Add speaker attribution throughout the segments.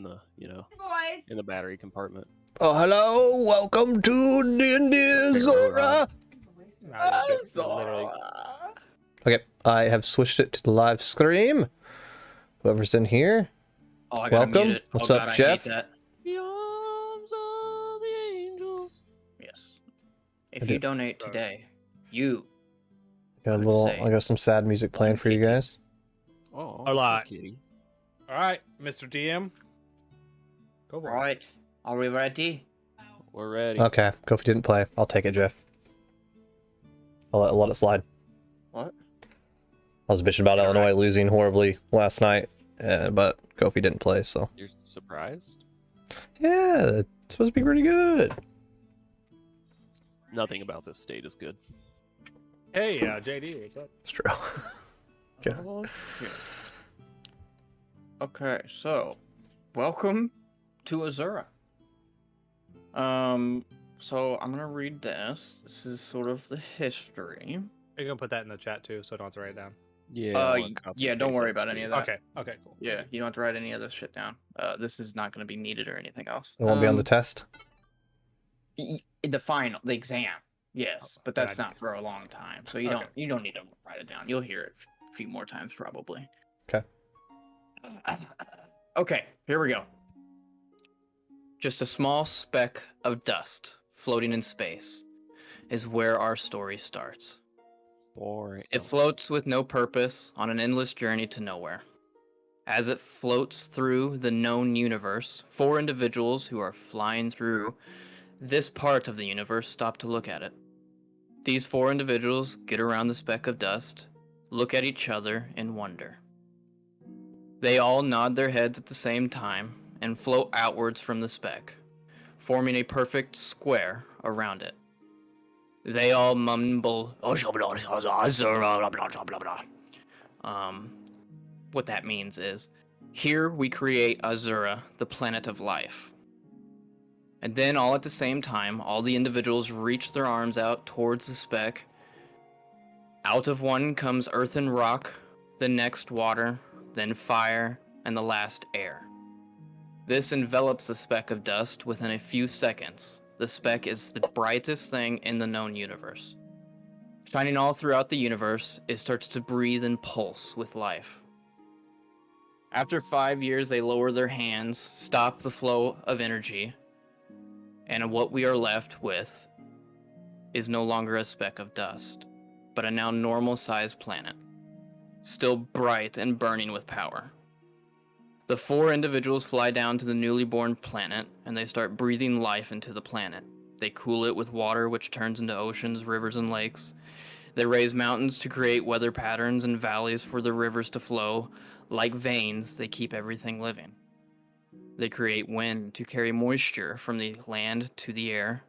Speaker 1: in the
Speaker 2: Boys.
Speaker 1: in the battery compartment.
Speaker 3: Oh, hello! Welcome to D&D Azura!
Speaker 1: Literally.
Speaker 3: Okay, I have switched it to the live stream. Whoever's in here,
Speaker 4: Oh, I gotta
Speaker 3: welcome.
Speaker 4: mute it.
Speaker 3: What's
Speaker 4: oh,
Speaker 3: up,
Speaker 4: God,
Speaker 3: Jeff?
Speaker 4: I hate that.
Speaker 1: The arms of the angels.
Speaker 4: Yes. If you donate today, you
Speaker 3: Got a
Speaker 4: could
Speaker 3: little.
Speaker 4: say
Speaker 3: I got some sad music playing for you
Speaker 4: kitty.
Speaker 3: guys.
Speaker 1: Oh,
Speaker 5: A lot.
Speaker 1: kitty.
Speaker 5: All right, Mr. DM. Go for it.
Speaker 4: Alright, are we ready?
Speaker 1: We're ready.
Speaker 3: Okay, Kofi didn't play. I'll take it, Jeff. I'll let it slide.
Speaker 4: What?
Speaker 3: I was bitching about
Speaker 5: All
Speaker 3: Illinois
Speaker 5: right.
Speaker 3: losing horribly last night, but Kofi didn't play, so
Speaker 1: You're surprised?
Speaker 3: yeah, it's supposed to be pretty good.
Speaker 1: Nothing about this state is good.
Speaker 5: Hey, JD, what's up?
Speaker 3: It's true. Okay.
Speaker 4: Oh, shit. Okay, so, welcome to Azura. So I'm gonna read this. This is sort of the history.
Speaker 5: Are you gonna put that in the chat too, so I don't have to write it down?
Speaker 1: Yeah. I wanna copy
Speaker 4: Yeah,
Speaker 1: and
Speaker 4: don't
Speaker 1: paste
Speaker 4: worry
Speaker 1: that
Speaker 4: about
Speaker 1: to
Speaker 4: any
Speaker 1: you.
Speaker 4: of that.
Speaker 5: Okay, cool.
Speaker 4: Yeah, you don't have to write any of this shit down. This is not gonna be needed or anything else.
Speaker 3: It won't be on the test.
Speaker 4: The final, the exam, yes, but
Speaker 5: then
Speaker 4: that's
Speaker 5: I-
Speaker 4: not for a long time, so you
Speaker 5: Okay.
Speaker 4: don't need to write it down. You'll hear it a few more times probably.
Speaker 3: Okay.
Speaker 4: Okay, here we go. Just a small speck of dust floating in space is where our story starts.
Speaker 1: Boring.
Speaker 4: It floats with no purpose on an endless journey to nowhere. As it floats through the known universe, 4 individuals who are flying through this part of the universe stop to look at it. These 4 individuals get around the speck of dust, look at each other, and wonder. They all nod their heads at the same time and float outwards from the speck, forming a perfect square around it. They all mumble, what that means is, here we create Azura, the planet of life. And then all at the same time, all the individuals reach their arms out towards the speck. Out of one comes earth and rock, the next water, then fire, and the last air. This envelops the speck of dust within a few seconds. The speck is the brightest thing in the known universe. Shining all throughout the universe, it starts to breathe and pulse with life. After 5 years, they lower their hands, stop the flow of energy, and what we are left with is no longer a speck of dust, but a now normal-sized planet, still bright and burning with power. The 4 individuals fly down to the newly born planet, and they start breathing life into the planet. They cool it with water, which turns into oceans, rivers, and lakes. They raise mountains to create weather patterns and valleys for the rivers to flow. Like veins, they keep everything living. They create wind to carry moisture from the land to the air,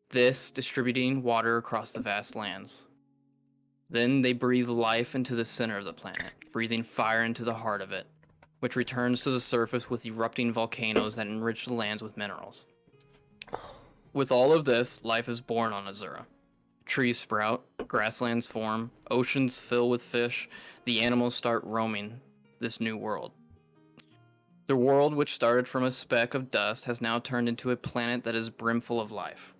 Speaker 4: this distributing water across the vast lands. Then they breathe life into the center of the planet, breathing fire into the heart of it, which returns to the surface with erupting volcanoes that enrich the lands with minerals. With all of this, life is born on Azura. Trees sprout, grasslands form, oceans fill with fish, the animals start roaming this new world. The world, which started from a speck of dust, has now turned into a planet that is brimful of life.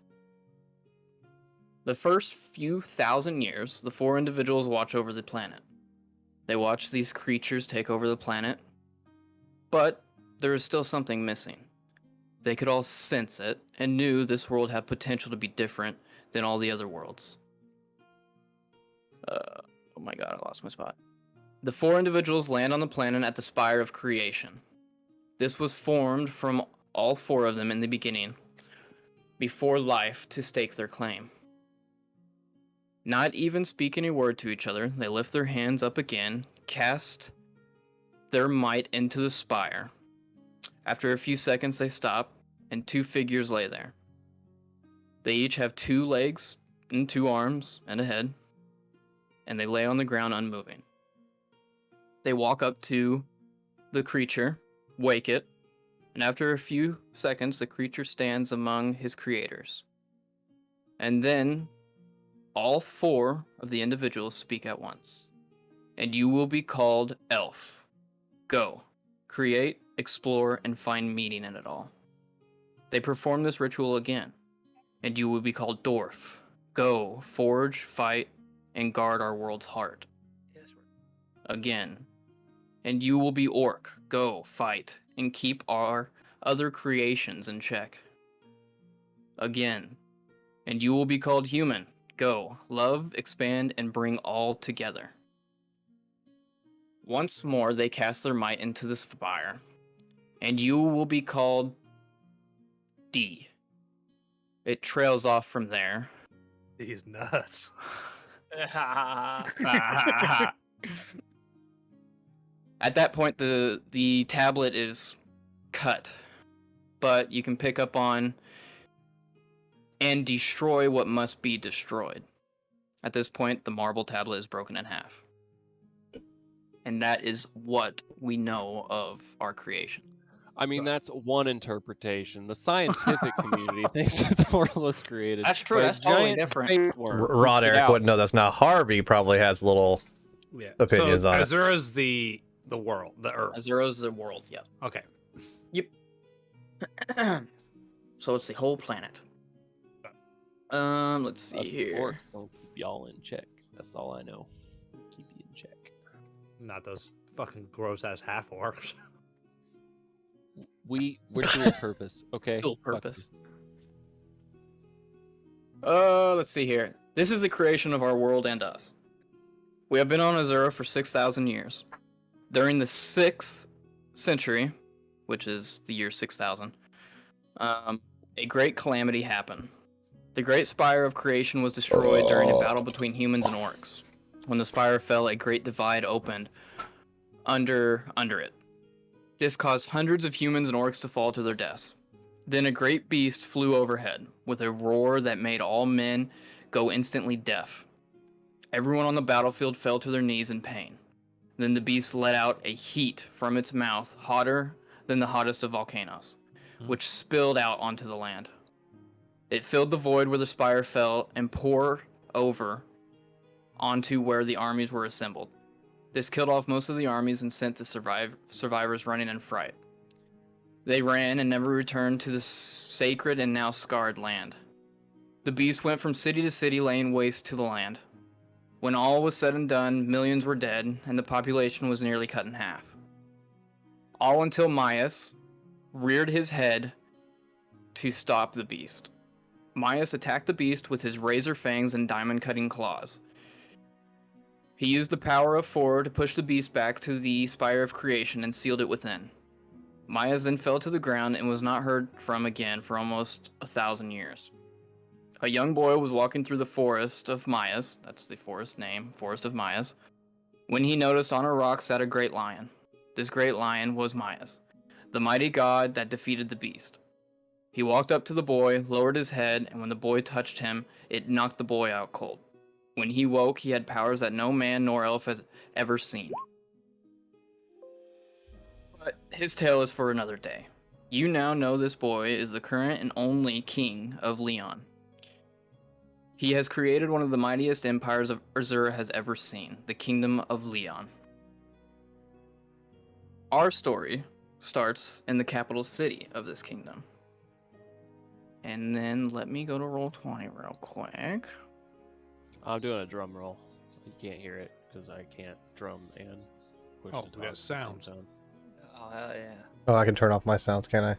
Speaker 4: The first few thousand years, the 4 individuals watch over the planet. They watch these creatures take over the planet, but there is still something missing. They could all sense it and knew this world had potential to be different than all the other worlds. Oh my god, I lost my spot. The 4 individuals land on the planet at the Spire of Creation. This was formed from all 4 of them in the beginning, before life to stake their claim. Not even speaking a word to each other, they lift their hands up again, cast their might into the spire. After a few seconds, they stop, and 2 figures lay there. They each have 2 legs and 2 arms and a head, and they lay on the ground unmoving. They walk up to the creature, wake it, and after a few seconds, the creature stands among his creators. And then all 4 of the individuals speak at once. And you will be called Elf. Go, create explore, and find meaning in it all. They perform this ritual again, and you will be called Dwarf. Go, forge, fight, and guard our world's heart. Again. And you will be Orc. Go, fight, and keep our other creations in check. Again. And you will be called Human. Go, love, expand, and bring all together. Once more they cast their might into the spire, and you will be called D. It trails off from there.
Speaker 5: He's nuts.
Speaker 4: At that point, the tablet is cut, but you can pick up on and destroy what must be destroyed. At this point, the marble tablet is broken in half. And that is what we know of our creation.
Speaker 1: I mean, that's one interpretation. The scientific community thinks that the world was created.
Speaker 4: That's true,
Speaker 1: by a
Speaker 4: that's totally
Speaker 1: giant
Speaker 4: different.
Speaker 1: space worm who
Speaker 3: Rod
Speaker 1: stood
Speaker 3: Eric
Speaker 1: out.
Speaker 3: wouldn't know that's not. Harvey probably has little
Speaker 5: Yeah.
Speaker 3: opinions
Speaker 5: so
Speaker 3: on it.
Speaker 5: Azura's the world, the Earth.
Speaker 4: Azura's the world, yep.
Speaker 5: Okay.
Speaker 4: So it's the whole planet. Let's see
Speaker 1: Us
Speaker 4: here.
Speaker 1: orcs don't keep y'all in check. That's all I know. Keep you in check.
Speaker 5: Not those fucking gross ass half orcs.
Speaker 1: We're doing purpose, okay?
Speaker 4: Dual
Speaker 1: Fuck
Speaker 4: purpose. Let's see here. This is the creation of our world and us. We have been on Azura for 6,000 years. During the 6th century, which is the year 6000, a great calamity happened. The great spire of creation was destroyed during a battle between humans and orcs. When the spire fell, a great divide opened under it. This caused hundreds of humans and orcs to fall to their deaths. Then a great beast flew overhead, with a roar that made all men go instantly deaf. Everyone on the battlefield fell to their knees in pain. Then the beast let out a heat from its mouth, hotter than the hottest of volcanoes, which spilled out onto the land. It filled the void where the spire fell and poured over onto where the armies were assembled. This killed off most of the armies and sent the survivors running in fright. They ran and never returned to the sacred and now scarred land. The beast went from city to city, laying waste to the land. When all was said and done, millions were dead, and the population was nearly cut in half. All until Maius reared his head to stop the beast. Maius attacked the beast with his razor fangs and diamond-cutting claws. He used the power of Four to push the beast back to the Spire of Creation and sealed it within. Maius then fell to the ground and was not heard from again for almost 1,000 years. A young boy was walking through the forest of Maius, that's the forest name, Forest of Maius, when he noticed on a rock sat a great lion. This great lion was Maius, the mighty god that defeated the beast. He walked up to the boy, lowered his head, and when the boy touched him, it knocked the boy out cold. When he woke, he had powers that no man nor elf has ever seen. But his tale is for another day. You now know this boy is the current and only king of Leon. He has created one of the mightiest empires of Azura has ever seen, the Kingdom of Leon. Our story starts in the capital city of this kingdom. And then let me go to Roll20 real quick.
Speaker 1: I'm doing a drum roll. You can't hear it because I can't drum and push
Speaker 5: Oh,
Speaker 1: to talk
Speaker 5: we got
Speaker 1: at the same
Speaker 5: sound.
Speaker 1: time.
Speaker 2: Oh, hell yeah.
Speaker 3: Oh, I can turn off my sounds, can I?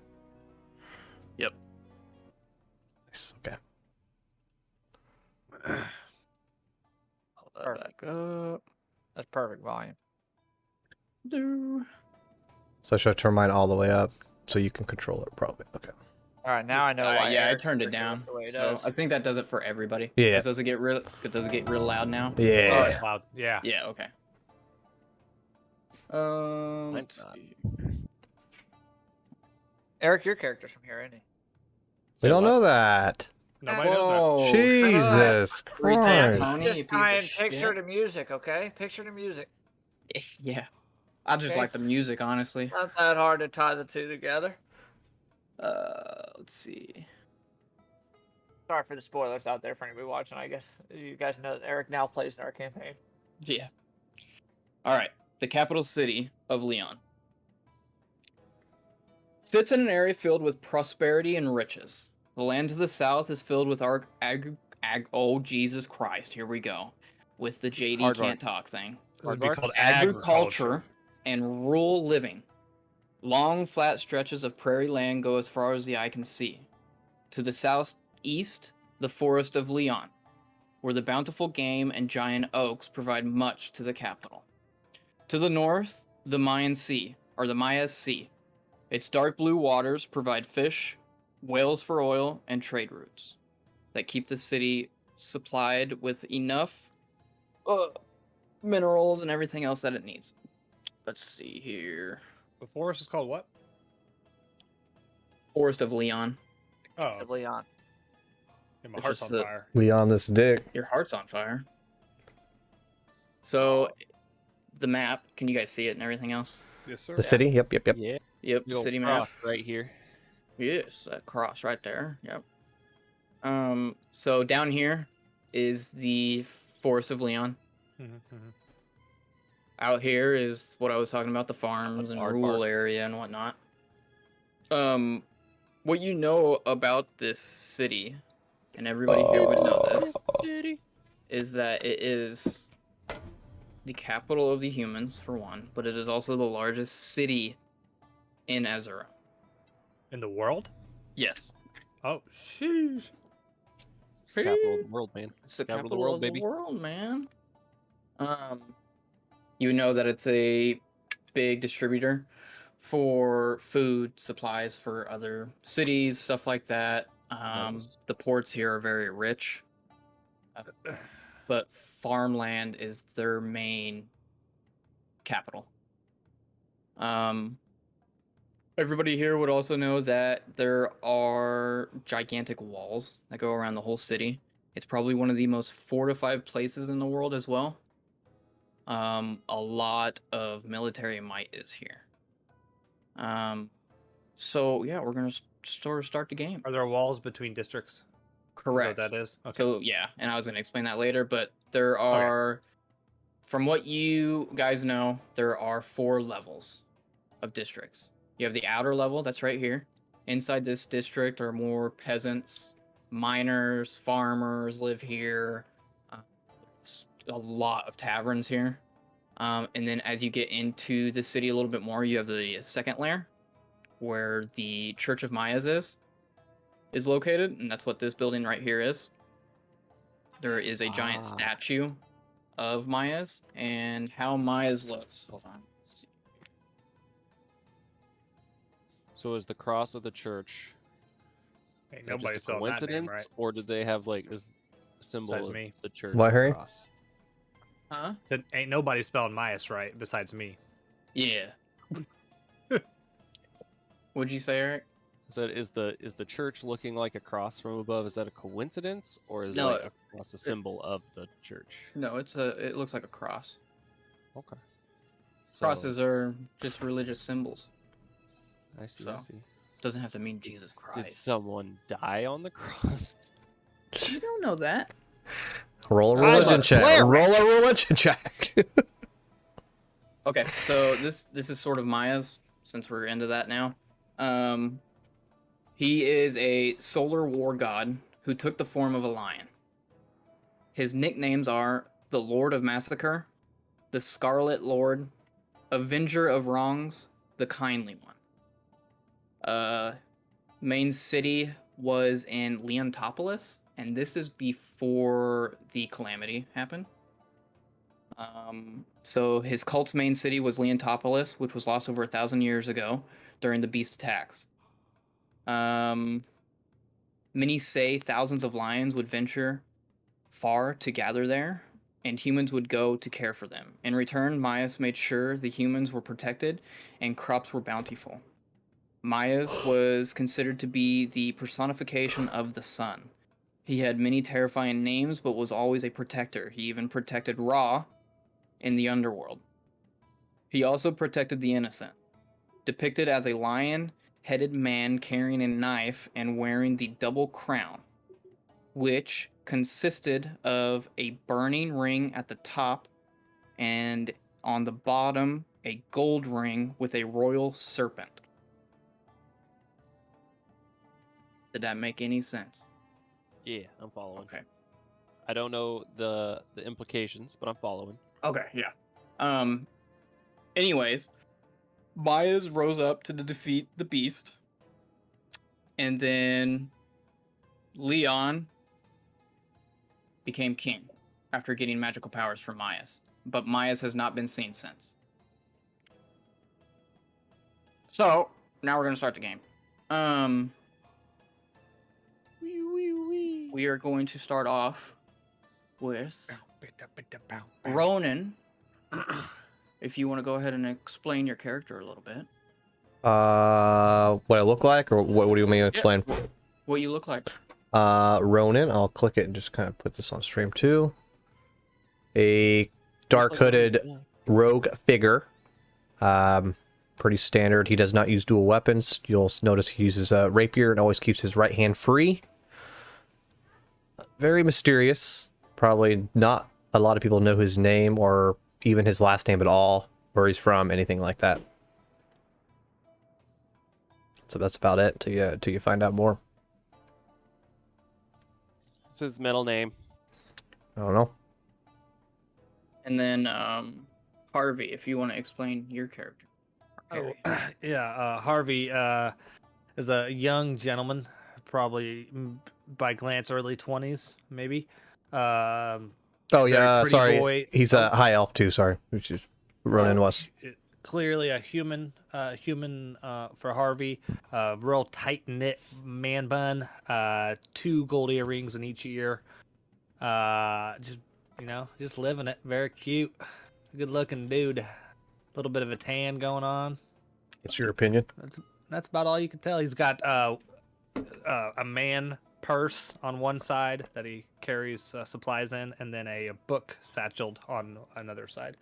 Speaker 4: Yep.
Speaker 3: Nice. Okay.
Speaker 4: Hold that
Speaker 2: Perfect.
Speaker 4: back up.
Speaker 2: That's perfect volume.
Speaker 3: So should I turn mine all the way up so you can control it? Probably. Okay.
Speaker 2: All right, now I know why.
Speaker 4: Yeah, I
Speaker 2: Eric
Speaker 4: turned it
Speaker 2: freaking
Speaker 4: down.
Speaker 2: the way it
Speaker 4: So
Speaker 2: does.
Speaker 4: I think that does it for everybody.
Speaker 3: Yeah.
Speaker 4: Does it get real loud now?
Speaker 5: Oh,
Speaker 3: Yeah.
Speaker 5: it's loud. Yeah.
Speaker 4: Yeah, okay.
Speaker 1: Mine's
Speaker 4: Let's
Speaker 1: not.
Speaker 4: see.
Speaker 2: Eric, your character's from here, isn't he?
Speaker 3: We don't know that.
Speaker 5: Nobody knows that.
Speaker 4: Whoa,
Speaker 3: Jesus
Speaker 4: Retail
Speaker 3: Christ.
Speaker 4: Tony,
Speaker 2: Just
Speaker 4: you piece
Speaker 2: try
Speaker 4: of
Speaker 2: and picture
Speaker 4: shit.
Speaker 2: the music, okay? Picture the music.
Speaker 4: Yeah. I just
Speaker 2: Okay.
Speaker 4: like the music, honestly.
Speaker 2: Not that hard to tie the two together.
Speaker 4: Let's see.
Speaker 2: Sorry for the spoilers out there for anybody watching. I guess you guys know that Eric now plays in our campaign.
Speaker 4: Yeah. All right. The capital city of Leon. Sits in an area filled with prosperity and riches. The land to the south is filled with oh, Jesus Christ, here we go. With the JD
Speaker 1: Hard
Speaker 4: can't
Speaker 1: marks.
Speaker 4: talk thing.
Speaker 5: It would be called
Speaker 4: Agriculture and rural living. Long, flat stretches of prairie land go as far as the eye can see. To the southeast, the forest of Leon, where the bountiful game and giant oaks provide much to the capital. To the north, the Mayan Sea, or the Maya Sea. Its dark blue waters provide fish, whales for oil, and trade routes that keep the city supplied with enough minerals and everything else that it needs. Let's see here.
Speaker 5: The forest is called what?
Speaker 4: Forest of Leon.
Speaker 5: Oh,
Speaker 2: To Leon.
Speaker 5: yeah, my
Speaker 4: It's
Speaker 5: heart's
Speaker 4: just
Speaker 5: on
Speaker 4: the-
Speaker 5: fire.
Speaker 3: Leon, this dick.
Speaker 4: Your heart's on fire. So, the map, can you guys see it and everything else?
Speaker 5: Yes, sir.
Speaker 3: The city? Yep.
Speaker 1: Yeah.
Speaker 4: Yep,
Speaker 1: Big old
Speaker 4: city map.
Speaker 1: cross right here.
Speaker 4: Yes, that cross right there. Yep. So down here is the Forest of Leon.
Speaker 5: Mhm, mhm.
Speaker 4: Out here is what I was talking about, the farms and
Speaker 1: Hard
Speaker 4: rural
Speaker 1: marks.
Speaker 4: area and whatnot. What you know about this city, and everybody here would know this,
Speaker 1: City.
Speaker 4: is that it is the capital of the humans, for one, but it is also the largest city in Azura.
Speaker 5: In the world?
Speaker 4: Yes.
Speaker 5: Oh, sheesh.
Speaker 1: It's the capital of the world, man.
Speaker 4: It's the
Speaker 1: Capital
Speaker 4: capital
Speaker 1: of the world,
Speaker 4: of
Speaker 1: baby.
Speaker 4: the world, man. You know that it's a big distributor for food supplies for other cities, stuff like that.
Speaker 1: Nice.
Speaker 4: The ports here are very rich, but farmland is their main capital. Everybody here would also know that there are gigantic walls that go around the whole city. It's probably one of the most fortified places in the world as well. A lot of military might is here. So yeah, we're gonna start the game.
Speaker 5: Are there walls between districts? Is that
Speaker 4: Correct.
Speaker 5: what that is? Okay.
Speaker 4: So yeah, and I was gonna explain that later, but there are, from what you guys know, there are 4 levels of districts. You have the outer level, that's right here. Inside this district are more peasants, miners, farmers live here. A lot of taverns here. And then as you get into the city a little bit more, you have the second layer, where the Church of Mayas is located, and that's what this building right here is. There is a giant
Speaker 1: Ah.
Speaker 4: statue of Mayas, and how Mayas looks. Hold on. Let's see.
Speaker 1: So is the cross of the church
Speaker 5: Ain't
Speaker 1: is that
Speaker 5: nobody
Speaker 1: just a
Speaker 5: spelled that name
Speaker 1: coincidence,
Speaker 5: right.
Speaker 1: or did they have like a symbol
Speaker 5: Besides
Speaker 1: of
Speaker 5: me.
Speaker 1: the church
Speaker 3: What, Harry?
Speaker 1: cross?
Speaker 4: Huh?
Speaker 5: Said, ain't nobody spelled Myas right besides me.
Speaker 4: Yeah. What'd you say, Eric?
Speaker 1: So is the church looking like a cross from above? Is that a coincidence, or is
Speaker 4: No,
Speaker 1: like a cross a symbol of the church?
Speaker 4: No, it looks like a cross.
Speaker 1: Okay. So,
Speaker 4: Crosses are just religious symbols.
Speaker 1: I see. I
Speaker 4: so.
Speaker 1: see.
Speaker 4: Doesn't have to mean Jesus
Speaker 1: Did
Speaker 4: Christ.
Speaker 1: someone die on the cross?
Speaker 4: You don't know that.
Speaker 3: Roll a
Speaker 1: I'm a
Speaker 3: religion check.
Speaker 1: cleric.
Speaker 3: Roll a religion check.
Speaker 4: Okay, so this is sort of Maya's, since we're into that now. He is a solar war god who took the form of a lion. His nicknames are the Lord of Massacre, the Scarlet Lord, Avenger of Wrongs, the Kindly One. Main city was in Leontopolis, and this is before the calamity happened. So his cult's main city was Leontopolis, which was lost over 1,000 years ago during the beast attacks. Many say thousands of lions would venture far to gather there, and humans would go to care for them. In return, Mayas made sure the humans were protected and crops were bountiful. Mayas was considered to be the personification of the sun. He had many terrifying names, but was always a protector. He even protected Ra in the underworld. He also protected the innocent, depicted as a lion-headed man carrying a knife and wearing the double crown, which consisted of a burning ring at the top and on the bottom a gold ring with a royal serpent. Did that make any sense?
Speaker 1: Yeah, I'm following.
Speaker 4: Okay.
Speaker 1: I don't know the implications, but I'm following.
Speaker 4: Okay, yeah. Anyways, Myers rose up to defeat the beast. And then Leon became king after getting magical powers from Myers. But Myers has not been seen since. So, now we're going to start the game. We are going to start off with Ronan. If you want to go ahead and explain your character a little bit.
Speaker 3: What I look like, or what do you mean to explain?
Speaker 4: What you look like.
Speaker 3: Ronin. I'll click it and just kind of put this on stream too. A dark hooded rogue figure. Pretty standard. He does not use dual weapons. You'll notice he uses a rapier and always keeps his right hand free. Very mysterious. Probably not a lot of people know his name or even his last name at all, where he's from, anything like that. So that's about it till you find out more.
Speaker 1: What's his middle name?
Speaker 3: I don't know.
Speaker 4: And then Harvey, if you want to explain your character.
Speaker 5: Oh, yeah. Harvey is a young gentleman, probably by glance early 20s, maybe.
Speaker 3: Oh yeah,
Speaker 5: pretty
Speaker 3: sorry.
Speaker 5: boy.
Speaker 3: He's a high elf too. Sorry, which is Ronan was.
Speaker 5: Clearly a human for Harvey. Real tight knit man bun. 2 gold earrings in each ear. Just living it. Very cute. Good looking dude. A little bit of a tan going on.
Speaker 3: It's your opinion.
Speaker 5: That's about all you can tell. He's got a man purse on one side that he carries supplies in, and then a book satcheled on another side.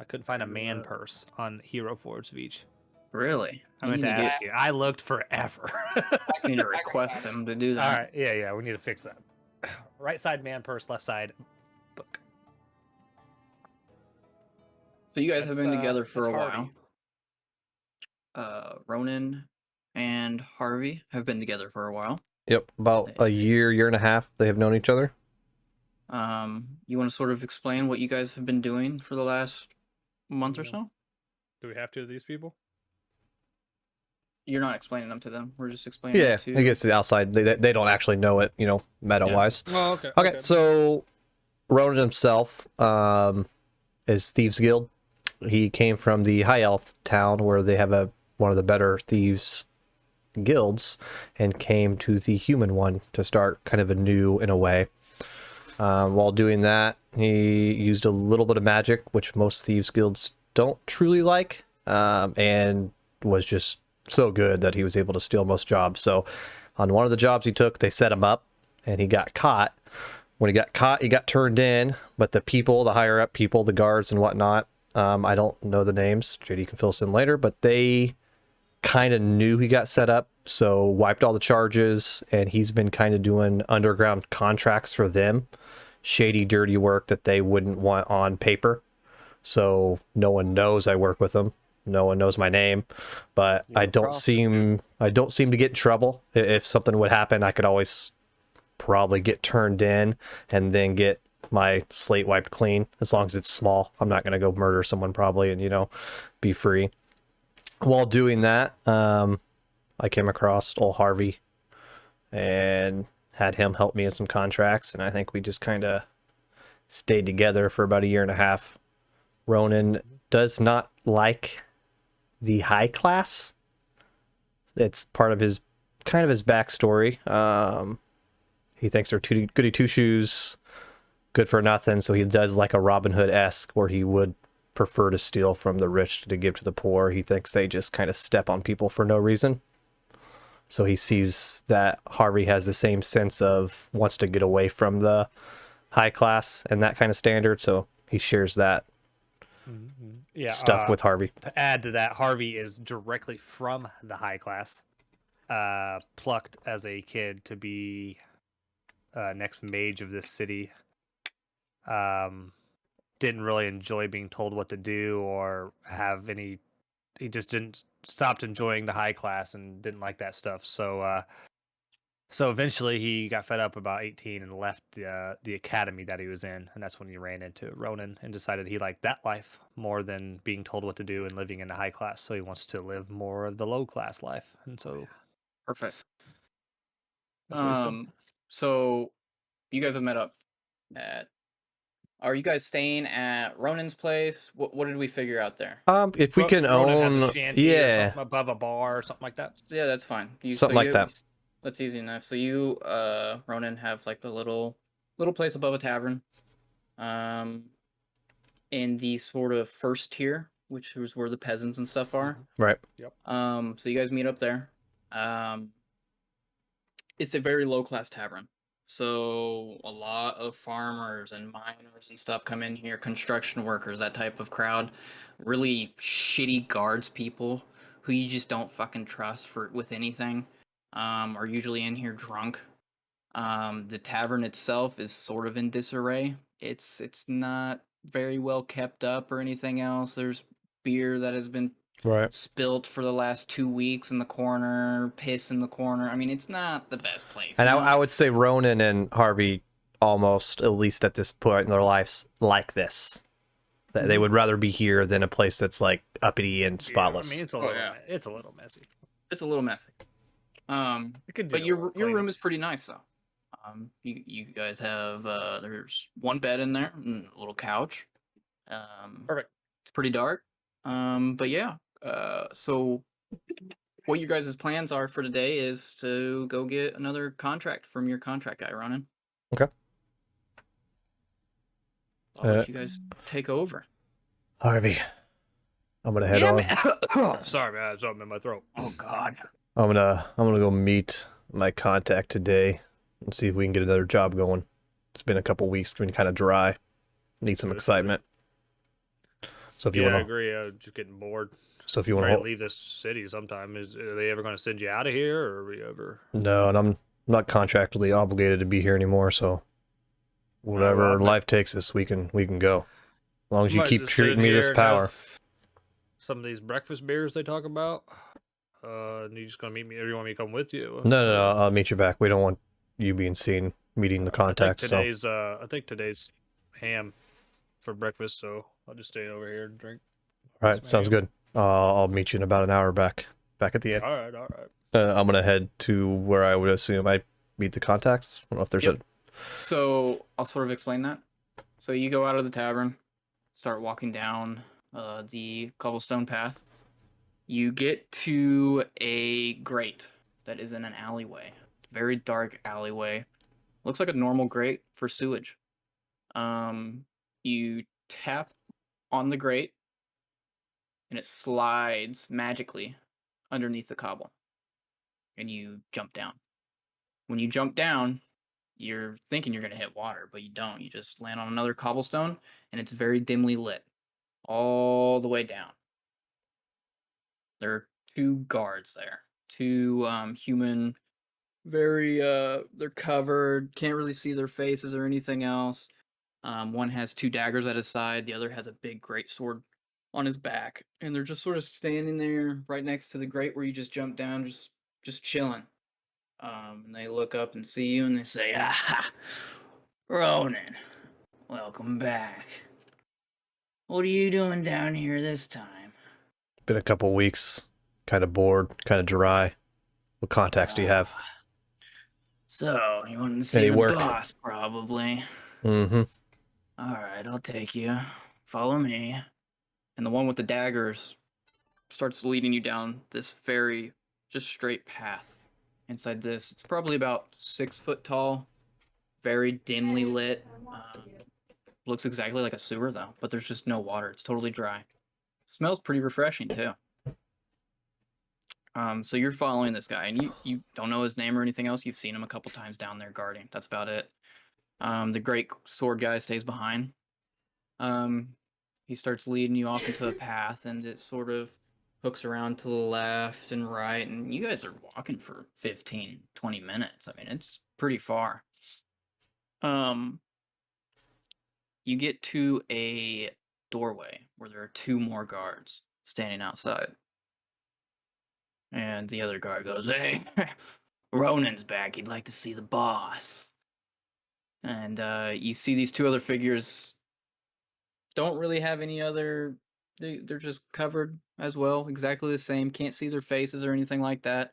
Speaker 5: I couldn't find a man purse on Hero Forge Beach.
Speaker 4: Really?
Speaker 5: I meant to ask you. I looked forever.
Speaker 4: I need to request him to do that.
Speaker 5: All right. Yeah. We need to fix that. Right side man purse, left side book.
Speaker 4: So you guys have been together for a
Speaker 5: Harvey.
Speaker 4: while. Ronan and Harvey have been together for a while.
Speaker 3: Yep, about a year and a half. They have known each other.
Speaker 4: You want to sort of explain what you guys have been doing for the last month or so?
Speaker 5: Do we have to these people?
Speaker 4: You're not explaining them to them. We're just explaining
Speaker 3: Yeah,
Speaker 4: it to...
Speaker 3: I guess the outside they don't actually know it, meta wise.
Speaker 5: Oh, okay.
Speaker 3: Okay, so Ronan himself is Thieves Guild. He came from the High Elf town where they have one of the better thieves guilds, and came to the human one to start kind of anew in a way. While doing that, he used a little bit of magic, which most thieves guilds don't truly like, and was just so good that he was able to steal most jobs. So on one of the jobs he took, they set him up and he got caught. When he got caught, he got turned in, but the higher up people, the guards and whatnot, I don't know the names, JD can fill us in later, but they kind of knew he got set up, so wiped all the charges, and he's been kind of doing underground contracts for them. Shady, dirty work that they wouldn't want on paper. So no one knows I work with them. No one knows my name, but I don't seem to get in trouble. If something would happen, I could always probably get turned in and then get my slate wiped clean, as long as it's small. I'm not going to go murder someone probably and, be free. While doing that, I came across old Harvey and had him help me in some contracts, and I think we just kind of stayed together for about a year and a half. Ronan does not like the high class. It's part of his backstory. He thinks they're goody two shoes, good for nothing, so he does like a Robin Hood-esque, where he would prefer to steal from the rich to give to the poor. He thinks they just kind of step on people for no reason. So he sees that Harvey has the same sense of wants to get away from the high class and that kind of standard, so he shares that stuff with Harvey.
Speaker 5: To add to that, Harvey is directly from the high class, plucked as a kid to be next mage of this city. Didn't really enjoy being told what to do or have any he just didn't stopped enjoying the high class and didn't like that stuff. So eventually he got fed up about 18 and left the academy that he was in, and that's when he ran into Ronin and decided he liked that life more than being told what to do and living in the high class. So he wants to live more of the low class life, and so
Speaker 4: Perfect.
Speaker 5: that's what he's doing.
Speaker 4: So you guys have met up at. Are you guys staying at Ronan's place? What did we figure out there?
Speaker 3: If we can
Speaker 5: Ronin has a
Speaker 3: own,
Speaker 5: shanty or
Speaker 3: yeah,
Speaker 5: something above a bar or something like that.
Speaker 4: Yeah, that's fine.
Speaker 3: something like that.
Speaker 4: That's easy enough. So you, Ronan, have like the little place above a tavern, in the sort of first tier, which is where the peasants and stuff are.
Speaker 3: Right.
Speaker 4: So you guys meet up there. It's a very low class tavern. So a lot of farmers and miners and stuff come in here, construction workers, that type of crowd. Really shitty guards people who you just don't fucking trust with anything. Are usually in here drunk. The tavern itself is sort of in disarray. It's not very well kept up or anything else. There's beer that has been
Speaker 3: Right.
Speaker 4: spilt for the last 2 weeks in the corner, piss in the corner. I mean, it's not the best place.
Speaker 3: And
Speaker 4: you know?
Speaker 3: I would say Ronan and Harvey almost, at least at this point in their lives, like this. They would rather be here than a place that's like uppity and spotless.
Speaker 5: Yeah, I mean, it's a
Speaker 4: Oh,
Speaker 5: little,
Speaker 4: yeah.
Speaker 5: it's a little messy.
Speaker 4: It's a little messy.
Speaker 5: It could
Speaker 4: But
Speaker 5: do a
Speaker 4: your
Speaker 5: little
Speaker 4: room
Speaker 5: cleaning.
Speaker 4: is pretty nice though. You guys have there's one bed in there, and a little couch.
Speaker 5: Perfect.
Speaker 4: It's pretty dark. But yeah. So what you guys' plans are for today is to go get another contract from your contract guy, Ronan.
Speaker 3: Okay.
Speaker 4: I'll let you guys take over.
Speaker 3: Harvey, I'm gonna head on.
Speaker 5: Sorry, man, I have something in my throat.
Speaker 4: Oh God.
Speaker 3: I'm gonna go meet my contact today and see if we can get another job going. It's been a couple weeks, been kind of dry. Need some excitement. So if you
Speaker 5: Yeah, I
Speaker 3: want to,
Speaker 5: agree. Just getting bored.
Speaker 3: so if you want
Speaker 5: Ready
Speaker 3: to,
Speaker 5: to leave this city sometime. Are they ever going to send you out of here, or are we ever?
Speaker 3: no, and I'm not contractually obligated to be here anymore. So whatever
Speaker 5: well,
Speaker 3: life takes us, we can go. As long as you
Speaker 5: Might
Speaker 3: keep
Speaker 5: just sit
Speaker 3: treating
Speaker 5: in
Speaker 3: me
Speaker 5: here
Speaker 3: this
Speaker 5: and
Speaker 3: power.
Speaker 5: have some of these breakfast beers they talk about. And you just gonna meet me, or you want me to come with you?
Speaker 3: No, I'll meet you back. We don't want you being seen meeting the contact.
Speaker 5: I think today's ham for breakfast, so I'll just stay over here and drink.
Speaker 3: All right, sounds good. I'll meet you in about an hour back at the end.
Speaker 5: All right.
Speaker 3: I'm gonna head to where I would assume I meet the contacts. I don't know if there's
Speaker 4: Yep. So I'll sort of explain that. So you go out of the tavern, start walking down the cobblestone path. You get to a grate that is in an alleyway. Very dark alleyway. Looks like a normal grate for sewage. You tap on the grate and it slides magically underneath the cobble. And you jump down. When you jump down, you're thinking you're going to hit water, but you don't. You just land on another cobblestone and it's very dimly lit all the way down. There are two guards there. Two human, very they're covered, can't really see their faces or anything else. One has two daggers at his side, the other has a big great sword on his back, and they're just sort of standing there right next to the grate where you just jumped down, just chilling. And they look up and see you and they say, "Aha, Ronan, welcome back. What are you doing down here this time?"
Speaker 3: been a couple weeks, kind of bored, kind of dry. What contacts do you have?
Speaker 4: So, you want to see
Speaker 3: Any
Speaker 4: the
Speaker 3: work?
Speaker 4: boss, probably.
Speaker 3: Mm-hmm.
Speaker 4: Alright, I'll take you. Follow me. And the one with the daggers starts leading you down this very just straight path. Inside this, it's probably about 6 foot tall, very dimly lit. Looks exactly like a sewer though, but there's just no water. It's totally dry. Smells pretty refreshing too. So you're following this guy, and you don't know his name or anything else. You've seen him a couple times down there guarding. That's about it. The great sword guy stays behind. He starts leading you off into a path, and it sort of hooks around to the left and right, and you guys are walking for 15, 20 minutes. I mean, it's pretty far. You get to a doorway where there are two more guards standing outside. And the other guard goes, "Hey, Ronan's back. He'd like to see the boss." And you see these two other figures don't really have any other. They're just covered as well, exactly the same. Can't see their faces or anything like that.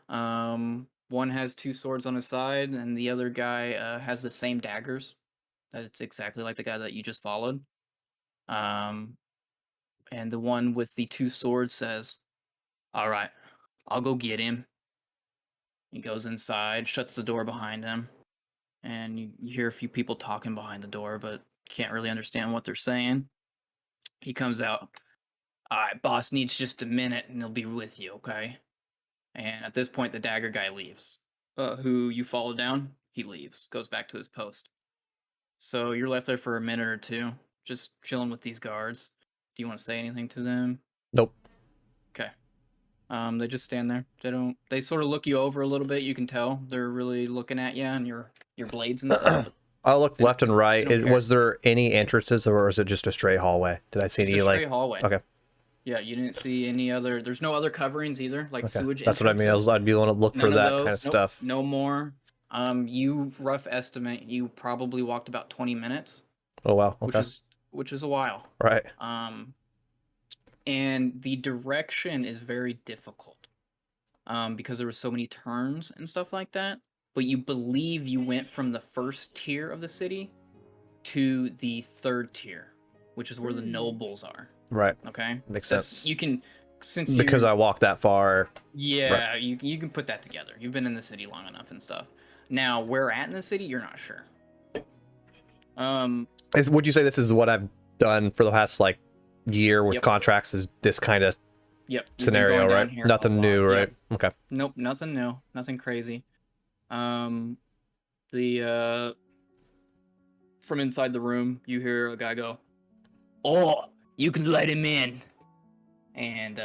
Speaker 4: One has two swords on his side, and the other guy has the same daggers. That's exactly like the guy that you just followed. Um, and the one with the two swords says, "All right, I'll go get him." He goes inside, shuts the door behind him, and you hear a few people talking behind the door, but can't really understand what they're saying. He comes out. "All right, boss needs just a minute, and he'll be with you, okay?" And at this point, the dagger guy leaves. Who you followed down, he leaves, goes back to his post. So you're left there for a minute or two, just chilling with these guards. Do you want to say anything to them?
Speaker 3: Nope.
Speaker 4: Okay. They just stand there. They don't. They sort of look you over a little bit. You can tell they're really looking at you and your blades and stuff. But
Speaker 3: I looked
Speaker 4: They-
Speaker 3: left and right.
Speaker 4: they don't care.
Speaker 3: Was there any entrances, or is it just a straight hallway? Did I see
Speaker 4: it's
Speaker 3: any
Speaker 4: a
Speaker 3: like?
Speaker 4: straight hallway.
Speaker 3: Okay,
Speaker 4: Yeah, you didn't see any other. There's no other coverings either, like
Speaker 3: okay,
Speaker 4: sewage.
Speaker 3: that's what I mean.
Speaker 4: Entrances.
Speaker 3: I'd be willing to look for
Speaker 4: None of
Speaker 3: that
Speaker 4: those.
Speaker 3: kind of
Speaker 4: Nope,
Speaker 3: stuff.
Speaker 4: no more. You rough estimate you probably walked about 20 minutes,
Speaker 3: Oh wow.
Speaker 4: which
Speaker 3: Okay.
Speaker 4: is a while.
Speaker 3: Right.
Speaker 4: And the direction is very difficult, because there were so many turns and stuff like that. But you believe you went from the first tier of the city to the third tier, which is where the nobles are.
Speaker 3: Right.
Speaker 4: Okay,
Speaker 3: Makes
Speaker 4: That's-
Speaker 3: sense.
Speaker 4: You can since
Speaker 3: Because
Speaker 4: you're,
Speaker 3: I walked that far.
Speaker 4: yeah, you can put that together. You've been in the city long enough and stuff. Now, where at in the city, you're not sure.
Speaker 3: Would you say this is what I've done for the past like year with
Speaker 4: Yep.
Speaker 3: contracts? Is this kind of
Speaker 4: Yep. you've been
Speaker 3: scenario,
Speaker 4: going down
Speaker 3: right?
Speaker 4: here a
Speaker 3: Nothing
Speaker 4: lot.
Speaker 3: new,
Speaker 4: Yep.
Speaker 3: right? Okay.
Speaker 4: Nope, nothing new, nothing crazy. The from inside the room, you hear a guy go, "Oh, you can let him in." And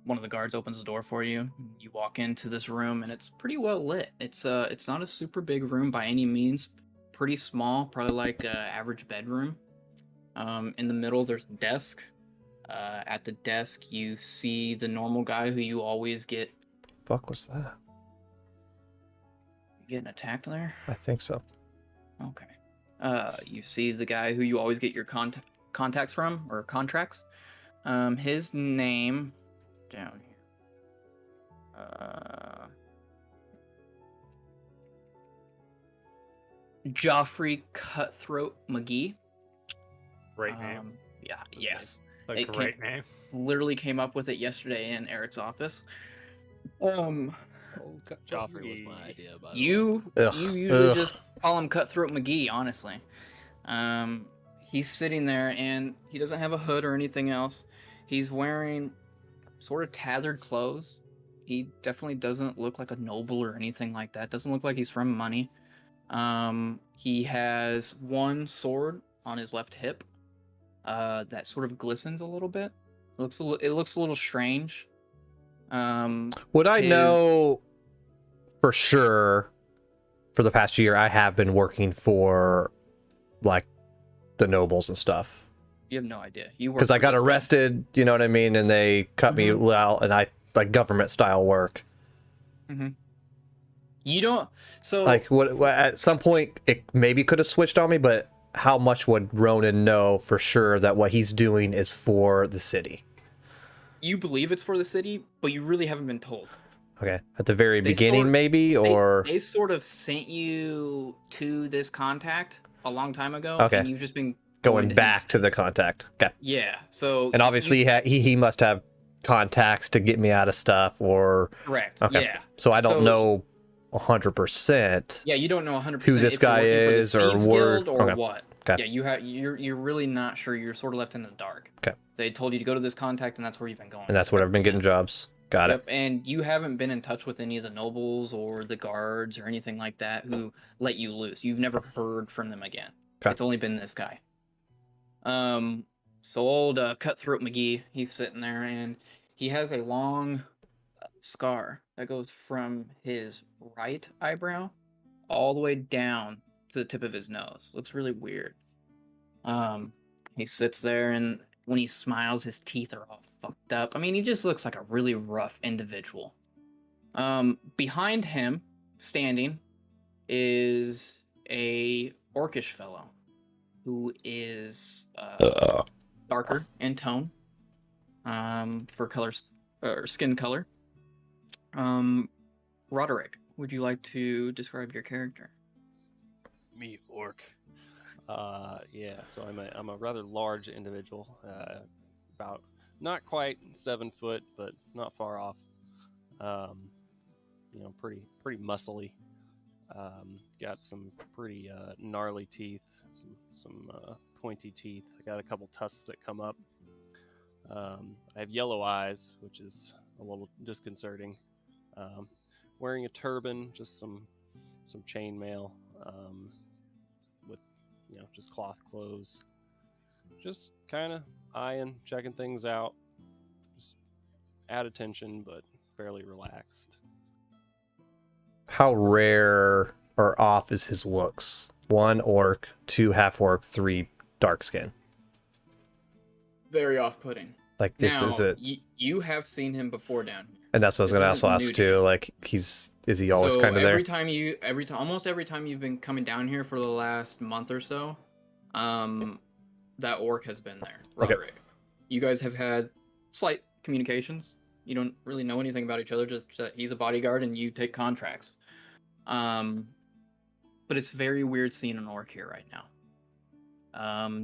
Speaker 4: one of the guards opens the door for you. You walk into this room, and it's pretty well lit. It's not a super big room by any means. Pretty small, probably like a average bedroom. In the middle, there's a desk. At the desk, you see the normal guy who you always get.
Speaker 3: Fuck was that?
Speaker 4: You getting attacked there?
Speaker 3: I think so.
Speaker 4: Okay. You see the guy who you always get your contacts from, or contracts. His name down here. Joffrey Cutthroat McGee.
Speaker 5: Great name.
Speaker 4: Yeah.
Speaker 5: That's
Speaker 4: Yes.
Speaker 5: A
Speaker 4: it
Speaker 5: great name.
Speaker 4: Literally came up with it yesterday in Eric's office.
Speaker 1: Joffrey was my idea, by the way.
Speaker 4: You
Speaker 3: Ugh,
Speaker 4: usually
Speaker 3: ugh.
Speaker 4: just call him Cutthroat McGee, honestly. He's sitting there and he doesn't have a hood or anything else. He's wearing sort of tattered clothes. He definitely doesn't look like a noble or anything like that. Doesn't look like he's from money. He has one sword on his left hip that sort of glistens a little bit. It looks a little strange.
Speaker 3: Would I
Speaker 4: his-
Speaker 3: know for sure for the past year I have been working for like the nobles and stuff?
Speaker 4: You have no idea. You work
Speaker 3: Because I
Speaker 4: for
Speaker 3: got
Speaker 4: this guy.
Speaker 3: arrested, you know what I mean, and they cut me out, and I like government style work.
Speaker 4: You don't. So
Speaker 3: Like what at some point it maybe could have switched on me, but how much would Ronan know for sure that what he's doing is for the city?
Speaker 4: you believe it's for the city, but you really haven't been told.
Speaker 3: Okay, at the very
Speaker 4: They
Speaker 3: beginning,
Speaker 4: sort-
Speaker 3: maybe, or
Speaker 4: They sort of sent you to this contact a long time ago,
Speaker 3: Okay.
Speaker 4: and you've just been
Speaker 3: going
Speaker 4: to
Speaker 3: back
Speaker 4: him
Speaker 3: to the
Speaker 4: since.
Speaker 3: contact. Okay,
Speaker 4: Yeah. So
Speaker 3: and obviously he must have contacts to get me out of stuff, or
Speaker 4: correct.
Speaker 3: okay.
Speaker 4: Yeah.
Speaker 3: So I don't
Speaker 4: So-
Speaker 3: know 100%.
Speaker 4: Yeah, you don't know 100%
Speaker 3: Who this guy is or
Speaker 4: Guild or
Speaker 3: okay.
Speaker 4: what.
Speaker 3: Okay.
Speaker 4: Yeah, you're really not sure. You're sort of left in the dark.
Speaker 3: Okay.
Speaker 4: They told you to go to this contact, and that's where you've been going.
Speaker 3: And that's what I've
Speaker 4: ever
Speaker 3: been getting
Speaker 4: since.
Speaker 3: jobs. Got
Speaker 4: Yep, and you haven't been in touch with any of the nobles or the guards or anything like that who let you loose. You've never heard from them again.
Speaker 3: Okay.
Speaker 4: It's only been this guy. So old Cutthroat McGee, he's sitting there and he has a long scar that goes from his right eyebrow all the way down to the tip of his nose. Looks really weird. He sits there and when he smiles, his teeth are all fucked up. I mean, he just looks like a really rough individual. Behind him, standing, is a orcish fellow who is darker in tone for colors or skin color. Roderick, would you like to describe your character?
Speaker 1: Me, orc. Yeah. So I'm a rather large individual, about not quite 7 foot, but not far off. Pretty muscly. Got some pretty gnarly teeth, some pointy teeth. I got a couple tusks that come up. I have yellow eyes, which is a little disconcerting. Wearing a turban, just some chainmail, with just cloth clothes. Just kind of eyeing, checking things out. Just at attention, but fairly relaxed.
Speaker 3: How rare or off is his looks? 1 orc, 2 half orc, 3 dark skin.
Speaker 4: Very off-putting.
Speaker 3: Like this
Speaker 4: Now,
Speaker 3: is it,
Speaker 4: you have seen him before down here.
Speaker 3: and that's what I was
Speaker 4: this
Speaker 3: gonna
Speaker 4: isn't
Speaker 3: also
Speaker 4: new
Speaker 3: ask
Speaker 4: to you.
Speaker 3: too. Like is he always kind of there?
Speaker 4: Almost every time you've been coming down here for the last month or so, that orc has been there,
Speaker 3: Okay.
Speaker 4: Roderick. You guys have had slight communications. You don't really know anything about each other, just that he's a bodyguard and you take contracts. But it's very weird seeing an orc here right now.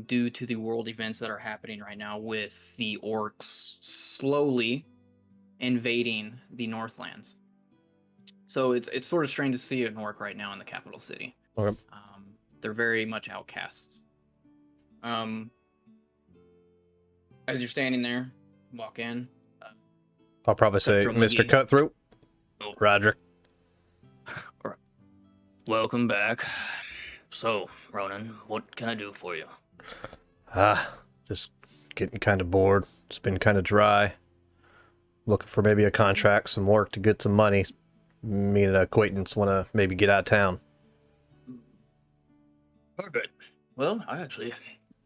Speaker 4: Due to the world events that are happening right now with the orcs slowly invading the Northlands. So it's sort of strange to see an orc right now in the capital city.
Speaker 3: Okay.
Speaker 4: They're very much outcasts. As you're standing there, walk in.
Speaker 3: I'll probably say,
Speaker 4: Cutthroat
Speaker 3: Mr.
Speaker 4: McGee.
Speaker 3: Cutthroat,
Speaker 4: Oh.
Speaker 3: Roger.
Speaker 6: Welcome back. So, Ronan, what can I do for you?
Speaker 3: Just getting kind of bored. It's been kind of dry. Looking for maybe a contract, some work to get some money. Me and an acquaintance want to maybe get out of town.
Speaker 6: Perfect. Well, I actually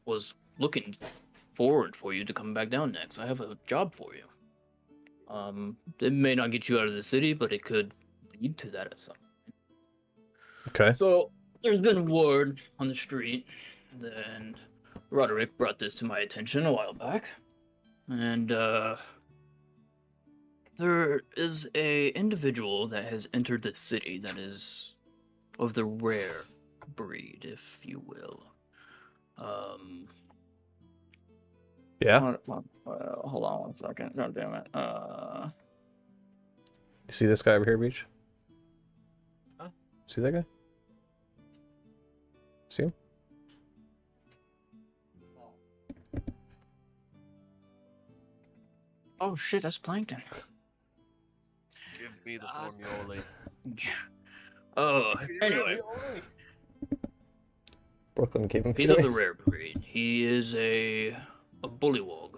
Speaker 6: was looking forward for you to come back down next. I have a job for you. It may not get you out of the city, but it could lead to that at some point.
Speaker 3: Okay.
Speaker 6: So, there's been word on the street, and Roderick brought this to my attention a while back. And, there is a individual that has entered the city that is of the rare breed, if you will.
Speaker 3: Yeah.
Speaker 4: Hold on 1 second. God damn it.
Speaker 3: You see this guy over here, Beach?
Speaker 2: Huh?
Speaker 3: See that guy? See him?
Speaker 4: Oh shit, that's Plankton.
Speaker 1: Give me the formuole.
Speaker 6: Oh, anyway,
Speaker 3: Brooklyn gave him
Speaker 6: he's
Speaker 3: to
Speaker 6: of
Speaker 3: me.
Speaker 6: the rare breed. He is a bullywog.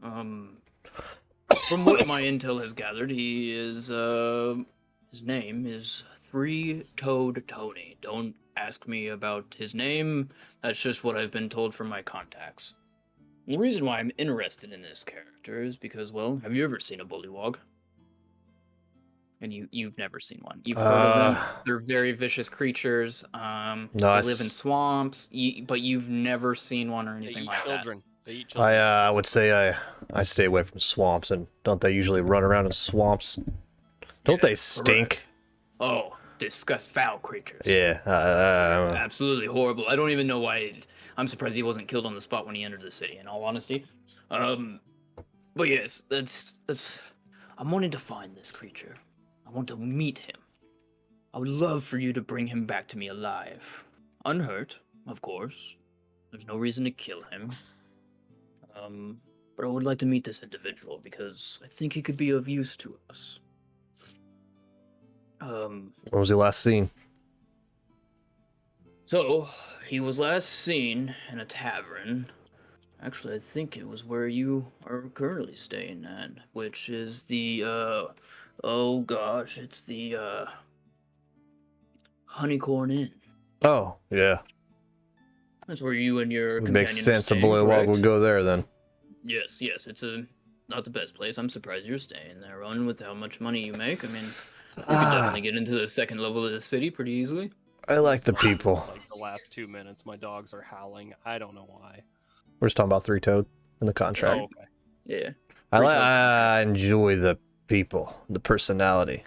Speaker 6: From what my intel has gathered, he is his name is Three-Toed Tony. Don't ask me about his name. That's just what I've been told from my contacts. And the reason why I'm interested in this character is because, well, have you ever seen a bullywog?
Speaker 4: And you've never seen one. You've heard of them.
Speaker 3: Uh,
Speaker 4: They're very vicious creatures.
Speaker 3: No,
Speaker 4: They
Speaker 3: I
Speaker 4: live in swamps, but you've never seen one or
Speaker 1: They
Speaker 4: anything
Speaker 1: eat
Speaker 4: like
Speaker 1: children. They eat children.
Speaker 3: I would say I stay away from swamps, and don't they usually run around in swamps? Don't they stink?
Speaker 6: Oh, disgust foul creatures.
Speaker 3: Yeah.
Speaker 6: Absolutely horrible. I don't even know why. I'm surprised he wasn't killed on the spot when he entered the city, in all honesty. But yes, that's I'm wanting to find this creature. I want to meet him. I would love for you to bring him back to me alive. Unhurt, of course. There's no reason to kill him. But I would like to meet this individual because I think he could be of use to us.
Speaker 3: When was he last seen?
Speaker 6: So, he was last seen in a tavern. Actually, I think it was where you are currently staying at, which is the, oh gosh, it's the, Honeycorn Inn.
Speaker 3: Oh, yeah.
Speaker 6: That's where you and your
Speaker 3: It
Speaker 6: companion
Speaker 3: makes sense. A
Speaker 6: are staying,
Speaker 3: bullywog
Speaker 6: correct?
Speaker 3: would go there then.
Speaker 6: Yes, it's not the best place. I'm surprised you're staying there, Ronan, with how much money you make. I mean, you could definitely get into the second level of the city pretty easily.
Speaker 3: I like the
Speaker 1: Sorry,
Speaker 3: people.
Speaker 1: Like the last 2 minutes, my dogs are howling. I don't know why.
Speaker 3: We're just talking about Three Toad in the
Speaker 1: Oh,
Speaker 3: contract.
Speaker 1: okay.
Speaker 6: Yeah.
Speaker 3: I enjoy the people, the personality.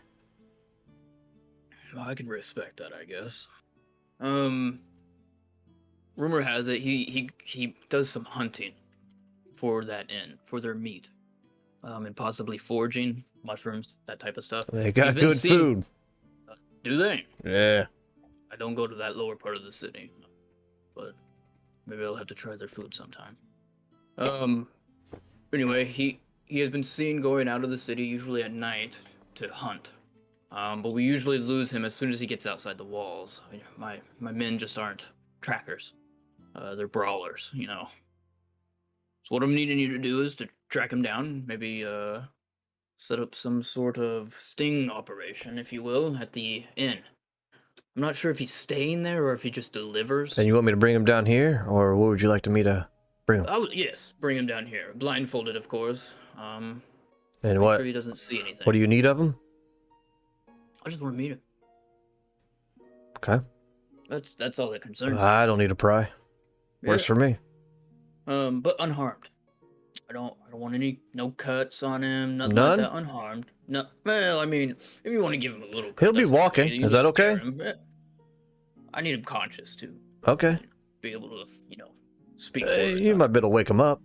Speaker 6: Well, I can respect that, I guess. Rumor has it he does some hunting for that inn, for their meat. And possibly foraging, mushrooms, that type of stuff.
Speaker 3: They
Speaker 6: He's
Speaker 3: got
Speaker 6: been
Speaker 3: good
Speaker 6: seeing-
Speaker 3: food.
Speaker 6: Do they?
Speaker 3: Yeah.
Speaker 6: I don't go to that lower part of the city, but maybe I'll have to try their food sometime. Anyway, he has been seen going out of the city, usually at night, to hunt. But we usually lose him as soon as he gets outside the walls. My men just aren't trackers. They're brawlers, you know. So what I'm needing you to do is to track him down, maybe set up some sort of sting operation, if you will, at the inn. I'm not sure if he's staying there or if he just delivers.
Speaker 3: And you want me to bring him down here, or what would you like to me to bring him?
Speaker 6: Yes, bring him down here, blindfolded, of course.
Speaker 3: And
Speaker 6: Make
Speaker 3: what?
Speaker 6: sure he doesn't see anything.
Speaker 3: What do you need of him?
Speaker 6: I just want to meet him.
Speaker 3: Okay.
Speaker 6: That's all that concerns me.
Speaker 3: I don't need to pry. Works
Speaker 6: Yeah.
Speaker 3: for me.
Speaker 6: But unharmed. I don't want no cuts on him, nothing
Speaker 3: None?
Speaker 6: like that. Unharmed. No. Well, I mean, if you want to give him a little cut,
Speaker 3: He'll be
Speaker 6: that's
Speaker 3: walking.
Speaker 6: okay. You
Speaker 3: Is
Speaker 6: can
Speaker 3: that
Speaker 6: stare
Speaker 3: okay?
Speaker 6: him. I need him conscious too.
Speaker 3: Okay.
Speaker 6: Be able to, speak. words
Speaker 3: You
Speaker 6: out.
Speaker 3: might be able to wake him up.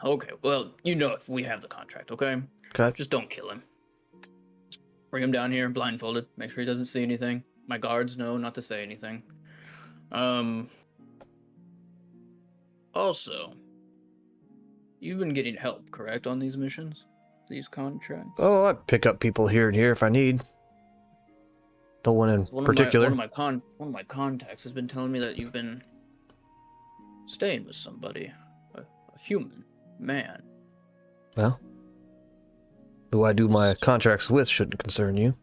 Speaker 6: Okay, well, if we have the contract, okay?
Speaker 3: Okay.
Speaker 6: Just don't kill him. Bring him down here, blindfolded. Make sure he doesn't see anything. My guards know not to say anything. Also, you've been getting help, correct, on these missions? These contracts?
Speaker 3: Oh, I pick up people here and here if I need. Don't one in particular.
Speaker 6: One of my contacts has been telling me that you've been staying with somebody. A human man.
Speaker 3: Well, who I do my contracts with shouldn't concern you.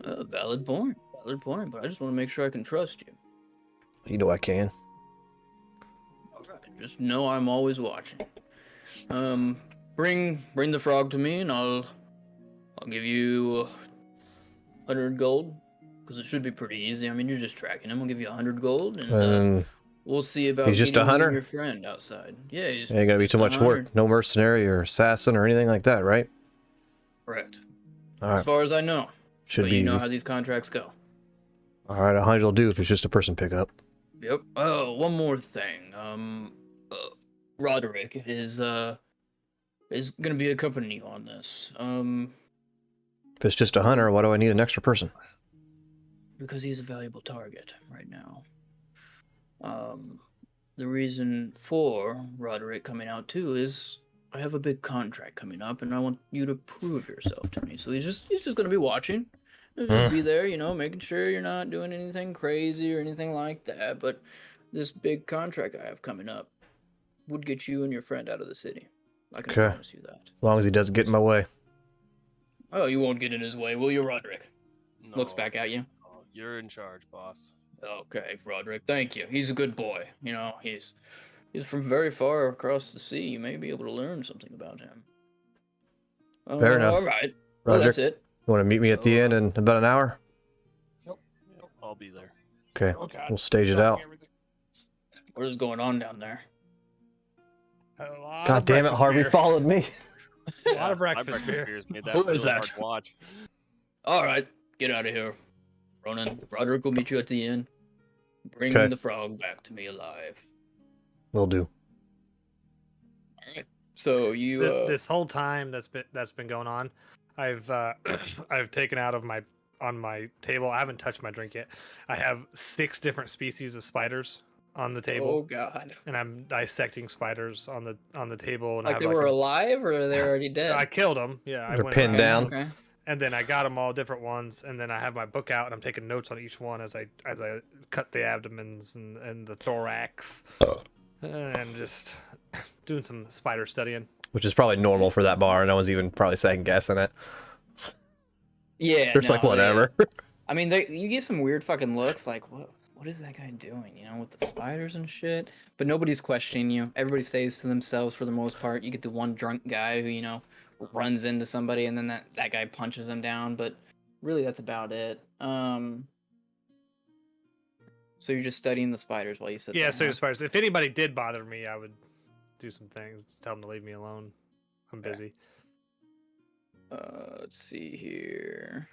Speaker 6: Valid point, but I just want to make sure I can trust you.
Speaker 3: You know I can.
Speaker 6: Alright, just know I'm always watching. Bring the frog to me and I'll give you 100 gold. Because it should be pretty easy. I mean, you're just tracking him. I'll give you 100 gold and we'll see about
Speaker 3: he's just a
Speaker 6: meeting you and
Speaker 3: hunter?
Speaker 6: your friend outside. Yeah, he's
Speaker 3: Ain't gonna be
Speaker 6: just
Speaker 3: too
Speaker 6: a
Speaker 3: much work.
Speaker 6: hunter.
Speaker 3: No mercenary or assassin or anything like that, right?
Speaker 6: Correct.
Speaker 3: All
Speaker 6: As
Speaker 3: right.
Speaker 6: far as I know.
Speaker 3: Should
Speaker 6: But
Speaker 3: be
Speaker 6: you
Speaker 3: easy.
Speaker 6: know how these contracts go.
Speaker 3: All right, 100 will do if it's just a person pickup.
Speaker 6: Yep. Oh, one more thing. Roderick is gonna be accompanying you on this.
Speaker 3: If it's just a hunter, why do I need an extra person?
Speaker 6: Because he's a valuable target right now. The reason for Roderick coming out too is I have a big contract coming up, and I want you to prove yourself to me. So he's just gonna be watching. He'll just be there, making sure you're not doing anything crazy or anything like that. But this big contract I have coming up would get you and your friend out of the city. I can
Speaker 3: Okay.
Speaker 6: promise you that.
Speaker 3: As long as he doesn't get in my way.
Speaker 6: Oh, you won't get in his way, will you, Roderick? Looks
Speaker 1: No.
Speaker 6: back at you.
Speaker 1: Oh, you're in charge, boss.
Speaker 6: Okay, Roderick, thank you. He's a good boy. He's from very far across the sea. You may be able to learn something about him.
Speaker 3: Fair enough.
Speaker 6: All right. Well,
Speaker 3: Roger.
Speaker 6: that's it.
Speaker 3: You want to meet me at the inn in about an hour?
Speaker 1: I'll be there.
Speaker 3: Okay.
Speaker 5: Oh, God.
Speaker 3: We'll stage it out.
Speaker 6: What is going on down there?
Speaker 3: God damn it, Harvey followed me.
Speaker 5: A lot of
Speaker 1: My
Speaker 5: breakfast beer.
Speaker 1: beers made that
Speaker 6: Who
Speaker 1: really
Speaker 6: is that?
Speaker 1: hard to watch.
Speaker 6: All right, get out of here. Ronan, Roderick will meet you at the inn. Bring
Speaker 3: Okay.
Speaker 6: the frog back to me alive.
Speaker 3: Will do.
Speaker 6: All right. So you
Speaker 5: This whole time that's been going on, I've I've taken out of on my table. I haven't touched my drink yet. I have 6 different species of spiders on the
Speaker 6: oh
Speaker 5: table,
Speaker 6: god.
Speaker 5: and I'm dissecting spiders on the table. And I
Speaker 2: Like
Speaker 5: have
Speaker 2: they were alive or they're already dead?
Speaker 5: I killed them. Yeah,
Speaker 3: They're pinned
Speaker 5: around,
Speaker 3: down.
Speaker 6: Okay.
Speaker 5: and then I got them all different ones, and then I have my book out, and I'm taking notes on each one as I cut the abdomens and the thorax, and just doing some spider studying.
Speaker 3: Which is probably normal for that bar. No one's even probably second guessing it.
Speaker 6: Yeah.
Speaker 3: It's like,
Speaker 6: no,
Speaker 3: whatever.
Speaker 6: I mean, you get some weird fucking looks. Like,
Speaker 4: what is that guy doing? You know, with the spiders and shit. But nobody's questioning you. Everybody stays to themselves for the most part. You get the one drunk guy who, you know, runs into somebody and then that guy punches him down. But really, that's about it. So you're just studying the spiders while you sit there.
Speaker 5: Yeah, so
Speaker 4: huh?
Speaker 5: spiders. If anybody did bother me, I would do some things. Tell them to leave me alone. I'm busy.
Speaker 4: Let's see here.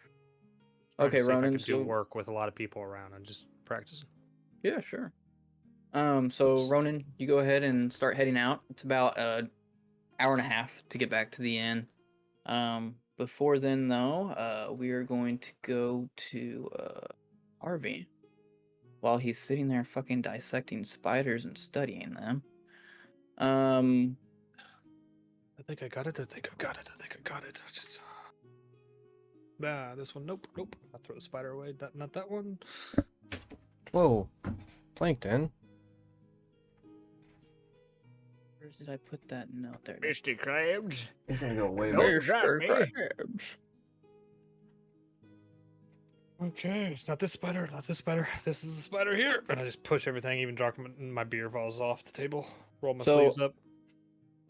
Speaker 5: Trying
Speaker 4: Okay,
Speaker 5: to see if I
Speaker 4: Ronan.
Speaker 5: could do
Speaker 4: So
Speaker 5: work with a lot of people around and just practicing.
Speaker 4: yeah, sure. So
Speaker 5: Oops.
Speaker 4: Ronan, you go ahead and start heading out. It's about an hour and a half to get back to the inn. Before then, though, we are going to go to Harvey while he's sitting there fucking dissecting spiders and studying them.
Speaker 5: I think I got it. I think I got it. I think I got it. Just... this one. Nope. Nope. I'll throw the spider away. Not that one.
Speaker 3: Whoa, plankton.
Speaker 4: Where did I put that note there?
Speaker 2: Mr. Krabs.
Speaker 3: He's gonna go way
Speaker 2: Nope.
Speaker 3: back.
Speaker 4: Mr.
Speaker 2: me.
Speaker 4: Krabs.
Speaker 5: Okay, it's not this spider. Not this spider. This is the spider here. And I just push everything, even drop my beer falls off the table. Roll my
Speaker 4: So-
Speaker 5: sleeves up.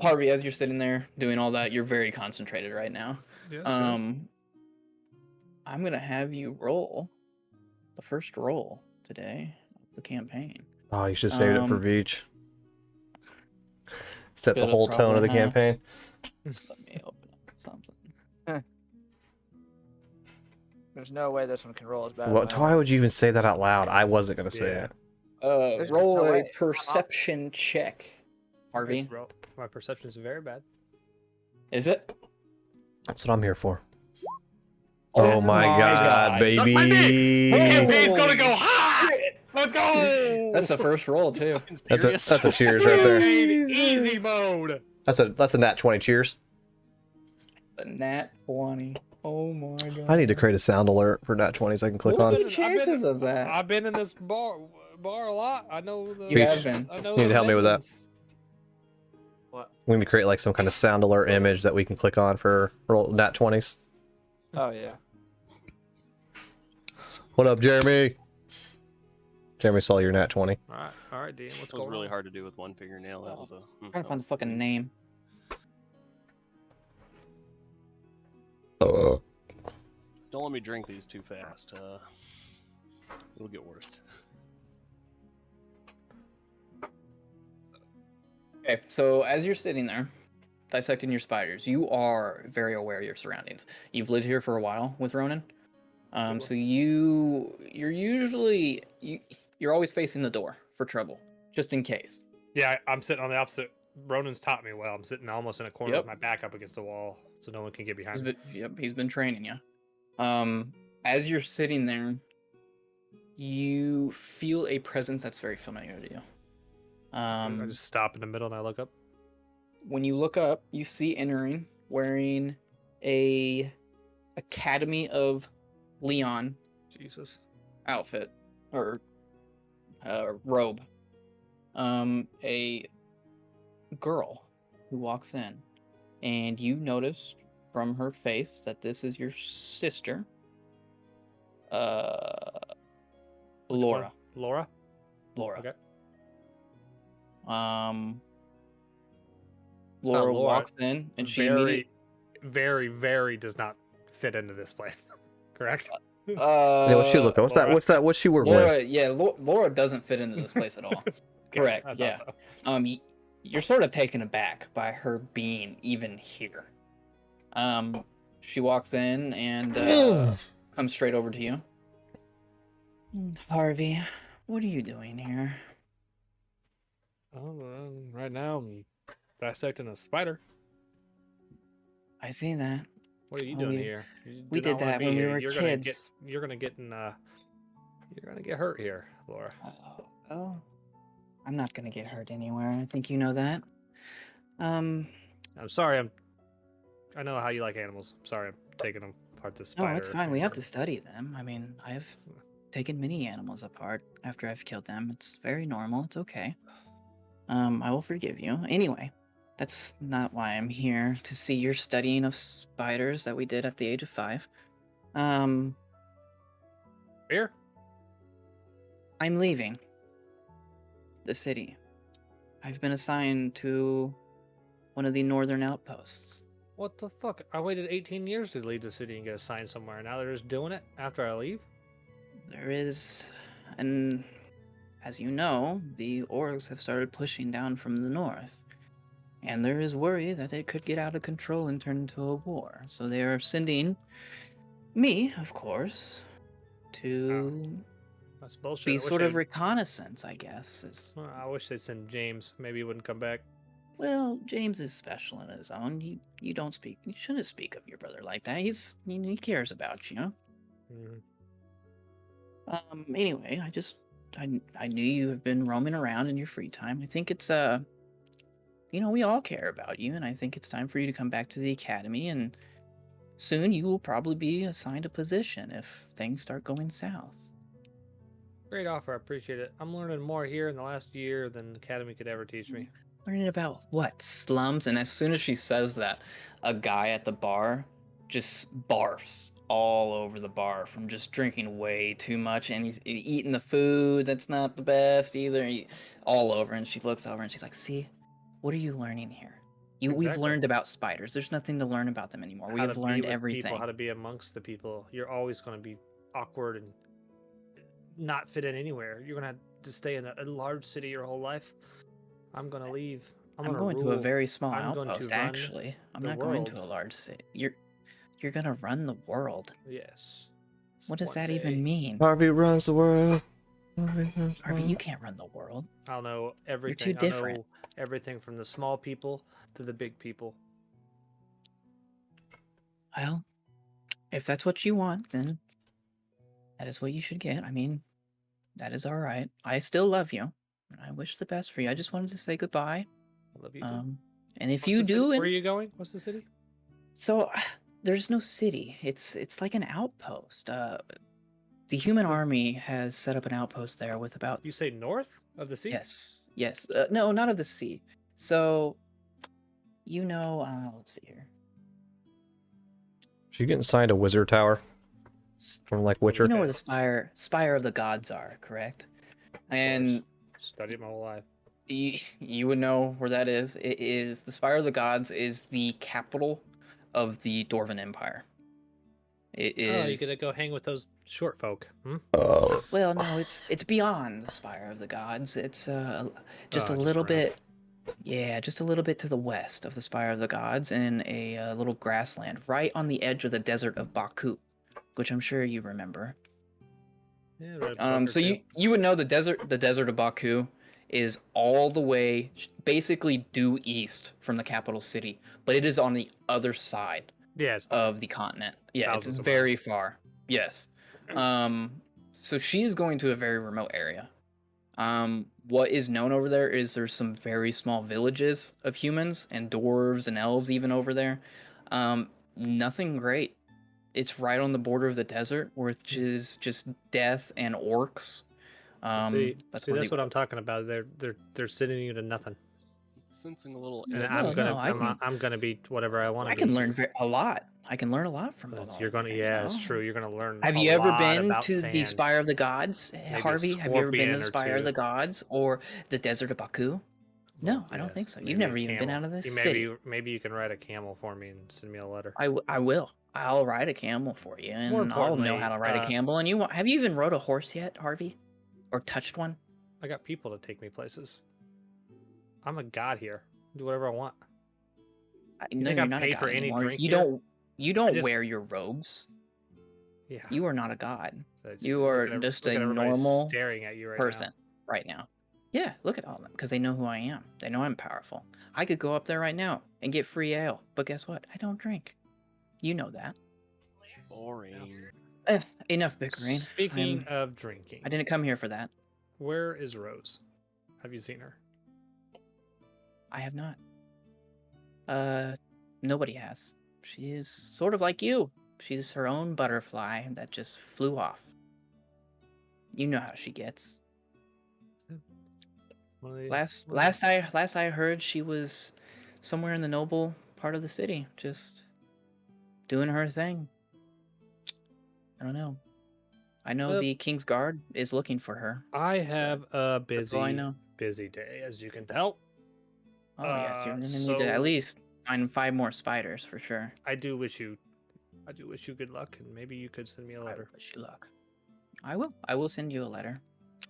Speaker 4: Harvey, as you're sitting there doing all that, you're very concentrated right now.
Speaker 5: Yeah.
Speaker 4: I'm gonna have you roll the first roll today of the campaign.
Speaker 3: Oh, you should save it for
Speaker 4: Um,
Speaker 3: Veach. Set the
Speaker 4: Shoulda
Speaker 3: whole tone of the
Speaker 4: probably, huh?
Speaker 3: campaign.
Speaker 4: Let me open up something.
Speaker 2: There's no way this one can roll as bad.
Speaker 3: What?
Speaker 2: as
Speaker 3: Why would you even say that out loud? I wasn't gonna say
Speaker 5: Yeah.
Speaker 3: it.
Speaker 2: There's just
Speaker 4: Roll
Speaker 2: no
Speaker 4: a
Speaker 2: way.
Speaker 4: perception check, Harvey.
Speaker 5: It's my perception is very bad.
Speaker 4: Is it?
Speaker 3: That's what I'm here for.
Speaker 4: Oh
Speaker 3: Oh my
Speaker 4: my
Speaker 3: god,
Speaker 4: God.
Speaker 5: Suck my
Speaker 3: baby!
Speaker 5: Campaign's gonna go
Speaker 4: Holy
Speaker 5: high!
Speaker 4: shit.
Speaker 5: Let's go!
Speaker 4: That's the first roll too.
Speaker 3: That's a cheers right there.
Speaker 5: Easy mode.
Speaker 3: That's a nat 20 cheers.
Speaker 4: The nat 20. Oh my god.
Speaker 3: I need to create a sound alert for nat 20s I can click
Speaker 4: What
Speaker 3: on.
Speaker 4: are the chances of that?
Speaker 5: I've been in this bar a lot. I know the.
Speaker 4: You have been.
Speaker 5: I know
Speaker 3: You need to
Speaker 5: the
Speaker 3: help me with that.
Speaker 5: Midlands.
Speaker 3: We need to create like some kind of sound alert image that we can click on for roll nat 20s.
Speaker 2: Oh yeah.
Speaker 3: What up, Jeremy? Jeremy saw your nat 20.
Speaker 5: All right, Dean. What's
Speaker 1: It was
Speaker 5: going
Speaker 1: really
Speaker 5: on?
Speaker 1: hard to do with one fingernail. That was a.
Speaker 4: I'm trying to find the fucking name.
Speaker 1: Don't let me drink these too fast. It'll get worse.
Speaker 4: Okay, so as you're sitting there dissecting your spiders, you are very aware of your surroundings. You've lived here for a while with Ronan. So you're usually you're always facing the door for trouble, just in case.
Speaker 5: Yeah, I'm sitting on the opposite. Ronan's taught me well. I'm sitting almost in a corner
Speaker 4: Yep.
Speaker 5: with my back up against the wall, so no one can get behind me.
Speaker 4: He's been training you. As you're sitting there, you feel a presence that's very familiar to you.
Speaker 5: I just stop in the middle and I look up.
Speaker 4: When you look up, you see entering wearing a Academy of Leon
Speaker 5: Jesus.
Speaker 4: outfit or robe. A girl who walks in, and you notice from her face that this is your sister, Laura.
Speaker 5: Laura.
Speaker 4: Laura.
Speaker 5: Okay.
Speaker 4: Laura
Speaker 5: Laura.
Speaker 4: walks in, and she
Speaker 5: very, very, very does not fit into this place. Correct.
Speaker 3: Yeah, what's she looking? What's that?
Speaker 5: Laura.
Speaker 3: What's that? What's she wearing?
Speaker 4: Laura, yeah, Laura doesn't fit into this place at all.
Speaker 5: Okay,
Speaker 4: Correct.
Speaker 5: I thought
Speaker 4: Yeah.
Speaker 5: so.
Speaker 4: You're sort of taken aback by her being even here. She walks in and comes straight over to you. Harvey, what are you doing here?
Speaker 5: Right now I'm dissecting a spider.
Speaker 4: I see that.
Speaker 5: What are you
Speaker 4: Oh,
Speaker 5: doing
Speaker 4: we-
Speaker 5: here? You
Speaker 4: we
Speaker 5: do not
Speaker 4: did
Speaker 5: wanna
Speaker 4: that
Speaker 5: be
Speaker 4: when we
Speaker 5: here.
Speaker 4: were
Speaker 5: You're
Speaker 4: kids.
Speaker 5: You're gonna get in. You're gonna get hurt here, Laura.
Speaker 4: Oh, I'm not gonna get hurt anywhere. I think you know that.
Speaker 5: I'm sorry. I know how you like animals. I'm sorry. I'm taking them apart. This
Speaker 4: No,
Speaker 5: spider.
Speaker 4: it's fine. We have to study them. I mean, I've taken many animals apart after I've killed them. It's very normal. It's okay. I will forgive you. Anyway, that's not why I'm here to see your studying of spiders that we did at the age of 5.
Speaker 5: Beer.
Speaker 4: I'm leaving the city. I've been assigned to one of the northern outposts.
Speaker 5: What the fuck? I waited 18 years to leave the city and get assigned somewhere. Now they're just doing it after I leave?
Speaker 4: There is, and as you know, the orcs have started pushing down from the north. And there is worry that it could get out of control and turn into a war. So they are sending me, of course, to
Speaker 5: That's bullshit.
Speaker 4: be
Speaker 5: I wish
Speaker 4: sort of
Speaker 5: they'd-
Speaker 4: reconnaissance, I guess.
Speaker 5: Well, I wish they'd send James. Maybe he wouldn't come back.
Speaker 4: Well, James is special in his own. You don't speak. You shouldn't speak of your brother like that. He cares about you.
Speaker 5: Mhm.
Speaker 4: Anyway, I knew you have been roaming around in your free time. I think it's we all care about you, and I think it's time for you to come back to the academy. And soon you will probably be assigned a position if things start going south.
Speaker 5: Great offer. I appreciate it. I'm learning more here in the last year than the academy could ever teach me.
Speaker 4: Learning about what? Slums? And as soon as she says that, a guy at the bar just barfs all over the bar from just drinking way too much, and he's eating the food that's not the best either. All over, and she looks over and she's like, "See, what are you learning here? We've
Speaker 5: Exactly.
Speaker 4: learned about spiders. There's nothing to learn about them anymore. We
Speaker 5: How
Speaker 4: have
Speaker 5: to be
Speaker 4: learned
Speaker 5: with
Speaker 4: everything."
Speaker 5: people, how to be amongst the people. You're always going to be awkward and not fit in anywhere. You're going to have to stay in a large city your whole life. I'm going to leave.
Speaker 4: I'm
Speaker 5: gonna
Speaker 4: going to a
Speaker 5: rule.
Speaker 4: very small
Speaker 5: I'm going to
Speaker 4: outpost,
Speaker 5: run
Speaker 4: actually. I'm
Speaker 5: the
Speaker 4: not going to a
Speaker 5: world.
Speaker 4: large city. You're gonna run the world.
Speaker 5: Yes.
Speaker 4: What does
Speaker 5: One
Speaker 4: that
Speaker 5: day.
Speaker 4: even mean?
Speaker 3: Harvey runs the world.
Speaker 4: Harvey, you can't run the world.
Speaker 5: I'll know everything.
Speaker 4: too different.
Speaker 5: I'll know everything from the small people to the big people.
Speaker 4: Well, if that's what you want, then that is what you should get. I mean, that is all right. I still love you, and I wish the best for you. I just wanted to say goodbye.
Speaker 5: I love you too.
Speaker 4: And if
Speaker 5: What's
Speaker 4: you
Speaker 5: the city?
Speaker 4: do,
Speaker 5: Where are you going? What's the city?
Speaker 4: so there's no city. It's like an outpost. The human army has set up an outpost there with about
Speaker 5: You say north of the sea?
Speaker 4: yes. No, not of the sea. So, let's see here.
Speaker 3: She getting signed a wizard tower from like Witcher.
Speaker 4: You know where the spire of the gods are, correct? And
Speaker 5: Studied my whole life.
Speaker 4: you would know where that is. It is the spire of the gods is the capital of the Dwarven Empire. It is.
Speaker 5: Oh, you gonna go hang with those short folk? Hmm?
Speaker 4: Well, no, it's beyond the spire of the gods. It's just a little
Speaker 5: around.
Speaker 4: bit. Yeah, just a little bit to the west of the Spire of the Gods in a little grassland right on the edge of the desert of Baku, which I'm sure you remember.
Speaker 5: Yeah, read a book or
Speaker 4: So
Speaker 5: two.
Speaker 4: you would know the desert of Baku is all the way basically due east from the capital city, but it is on the other side
Speaker 5: Yeah, it's fine.
Speaker 4: of the continent. Yeah,
Speaker 5: Thousands
Speaker 4: it's
Speaker 5: of
Speaker 4: very far. Yes. So she is going to a very remote area. What is known over there is there's some very small villages of humans and dwarves and elves even over there. Nothing great. It's right on the border of the desert, which is just death and orcs.
Speaker 5: That's what I'm talking about. They're sending you to nothing,
Speaker 1: Sensing a little.
Speaker 5: and
Speaker 1: envy.
Speaker 5: I'm gonna be whatever I want to
Speaker 4: I
Speaker 5: be.
Speaker 4: can learn a lot. I can learn a lot from
Speaker 5: But
Speaker 4: both.
Speaker 5: You're gonna, yeah, it's true. You're gonna learn.
Speaker 4: Have
Speaker 5: a
Speaker 4: you ever
Speaker 5: lot
Speaker 4: been
Speaker 5: about
Speaker 4: to the
Speaker 5: sand.
Speaker 4: Spire of the Gods,
Speaker 5: Maybe a
Speaker 4: Harvey? Have you ever been to
Speaker 5: scorpion
Speaker 4: the
Speaker 5: or
Speaker 4: Spire of
Speaker 5: two.
Speaker 4: the Gods or the Desert of Baku? No, I don't think
Speaker 5: Yes,
Speaker 4: so.
Speaker 5: maybe
Speaker 4: You've
Speaker 5: a
Speaker 4: never even been
Speaker 5: camel.
Speaker 4: out of this
Speaker 5: Maybe
Speaker 4: city.
Speaker 5: maybe you can ride a camel for me and send me a letter.
Speaker 4: I will. I'll ride a camel for you,
Speaker 5: More
Speaker 4: and I'll know how to ride a
Speaker 5: importantly,
Speaker 4: camel. And have you even rode a horse yet, Harvey? Or touched one?
Speaker 5: I got people to take me places. I'm a god here. Do whatever I want.
Speaker 4: No,
Speaker 5: think
Speaker 4: you're
Speaker 5: I
Speaker 4: not a
Speaker 5: pay
Speaker 4: god
Speaker 5: for any
Speaker 4: anymore.
Speaker 5: drink
Speaker 4: You
Speaker 5: here?
Speaker 4: don't
Speaker 5: just-
Speaker 4: wear your robes.
Speaker 5: Yeah.
Speaker 4: You are not a god.
Speaker 5: It's-
Speaker 4: You
Speaker 5: look
Speaker 4: are
Speaker 5: at
Speaker 4: just
Speaker 5: look
Speaker 4: a
Speaker 5: at everybody
Speaker 4: normal
Speaker 5: staring at you right
Speaker 4: person right now. Yeah, look at all of them because they know who I am. They know I'm powerful. I could go up there right now and get free ale, but guess what? I don't drink. You know that.
Speaker 1: Boring.
Speaker 4: Enough
Speaker 5: now.
Speaker 4: bickering.
Speaker 5: Speaking of drinking,
Speaker 4: I didn't come here for that.
Speaker 5: where is Rose? Have you seen her?
Speaker 4: I have not. Nobody has. She is sort of like you. She's her own butterfly that just flew off. You know how she gets. Last I heard, she was somewhere in the noble part of the city, just doing her thing. I don't know. I know the King's Guard is looking for her.
Speaker 5: I have a
Speaker 4: That's all I
Speaker 5: busy,
Speaker 4: know.
Speaker 5: busy day, as you can tell.
Speaker 4: Oh yes, you're gonna need to
Speaker 5: So
Speaker 4: at least find 5 more spiders for sure.
Speaker 5: I do wish you good luck, and maybe you could send me a letter.
Speaker 4: I wish you luck. I will. I will send you a letter.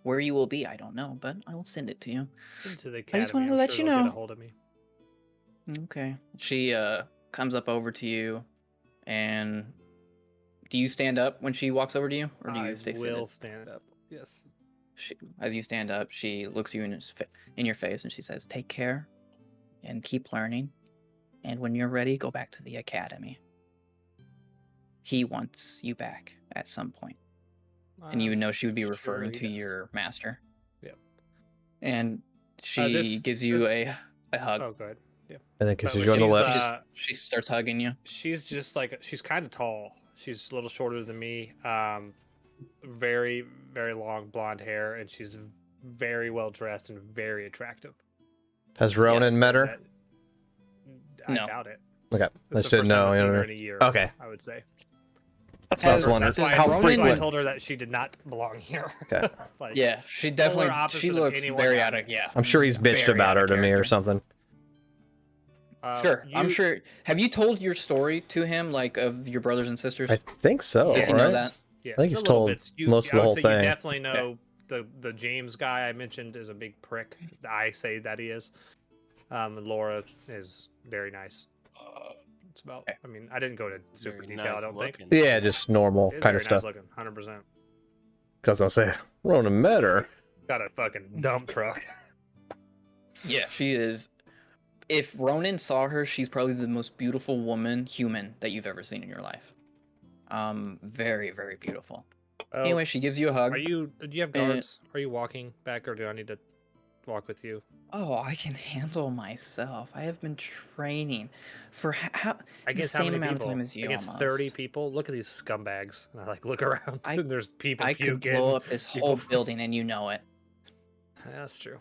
Speaker 4: Where you will be, I don't know, but I will send it to you.
Speaker 5: Into the
Speaker 4: I
Speaker 5: academy.
Speaker 4: just wanted to
Speaker 5: I'm
Speaker 4: let
Speaker 5: sure
Speaker 4: you
Speaker 5: they'll
Speaker 4: know.
Speaker 5: Get a hold of me.
Speaker 4: Okay. She comes up over to you, and do you stand up when she walks over to you, or do you stay
Speaker 5: I
Speaker 4: seated?
Speaker 5: will stand up. Yes.
Speaker 4: As you stand up, she looks you in your face, and she says, "Take care, and keep learning. And when you're ready, go back to the academy. He wants you back at some point." And you know she would be referring to your master.
Speaker 5: Yep.
Speaker 4: And she gives you a hug.
Speaker 5: Oh, go ahead. Yeah.
Speaker 3: I think kisses
Speaker 5: By the
Speaker 3: you on the
Speaker 5: way,
Speaker 3: lips.
Speaker 4: She starts hugging you.
Speaker 5: She's just like she's kind of tall. She's a little shorter than me. Very, very long blonde hair, and she's very well dressed and very attractive.
Speaker 3: Has Ronan
Speaker 5: Yes,
Speaker 3: met
Speaker 5: so
Speaker 3: her?
Speaker 5: I
Speaker 4: No.
Speaker 5: doubt it.
Speaker 3: Okay, I
Speaker 5: This is
Speaker 3: just
Speaker 5: the
Speaker 3: didn't
Speaker 5: first time
Speaker 3: know.
Speaker 5: I've
Speaker 3: you
Speaker 5: seen
Speaker 3: know.
Speaker 5: her in a year.
Speaker 3: Okay.
Speaker 5: I would say.
Speaker 3: That's what I was
Speaker 4: Has-
Speaker 3: wondering.
Speaker 5: That's why,
Speaker 4: How
Speaker 5: that's why I
Speaker 4: frequent-
Speaker 5: told her that she did not belong here.
Speaker 3: Okay.
Speaker 5: Like,
Speaker 4: Yeah, she
Speaker 5: polar
Speaker 4: definitely.
Speaker 5: opposite
Speaker 4: She
Speaker 5: of
Speaker 4: looks
Speaker 5: anyone
Speaker 4: very
Speaker 5: else.
Speaker 4: out of. Yeah.
Speaker 3: I'm sure he's bitched
Speaker 4: Very
Speaker 3: about
Speaker 4: out
Speaker 3: her
Speaker 4: of
Speaker 3: to me or
Speaker 4: character.
Speaker 3: something.
Speaker 4: Sure, I'm
Speaker 5: you-
Speaker 4: sure. Have you told your story to him, like of your brothers and sisters?
Speaker 3: I think so.
Speaker 4: Does he
Speaker 3: right?
Speaker 4: know that?
Speaker 5: Yeah,
Speaker 3: I think he's
Speaker 5: a little
Speaker 3: told
Speaker 5: bits.
Speaker 3: most of
Speaker 5: I
Speaker 3: the
Speaker 5: would
Speaker 3: whole
Speaker 5: say
Speaker 3: thing.
Speaker 5: You definitely know the James guy I mentioned is a big prick. I say that he is. Laura is very nice. It's about. I mean, I didn't go to super
Speaker 1: Very
Speaker 5: detail. I
Speaker 1: nice
Speaker 5: don't
Speaker 1: looking.
Speaker 3: Yeah, just normal
Speaker 5: think.
Speaker 3: kind of
Speaker 5: Very
Speaker 3: stuff.
Speaker 5: nice looking, 100%.
Speaker 3: Because I'll say, Ronan met her.
Speaker 5: Got a fucking dump truck.
Speaker 4: Yeah, she is. If Ronan saw her, she's probably the most beautiful human that you've ever seen in your life. Very, very beautiful. Anyway, she gives you a hug.
Speaker 5: Do you have guards? Are you walking back, or do I need to walk with you?
Speaker 4: Oh, I can handle myself. I have been training for how
Speaker 5: I
Speaker 4: the
Speaker 5: guess how
Speaker 4: same
Speaker 5: many
Speaker 4: amount
Speaker 5: people?
Speaker 4: of time as you.
Speaker 5: I guess
Speaker 4: almost.
Speaker 5: 30 people. Look at these scumbags. And I like look around,
Speaker 4: I-
Speaker 5: and there's people
Speaker 4: I could
Speaker 5: puking.
Speaker 4: blow up this whole
Speaker 5: people-
Speaker 4: building, and you know it.
Speaker 5: That's true.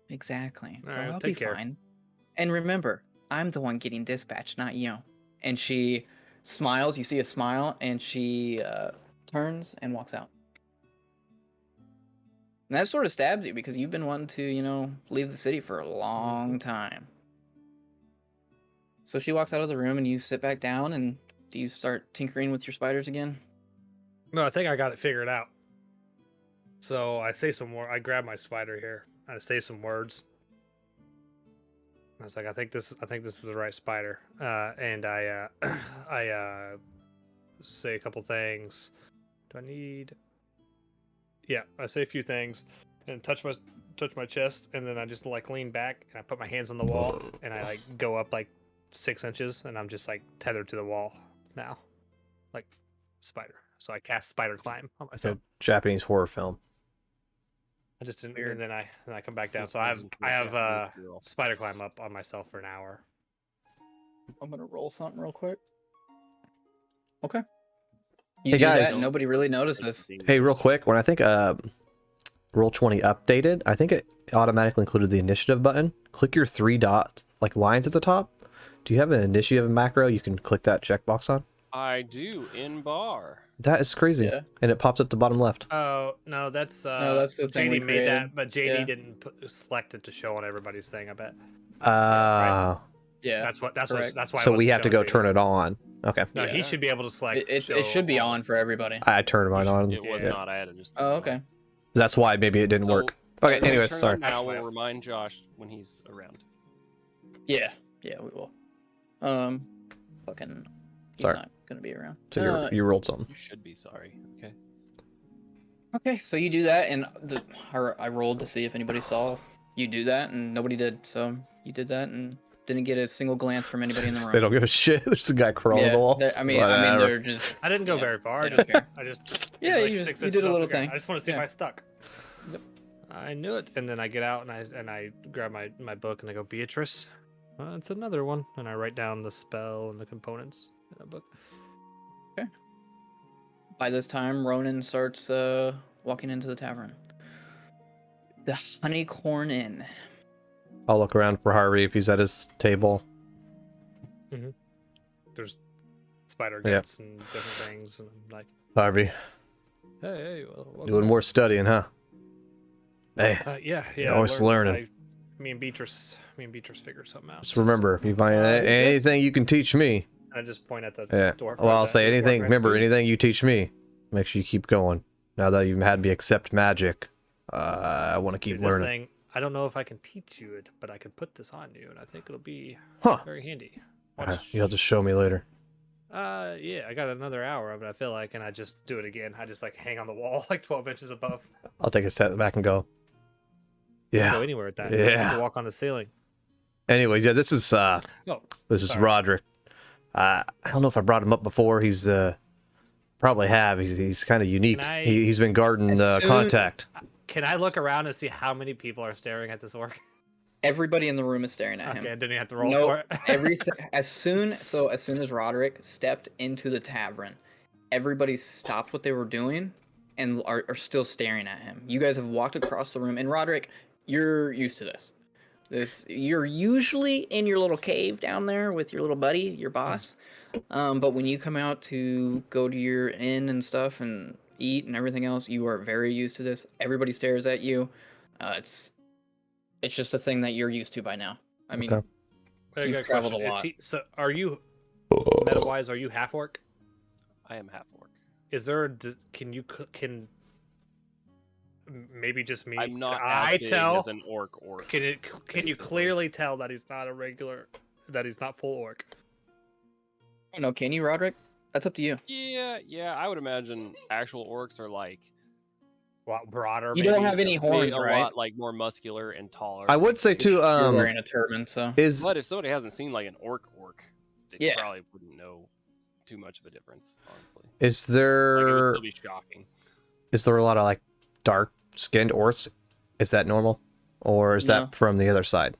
Speaker 4: Exactly. So
Speaker 5: Alright,
Speaker 4: I'll be
Speaker 5: take care.
Speaker 4: fine. And remember, I'm the one getting dispatched, not you. And she smiles. You see a smile, and she turns and walks out. And that sort of stabs you because you've been wanting to, leave the city for a long time. So she walks out of the room, and you sit back down, and do you start tinkering with your spiders again?
Speaker 5: No, I think I got it figured out. So I say some more. I grab my spider here. I say some words. I was like, I think this is the right spider. And I I say a couple things. Do I need? Yeah, I say a few things and touch my chest, and then I just like lean back and I put my hands on the wall and I like go up like 6 inches, and I'm just like tethered to the wall now, like spider. So I cast spider climb on
Speaker 3: It's
Speaker 5: myself.
Speaker 3: a Japanese horror film.
Speaker 5: I just didn't,
Speaker 4: Weird.
Speaker 5: and then I come back down.
Speaker 1: This
Speaker 5: So I
Speaker 1: wasn't
Speaker 5: have
Speaker 1: the Japanese girl.
Speaker 5: spider climb up on myself for an hour.
Speaker 4: I'm gonna roll something real quick. Okay.
Speaker 3: Hey,
Speaker 4: You do that,
Speaker 3: guys.
Speaker 4: and nobody really notices.
Speaker 3: Hey, real quick, when I think Roll20 updated, I think it automatically included the initiative button. Click your 3 dot like lines at the top. Do you have an initiative macro you can click that checkbox on?
Speaker 1: I do in bar.
Speaker 3: That is crazy.
Speaker 4: Yeah.
Speaker 3: And it pops up the bottom left.
Speaker 5: Oh no, that's
Speaker 4: No, that's the thing we
Speaker 5: JD made that,
Speaker 4: created.
Speaker 5: but JD
Speaker 4: Yeah.
Speaker 5: didn't select it to show on everybody's thing. I bet
Speaker 4: Yeah.
Speaker 5: that's why.
Speaker 3: so
Speaker 5: it
Speaker 3: we
Speaker 5: wasn't
Speaker 3: have to
Speaker 5: showing
Speaker 3: go
Speaker 5: JD.
Speaker 3: turn it on. Okay.
Speaker 5: No, he
Speaker 1: Yeah.
Speaker 5: should be able to select.
Speaker 4: It should be on for everybody.
Speaker 3: I turned mine on.
Speaker 1: It was
Speaker 5: Yeah.
Speaker 1: not. I had to just.
Speaker 4: Oh, okay.
Speaker 3: That's why maybe it didn't
Speaker 1: So,
Speaker 3: work. Okay,
Speaker 1: when we
Speaker 3: anyways,
Speaker 1: turn it
Speaker 3: sorry.
Speaker 1: on Now
Speaker 5: That's
Speaker 1: we'll
Speaker 5: fine.
Speaker 1: remind Josh when he's around.
Speaker 4: Yeah, we will. Fucking. He's
Speaker 3: Sorry.
Speaker 4: not gonna be around.
Speaker 3: So you rolled something.
Speaker 1: You should be sorry. Okay.
Speaker 4: Okay, so you do that, and I rolled to see if anybody saw you do that, and nobody did. So you did that, and didn't get a single glance from anybody in the room.
Speaker 3: They don't give a shit. There's a guy crawling the walls.
Speaker 4: I mean,
Speaker 3: Whatever.
Speaker 4: they're just.
Speaker 5: I didn't go
Speaker 4: Yeah,
Speaker 5: very far.
Speaker 4: they don't care.
Speaker 5: I just
Speaker 4: Yeah,
Speaker 5: it's
Speaker 4: you
Speaker 5: like
Speaker 4: just-
Speaker 5: 6
Speaker 4: you
Speaker 5: inches
Speaker 4: did a
Speaker 5: off
Speaker 4: little
Speaker 5: the ground.
Speaker 4: thing.
Speaker 5: I just want to see
Speaker 4: Yeah.
Speaker 5: if I stuck.
Speaker 4: Yep.
Speaker 5: I knew it, and then I get out and I grab my book and I go, Beatrice. It's another one, and I write down the spell and the components in a book.
Speaker 4: By this time, Ronan starts walking into the tavern. The Honeycorn Inn.
Speaker 3: I'll look around for Harvey if he's at his table.
Speaker 5: There's spider
Speaker 3: Yeah.
Speaker 5: guts and different things, and I'm like,
Speaker 3: Harvey,
Speaker 5: Hey, welcome
Speaker 3: Doing
Speaker 5: back.
Speaker 3: more studying, huh? Hey,
Speaker 5: Yeah.
Speaker 3: You're always learning.
Speaker 5: Me and Beatrice figured something out.
Speaker 3: just remember, if you find anything you can teach me.
Speaker 5: I just point at the
Speaker 3: Yeah.
Speaker 5: dwarf.
Speaker 3: Well, I'll say
Speaker 5: the dwarf
Speaker 3: anything.
Speaker 5: next
Speaker 3: Remember,
Speaker 5: to us.
Speaker 3: anything you teach me, make sure you keep going. Now that you've had me accept magic, I want to keep
Speaker 5: Dude, this
Speaker 3: learning.
Speaker 5: thing, I don't know if I can teach you it, but I can put this on you, and I think it'll be
Speaker 3: Huh.
Speaker 5: very handy.
Speaker 3: You'll have to show me later.
Speaker 5: Yeah, I got another hour of it, I feel like, and I just do it again. I just like hang on the wall like 12 inches above.
Speaker 3: I'll take a step back and go. Yeah.
Speaker 5: Go anywhere with that.
Speaker 3: Yeah.
Speaker 5: You can walk on the ceiling.
Speaker 3: Anyways, yeah, this is
Speaker 5: Sorry.
Speaker 3: Roderick. I don't know if I brought him up before. He's probably have. He's kind of unique. He's been guarding contact.
Speaker 5: Can I look around and see how many people are staring at this orc?
Speaker 4: Everybody in the room is staring at him.
Speaker 5: Okay, didn't you have to roll
Speaker 4: No,
Speaker 5: for it?
Speaker 4: everything. As soon as Roderick stepped into the tavern, everybody stopped what they were doing and are still staring at him. You guys have walked across the room, and Roderick, you're used to this. You're usually in your little cave down there with your little buddy, your boss. But when you come out to go to your inn and stuff and eat and everything else, you are very used to this. Everybody stares at you. It's just a thing that you're used to by now. I mean,
Speaker 3: Okay.
Speaker 5: I
Speaker 4: you've
Speaker 5: got a
Speaker 4: traveled a
Speaker 5: question.
Speaker 4: lot.
Speaker 5: So are you, meta-wise, are you half orc?
Speaker 1: I am half orc.
Speaker 5: Is there, can maybe just me?
Speaker 1: I'm not
Speaker 5: I
Speaker 1: as big
Speaker 5: tell,
Speaker 1: as an orc.
Speaker 5: can you
Speaker 1: basically.
Speaker 5: clearly tell that he's not a regular, that he's not full orc?
Speaker 4: I don't know, can you, Roderick? That's up to you.
Speaker 1: Yeah. I would imagine actual orcs are like
Speaker 5: A lot broader,
Speaker 4: You
Speaker 5: maybe.
Speaker 4: don't have any horns,
Speaker 1: a
Speaker 4: right?
Speaker 1: lot like more muscular and taller.
Speaker 3: I would say too.
Speaker 4: You're wearing a turban, so.
Speaker 3: Is
Speaker 1: But if somebody hasn't seen like an orc, they
Speaker 4: Yeah.
Speaker 1: probably wouldn't know too much of a difference, honestly.
Speaker 3: is
Speaker 1: Like, it would
Speaker 3: there
Speaker 1: still be shocking.
Speaker 3: is there a lot of like dark skinned orcs? Is that normal, or is
Speaker 4: No.
Speaker 3: that from the other side?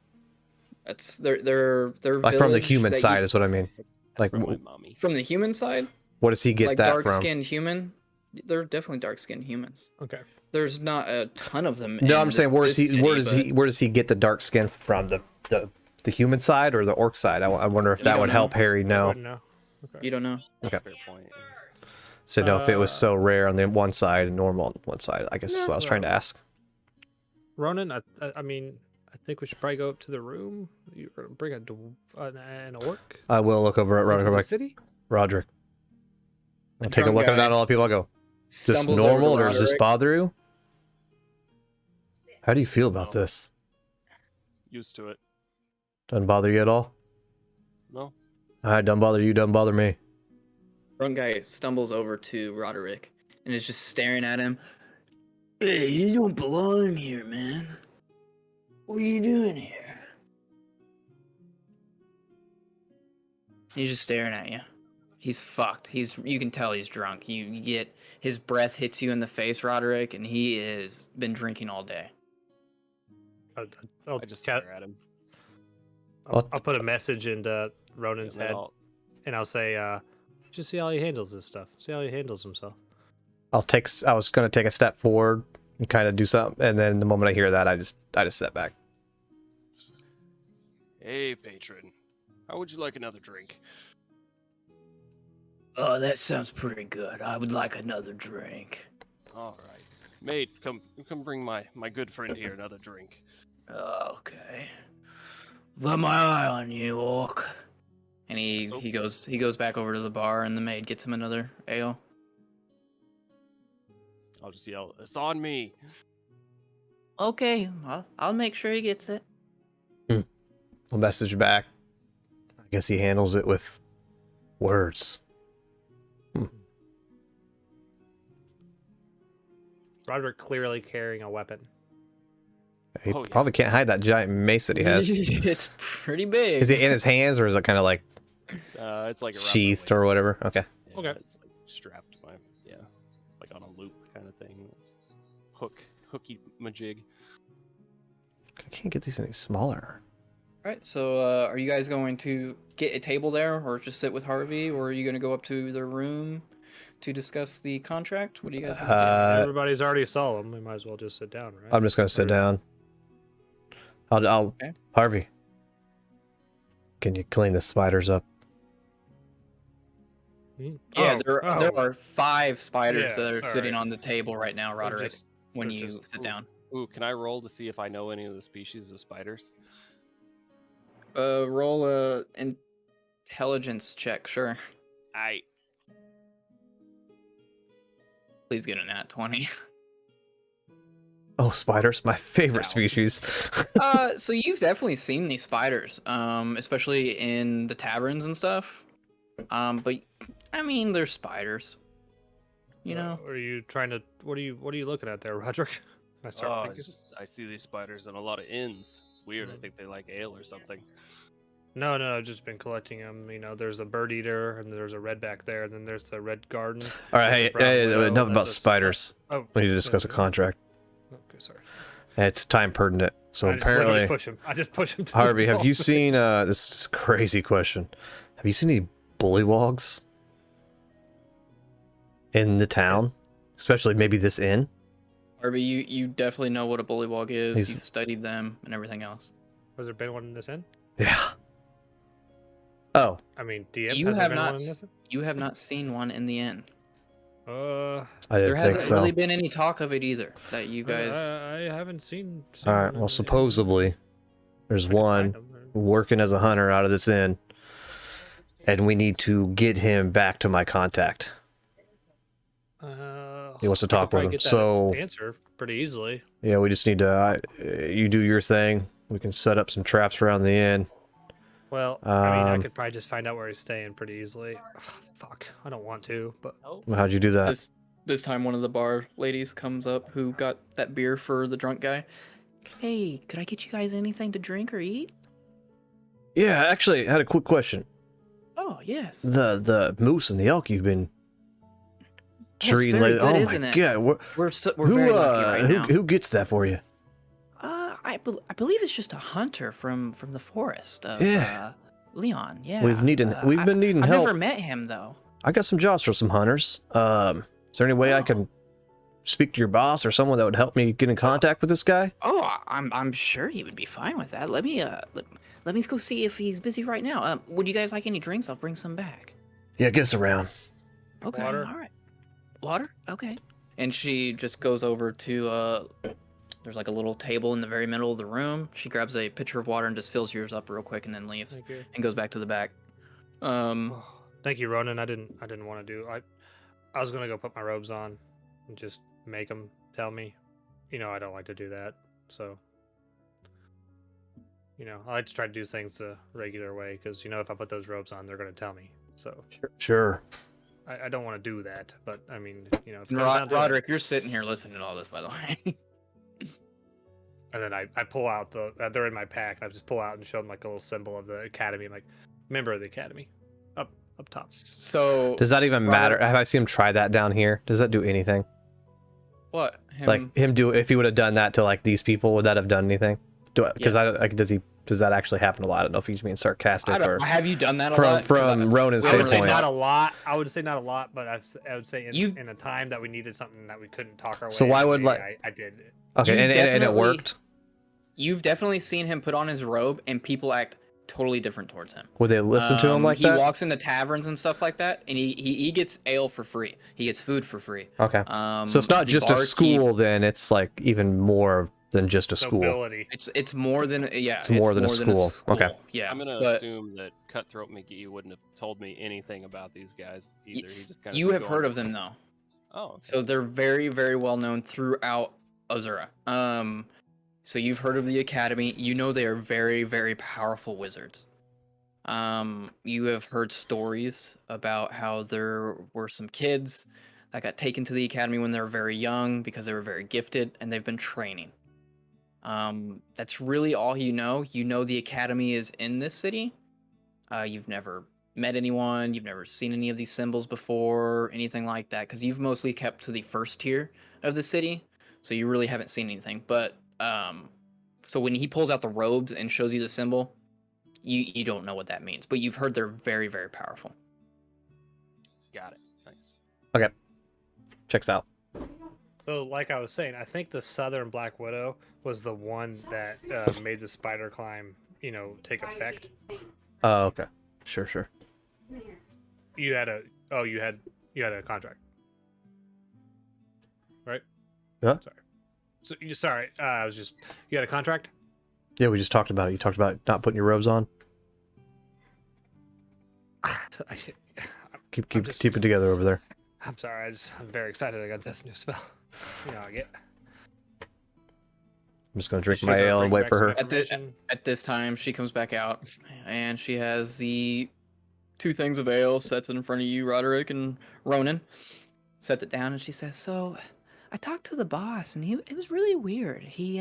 Speaker 4: That's their
Speaker 3: Like from the
Speaker 4: village
Speaker 3: human
Speaker 4: that
Speaker 3: side
Speaker 4: you-
Speaker 3: is what I mean.
Speaker 1: That's
Speaker 3: Like,
Speaker 1: from my mommy.
Speaker 4: From the human side,
Speaker 3: what does he get
Speaker 4: like
Speaker 3: that
Speaker 4: dark
Speaker 3: from?
Speaker 4: skinned human. They're definitely dark skinned humans.
Speaker 5: Okay.
Speaker 4: There's not a ton of them.
Speaker 3: No,
Speaker 4: in
Speaker 3: I'm saying where does
Speaker 4: this
Speaker 3: he where
Speaker 4: city,
Speaker 3: does he get the dark skin from? The human side or the orc side? I wonder if
Speaker 4: You
Speaker 3: that
Speaker 4: don't
Speaker 3: would
Speaker 4: know.
Speaker 3: help Harry know.
Speaker 5: Wouldn't know.
Speaker 4: but You don't know.
Speaker 1: That's
Speaker 3: Okay.
Speaker 1: a fair point.
Speaker 3: So know if it was so rare on the one side and normal on one side. I guess is what I was trying to ask.
Speaker 5: Ronan, I mean, I think we should probably go up to the room. You bring an orc
Speaker 3: I will look over at
Speaker 5: into
Speaker 3: Roderick.
Speaker 5: the
Speaker 3: I'm like,
Speaker 5: city.
Speaker 3: Roderick. I'll take a
Speaker 4: drunk
Speaker 3: look
Speaker 4: guy
Speaker 3: at all the people. I go, is this
Speaker 4: Stumbles over to
Speaker 3: normal or does this
Speaker 4: Roderick.
Speaker 3: bother you? How do you feel about this?
Speaker 1: Used to it.
Speaker 3: Doesn't bother you at all?
Speaker 1: No.
Speaker 3: All right, don't bother you, don't bother me.
Speaker 4: Drunk guy stumbles over to Roderick and is just staring at him. Hey, you don't belong here, man. What are you doing here? He's just staring at you. He's fucked. You can tell he's drunk. You get his breath hits you in the face, Roderick, and he is been drinking all day.
Speaker 5: I'll
Speaker 1: I just
Speaker 5: ca-
Speaker 1: stare at him.
Speaker 5: I'll put a message into Ronan's
Speaker 1: And then
Speaker 5: head,
Speaker 1: I'll-
Speaker 5: and I'll say, just see how he handles this stuff. See how he handles himself.
Speaker 3: I was gonna take a step forward and kind of do something, and then the moment I hear that, I just step back.
Speaker 1: Hey, patron. How would you like another drink?
Speaker 6: Oh, that sounds pretty good. I would like another drink.
Speaker 1: All right. Mate, come bring my good friend here another drink.
Speaker 6: Okay. Got my eye on you, orc.
Speaker 4: And he
Speaker 1: So-
Speaker 4: goes back over to the bar, and the maid gets him another ale.
Speaker 1: I'll just yell, "It's on me!"
Speaker 4: Okay, I'll make sure he gets it.
Speaker 3: I'll message back. I guess he handles it with words.
Speaker 5: Roderick clearly carrying a weapon.
Speaker 3: He
Speaker 1: Oh, yeah.
Speaker 3: probably can't hide that giant mace that he has.
Speaker 4: It's pretty big.
Speaker 3: Is it in his hands or is it kind of like
Speaker 1: It's like around my
Speaker 3: sheathed or
Speaker 1: waist.
Speaker 3: whatever? Okay.
Speaker 1: Yeah,
Speaker 5: Okay.
Speaker 1: It's like strapped to my like on a loop kind of thing. It's hooky majig.
Speaker 3: I can't get these any smaller.
Speaker 4: All right, so are you guys going to get a table there, or just sit with Harvey, or are you going to go up to their room to discuss the contract? What do you guys want to
Speaker 5: Everybody's already saw him. We might as well just sit down, right?
Speaker 3: I'm just gonna sit
Speaker 5: Or-
Speaker 3: down. I'll
Speaker 4: Okay.
Speaker 3: Harvey. Can you clean the spiders up?
Speaker 4: Yeah,
Speaker 5: Oh,
Speaker 4: there
Speaker 5: oh,
Speaker 4: are 5 spiders
Speaker 5: Yeah,
Speaker 4: that are sitting
Speaker 5: sorry.
Speaker 4: on the table right now,
Speaker 5: They're
Speaker 4: Roderick.
Speaker 5: just-
Speaker 4: When
Speaker 5: they're
Speaker 4: you
Speaker 5: just-
Speaker 4: sit
Speaker 1: ooh.
Speaker 4: down.
Speaker 1: Ooh, can I roll to see if I know any of the species of spiders?
Speaker 4: Roll a intelligence check, sure.
Speaker 1: I
Speaker 4: Please get a nat 20.
Speaker 3: Oh, spiders, my favorite
Speaker 1: Ow.
Speaker 3: species.
Speaker 4: So you've definitely seen these spiders, especially in the taverns and stuff. But I mean, they're spiders. You know.
Speaker 5: Are you trying to? What are you looking at there, Roderick? I start
Speaker 1: oh,
Speaker 5: thinking.
Speaker 1: it's just I see these spiders in a lot of inns. It's weird. I think they like ale or something.
Speaker 5: No, I've just been collecting them. You know, there's a bird eater, and there's a redback there, and then there's the red garden.
Speaker 3: All right,
Speaker 5: there's a
Speaker 3: hey,
Speaker 5: brown widow,
Speaker 3: enough
Speaker 5: there's
Speaker 3: about
Speaker 5: a
Speaker 3: spiders.
Speaker 5: Oh,
Speaker 3: We need to discuss a contract.
Speaker 5: Okay, sorry.
Speaker 3: It's time pertinent. So
Speaker 5: I just literally
Speaker 3: apparently,
Speaker 5: push him. I just push him. To
Speaker 3: Harvey,
Speaker 5: the
Speaker 3: have you
Speaker 5: wall.
Speaker 3: seen? This is a crazy question. Have you seen any bullywogs in the town, especially maybe this inn?
Speaker 4: Harvey, you definitely know what a bullywog is.
Speaker 3: He's-
Speaker 4: You've studied them and everything else.
Speaker 5: Has there been one in this inn?
Speaker 3: Yeah. Oh,
Speaker 5: I mean, DM.
Speaker 4: You
Speaker 5: has there
Speaker 4: have
Speaker 5: been
Speaker 4: not
Speaker 5: one in this inn?
Speaker 4: You have not seen one in the inn.
Speaker 3: I
Speaker 4: There
Speaker 3: didn't think
Speaker 4: hasn't
Speaker 3: so.
Speaker 4: really been any talk of it either. That you guys.
Speaker 5: I haven't seen.
Speaker 3: All right.
Speaker 5: one in
Speaker 3: Well,
Speaker 5: the inn.
Speaker 3: supposedly, there's
Speaker 5: I can
Speaker 3: one
Speaker 5: find 'em.
Speaker 3: working as a hunter out of this inn, and we need to get him back to my contact. He wants to
Speaker 5: I could
Speaker 3: talk with
Speaker 5: probably
Speaker 3: him.
Speaker 5: get that
Speaker 3: So
Speaker 5: answer pretty easily.
Speaker 3: yeah, we just need to. You do your thing. We can set up some traps around the inn.
Speaker 5: Well, I mean, I
Speaker 3: Um,
Speaker 5: could probably just find out where he's staying pretty easily. Fuck, I don't want to, but
Speaker 3: How'd you do that?
Speaker 4: This time, one of the bar ladies comes up who got that beer for the drunk guy. Hey, could I get you guys anything to drink or eat?
Speaker 3: Yeah, actually, I had a quick question.
Speaker 4: Oh yes.
Speaker 3: The moose and the elk you've been
Speaker 4: That's
Speaker 3: treating
Speaker 4: very
Speaker 3: lately.
Speaker 4: good,
Speaker 3: Oh
Speaker 4: isn't
Speaker 3: my
Speaker 4: it?
Speaker 3: god,
Speaker 4: We're very lucky right now.
Speaker 3: who gets that for you?
Speaker 4: I believe it's just a hunter from the forest of
Speaker 3: Yeah.
Speaker 4: Leon. Yeah.
Speaker 3: We've been needing
Speaker 4: I've
Speaker 3: help.
Speaker 4: never met him though.
Speaker 3: I got some jobs for some hunters. Is there any way I can speak to your boss or someone that would help me get in contact with this guy?
Speaker 4: Oh, I'm sure he would be fine with that. Let me let me go see if he's busy right now. Would you guys like any drinks? I'll bring some back.
Speaker 3: Yeah, get us around.
Speaker 4: Okay.
Speaker 5: Water?
Speaker 4: All right. Water? Okay. And she just goes over to there's like a little table in the very middle of the room. She grabs a pitcher of water and just fills yours up real quick and then leaves
Speaker 5: thank you.
Speaker 4: and goes back to the back.
Speaker 5: Thank you, Ronan. I didn't want to do. I was gonna go put my robes on and just make them tell me. You know, I don't like to do that. So, you know, I like to try to do things the regular way because you know if I put those robes on, they're gonna tell me. So
Speaker 3: Sure.
Speaker 5: I don't want to do that. But I mean, you know, if it comes down to it-
Speaker 4: Roderick, you're sitting here listening to all this, by the way.
Speaker 5: and then I pull out they're in my pack. And I just pull out and show them like a little symbol of the academy. I'm like, member of the academy, up top.
Speaker 4: So
Speaker 3: Does that even matter? Have I seen him try that down here? Does that do anything?
Speaker 4: what?
Speaker 3: Like him do if he would have done that to like these people, would that have done anything? Because
Speaker 4: Yes.
Speaker 3: does that actually happen a lot? I don't know if he's being sarcastic or
Speaker 4: have you done that a
Speaker 3: from
Speaker 4: lot? 'Cause
Speaker 3: from Ronan's
Speaker 5: I would say
Speaker 3: standpoint.
Speaker 5: not a lot. I would say not a lot, but I would say
Speaker 4: You-
Speaker 5: in a time that we needed something that we couldn't talk our way.
Speaker 3: So why would,
Speaker 5: maybe
Speaker 3: like-
Speaker 5: I did it.
Speaker 3: Okay,
Speaker 4: You've
Speaker 3: and it
Speaker 4: definitely-
Speaker 3: worked.
Speaker 4: You've definitely seen him put on his robe and people act totally different towards him.
Speaker 3: Would they listen to him like
Speaker 4: he
Speaker 3: that?
Speaker 4: walks into taverns and stuff like that, and he gets ale for free. He gets food for free.
Speaker 3: Okay. So it's not
Speaker 4: the
Speaker 3: just a
Speaker 4: barkeep-
Speaker 3: school then, it's like even more than just a school.
Speaker 5: Nobility.
Speaker 4: It's more than
Speaker 3: It's more than a school. Okay.
Speaker 4: Yeah.
Speaker 1: I'm gonna
Speaker 4: but
Speaker 1: assume that Cutthroat McGee wouldn't have told me anything about these guys either. He
Speaker 4: it's-
Speaker 1: just kind of
Speaker 4: you have heard of them though.
Speaker 1: Oh, okay.
Speaker 4: So they're very, very well known throughout Azura. So you've heard of the Academy. You know they are very, very powerful wizards. You have heard stories about how there were some kids that got taken to the Academy when they were very young because they were very gifted, and they've been training. That's really all you know. You know the Academy is in this city. You've never met anyone. You've never seen any of these symbols before, anything like that, because you've mostly kept to the first tier of the city, so you really haven't seen anything. But so when he pulls out the robes and shows you the symbol, you don't know what that means, but you've heard they're very, very powerful.
Speaker 1: Got it. Nice.
Speaker 3: Checks out.
Speaker 5: So, like I was saying, I think the Southern Black Widow was the one that made the spider climb, you know, take effect.
Speaker 3: Oh, okay. Sure.
Speaker 5: You had a Oh, you had a contract, right?
Speaker 3: Huh?
Speaker 5: Sorry. So sorry. I was just you had a contract.
Speaker 3: Yeah, we just talked about it. You talked about not putting your robes on. Keep it together over there.
Speaker 5: I'm sorry. I'm very excited. I got this new spell. You know, I get.
Speaker 3: I'm just gonna drink
Speaker 5: She's
Speaker 3: my
Speaker 5: gonna
Speaker 3: ale
Speaker 5: bring
Speaker 3: and wait
Speaker 5: back
Speaker 3: for
Speaker 5: some
Speaker 3: her.
Speaker 5: information.
Speaker 4: At this time, she comes back out, and she has the 2 things of ale, sets it in front of you, Roderick and Ronan. Sets it down, and she says, "So, I talked to the boss, and it was really weird. He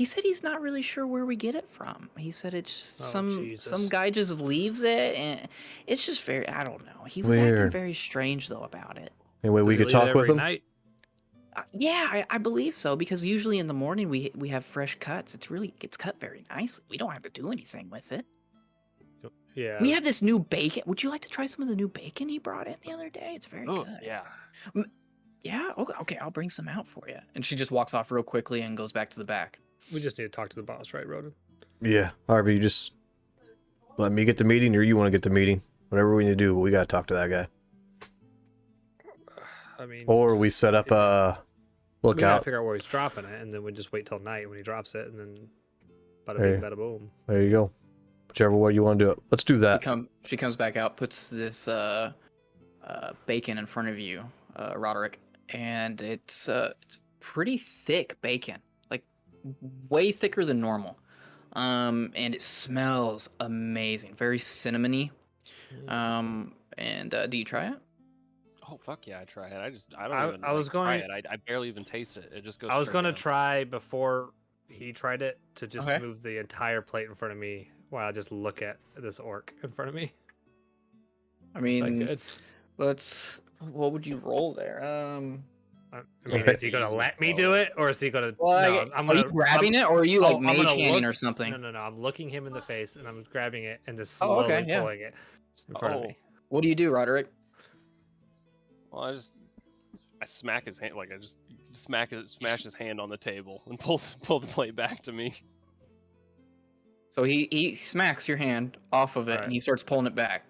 Speaker 4: said he's not really sure where we get it from. He said it's just
Speaker 5: Oh,
Speaker 4: some
Speaker 5: Jesus.
Speaker 4: guy just leaves it, and it's just very, I don't know. He was acting
Speaker 3: Weird.
Speaker 4: very strange though about it.
Speaker 3: Anyway, we
Speaker 5: Does he
Speaker 3: could
Speaker 5: leave it
Speaker 3: talk with
Speaker 5: every
Speaker 3: him.
Speaker 5: night?
Speaker 4: Yeah, I believe so, because usually in the morning we have fresh cuts. It's cut very nicely. We don't have to do anything with it.
Speaker 5: Yeah.
Speaker 4: We have this new bacon. Would you like to try some of the new bacon he brought in the other day? It's very
Speaker 1: Oh,
Speaker 4: good.
Speaker 1: yeah.
Speaker 4: Yeah. Okay. I'll bring some out for you. And she just walks off real quickly and goes back to the back.
Speaker 5: We just need to talk to the boss, right, Ronan?
Speaker 3: Yeah, Harvey, you just let me get the meeting, or you want to get the meeting. Whatever we need to do, but we gotta talk to that guy.
Speaker 5: I mean,
Speaker 3: Or we set up a
Speaker 5: we gotta
Speaker 3: lookout.
Speaker 5: figure out where he's dropping it, and then we just wait till night when he drops it, and then bada
Speaker 3: Hey.
Speaker 5: bing, bada boom.
Speaker 3: There you go. Whichever way you want to do it. Let's do that.
Speaker 4: She comes back out, puts this bacon in front of you, Roderick, and it's pretty thick bacon, like way thicker than normal. And it smells amazing, very cinnamony. Do you try it?
Speaker 1: Oh fuck yeah, I try it. I don't even
Speaker 5: I was
Speaker 1: like, try
Speaker 5: going.
Speaker 1: it. I barely even taste it. It just goes.
Speaker 5: I was
Speaker 1: straight
Speaker 5: going to
Speaker 1: down.
Speaker 5: try before he tried it to just
Speaker 4: Okay.
Speaker 5: move the entire plate in front of me while I just look at this orc in front of me.
Speaker 4: I
Speaker 5: If I
Speaker 4: mean,
Speaker 5: could.
Speaker 4: what would you roll there?
Speaker 5: I
Speaker 1: Yeah,
Speaker 5: mean,
Speaker 3: Okay.
Speaker 5: is he gonna
Speaker 1: easy
Speaker 5: let me
Speaker 1: spell.
Speaker 5: do it, or is he gonna?
Speaker 4: Well,
Speaker 5: No, I'm
Speaker 4: are
Speaker 5: gonna.
Speaker 4: you grabbing it, or are you like
Speaker 5: I'm
Speaker 4: mage
Speaker 5: gonna
Speaker 4: handing
Speaker 5: look-
Speaker 4: or something?
Speaker 5: No. I'm looking him in the face, and I'm grabbing it and just
Speaker 4: Oh, okay,
Speaker 5: slowly
Speaker 4: yeah.
Speaker 5: pulling it in front of me.
Speaker 4: What do you do, Roderick?
Speaker 1: Well, I smack his hand, like I just smash his hand on the table and pull the plate back to me.
Speaker 4: So he smacks your hand off of it,
Speaker 5: Alright.
Speaker 4: and he starts pulling it back.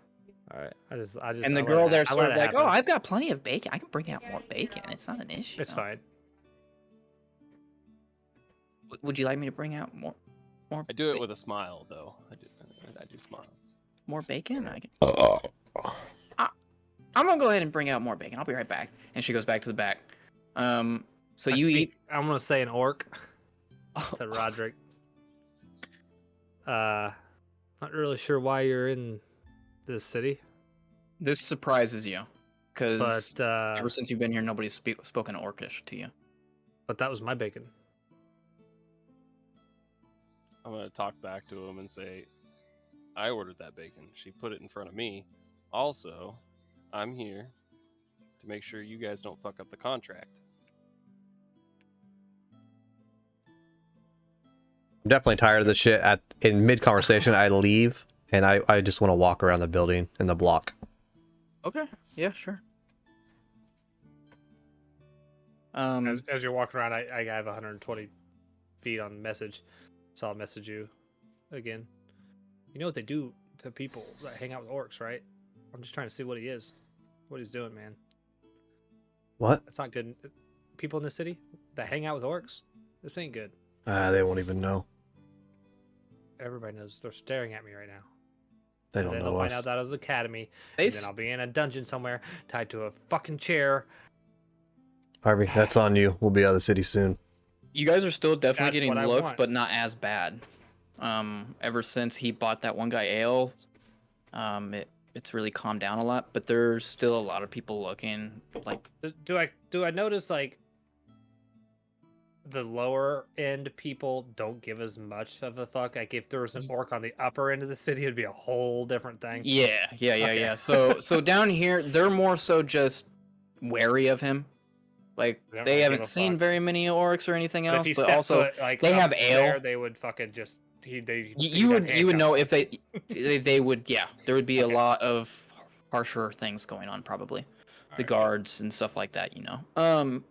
Speaker 5: All right, I just.
Speaker 4: And the
Speaker 5: I let
Speaker 4: girl
Speaker 5: it
Speaker 4: there
Speaker 5: I
Speaker 4: sort
Speaker 5: let
Speaker 4: of
Speaker 5: it
Speaker 4: like, "Oh,
Speaker 5: happen.
Speaker 4: I've got plenty of bacon. I can bring out more bacon. It's not an issue."
Speaker 5: It's fine.
Speaker 4: Would you like me to bring out more?
Speaker 1: I do it with a smile, though. I do smile.
Speaker 4: More bacon? I'm gonna go ahead and bring out more bacon. I'll be right back. And she goes back to the back. So you eat.
Speaker 5: I'm gonna say an orc to Roderick. Not really sure why you're in this city,
Speaker 4: This surprises you, because
Speaker 5: but
Speaker 4: ever since you've been here, nobody's spoken Orcish to you.
Speaker 5: that was my bacon.
Speaker 1: I'm gonna talk back to him and say, I ordered that bacon. She put it in front of me. Also, I'm here to make sure you guys don't fuck up the contract.
Speaker 3: I'm definitely tired of this shit. In mid conversation, I leave and I just want to walk around the building in the block.
Speaker 4: Okay. Yeah. Sure.
Speaker 5: As you're walking around, I have 120 feet on message, so I'll message you again. You know what they do to people that hang out with orcs, right? I'm just trying to see what he is, what he's doing, man.
Speaker 3: What?
Speaker 5: That's not good. People in the city that hang out with orcs, this ain't good.
Speaker 3: They won't even know.
Speaker 5: Everybody knows. They're staring at me right now.
Speaker 3: They
Speaker 5: And
Speaker 3: don't
Speaker 5: then
Speaker 3: know
Speaker 5: they'll find
Speaker 3: us.
Speaker 5: out that I was academy,
Speaker 4: They
Speaker 5: and then I'll be in a dungeon somewhere, tied to a fucking chair.
Speaker 3: Harvey, that's on you. We'll be out of the city soon.
Speaker 4: You guys are still definitely
Speaker 5: That's
Speaker 4: getting
Speaker 5: what I
Speaker 4: looks,
Speaker 5: want.
Speaker 4: but not as bad. Ever since he bought that one guy ale, it's really calmed down a lot. But there's still a lot of people looking. Like,
Speaker 5: Do I notice like the lower end people don't give as much of a fuck? Like if there was an orc on the upper end of the city, it'd be a whole different thing.
Speaker 4: yeah.
Speaker 5: Okay.
Speaker 4: So down here, they're more so just wary of him. Like
Speaker 5: They don't
Speaker 4: they
Speaker 5: really
Speaker 4: haven't
Speaker 5: give a
Speaker 4: seen
Speaker 5: fuck.
Speaker 4: very many orcs or anything
Speaker 5: But if
Speaker 4: else.
Speaker 5: he
Speaker 4: But
Speaker 5: stepped
Speaker 4: also,
Speaker 5: foot, like
Speaker 4: they
Speaker 5: up
Speaker 4: have ale.
Speaker 5: there, they would fucking just
Speaker 4: you would know if they would, yeah, there would be
Speaker 5: Okay.
Speaker 4: a lot of harsher things going on, probably the
Speaker 5: Alright.
Speaker 4: guards and stuff like that, you know.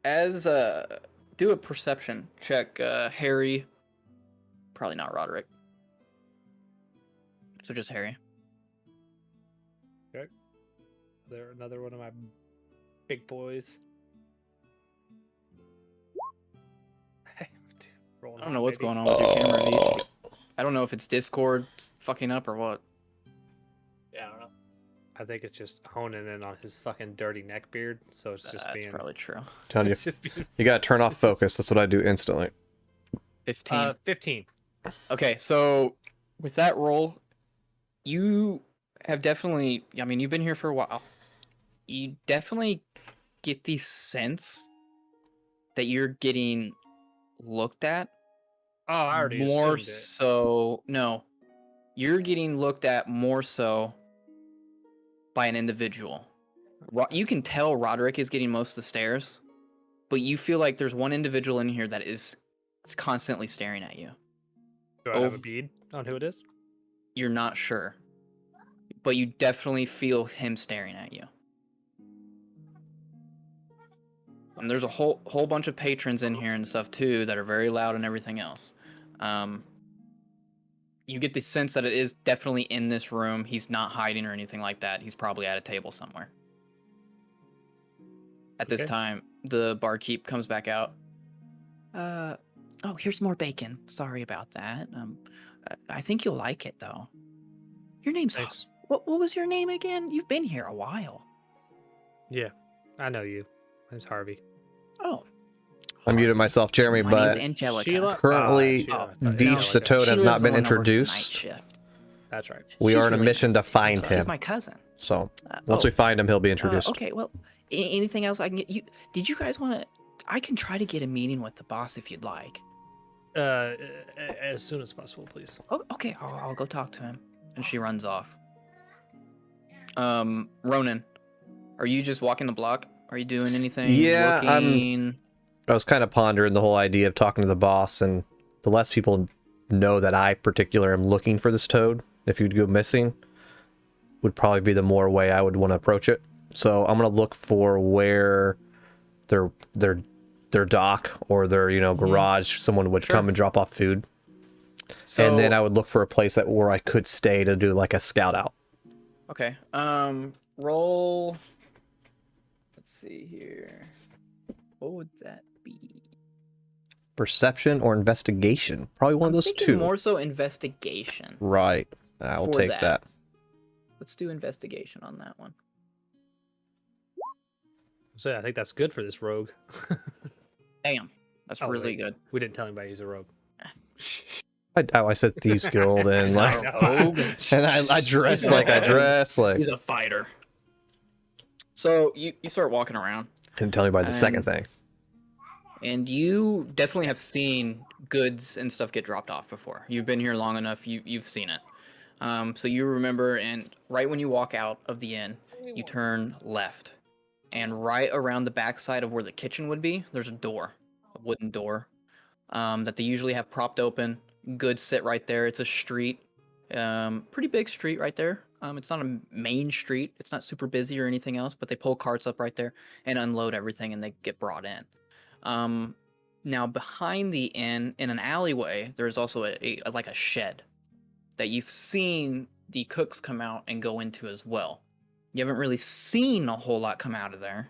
Speaker 4: As do a perception check, Harry. Probably not Roderick. So just Harry.
Speaker 5: They're another one of my big boys.
Speaker 4: I don't know what's going on with your camera, Veach. I don't know if it's Discord fucking up or what.
Speaker 2: Yeah, I don't know.
Speaker 5: I think it's just honing in on his fucking dirty neck beard, so it's just
Speaker 4: That's
Speaker 5: being.
Speaker 4: probably true.
Speaker 3: Telling you,
Speaker 5: It's just being
Speaker 3: you gotta turn off focus. That's what I do instantly.
Speaker 4: 15.
Speaker 5: 15.
Speaker 4: Okay, so with that roll, you have definitely, I mean, you've been here for a while. You definitely get the sense that you're getting looked at.
Speaker 5: Oh, I already
Speaker 4: more
Speaker 5: assumed it.
Speaker 4: so. No, you're getting looked at more so by an individual. You can tell Roderick is getting most of the stares, but you feel like there's one individual in here that is constantly staring at you.
Speaker 5: Do I have a bead on who it is?
Speaker 4: You're not sure, but you definitely feel him staring at you. And there's a whole bunch of patrons in here and stuff too that are very loud and everything else. You get the sense that it is definitely in this room. He's not hiding or anything like that. He's probably at a table somewhere. At this
Speaker 5: Okay.
Speaker 4: time, the barkeep comes back out. Oh, here's more bacon. Sorry about that. I think you'll like it though. Your name's
Speaker 5: Thanks.
Speaker 4: What was your name again? You've been here a while.
Speaker 5: Yeah, I know you. My name's Harvey.
Speaker 4: Oh.
Speaker 3: I muted myself, Jeremy,
Speaker 4: My name's
Speaker 3: but
Speaker 4: Angelica.
Speaker 5: Sheila?
Speaker 3: currently,
Speaker 5: Sheila.
Speaker 3: Veach the
Speaker 5: Angelica.
Speaker 3: Toad
Speaker 4: She
Speaker 3: has
Speaker 4: lives
Speaker 3: not
Speaker 4: the
Speaker 3: been
Speaker 4: one that works the night
Speaker 3: introduced.
Speaker 4: shift.
Speaker 5: That's right.
Speaker 3: We
Speaker 4: She's
Speaker 3: are on a
Speaker 4: really
Speaker 3: mission to
Speaker 4: nice.
Speaker 3: find
Speaker 4: She's
Speaker 3: him.
Speaker 4: my cousin.
Speaker 3: So once we find him, he'll be introduced.
Speaker 4: Okay, well, anything else I can get you? Did you guys want to? I can try to get a meeting with the boss if you'd like.
Speaker 5: As soon as possible, please.
Speaker 4: Oh, okay, I'll go talk to him. And she runs off. Ronan, are you just walking the block? Are you doing anything?
Speaker 3: Yeah,
Speaker 4: looking?
Speaker 3: I was kind of pondering the whole idea of talking to the boss, and the less people know that I particular am looking for this toad, if you'd go missing, would probably be the more way I would want to approach it. So I'm gonna look for where their dock or their garage, someone would
Speaker 4: Sure.
Speaker 3: come and drop off food,
Speaker 4: So,
Speaker 3: and then I would look for a place where I could stay to do like a scout out.
Speaker 4: okay. Roll. Let's see here. What would that be?
Speaker 3: Perception or investigation? Probably one of those
Speaker 4: thinking
Speaker 3: two.
Speaker 4: More so investigation.
Speaker 3: Right. I will
Speaker 4: for
Speaker 3: take
Speaker 4: that.
Speaker 3: that.
Speaker 4: Let's do investigation on that one.
Speaker 5: So I think that's good for this rogue.
Speaker 4: Damn, that's
Speaker 5: Oh,
Speaker 4: really
Speaker 5: wait.
Speaker 4: good.
Speaker 5: We didn't tell anybody he's a rogue.
Speaker 3: I said Thieves Guild, and
Speaker 5: He's
Speaker 3: like,
Speaker 5: not a rogue.
Speaker 3: and I dress like I dress like.
Speaker 4: He's a fighter. So you start walking around,
Speaker 3: Didn't tell anybody the second
Speaker 4: And-
Speaker 3: thing.
Speaker 4: and you definitely have seen goods and stuff get dropped off before. You've been here long enough. You've seen it. So you remember, and right when you walk out of the inn, you turn left, and right around the backside of where the kitchen would be, there's a door, a wooden door, that they usually have propped open. Goods sit right there. It's a street, pretty big street right there. It's not a main street. It's not super busy or anything else, but they pull carts up right there and unload everything, and they get brought in. Now behind the inn, in an alleyway, there's also a shed that you've seen the cooks come out and go into as well. You haven't really seen a whole lot come out of there,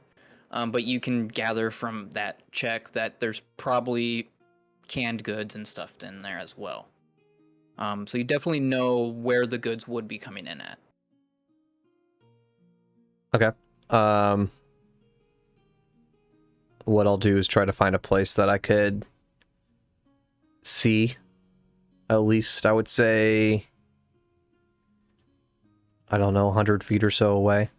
Speaker 4: but you can gather from that check that there's probably canned goods and stuff in there as well. So you definitely know where the goods would be coming in at.
Speaker 3: Okay. What I'll do is try to find a place that I could see. At least I would say, I don't know, 100 feet or so away.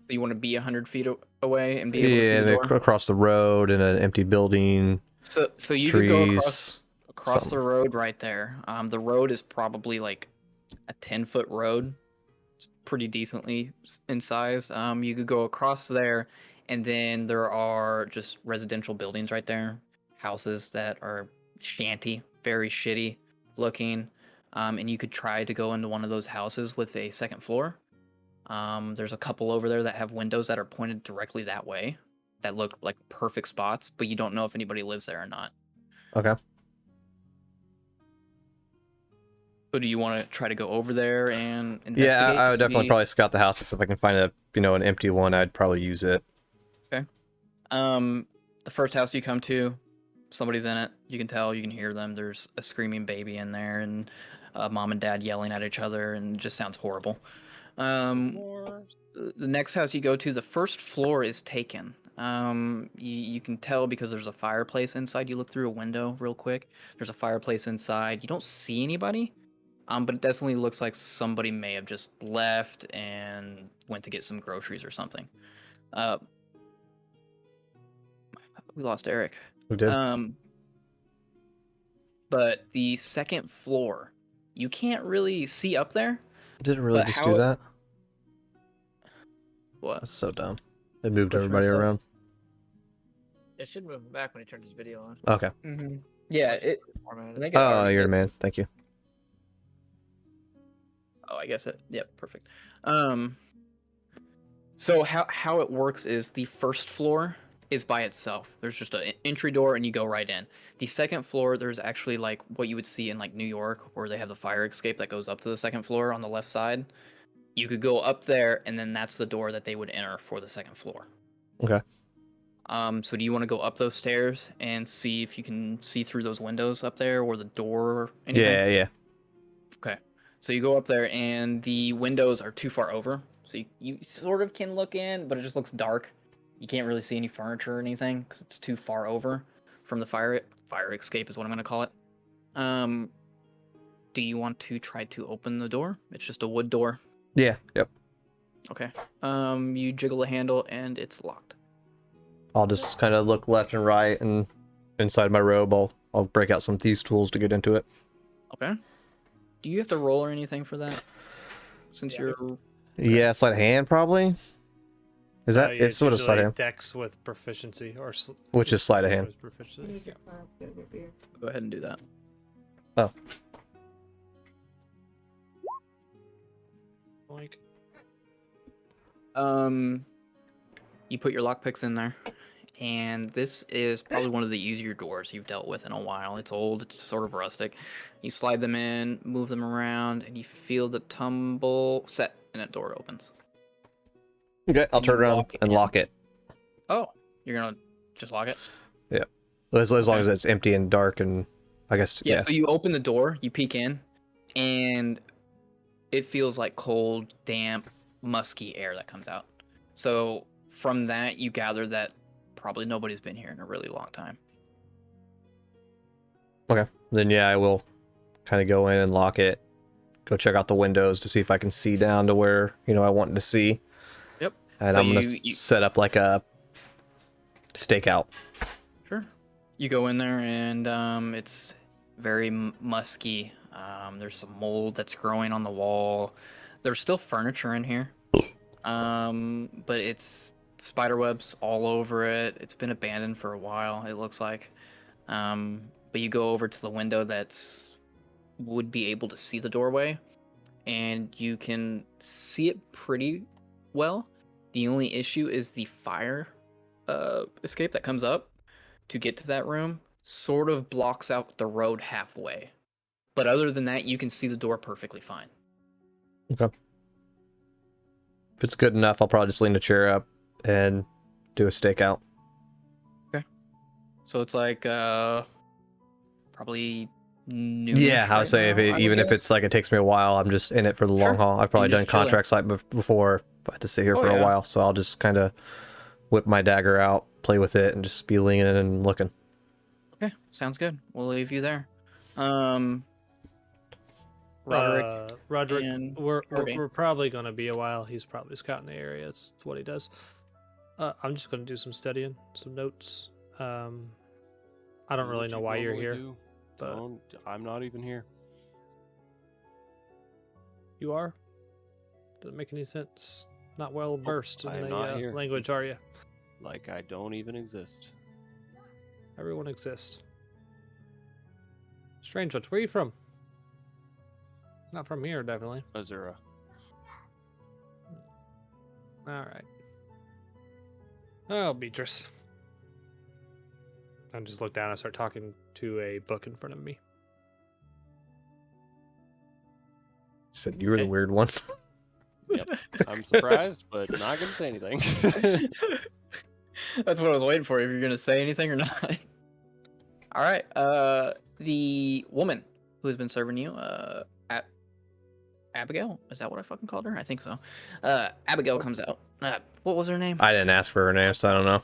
Speaker 4: You want to be 100 feet away and be able to see
Speaker 3: Yeah,
Speaker 4: the door?
Speaker 3: across the road in an empty building.
Speaker 4: So you
Speaker 3: trees,
Speaker 4: could go across the
Speaker 3: something.
Speaker 4: road right there. The road is probably like a 10-foot road. It's pretty decently in size. You could go across there, and then there are just residential buildings right there, houses that are shanty, very shitty looking. And you could try to go into one of those houses with a second floor. There's a couple over there that have windows that are pointed directly that way, that look like perfect spots, but you don't know if anybody lives there or not.
Speaker 3: Okay.
Speaker 4: So do you want to try to go over there and investigate?
Speaker 3: Yeah, I
Speaker 4: to
Speaker 3: would definitely
Speaker 4: see-
Speaker 3: probably scout the house. If I can find a an empty one, I'd probably use it.
Speaker 4: The first house you come to, somebody's in it. You can tell, you can hear them. There's a screaming baby in there, and mom and dad yelling at each other, and it just sounds horrible. The next house you go to, the first floor is taken. You can tell because there's a fireplace inside. You look through a window real quick. There's a fireplace inside. You don't see anybody, but it definitely looks like somebody may have just left and went to get some groceries or something. We lost Eric.
Speaker 3: We did.
Speaker 4: But the second floor, you can't really see up there.
Speaker 3: Did it really
Speaker 4: but
Speaker 3: just
Speaker 4: how
Speaker 3: do
Speaker 4: it-
Speaker 3: that?
Speaker 4: What?
Speaker 3: That's so dumb. It moved
Speaker 4: Which
Speaker 3: everybody
Speaker 4: one's that?
Speaker 3: around.
Speaker 2: It should move him back when he turns his video on.
Speaker 3: Okay.
Speaker 4: Mm-hmm. Yeah,
Speaker 2: Watch
Speaker 4: it.
Speaker 2: formatted.
Speaker 4: I think it
Speaker 3: Oh,
Speaker 4: already
Speaker 3: you're the
Speaker 4: did.
Speaker 3: man. Thank you.
Speaker 4: Oh, I guess it. Yep, perfect. So how it works is the first floor is by itself. There's just an entry door and you go right in. The second floor, there's actually like what you would see in like New York, where they have the fire escape that goes up to the second floor on the left side. You could go up there, and then that's the door that they would enter for the second floor.
Speaker 3: Okay.
Speaker 4: So do you want to go up those stairs and see if you can see through those windows up there or the door or anything?
Speaker 3: Yeah.
Speaker 4: Okay. So you go up there and the windows are too far over. So you sort of can look in, but it just looks dark. You can't really see any furniture or anything because it's too far over from the fire escape is what I'm going to call it. Do you want to try to open the door? It's just a wood door.
Speaker 3: Yeah. Yep.
Speaker 4: Okay. You jiggle the handle and it's locked.
Speaker 3: I'll just kind of look left and right, and inside my robe, I'll break out some thieves' tools to get into it.
Speaker 4: Okay. Do you have to roll or anything for that? Since
Speaker 2: Yeah.
Speaker 4: you're
Speaker 3: Yeah, sleight of hand probably. Is that
Speaker 5: Yeah,
Speaker 3: it's sort of sleight of hand,
Speaker 5: Dex with proficiency, or
Speaker 3: which is sleight of hand.
Speaker 5: with proficiency. Yeah.
Speaker 4: go ahead and do that.
Speaker 3: Oh,
Speaker 5: Like,
Speaker 4: You put your lockpicks in there, and this is probably one of the easier doors you've dealt with in a while. It's old, it's sort of rustic. You slide them in, move them around, and you feel the tumble set, and that door opens.
Speaker 3: okay. I'll
Speaker 4: You
Speaker 3: turn around
Speaker 4: walk
Speaker 3: and
Speaker 4: in.
Speaker 3: lock it.
Speaker 4: Oh, you're gonna just lock it?
Speaker 3: Yeah, as long
Speaker 4: Okay.
Speaker 3: as it's empty and dark, and I guess
Speaker 4: Yeah,
Speaker 3: yeah.
Speaker 4: so you open the door, you peek in, and it feels like cold, damp, musky air that comes out. So from that, you gather that probably nobody's been here in a really long time.
Speaker 3: Okay, then yeah, I will kind of go in and lock it. Go check out the windows to see if I can see down to where I want to see.
Speaker 4: Yep.
Speaker 3: And
Speaker 4: So
Speaker 3: I'm gonna
Speaker 4: you-
Speaker 3: set up like a stakeout.
Speaker 4: Sure. You go in there and it's very musky. There's some mold that's growing on the wall. There's still furniture in here, but it's spider webs all over it. It's been abandoned for a while, it looks like. But you go over to the window that's would be able to see the doorway, and you can see it pretty well. The only issue is the fire escape that comes up to get to that room sort of blocks out the road halfway. But other than that, you can see the door perfectly fine.
Speaker 3: Okay. If it's good enough, I'll probably just lean the chair up and do a stakeout.
Speaker 4: So it's like probably noon.
Speaker 3: Yeah, I would say even if it's like it takes me a while, I'm just in it for the long
Speaker 4: Sure.
Speaker 3: haul. I've probably
Speaker 4: You're
Speaker 3: done
Speaker 4: just chilling.
Speaker 3: contracts like before. I had to sit here
Speaker 4: Oh,
Speaker 3: for a
Speaker 4: yeah.
Speaker 3: while, so I'll just kind of whip my dagger out, play with it, and just be leaning and looking.
Speaker 4: Okay, sounds good. We'll leave you there. Roderick.
Speaker 5: Roderick,
Speaker 4: and
Speaker 5: we're
Speaker 4: Kirby.
Speaker 5: probably gonna be a while. He's probably scouting the area. That's what he does. I'm just gonna do some studying, some notes. I don't
Speaker 1: Do
Speaker 5: really
Speaker 1: what
Speaker 5: know
Speaker 1: you
Speaker 5: why you're
Speaker 1: normally
Speaker 5: here,
Speaker 1: do.
Speaker 5: but
Speaker 1: I'm not even here.
Speaker 5: you are. Doesn't make any sense. Not well versed
Speaker 1: I
Speaker 5: in
Speaker 1: am
Speaker 5: the
Speaker 1: not here.
Speaker 5: language, are you?
Speaker 1: Like I don't even exist.
Speaker 5: Everyone exists. Strange ones. Where are you from? Not from here, definitely.
Speaker 1: Azura.
Speaker 5: All right. Oh, Beatrice. I just look down and start talking to a book in front of me.
Speaker 3: Said you were the weird one.
Speaker 1: Yep. I'm surprised, but not gonna say anything.
Speaker 4: That's what I was waiting for. If you're gonna say anything or not. All right. The woman who has been serving you, Abigail. Is that what I fucking called her? I think so. Abigail comes out. What was her name?
Speaker 3: I didn't ask for her name, so I don't know.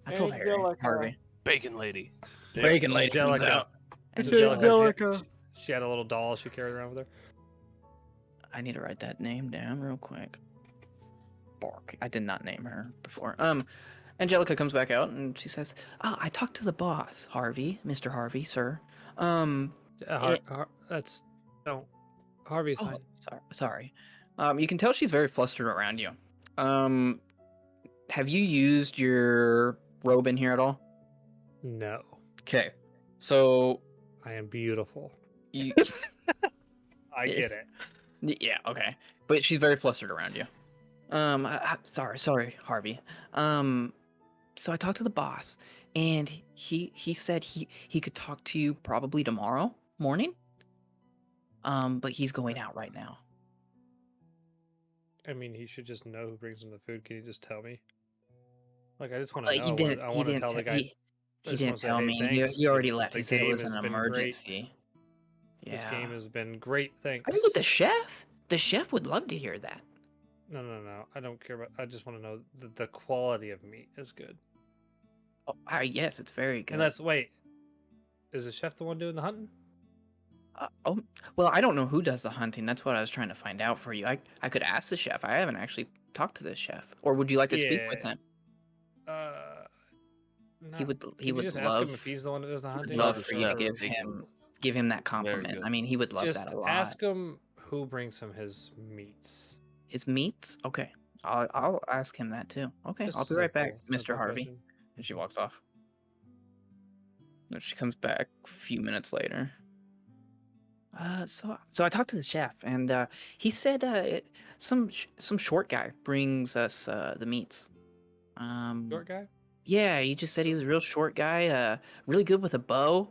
Speaker 4: I told Harry.
Speaker 2: Angelica.
Speaker 4: Harvey.
Speaker 1: Bacon lady.
Speaker 4: Bacon lady comes
Speaker 5: Angelica.
Speaker 4: out.
Speaker 5: Angelica. She had a little doll she carried around with her.
Speaker 4: I need to write that name down real quick. Bark. I did not name her before. Angelica comes back out and she says, "Oh, I talked to the boss, Harvey, Mr. Harvey, sir.
Speaker 5: That's no. Harvey's
Speaker 4: Oh,
Speaker 5: fine.
Speaker 4: sorry. You can tell she's very flustered around you. Have you used your robe in here at all?
Speaker 5: No,
Speaker 4: Okay. So
Speaker 5: I am beautiful.
Speaker 4: you
Speaker 5: I get it.
Speaker 4: yeah, okay. But she's very flustered around you. Sorry, Harvey. So I talked to the boss, and he said he could talk to you probably tomorrow morning. But he's going out right now.
Speaker 5: I mean, he should just know who brings him the food. Can you just tell me? Like, I just want to know.
Speaker 4: He didn't.
Speaker 5: I
Speaker 4: He
Speaker 5: want to
Speaker 4: didn't.
Speaker 5: tell the guy.
Speaker 4: He
Speaker 5: I just
Speaker 4: didn't
Speaker 5: wanna say,
Speaker 4: tell
Speaker 5: "Hey,
Speaker 4: me.
Speaker 5: thanks.
Speaker 4: He already left.
Speaker 5: The
Speaker 4: He said it
Speaker 5: game
Speaker 4: was
Speaker 5: has
Speaker 4: an
Speaker 5: been great.
Speaker 4: emergency. Yeah.
Speaker 5: This game has been great. Thanks.
Speaker 4: I think with the chef. The chef would love to hear that.
Speaker 5: No. I don't care about. I just want to know the quality of meat is good.
Speaker 4: Oh, yes, it's very good.
Speaker 5: And that's wait. Is the chef the one doing the hunting?
Speaker 4: Well, I don't know who does the hunting. That's what I was trying to find out for you. I could ask the chef. I haven't actually talked to the chef. Or would you like to speak with him?
Speaker 5: No.
Speaker 4: He would.
Speaker 5: Can
Speaker 4: He
Speaker 5: you
Speaker 4: would
Speaker 5: just ask him
Speaker 4: love.
Speaker 5: if he's the one that does the
Speaker 4: Would
Speaker 5: hunting.
Speaker 4: love
Speaker 5: or
Speaker 4: for you to
Speaker 5: the-
Speaker 4: give him that compliment.
Speaker 1: good.
Speaker 4: I mean, he would love
Speaker 5: Just
Speaker 4: that a lot.
Speaker 5: ask him who brings him his meats.
Speaker 4: His meats? Okay. I'll ask him that too. Okay,
Speaker 5: Just
Speaker 4: I'll be right back,
Speaker 5: simple
Speaker 4: Mr. Harvey.
Speaker 5: question.
Speaker 4: And she walks off. Then she comes back a few minutes later. So I talked to the chef, and he said some short guy brings us the meats.
Speaker 5: Short guy.
Speaker 4: Yeah, he just said he was a real short guy, really good with a bow.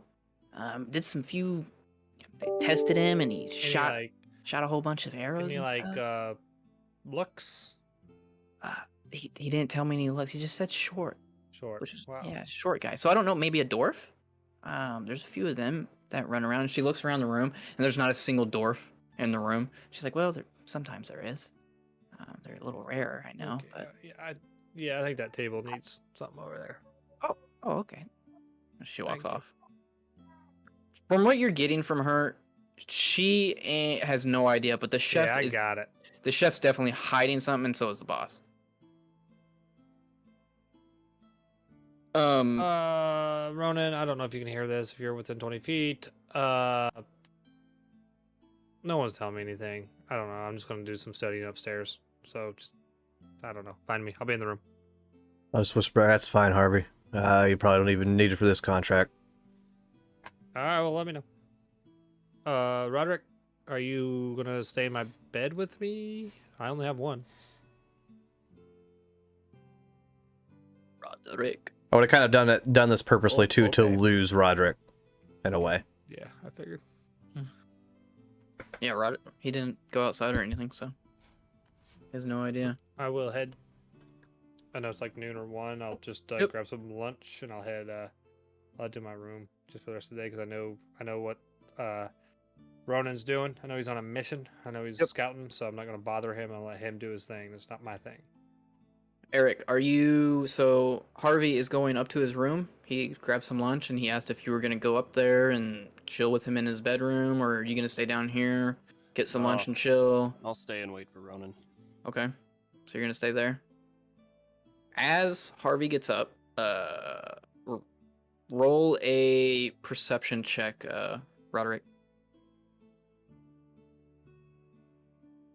Speaker 4: Did some few. They tested him, and he shot a whole bunch of arrows.
Speaker 5: Any
Speaker 4: and
Speaker 5: like
Speaker 4: stuff.
Speaker 5: looks
Speaker 4: He didn't tell me any looks. He just said short.
Speaker 5: short.
Speaker 4: Which is
Speaker 5: Wow.
Speaker 4: yeah, short guy. So I don't know, maybe a dwarf. There's a few of them that run around. And she looks around the room, and there's not a single dwarf in the room. She's like, well, sometimes there is. They're a little rare, I know.
Speaker 5: Okay,
Speaker 4: But
Speaker 5: I think that table needs something over there.
Speaker 4: oh, okay. She walks
Speaker 5: Thank you.
Speaker 4: off. From what you're getting from her, she has no idea. But the chef
Speaker 5: Yeah, I
Speaker 4: is.
Speaker 5: got it.
Speaker 4: The chef's definitely hiding something, and so is the boss.
Speaker 5: Ronan, I don't know if you can hear this. If you're within 20 feet, no one's telling me anything. I don't know. I'm just gonna do some studying upstairs. So just, I don't know. Find me. I'll be in the room.
Speaker 3: I'll just whisper, that's fine, Harvey. You probably don't even need it for this contract.
Speaker 5: All right. Well, let me know. Roderick, are you gonna stay in my bed with me? I only have one.
Speaker 4: Roderick.
Speaker 3: I would have kind of done this purposely too, to
Speaker 4: okay.
Speaker 3: lose Roderick, in a way.
Speaker 5: Yeah, I figured.
Speaker 4: Yeah, Roderick. He didn't go outside or anything, so he has no idea.
Speaker 5: I will head. I know it's like noon or 1. I'll just
Speaker 4: Yep.
Speaker 5: grab some lunch and I'll head. I'll head to my room just for the rest of the day because I know what Ronan's doing. I know he's on a mission. I know he's
Speaker 4: Yep.
Speaker 5: scouting, so I'm not gonna bother him. I'll let him do his thing. It's not my thing.
Speaker 4: Eric, so Harvey is going up to his room. He grabbed some lunch and he asked if you were going to go up there and chill with him in his bedroom, or are you going to stay down here, get some lunch and chill?
Speaker 1: I'll stay and wait for Ronan.
Speaker 4: Okay. So you're going to stay there? As Harvey gets up, roll a perception check, Roderick.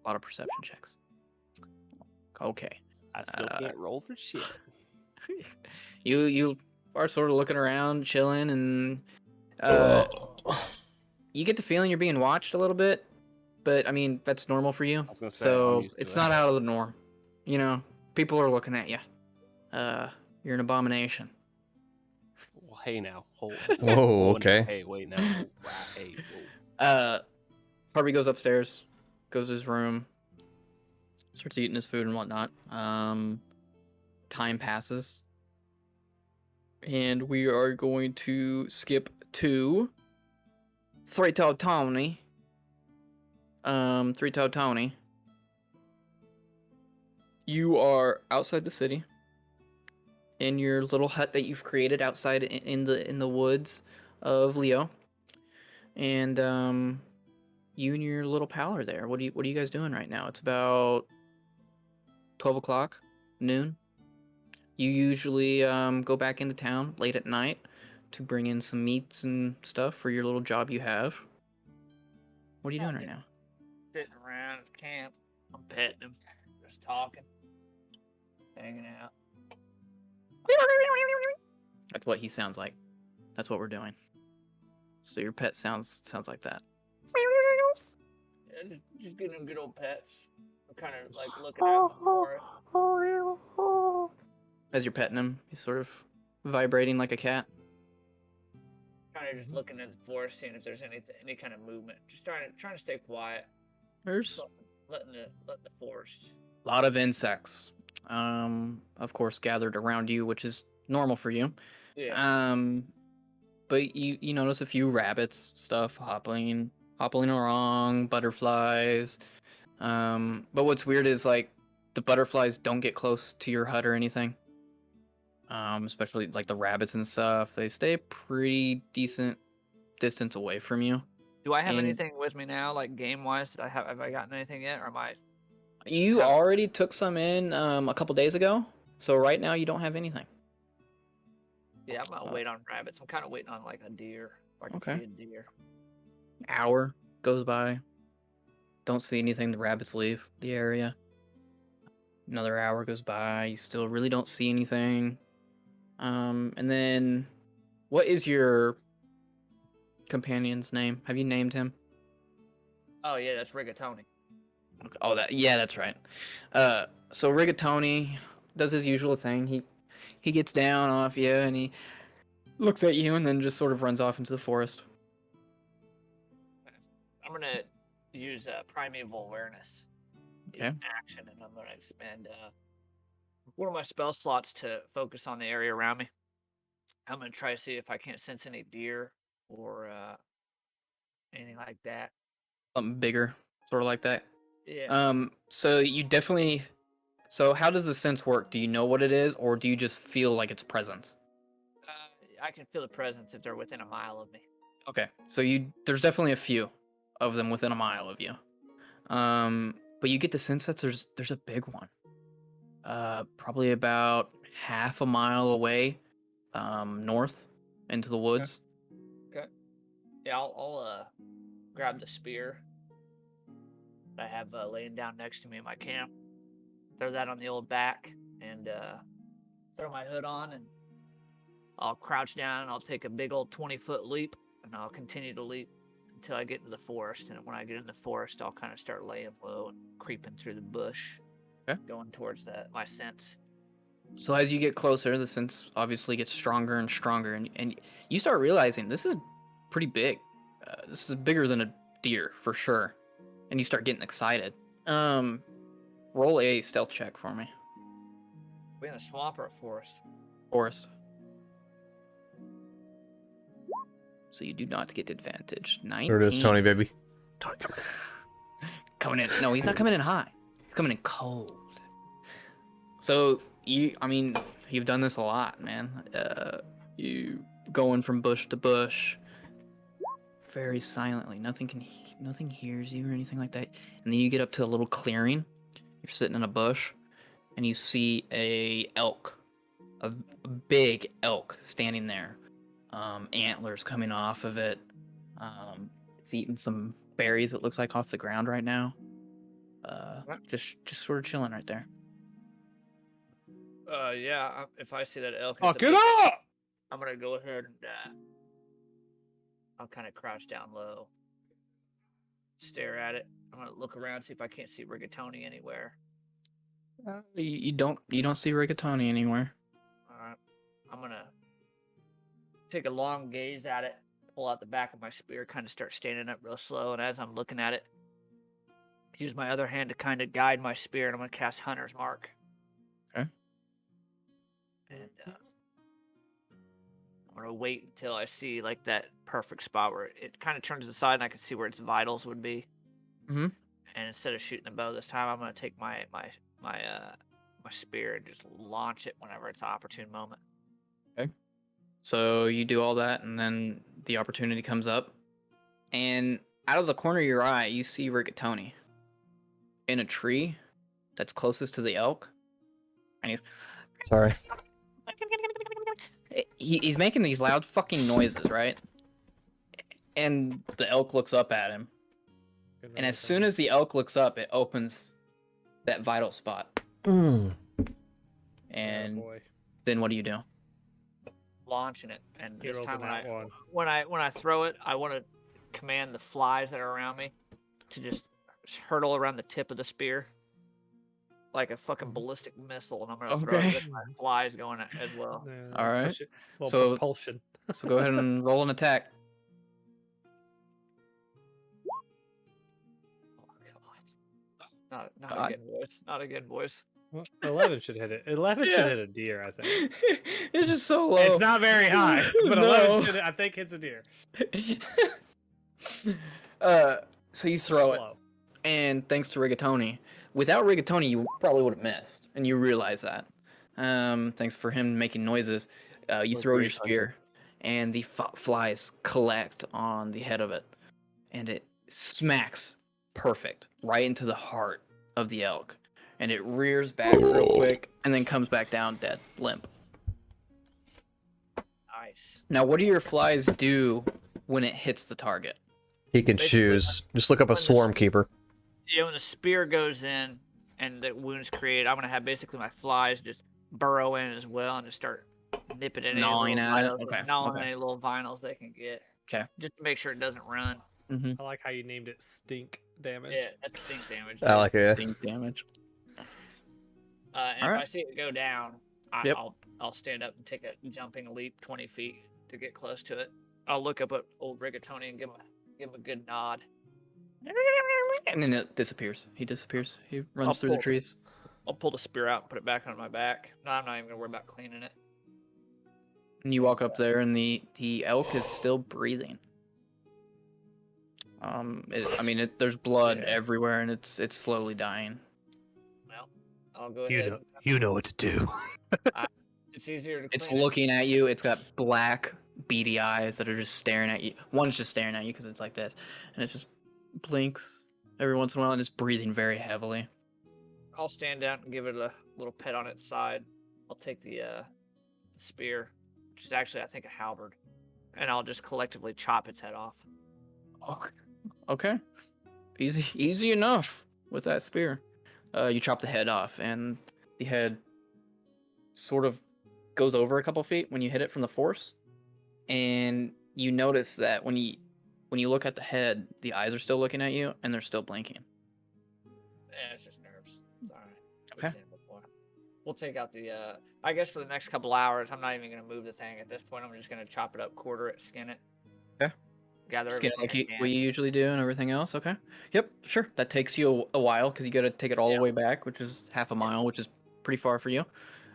Speaker 4: A lot of perception checks. Okay.
Speaker 1: I still can't roll for shit.
Speaker 4: You are sort of looking around, chilling, and you get the feeling you're being watched a little bit, but I mean that's normal for you.
Speaker 1: I was gonna say, I'm
Speaker 4: So
Speaker 1: used to
Speaker 4: it's
Speaker 1: that.
Speaker 4: not out of the norm. You know, people are looking at you. You're an abomination.
Speaker 1: Well, hey now. Hold.
Speaker 3: Whoa,
Speaker 1: Whoa,
Speaker 3: okay.
Speaker 1: Hey, wait now. Wow, hey, whoa.
Speaker 4: Harvey goes upstairs, goes to his room, starts eating his food and whatnot. Time passes. And we are going to skip to Three-Toed Tony. Three-Toed Tony. You are outside the city in your little hut that you've created outside in the woods of Leo. And you and your little pal are there. What are you guys doing right now? It's about 12 o'clock, noon. You usually go back into town late at night to bring in some meats and stuff for your little job you have. What are you doing right now?
Speaker 2: Sitting around at camp. I'm petting him. Just talking. Hanging out.
Speaker 4: That's what he sounds like. That's what we're doing. So your pet sounds like that.
Speaker 2: Yeah, just getting them good old pets. I'm kind of like looking out for it.
Speaker 4: As you're petting him, he's sort of vibrating like a cat.
Speaker 2: Kind of just looking at the forest, seeing if there's any kind of movement. Just trying to stay quiet.
Speaker 4: There's
Speaker 2: Letting the forest.
Speaker 4: a lot of insects, of course, gathered around you, which is normal for you.
Speaker 2: Yeah.
Speaker 4: But you notice a few rabbits, stuff hopping along, butterflies. But what's weird is like the butterflies don't get close to your hut or anything. Especially like the rabbits and stuff. They stay pretty decent distance away from you.
Speaker 2: Do I have
Speaker 4: And-
Speaker 2: anything with me now, like game wise? Have I gotten anything yet, or am I?
Speaker 4: You
Speaker 2: Have-
Speaker 4: already took some in a couple days ago, so right now you don't have anything.
Speaker 2: Yeah, I'm gonna wait on rabbits. I'm kind of waiting on like a deer. If I can
Speaker 4: Okay.
Speaker 2: see a deer.
Speaker 4: Hour goes by. Don't see anything. The rabbits leave the area. Another hour goes by. You still really don't see anything. And then, what is your companion's name? Have you named him?
Speaker 2: Oh yeah, that's Rigatoni.
Speaker 4: Okay. Oh, that's right. So Rigatoni does his usual thing. He gets down off you and he looks at you and then just sort of runs off into the forest.
Speaker 2: I'm gonna use primeval awareness. Use
Speaker 4: Okay.
Speaker 2: action, and I'm gonna expend one of my spell slots to focus on the area around me. I'm gonna try to see if I can't sense any deer or anything like that.
Speaker 4: Something bigger, sort of like that.
Speaker 2: Yeah.
Speaker 4: So you definitely. So how does the sense work? Do you know what it is, or do you just feel like its presence?
Speaker 2: I can feel the presence if they're within a mile of me.
Speaker 4: Okay, so there's definitely a few of them within a mile of you. But you get the sense that there's a big one. Probably about half a mile away, north into the woods.
Speaker 2: Okay. Yeah, I'll grab the spear that I have laying down next to me in my camp. Throw that on the old back and throw my hood on, and I'll crouch down and I'll take a big old 20-foot leap, and I'll continue to leap until I get into the forest. And when I get in the forest, I'll kind of start laying low and creeping through the bush,
Speaker 4: Okay.
Speaker 2: going towards my sense.
Speaker 4: So as you get closer, the sense obviously gets stronger and stronger, and you start realizing this is pretty big. This is bigger than a deer for sure, and you start getting excited. Roll a stealth check for me.
Speaker 2: We in a swamp or a forest?
Speaker 4: Forest. So you do not get advantage. 19.
Speaker 3: There it is, Tony, baby. Tony, come on.
Speaker 4: Coming in. No, he's not coming in high. He's coming in cold. So you've done this a lot, man. You going from bush to bush, very silently. Nothing hears you or anything like that. And then you get up to a little clearing. You're sitting in a bush, and you see a big elk standing there. Antlers coming off of it. It's eating some berries. It looks like off the ground right now. Just sort of chilling right there.
Speaker 2: Yeah. If I see that elk,
Speaker 5: Oh,
Speaker 2: it's a
Speaker 5: get
Speaker 2: big-
Speaker 5: up!
Speaker 2: I'm gonna go ahead and I'll kind of crouch down low, stare at it. I'm gonna look around, see if I can't see Rigatoni anywhere.
Speaker 4: You don't see Rigatoni anywhere.
Speaker 2: All right, I'm gonna take a long gaze at it, pull out the back of my spear, kind of start standing up real slow, and as I'm looking at it, use my other hand to kind of guide my spear, and I'm going to cast Hunter's Mark.
Speaker 4: Okay.
Speaker 2: And I'm going to wait until I see like that perfect spot where it kind of turns to the side and I can see where its vitals would be.
Speaker 4: Mhm.
Speaker 2: And instead of shooting the bow this time, I'm going to take my spear and just launch it whenever it's an opportune moment.
Speaker 4: So you do all that, and then the opportunity comes up, and out of the corner of your eye, you see Rigatoni in a tree that's closest to the elk, and
Speaker 3: Sorry.
Speaker 4: he's making these loud fucking noises, right? And the elk looks up at him, and as soon as the elk looks up, it opens that vital spot. And then what do you do?
Speaker 2: Launching it, and this
Speaker 5: Heroes
Speaker 2: time
Speaker 5: in that one.
Speaker 2: when I throw it, I want to command the flies that are around me to just hurtle around the tip of the spear like a fucking ballistic missile, and I'm gonna throw it
Speaker 4: Okay.
Speaker 2: with my flies going as well.
Speaker 4: All right.
Speaker 5: Push it. Well,
Speaker 4: So-
Speaker 5: propulsion.
Speaker 4: So go ahead and roll an attack.
Speaker 2: Oh god, not again, boys. Not again, boys.
Speaker 5: Well, 11 should hit it. 11
Speaker 4: Yeah.
Speaker 5: should hit a deer, I think.
Speaker 4: It's just so low.
Speaker 5: It's not very high, but
Speaker 4: No.
Speaker 5: 11 should, I think, hits a deer.
Speaker 4: So you throw it,
Speaker 5: Low.
Speaker 4: and thanks to Rigatoni, without Rigatoni, you probably would have missed, and you realize that. Thanks for him making noises. You
Speaker 1: Oh,
Speaker 4: throw your
Speaker 1: great,
Speaker 4: spear, and the flies collect on the head of it, and it smacks perfect right into the heart of the elk, and it rears back real quick, and then comes back down dead, limp.
Speaker 2: Nice.
Speaker 4: Now, what do your flies do when it hits the target?
Speaker 3: He can
Speaker 2: Basically,
Speaker 3: choose. Just look up a
Speaker 2: when the
Speaker 3: swarm keeper.
Speaker 2: Yeah, when the spear goes in and the wounds create, I'm gonna have basically my flies just burrow in as well and just start nipping at any
Speaker 4: Gnawing
Speaker 2: little
Speaker 4: at it?
Speaker 2: vitals,
Speaker 4: Okay,
Speaker 2: gnawing
Speaker 4: okay.
Speaker 2: any little vinyls they can get.
Speaker 4: 'Kay.
Speaker 2: Just to make sure it doesn't run.
Speaker 4: Mm-hmm.
Speaker 5: I like how you named it stink damage.
Speaker 2: Yeah, that's stink damage.
Speaker 3: I like it.
Speaker 4: Think damage.
Speaker 2: And if
Speaker 4: Alright.
Speaker 2: I see it go down,
Speaker 4: Yep.
Speaker 2: I'll stand up and take a jumping leap 20 feet to get close to it. I'll look up at old Rigatoni and give him a good nod.
Speaker 4: And then it disappears. He disappears. He
Speaker 2: I'll
Speaker 4: runs through the
Speaker 2: pull-
Speaker 4: trees.
Speaker 2: I'll pull the spear out and put it back on my back. No, I'm not even gonna worry about cleaning it.
Speaker 4: And you walk up there, and the elk is still breathing. There's blood
Speaker 5: Yeah.
Speaker 4: everywhere, and it's slowly dying.
Speaker 2: Well, I'll go ahead.
Speaker 5: You know what to do.
Speaker 2: It's easier to clean
Speaker 4: It's
Speaker 2: it.
Speaker 4: looking at you. It's got black, beady eyes that are just staring at you. One's just staring at you because it's like this, and it just blinks every once in a while, and it's breathing very heavily.
Speaker 2: I'll stand down and give it a little pet on its side. I'll take the spear, which is actually, I think, a halberd, and I'll just collectively chop its head off.
Speaker 4: Okay. Easy enough with that spear. You chop the head off, and the head sort of goes over a couple feet when you hit it from the force. And you notice that when you look at the head, the eyes are still looking at you, and they're still blinking.
Speaker 2: Yeah, it's just nerves. It's all right. We've
Speaker 4: Okay.
Speaker 2: seen it before. We'll take out the. I guess for the next couple hours, I'm not even gonna move the thing at this point. I'm just gonna chop it up, quarter it, skin it.
Speaker 4: Okay.
Speaker 2: Gather
Speaker 4: Skin it
Speaker 2: everything
Speaker 4: like
Speaker 2: I
Speaker 4: what
Speaker 2: can.
Speaker 4: you usually do and everything else. Okay. Yep. Sure. That takes you a while because you got to take it all
Speaker 2: Yeah.
Speaker 4: the way back, which is half a mile, which is pretty far for you.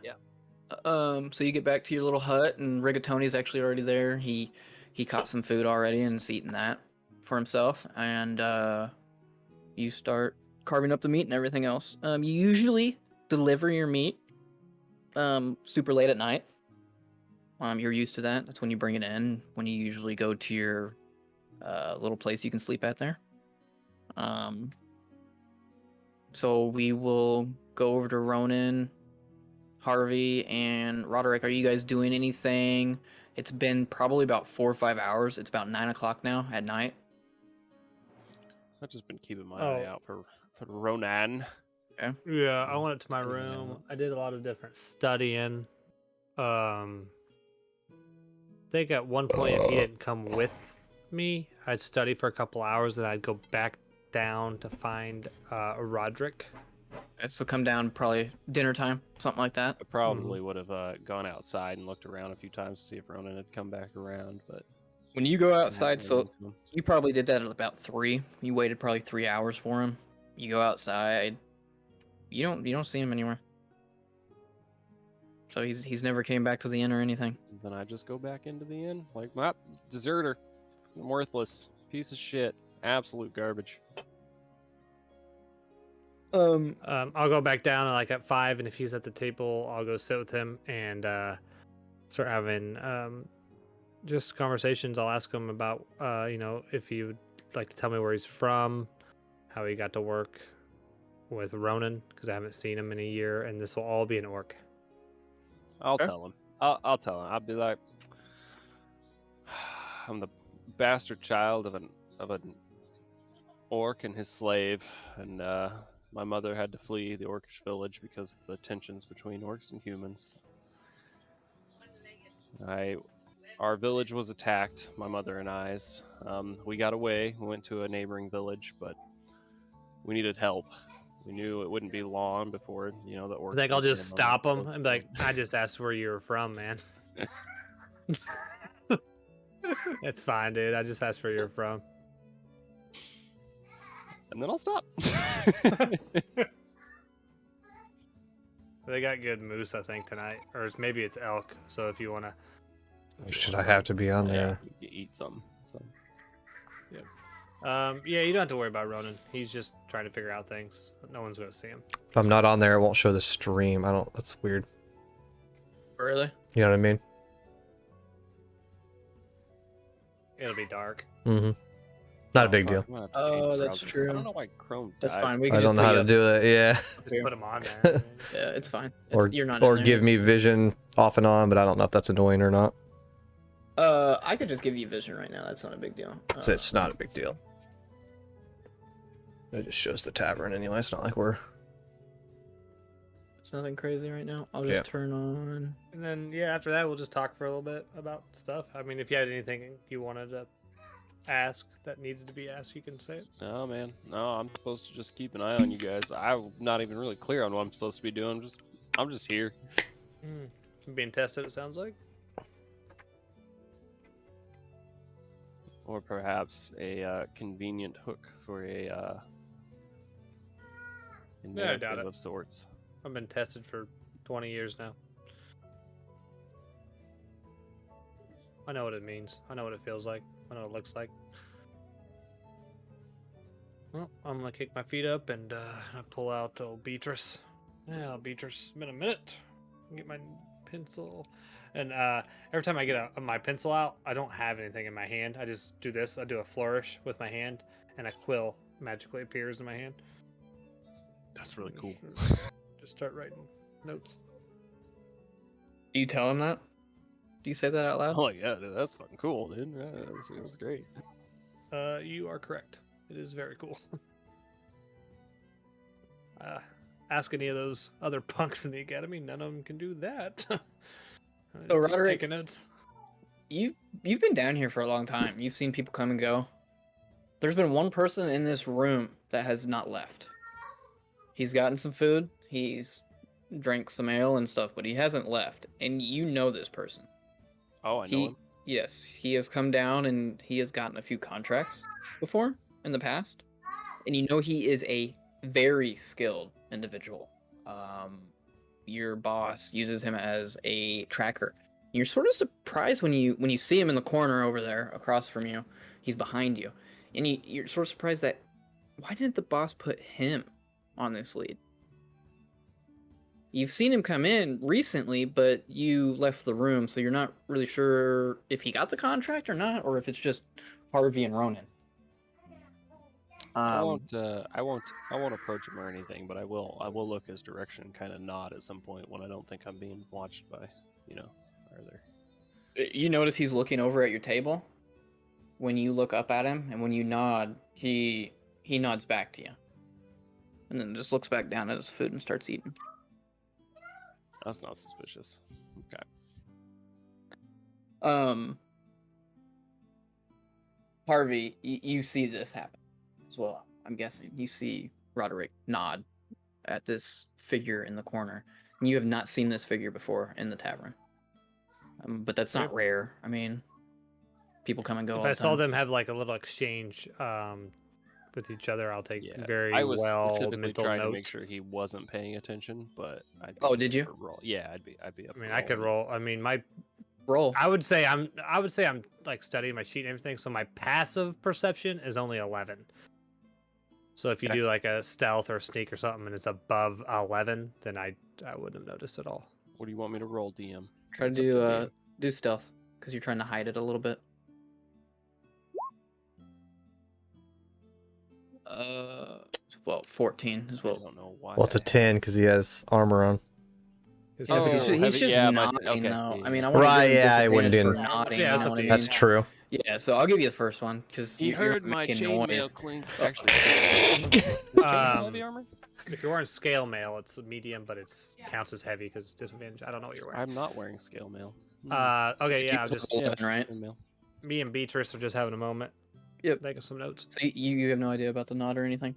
Speaker 2: Yeah.
Speaker 4: So you get back to your little hut, and Rigatoni's actually already there. He caught some food already and is eating that for himself. And you start carving up the meat and everything else. You usually deliver your meat super late at night. You're used to that. That's when you bring it in. When you usually go to your little place you can sleep at there. So we will go over to Ronan, Harvey, and Roderick. Are you guys doing anything? It's been probably about 4 or 5 hours. It's about 9 o'clock now at night.
Speaker 1: I've just been keeping my eye out for Ronan.
Speaker 5: Yeah, I went up to my
Speaker 1: Pretty
Speaker 5: room.
Speaker 1: loud.
Speaker 5: I did a lot of different studying. I think at one point, if he didn't come with me, I'd study for a couple hours, and I'd go back down to find Roderick.
Speaker 4: Okay, so come down probably dinner time, something like that.
Speaker 1: I probably would have gone outside and looked around a few times to see if Ronan had come back around, but
Speaker 4: When you go
Speaker 1: I haven't
Speaker 4: outside,
Speaker 1: run
Speaker 4: so
Speaker 1: into him.
Speaker 4: you probably did that at about 3. You waited probably 3 hours for him. You go outside. You don't see him anywhere. So he's never came back to the inn or anything.
Speaker 1: Then I just go back into the inn. Like, well, deserter. I'm worthless. Piece of shit. Absolute garbage.
Speaker 5: I'll go back down like at 5, and if he's at the table, I'll go sit with him and start having just conversations. I'll ask him about if he would like to tell me where he's from, how he got to work with Ronan, because I haven't seen him in a year, and this will all be an orc.
Speaker 1: I'll tell him. I'll tell him. I'll be like, I'm the bastard child of an orc and his slave, and my mother had to flee the orcish village because of the tensions between orcs and humans. Our village was attacked, my mother and I's. We got away. We went to a neighboring village, but we needed help. We knew it wouldn't be long before, the orcs.
Speaker 5: I think I'll
Speaker 1: would
Speaker 5: just
Speaker 1: come
Speaker 5: stop
Speaker 1: and
Speaker 5: him
Speaker 1: kill
Speaker 5: and be like,
Speaker 1: them.
Speaker 5: I just asked where you were from, man. It's fine, dude. I just asked where you're from.
Speaker 1: And then I'll stop.
Speaker 5: They got good moose, I think, tonight. Or maybe it's elk. So if you want to...
Speaker 3: Should I have to be on there?
Speaker 1: You eat some. So.
Speaker 5: Yeah, you don't have to worry about Ronan. He's just trying to figure out things. No one's going to see him.
Speaker 3: If I'm not on there, it won't show the stream. That's weird.
Speaker 4: Really?
Speaker 3: You know what I mean?
Speaker 5: It'll be dark.
Speaker 3: Mm-hmm. Not a big
Speaker 1: fuck,
Speaker 3: deal.
Speaker 1: I'm gonna have to
Speaker 4: Oh,
Speaker 1: change
Speaker 4: that's
Speaker 1: browsers. I
Speaker 4: true.
Speaker 1: don't know why Chrome
Speaker 4: That's
Speaker 1: dies.
Speaker 4: fine. We can
Speaker 3: I
Speaker 4: just
Speaker 3: don't know
Speaker 4: put
Speaker 3: how
Speaker 4: you
Speaker 3: to
Speaker 4: up.
Speaker 3: do it. Yeah.
Speaker 5: Just put him on there.
Speaker 4: Yeah, it's fine.
Speaker 3: Or
Speaker 4: You're not.
Speaker 3: or
Speaker 4: in there.
Speaker 3: give me vision off and on, but I don't know if that's annoying or not.
Speaker 4: I could just give you vision right now. That's not a big deal.
Speaker 3: It's not a big deal. It just shows the tavern anyway. It's not like we're.
Speaker 4: It's nothing crazy right now. I'll just turn on.
Speaker 5: And then, yeah, after that, we'll just talk for a little bit about stuff. I mean, if you had anything you wanted to ask that needed to be asked, you can say it.
Speaker 1: No, man. No, I'm supposed to just keep an eye on you guys. I'm not even really clear on what I'm supposed to be doing. I'm just here.
Speaker 5: Being tested, it sounds like.
Speaker 1: Or perhaps a convenient hook for a
Speaker 5: Yeah, I doubt
Speaker 1: narrative
Speaker 5: it.
Speaker 1: of sorts.
Speaker 5: I've been tested for 20 years now. I know what it means. I know what it feels like. I know what it looks like. Well, I'm gonna kick my feet up and I pull out old Beatrice. Yeah, Beatrice. It's been a minute. Get my pencil. And every time I get my pencil out, I don't have anything in my hand. I just do this. I do a flourish with my hand, and a quill magically appears in my hand.
Speaker 1: That's really cool.
Speaker 5: Just start writing notes.
Speaker 4: Do you tell him that? Do you say that out loud?
Speaker 1: Oh yeah, dude, that's fucking cool, dude. Yeah, that's great.
Speaker 5: You are correct. It is very cool. Ask any of those other punks in the academy. None of them can do that.
Speaker 4: So, Roderick,
Speaker 5: taking notes.
Speaker 4: You've been down here for a long time. You've seen people come and go. There's been one person in this room that has not left. He's gotten some food. He's drank some ale and stuff, but he hasn't left. And you know this person.
Speaker 1: Oh, I know him.
Speaker 4: Yes, he has come down and he has gotten a few contracts before in the past. And you know he is a very skilled individual. Your boss uses him as a tracker. You're sort of surprised when you see him in the corner over there across from you. He's behind you. And you're sort of surprised that why didn't the boss put him on this lead? You've seen him come in recently, but you left the room, so you're not really sure if he got the contract or not, or if it's just Harvey and Ronan.
Speaker 1: I won't approach him or anything, but I will look his direction and kind of nod at some point when I don't think I'm being watched by, either.
Speaker 4: You notice he's looking over at your table. When you look up at him, and when you nod, he nods back to you, and then just looks back down at his food and starts eating.
Speaker 1: That's not suspicious. Okay.
Speaker 4: Harvey, you see this happen as well. I'm guessing you see Roderick nod at this figure in the corner. And you have not seen this figure before in the tavern. But that's not rare. I mean, people come and go.
Speaker 5: If
Speaker 4: all
Speaker 5: I
Speaker 4: the
Speaker 5: saw
Speaker 4: time.
Speaker 5: them have like a little exchange, with each other. I'll take
Speaker 1: Yeah,
Speaker 5: very
Speaker 1: I was
Speaker 5: well
Speaker 1: specifically
Speaker 5: mental
Speaker 1: trying
Speaker 5: notes.
Speaker 1: to make sure he wasn't paying attention, but I'd be
Speaker 4: Oh,
Speaker 1: up
Speaker 4: did you?
Speaker 1: for roll. Yeah, I'd be up.
Speaker 5: I mean,
Speaker 1: for
Speaker 5: I could
Speaker 1: rolling.
Speaker 5: roll. I mean, my
Speaker 4: Roll.
Speaker 5: I would say I'm like studying my sheet and everything, so my passive perception is only 11. So if you
Speaker 4: Okay.
Speaker 5: do like a stealth or sneak or something and it's above 11, then I wouldn't have noticed at all.
Speaker 1: What do you want me to roll, DM?
Speaker 4: Try to
Speaker 1: It's up to the game.
Speaker 4: do stealth because you're trying to hide it a little bit. Well, 14 as
Speaker 1: I
Speaker 4: well.
Speaker 1: don't know why.
Speaker 3: Well, it's a
Speaker 1: I
Speaker 3: 10 because he has armor on.
Speaker 5: Is
Speaker 4: Yeah,
Speaker 5: it-
Speaker 4: but
Speaker 1: Oh,
Speaker 4: he's
Speaker 1: heavy-
Speaker 4: just
Speaker 1: yeah, my-
Speaker 4: nodding
Speaker 1: okay,
Speaker 4: though.
Speaker 1: yeah,
Speaker 4: I mean,
Speaker 1: yeah.
Speaker 4: I want to
Speaker 3: Right,
Speaker 4: give him
Speaker 3: yeah, I wouldn't
Speaker 4: disadvantage
Speaker 3: do
Speaker 4: for
Speaker 3: it.
Speaker 4: nodding.
Speaker 5: Yeah,
Speaker 4: You
Speaker 5: that's
Speaker 4: know
Speaker 5: up
Speaker 4: what
Speaker 5: to
Speaker 4: I
Speaker 5: you.
Speaker 4: mean?
Speaker 3: That's true.
Speaker 4: Yeah, so I'll give you the first one because
Speaker 1: He heard my
Speaker 4: making
Speaker 1: chainmail
Speaker 4: noise.
Speaker 1: clink. Actually, is chainmail heavy armor?
Speaker 5: If you're wearing scale mail, it's medium, but it's counts as heavy because it's disadvantage. I don't know what you're wearing.
Speaker 1: I'm not wearing scale mail.
Speaker 5: Okay,
Speaker 4: So
Speaker 5: yeah,
Speaker 4: you
Speaker 5: I'll
Speaker 4: flip
Speaker 5: just
Speaker 4: 11, right?
Speaker 1: Chainmail.
Speaker 5: me and Beatrice are just having a moment.
Speaker 4: Yep.
Speaker 5: Making some notes.
Speaker 4: So you have no idea about the nod or anything.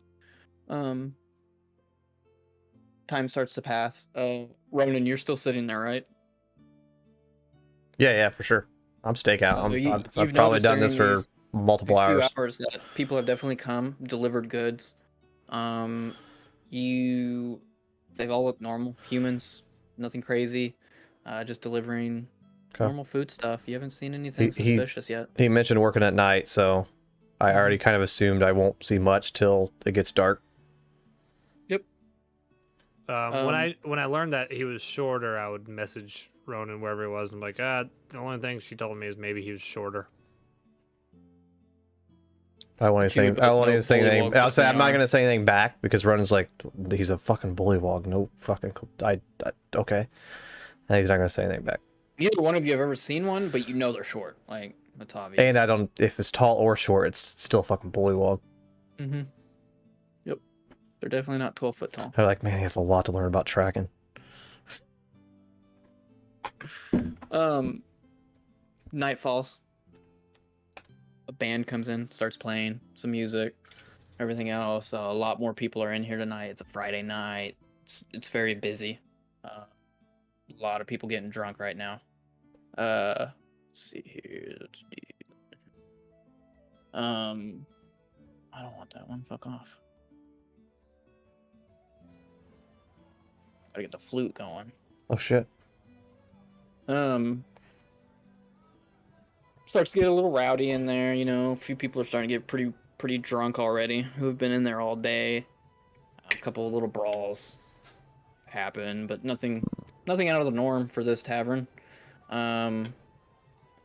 Speaker 4: Time starts to pass. Ronan, you're still sitting there, right?
Speaker 3: Yeah, for sure. I'm stakeout.
Speaker 4: So
Speaker 3: I've
Speaker 4: you've
Speaker 3: probably
Speaker 4: noticed
Speaker 3: done this
Speaker 4: during
Speaker 3: for
Speaker 4: these
Speaker 3: multiple
Speaker 4: few
Speaker 3: hours.
Speaker 4: hours that people have definitely come, delivered goods. They've all looked normal, humans, nothing crazy, just delivering
Speaker 3: Okay.
Speaker 4: normal food stuff. You haven't seen anything
Speaker 3: He-
Speaker 4: suspicious yet.
Speaker 3: He mentioned working at night, so I
Speaker 4: Mhm.
Speaker 3: already kind of assumed I won't see much till it gets dark.
Speaker 5: When I learned that he was shorter, I would message Ronan wherever he was. And I'm like, the only thing she told me is maybe he was shorter.
Speaker 3: I won't even
Speaker 4: You
Speaker 3: say.
Speaker 4: would
Speaker 3: I
Speaker 4: both
Speaker 3: won't
Speaker 4: know
Speaker 3: even say anything.
Speaker 4: bullywugs
Speaker 3: I'll
Speaker 4: up
Speaker 3: say
Speaker 4: in
Speaker 3: I'm
Speaker 4: the
Speaker 3: not
Speaker 4: arm.
Speaker 3: gonna say anything back because Ronan's like, he's a fucking bullywog. No fucking. Okay. And he's not gonna say anything back.
Speaker 4: Neither one of you have ever seen one, but you know they're short. Like, that's obvious.
Speaker 3: And I don't. If it's tall or short, it's still a fucking bullywog.
Speaker 4: Mm-hmm. Yep. They're definitely not 12 foot tall.
Speaker 3: They're like, man, he has a lot to learn about tracking.
Speaker 4: Night falls. A band comes in, starts playing some music, everything else. A lot more people are in here tonight. It's a Friday night. It's very busy. A lot of people getting drunk right now. Let's see here. I don't want that one. Fuck off. Gotta get the flute going.
Speaker 3: Oh shit.
Speaker 4: Starts to get a little rowdy in there, you know. A few people are starting to get pretty drunk already, who have been in there all day. A couple of little brawls happen, but nothing out of the norm for this tavern.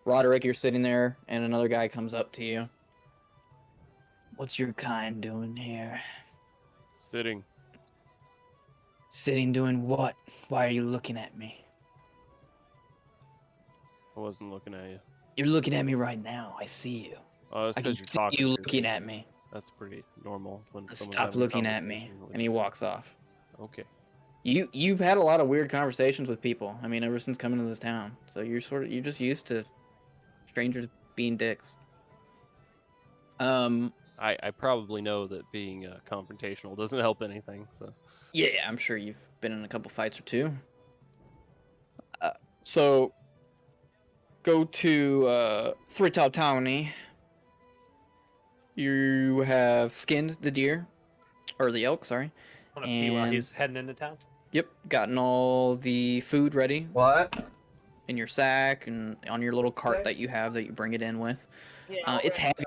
Speaker 4: Roderick, you're sitting there, and another guy comes up to you. What's your kind doing here?
Speaker 1: Sitting.
Speaker 4: Sitting doing what? Why are you looking at me?
Speaker 1: I wasn't looking at you.
Speaker 4: You're looking at me right now. I see you.
Speaker 1: Oh, that's
Speaker 4: I can
Speaker 1: because you're
Speaker 4: see
Speaker 1: talking.
Speaker 4: you
Speaker 1: to
Speaker 4: looking at me.
Speaker 1: That's pretty normal when someone's
Speaker 4: Stop
Speaker 1: having a
Speaker 4: looking at me.
Speaker 1: conversation with
Speaker 4: And he
Speaker 1: you.
Speaker 4: walks off.
Speaker 1: Okay.
Speaker 4: You've had a lot of weird conversations with people. I mean, ever since coming to this town. So you're just used to strangers being dicks.
Speaker 1: I probably know that being confrontational doesn't help anything. So.
Speaker 4: Yeah, I'm sure you've been in a couple fights or two. So go to Thritau Townie. You have skinned the deer, or the elk, sorry.
Speaker 5: Want to pee while
Speaker 4: And-
Speaker 5: he's heading into town?
Speaker 4: Yep, gotten all the food ready
Speaker 3: What?
Speaker 4: in your sack and on your little cart that you have that you bring it in with.
Speaker 2: Yeah,
Speaker 4: It's heavy.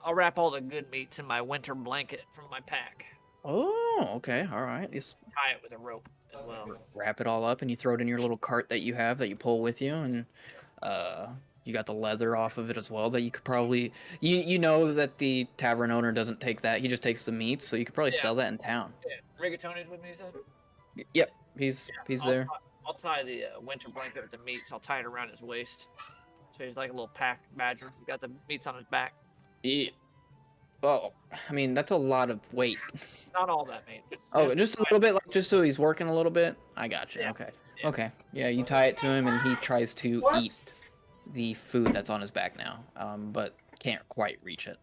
Speaker 2: I'll wrap all the good meats in my winter blanket from my pack.
Speaker 4: Oh, okay, all right. Just
Speaker 2: Tie it with a rope as well.
Speaker 4: wrap it all up and you throw it in your little cart that you have that you pull with you, and you got the leather off of it as well that you could probably you know that the tavern owner doesn't take that, he just takes the meat, so you could probably
Speaker 2: Yeah.
Speaker 4: sell that in town.
Speaker 2: Yeah, Rigatoni's with me, you said?
Speaker 4: Yep, he's there.
Speaker 2: I'll tie the winter blanket with the meats. I'll tie it around his waist. So he's like a little pack badger. He got the meats on his back.
Speaker 4: Yeah. Oh, I mean that's a lot of weight.
Speaker 2: Not all that meat.
Speaker 4: Just a little bit, like just so he's working a little bit. I got you.
Speaker 2: Yeah.
Speaker 4: Okay.
Speaker 2: Yeah.
Speaker 4: Okay. Yeah, you tie it to him and he tries to eat the food that's on his back now, but can't quite reach it.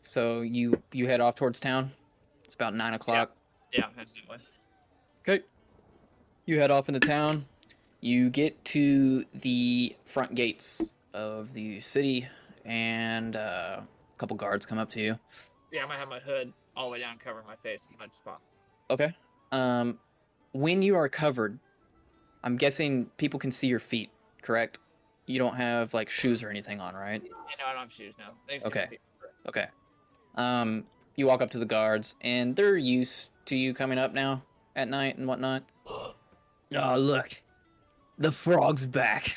Speaker 4: So you head off towards town. It's about 9 o'clock.
Speaker 2: Yeah, that's the way.
Speaker 4: Okay. You head off into town. You get to the front gates of the city, and a couple guards come up to you.
Speaker 2: Yeah, I'm gonna have my hood all the way down, covering my face as much as possible.
Speaker 4: Okay. When you are covered, I'm guessing people can see your feet, correct? You don't have like shoes or anything on, right?
Speaker 2: Yeah, no, I don't have shoes now. They can see my
Speaker 4: Okay.
Speaker 2: feet.
Speaker 4: Okay. You walk up to the guards, and they're used to you coming up now at night and whatnot.
Speaker 6: Oh, look. The frog's back.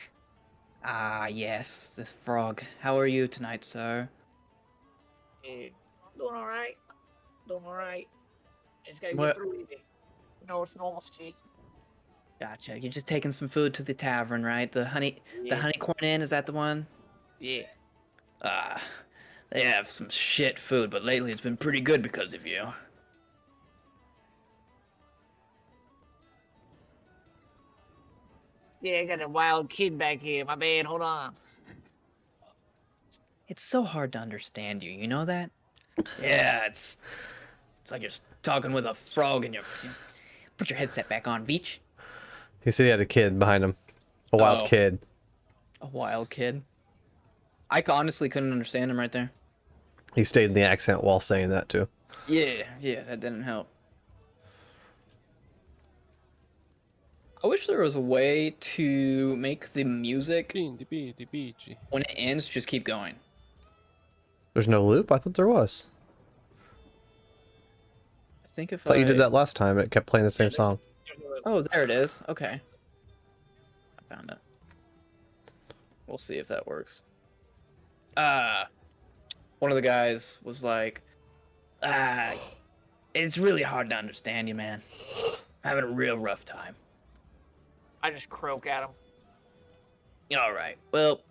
Speaker 4: Ah, yes, this frog. How are you tonight, sir?
Speaker 2: Yeah. Doing all right. Doing all right. Just gotta
Speaker 4: What-
Speaker 2: get through it. You know, it's normal shit.
Speaker 4: Gotcha. You're just taking some food to the tavern, right? The
Speaker 2: Yeah.
Speaker 4: honeycorn inn, is that the one?
Speaker 2: Yeah.
Speaker 4: Ah, they have some shit food, but lately it's been pretty good because of you.
Speaker 2: Yeah, I got a wild kid back here. My bad. Hold on.
Speaker 4: It's so hard to understand you, you know that?
Speaker 6: Yeah, it's
Speaker 4: like you're talking with a frog and you put your headset back on, Veach.
Speaker 3: He said he had a kid behind him. A wild
Speaker 4: Oh.
Speaker 3: kid.
Speaker 4: A wild kid. I honestly couldn't understand him right there.
Speaker 3: He stayed in the accent while saying that too.
Speaker 4: Yeah, that didn't help. I wish there was a way to make the music, when it ends, just keep going.
Speaker 3: There's no loop? I thought there was.
Speaker 4: I think if
Speaker 3: I thought you did that last time. It kept playing the same song.
Speaker 4: Oh, there it is. Okay. I found it. We'll see if that works. One of the guys was like, it's really hard to understand you, man. I'm having a real rough time.
Speaker 2: I just croak at him.
Speaker 4: All right. Well,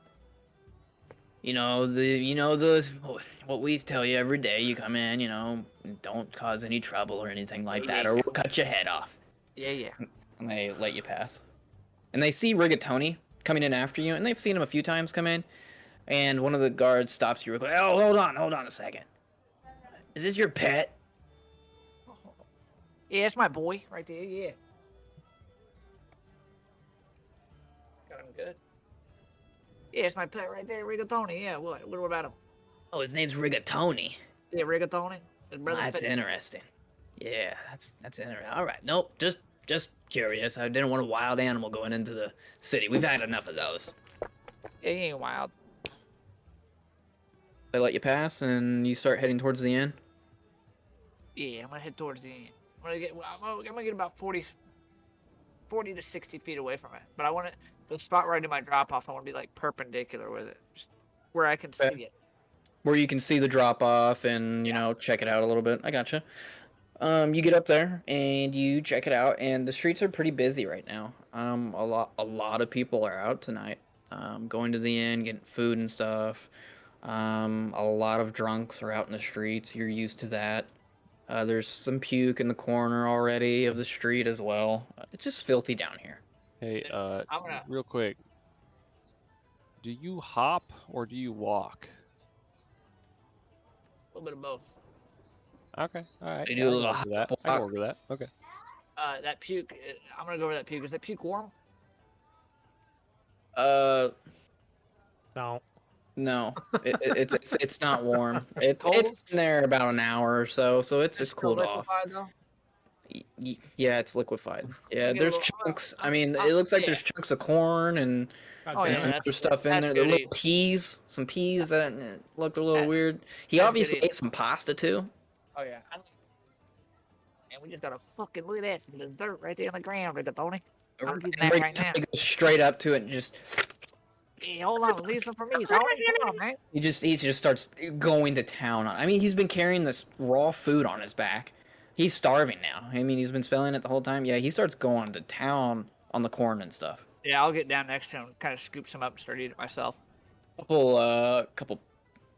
Speaker 4: what we tell you every day. You come in, don't cause any trouble or anything like that, or we'll cut your head off.
Speaker 2: Yeah.
Speaker 4: And they let you pass. And they see Rigatoni coming in after you, and they've seen him a few times come in. And one of the guards stops you real quick. Oh, hold on a second. Is this your pet?
Speaker 2: Yeah, it's my boy right there. Yeah. Got him good. Yeah, it's my pet right there, Rigatoni. Yeah, what about him?
Speaker 4: Oh, his name's Rigatoni.
Speaker 2: Yeah, Rigatoni. His
Speaker 4: Oh,
Speaker 2: brother's
Speaker 4: that's
Speaker 2: fit-
Speaker 4: interesting. Yeah, that's interesting. All right. Nope, just curious. I didn't want a wild animal going into the city. We've had enough of those.
Speaker 2: Yeah, he ain't wild.
Speaker 4: They let you pass, and you start heading towards the inn.
Speaker 2: Yeah, I'm gonna head towards the end. I'm gonna get about 40 to 60 feet away from it. But I want the spot where I do my drop off. I want to be like perpendicular with it, just where I can
Speaker 4: Okay.
Speaker 2: see it.
Speaker 4: Where you can see the drop off and check it out a little bit. I gotcha. You get up there and you check it out, and the streets are pretty busy right now. A lot of people are out tonight, going to the inn, getting food and stuff. A lot of drunks are out in the streets. You're used to that. There's some puke in the corner already of the street as well. It's just filthy down here.
Speaker 1: Hey,
Speaker 2: I'm gonna-
Speaker 1: real quick. Do you hop or do you walk?
Speaker 2: A little bit of both.
Speaker 1: Okay, all right.
Speaker 4: They
Speaker 1: Yeah,
Speaker 4: do a
Speaker 1: I can
Speaker 4: little
Speaker 1: work with that.
Speaker 4: hop
Speaker 1: I can
Speaker 4: walk.
Speaker 1: work with that. Okay.
Speaker 2: That puke. I'm gonna go over that puke. Is that puke warm?
Speaker 5: No.
Speaker 4: No, it's not warm. It's
Speaker 2: Cold?
Speaker 4: been there about an hour or so it's
Speaker 2: It's
Speaker 4: cooled off.
Speaker 2: liquefied, though?
Speaker 4: Yeah, it's liquefied. Yeah,
Speaker 2: Get a
Speaker 4: there's
Speaker 2: little-
Speaker 4: chunks. I mean, it looks like there's chunks of corn and
Speaker 2: Oh, yeah,
Speaker 4: some
Speaker 2: that's
Speaker 4: other
Speaker 2: good.
Speaker 4: stuff in
Speaker 2: That's
Speaker 4: there.
Speaker 2: good
Speaker 4: The little
Speaker 2: eating.
Speaker 4: peas, some peas that looked a little
Speaker 2: That-
Speaker 4: weird. He
Speaker 2: that's good
Speaker 4: obviously
Speaker 2: eating.
Speaker 4: ate some pasta too.
Speaker 2: Oh yeah. And we just got a fucking look at that, some dessert right there on the ground, Rigatoni. I'm
Speaker 4: And
Speaker 2: getting that right
Speaker 4: Rigatoni
Speaker 2: now.
Speaker 4: goes straight up to it and just
Speaker 2: Hey, hold on, leave some for me, Tony. Come on, man.
Speaker 4: he just starts going to town on. I mean, he's been carrying this raw food on his back. He's starving now. I mean, he's been spelling it the whole time. Yeah, he starts going to town on the corn and stuff.
Speaker 2: Yeah, I'll get down next to him, kind of scoop some up and start eating it myself.
Speaker 4: Couple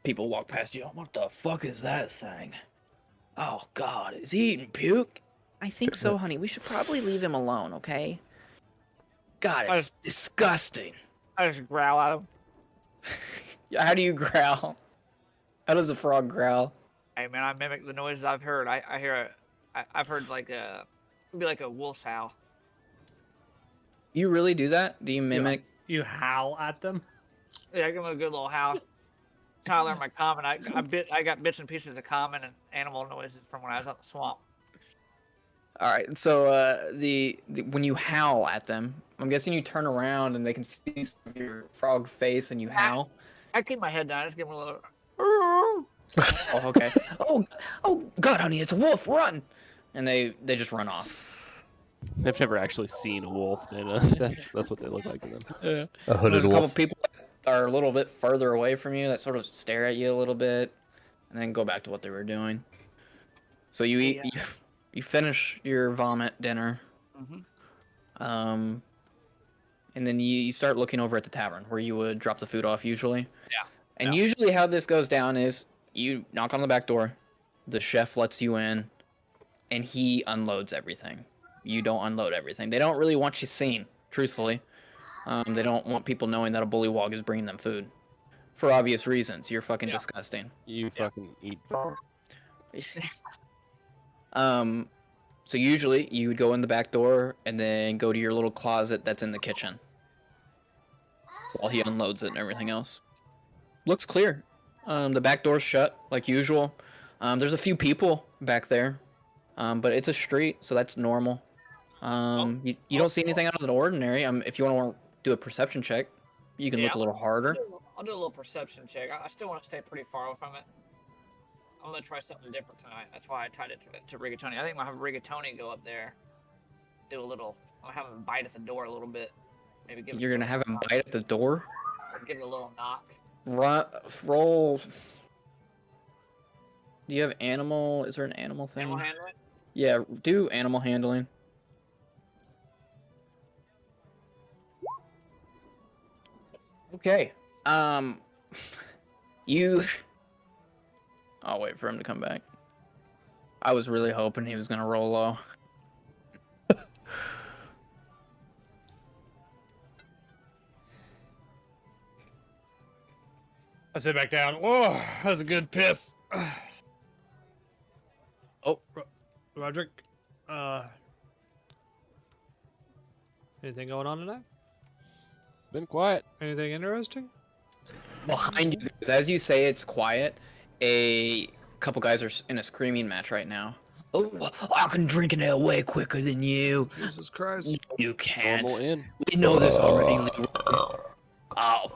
Speaker 4: people walk past you. What the fuck is that thing? Oh God, is he eating puke? I think so, honey. We should probably leave him alone, okay? God, it's disgusting.
Speaker 2: I just growl at him.
Speaker 4: How do you growl? How does a frog growl?
Speaker 2: Hey, man, I mimic the noises I've heard. I've heard like it'd be like a wolf's howl.
Speaker 4: You really do that? Do you mimic?
Speaker 5: You howl at them?
Speaker 2: Yeah, I give him a good little howl. trying to learn my common. I got bits and pieces of common and animal noises from when I was out in the swamp.
Speaker 4: All right. So the when you howl at them, I'm guessing you turn around and they can see your frog face and you howl.
Speaker 2: I keep my head down. I just give them a little.
Speaker 4: Oh, okay. Oh God, honey, it's a wolf! Run! And they just run off.
Speaker 1: I've never actually seen a wolf, and that's what they look like to them.
Speaker 4: Yeah.
Speaker 3: A hooded
Speaker 4: There's a couple
Speaker 3: wolf.
Speaker 4: people that are a little bit further away from you that sort of stare at you a little bit, and then go back to what they were doing. So you eat,
Speaker 2: Yeah.
Speaker 4: you finish your vomit dinner,
Speaker 2: Mhm.
Speaker 4: and then you start looking over at the tavern where you would drop the food off usually.
Speaker 2: Yeah.
Speaker 4: And
Speaker 2: Yeah.
Speaker 4: usually how this goes down is you knock on the back door, the chef lets you in, and he unloads everything. You don't unload everything. They don't really want you seen, truthfully. They don't want people knowing that a bullywog is bringing them food. For obvious reasons. You're fucking
Speaker 2: Yeah.
Speaker 4: disgusting.
Speaker 1: You
Speaker 2: Yeah.
Speaker 1: fucking eat.
Speaker 4: So usually you would go in the back door and then go to your little closet that's in the kitchen while he unloads it and everything else. Looks clear. The back door's shut like usual. There's a few people back there, but it's a street, so that's normal. You don't see anything out of the ordinary. If you want to do a perception check, you can
Speaker 2: Yeah,
Speaker 4: look a little harder.
Speaker 2: I'll do a little perception check. I still want to stay pretty far away from it. I'm gonna try something different tonight. That's why I tied it to rigatoni. I think I'm gonna have rigatoni go up there, do a little. I'll have him bite at the door a little bit. Maybe give.
Speaker 4: You're gonna have him bite at the door.
Speaker 2: Give it a little knock.
Speaker 4: Roll. Do you have animal? Is there an animal thing?
Speaker 2: Animal handling.
Speaker 4: Yeah, do animal handling. Okay. You. I'll wait for him to come back. I was really hoping he was gonna roll low.
Speaker 5: I sit back down. Whoa, that was a good piss.
Speaker 4: Oh.
Speaker 5: Roderick, anything going on tonight?
Speaker 1: Been quiet.
Speaker 5: Anything interesting?
Speaker 4: Behind you guys, as you say it's quiet, a couple guys are in a screaming match right now. Oh, I can drink an ale way quicker than you.
Speaker 5: Jesus Christ.
Speaker 4: You can't.
Speaker 1: Normal in.
Speaker 4: We know this already. Oh,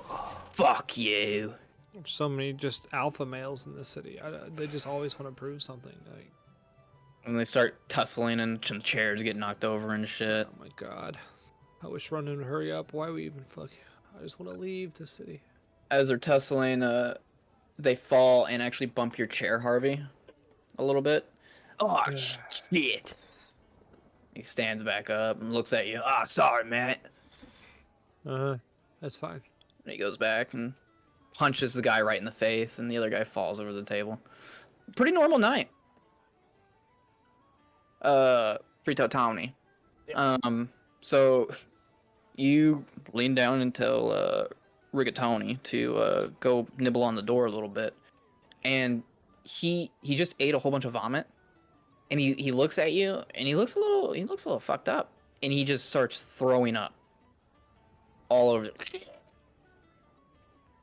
Speaker 4: fuck you.
Speaker 5: There's so many just alpha males in this city. They just always want to prove something. Like,
Speaker 4: And they start tussling and some chairs get knocked over and shit.
Speaker 5: oh my god. I wish Ronan would hurry up. Why we even fuck? I just want to leave the city.
Speaker 4: As they're tussling, they fall and actually bump your chair, Harvey, a little bit. Oh, shit. He stands back up and looks at you. Ah, sorry, Matt.
Speaker 5: That's fine.
Speaker 4: And he goes back and punches the guy right in the face, and the other guy falls over the table. Pretty normal night. Frito Tony. So you lean down and tell Rigatoni to go nibble on the door a little bit, and he just ate a whole bunch of vomit, and he looks at you and he looks a little fucked up, and he just starts throwing up all over.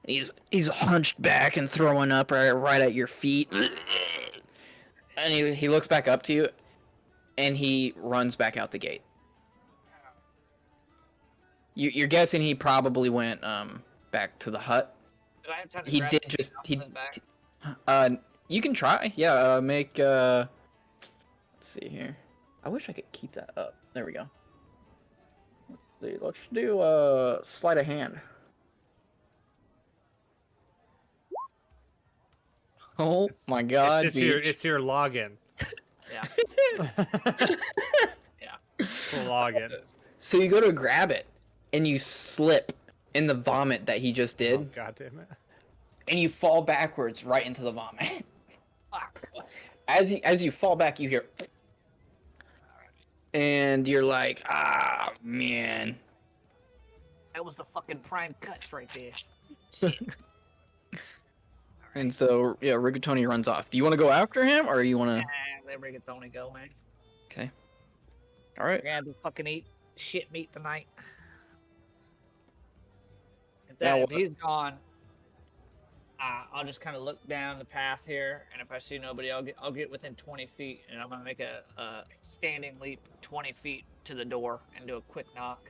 Speaker 4: He's hunched back and throwing up right at your feet, and he looks back up to you, and he runs back out the gate. You're guessing he probably went back to the hut.
Speaker 2: Did I have time to
Speaker 4: He
Speaker 2: grab
Speaker 4: did
Speaker 2: him
Speaker 4: just
Speaker 2: off
Speaker 4: he.
Speaker 2: his back?
Speaker 4: You can try. Yeah. Make. Let's see here. I wish I could keep that up. There we go. Let's see. Let's do sleight of hand. Oh my God!
Speaker 5: It's your login.
Speaker 2: Yeah.
Speaker 5: It's a login.
Speaker 4: So you go to grab it, and you slip in the vomit that he just did,
Speaker 5: Oh, God damn it.
Speaker 4: and you fall backwards right into the vomit.
Speaker 2: Fuck.
Speaker 4: As you fall back, you hear, and you're like, ah, man.
Speaker 2: That was the fucking prime cuts right there. Shit.
Speaker 4: And so, yeah, Rigatoni runs off. Do you want to go after him, or you want to?
Speaker 2: Let Rigatoni go, man.
Speaker 4: Okay. All right.
Speaker 2: We're gonna have to fucking eat shit meat tonight.
Speaker 4: Now
Speaker 2: If
Speaker 4: what?
Speaker 2: he's gone, I'll just kind of look down the path here, and if I see nobody, I'll get within 20 feet, and I'm gonna make a standing leap 20 feet to the door and do a quick knock.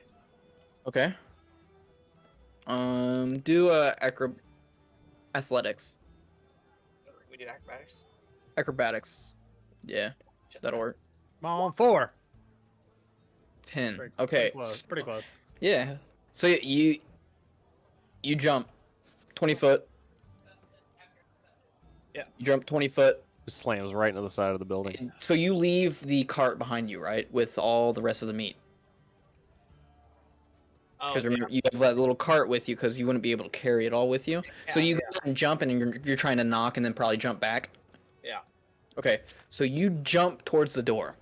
Speaker 4: Okay. Do athletics.
Speaker 2: We do acrobatics.
Speaker 4: Acrobatics. Yeah, that'll work.
Speaker 5: I'm on 4.
Speaker 4: 10.
Speaker 5: Pretty,
Speaker 4: Okay.
Speaker 5: Pretty close. Pretty close.
Speaker 4: Yeah. So you jump 20 foot.
Speaker 2: Yeah.
Speaker 4: You jump 20 foot.
Speaker 1: Just slams right into the side of the building.
Speaker 4: So you leave the cart behind you, right, with all the rest of the meat.
Speaker 2: Oh,
Speaker 4: Because remember, you have that little cart with you because you wouldn't be able to carry it all with you. So you go and jump, and you're trying to knock, and then probably jump back.
Speaker 2: Yeah.
Speaker 4: Okay. So you jump towards the door.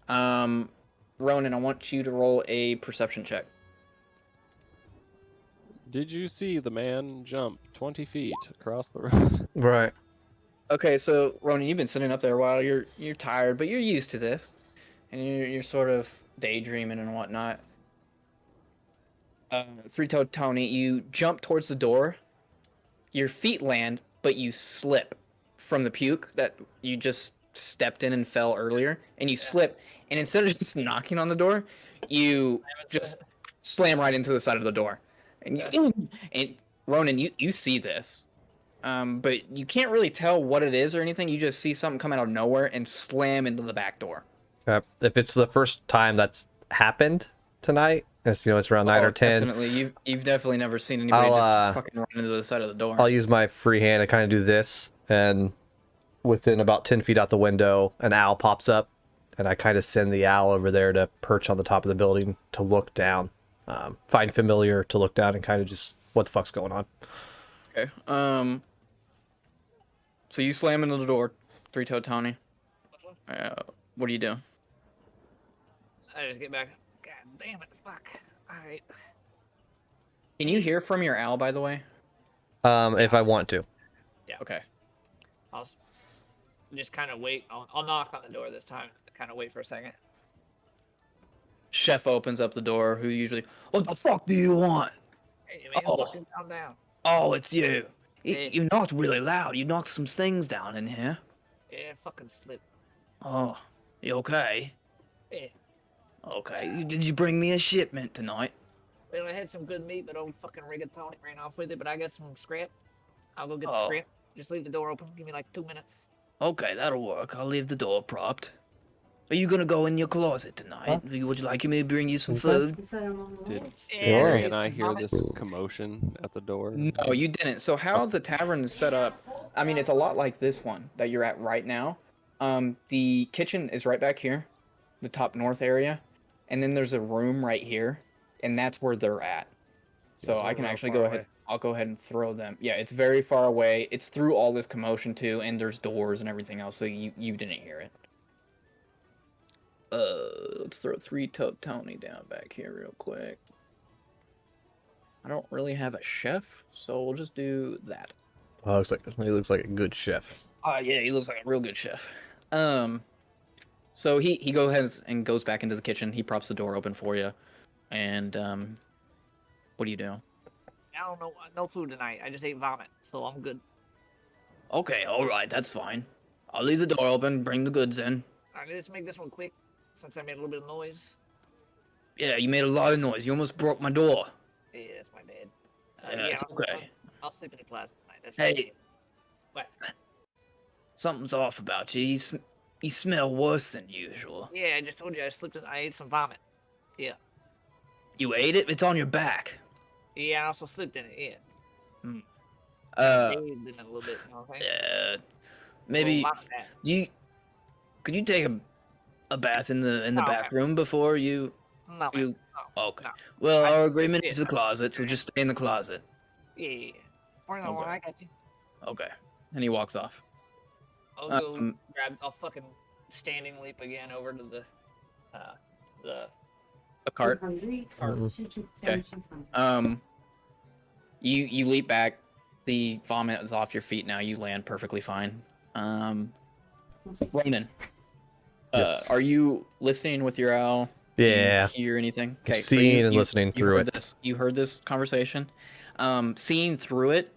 Speaker 4: Ronan, I want you to roll a perception check.
Speaker 1: Did you see the man jump 20 feet across the road?
Speaker 3: Right.
Speaker 4: Okay, so Ronan, you've been sitting up there a while. You're tired, but you're used to this, and you're sort of daydreaming and whatnot. Three-toed Tony, you jump towards the door. Your feet land, but you slip from the puke that you just stepped in and fell earlier, and you slip. And instead of just knocking on the door, you just slam right into the side of the door. And Ronan, you see this, but you can't really tell what it is or anything. You just see something come out of nowhere and slam into the back door.
Speaker 3: If it's the first time that's happened tonight, it's it's around 9 or 10.
Speaker 4: Definitely, you've definitely never seen anybody just fucking run into the side of the door.
Speaker 3: I'll use my free hand to kind of do this, and within about 10 feet out the window, an owl pops up, and I kind of send the owl over there to perch on the top of the building to look down, find familiar to look down and kind of just what the fuck's going on.
Speaker 4: Okay. So you slam into the door, three-toed Tony. What do you do?
Speaker 2: I just get back. God damn it! Fuck. All right.
Speaker 4: Can you hear from your owl, by the way?
Speaker 3: If I want to.
Speaker 2: Yeah.
Speaker 4: Okay.
Speaker 2: I'll just kind of wait. I'll knock on the door this time. Kind of wait for a second.
Speaker 4: Chef opens up the door. Who usually? What the fuck do you want?
Speaker 2: Hey man,
Speaker 4: Oh.
Speaker 2: fucking calm down.
Speaker 4: Oh, it's you.
Speaker 2: Hey.
Speaker 4: You knocked really loud. You knocked some things down in here.
Speaker 2: Yeah, fucking slip.
Speaker 4: Oh, you okay?
Speaker 2: Yeah.
Speaker 4: Okay. Did you bring me a shipment tonight?
Speaker 2: Well, I had some good meat, but old fucking rigatoni ran off with it. But I got some scrap. I'll go get the
Speaker 4: Oh.
Speaker 2: scrap. Just leave the door open. Give me like 2 minutes.
Speaker 4: Okay, that'll work. I'll leave the door propped. Are you gonna go in your closet tonight? Would you like me to bring you some food?
Speaker 1: Did
Speaker 2: Yeah,
Speaker 3: Sure.
Speaker 1: Harry and I hear this commotion at the door?
Speaker 4: No, you didn't. So how the tavern is set up, I mean, it's a lot like this one that you're at right now. The kitchen is right back here, the top north area, and then there's a room right here, and that's where they're at. So
Speaker 5: it's
Speaker 4: I can
Speaker 5: real
Speaker 4: actually
Speaker 5: far
Speaker 4: go
Speaker 5: away.
Speaker 4: ahead. I'll go ahead and throw them. Yeah, it's very far away. It's through all this commotion too, and there's doors and everything else, so you didn't hear it. Let's throw three-toed Tony down back here real quick. I don't really have a chef, so we'll just do that.
Speaker 3: Oh, he looks like a good chef.
Speaker 4: Oh yeah, he looks like a real good chef. So he goes ahead and goes back into the kitchen. He props the door open for you, and what do you do?
Speaker 2: I don't know. No food tonight. I just ate vomit, so I'm good.
Speaker 4: Okay, all right, that's fine. I'll leave the door open. Bring the goods in.
Speaker 2: All right, let's make this one quick, since I made a little bit of noise.
Speaker 4: Yeah, you made a lot of noise. You almost broke my door.
Speaker 2: Yeah, that's my bad.
Speaker 4: Yeah, it's okay.
Speaker 2: I'll sleep in the closet tonight. That's
Speaker 4: Hey.
Speaker 2: fine. What?
Speaker 4: Something's off about you. You smell worse than usual.
Speaker 2: Yeah, I just told you I ate some vomit. Yeah.
Speaker 4: You ate it? It's on your back.
Speaker 2: Yeah, I also slept in it. Yeah.
Speaker 4: Uh,
Speaker 2: Bathed in it a little bit. You know what I'm saying?
Speaker 4: yeah. Maybe
Speaker 2: Well, vomit bath.
Speaker 4: could you take a bath in the
Speaker 2: No,
Speaker 4: back room before you?
Speaker 2: No, man.
Speaker 4: You
Speaker 2: No.
Speaker 4: okay?
Speaker 2: no.
Speaker 4: Well,
Speaker 2: I-
Speaker 4: our agreement
Speaker 2: yeah.
Speaker 4: is the closet, so just stay in the closet.
Speaker 2: Yeah. Or no,
Speaker 4: Okay.
Speaker 2: I got you.
Speaker 4: Okay. And he walks off.
Speaker 2: I'll go
Speaker 4: Um,
Speaker 2: I'll fucking standing leap again over to the
Speaker 4: A cart. Okay. You leap back. The vomit is off your feet now. You land perfectly fine. Ronan.
Speaker 3: Yes.
Speaker 4: Are you listening with your owl? Do
Speaker 3: Yeah.
Speaker 4: you hear anything?
Speaker 3: I'm
Speaker 4: so
Speaker 3: seeing and listening through
Speaker 4: heard
Speaker 3: it.
Speaker 4: You heard this conversation. Seeing through it,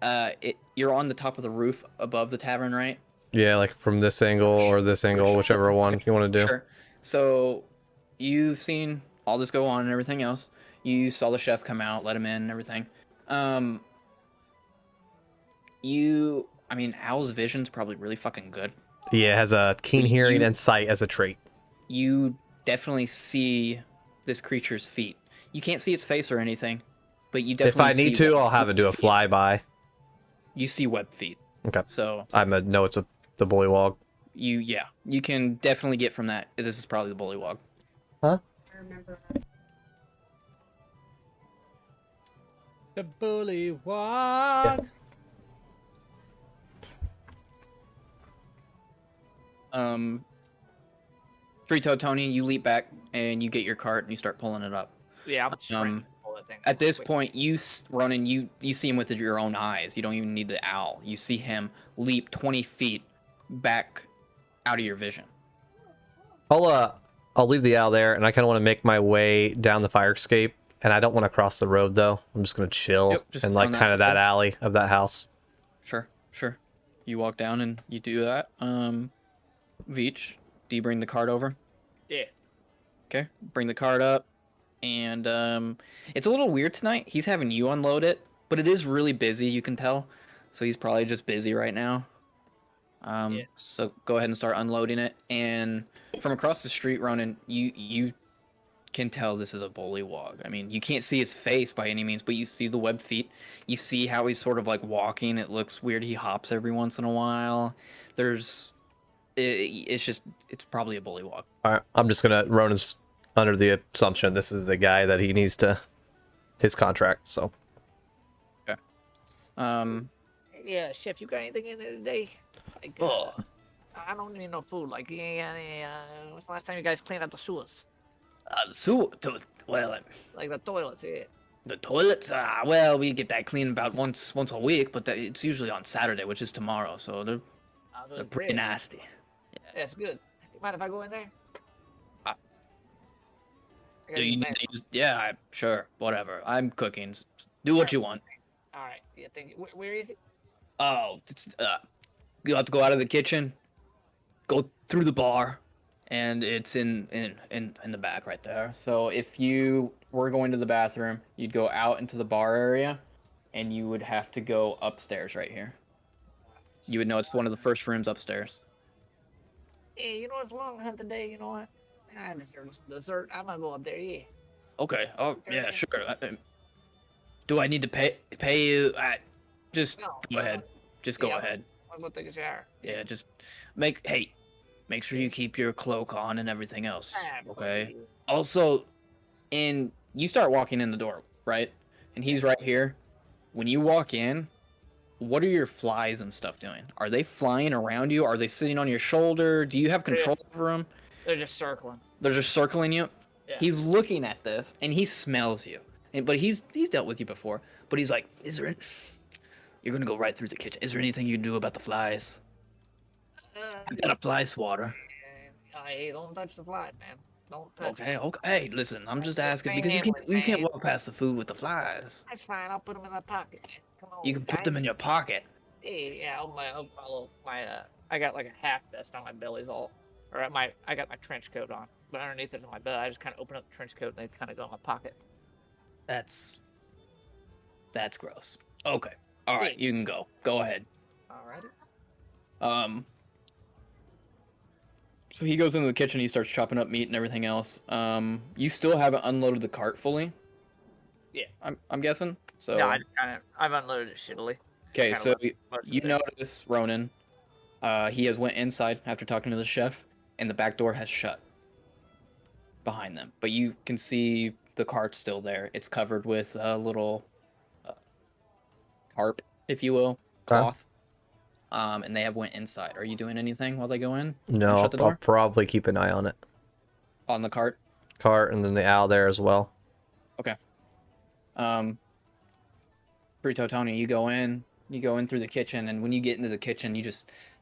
Speaker 4: You're on the top of the roof above the tavern, right?
Speaker 3: Yeah, like from this angle or this angle, whichever one you want to do.
Speaker 4: Sure. So you've seen all this go on and everything else. You saw the chef come out, let him in and everything. I mean, Owl's vision's probably really fucking good.
Speaker 3: Yeah, it has a keen
Speaker 4: But
Speaker 3: hearing
Speaker 4: you-
Speaker 3: and sight as a trait.
Speaker 4: You definitely see this creature's feet. You can't see its face or anything, but you
Speaker 3: If
Speaker 4: definitely
Speaker 3: I need
Speaker 4: see
Speaker 3: to,
Speaker 4: web-
Speaker 3: I'll have it do a
Speaker 4: feet.
Speaker 3: flyby.
Speaker 4: You see web feet.
Speaker 3: Okay.
Speaker 4: So
Speaker 3: I'm a know it's the bullywog.
Speaker 4: you can definitely get from that. This is probably the bullywog.
Speaker 3: Huh?
Speaker 5: The bullywog.
Speaker 4: Three-Toed Tony, you leap back and you get your cart and you start pulling it up.
Speaker 2: Yeah, I'm sprinting to pull that thing.
Speaker 4: At this
Speaker 2: quick.
Speaker 4: point, Ronan, you see him with your own eyes. You don't even need the owl. You see him leap 20 feet back out of your vision.
Speaker 3: I'll leave the owl there, and I kind of want to make my way down the fire escape, and I don't want to cross the road though. I'm just gonna chill
Speaker 4: Yep, just
Speaker 3: and like
Speaker 4: down that
Speaker 3: kind of that
Speaker 4: side.
Speaker 3: alley of that house.
Speaker 4: Sure. You walk down and you do that. Veach, do you bring the cart over?
Speaker 2: Yeah.
Speaker 4: Okay, bring the cart up, and it's a little weird tonight. He's having you unload it, but it is really busy. You can tell, so he's probably just busy right now.
Speaker 2: Yeah.
Speaker 4: So go ahead and start unloading it. And from across the street, Ronan, you can tell this is a bullywog. I mean, you can't see his face by any means, but you see the web feet. You see how he's sort of like walking. It looks weird. He hops every once in a while. It's probably a bullywog.
Speaker 3: All right, I'm just gonna. Ronan's under the assumption this is the guy that he needs to his contract. So
Speaker 2: Yeah, chef, you got anything in there today? Like,
Speaker 4: Oh.
Speaker 2: I don't need no food. Like, when's the last time you guys cleaned out the sewers?
Speaker 4: Well,
Speaker 2: Like the toilets, yeah.
Speaker 4: the toilets. Well, we get that clean about once a week, but it's usually on Saturday, which is tomorrow. So they're pretty nasty.
Speaker 2: That's good. You mind if I go in there?
Speaker 4: Uh,
Speaker 2: I gotta use the bathroom.
Speaker 4: Yeah, sure, whatever. I'm cooking. Do what you want.
Speaker 2: All right. Yeah, thank you. Where is it?
Speaker 4: Oh, you have to go out of the kitchen, go through the bar, and it's in the back right there. So if you were going to the bathroom, you'd go out into the bar area, and you would have to go upstairs right here. You would know it's one of the first rooms upstairs.
Speaker 2: Hey, you know it's a long hunt today. You know what? I deserve dessert. I'm gonna go up there. Yeah.
Speaker 4: Okay. Oh, yeah, sure. Do I need to pay you? Just
Speaker 2: No,
Speaker 4: go ahead. Just go
Speaker 2: yeah,
Speaker 4: ahead.
Speaker 2: I'll go take a shower.
Speaker 4: Yeah, just make sure you keep your cloak on and everything else. Okay. Also, you start walking in the door, right? And he's right here. When you walk in, what are your flies and stuff doing? Are they flying around you? Are they sitting on your shoulder? Do you have control over them?
Speaker 2: They're just circling.
Speaker 4: They're just circling you.
Speaker 2: Yeah.
Speaker 4: He's looking at this and he smells you. But he's dealt with you before. But he's like, you're gonna go right through the kitchen. Is there anything you can do about the flies? I got a fly swatter.
Speaker 2: Hey, don't touch the fly, man. Don't touch.
Speaker 4: Okay. Hey, listen, I'm just asking
Speaker 2: Plain
Speaker 4: because you can't
Speaker 2: man.
Speaker 4: walk past the food with the flies.
Speaker 2: That's fine. I'll put them in my pocket. Man. Come on.
Speaker 4: You can put them in your pocket.
Speaker 2: Yeah. I got like a half vest on my belly's all, or I got my trench coat on, but underneath it's on my belly. I just kind of open up the trench coat and they kind of go in my pocket.
Speaker 4: That's gross. Okay. All right, you can go. Go ahead.
Speaker 2: Alrighty.
Speaker 4: So he goes into the kitchen. He starts chopping up meat and everything else. You still haven't unloaded the cart fully.
Speaker 2: Yeah.
Speaker 4: I'm guessing. So.
Speaker 2: No, I've unloaded it shittily.
Speaker 4: Okay,
Speaker 2: Kinda
Speaker 4: so
Speaker 2: left most of
Speaker 4: you
Speaker 2: it.
Speaker 4: notice Ronan. He has went inside after talking to the chef, and the back door has shut behind them. But you can see the cart still there. It's covered with a little tarp, if you will, cloth. And they have went inside. Are you doing anything while they go in?
Speaker 3: no,
Speaker 4: And
Speaker 3: I'll,
Speaker 4: shut the
Speaker 3: I'll
Speaker 4: door
Speaker 3: probably keep an eye on it.
Speaker 4: on the cart.
Speaker 3: Cart and then the owl there as well.
Speaker 4: Burrito Tony, you go in through the kitchen, and when you get into the kitchen,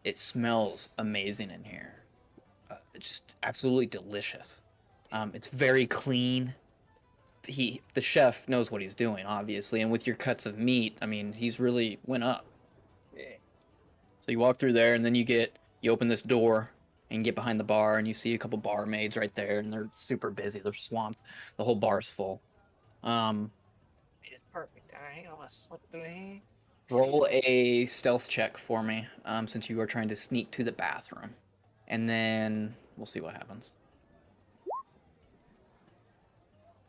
Speaker 4: it smells amazing in here. It's just absolutely delicious. It's very clean. the chef knows what he's doing, obviously, and with your cuts of meat, I mean, he's really went up.
Speaker 2: Yeah.
Speaker 4: So you walk through there, and then you open this door and get behind the bar, and you see a couple barmaids right there, and they're super busy. They're swamped. The whole bar's full.
Speaker 2: It's perfect. All right, I'm gonna slip through here.
Speaker 4: Roll a stealth check for me, since you are trying to sneak to the bathroom, and then we'll see what happens.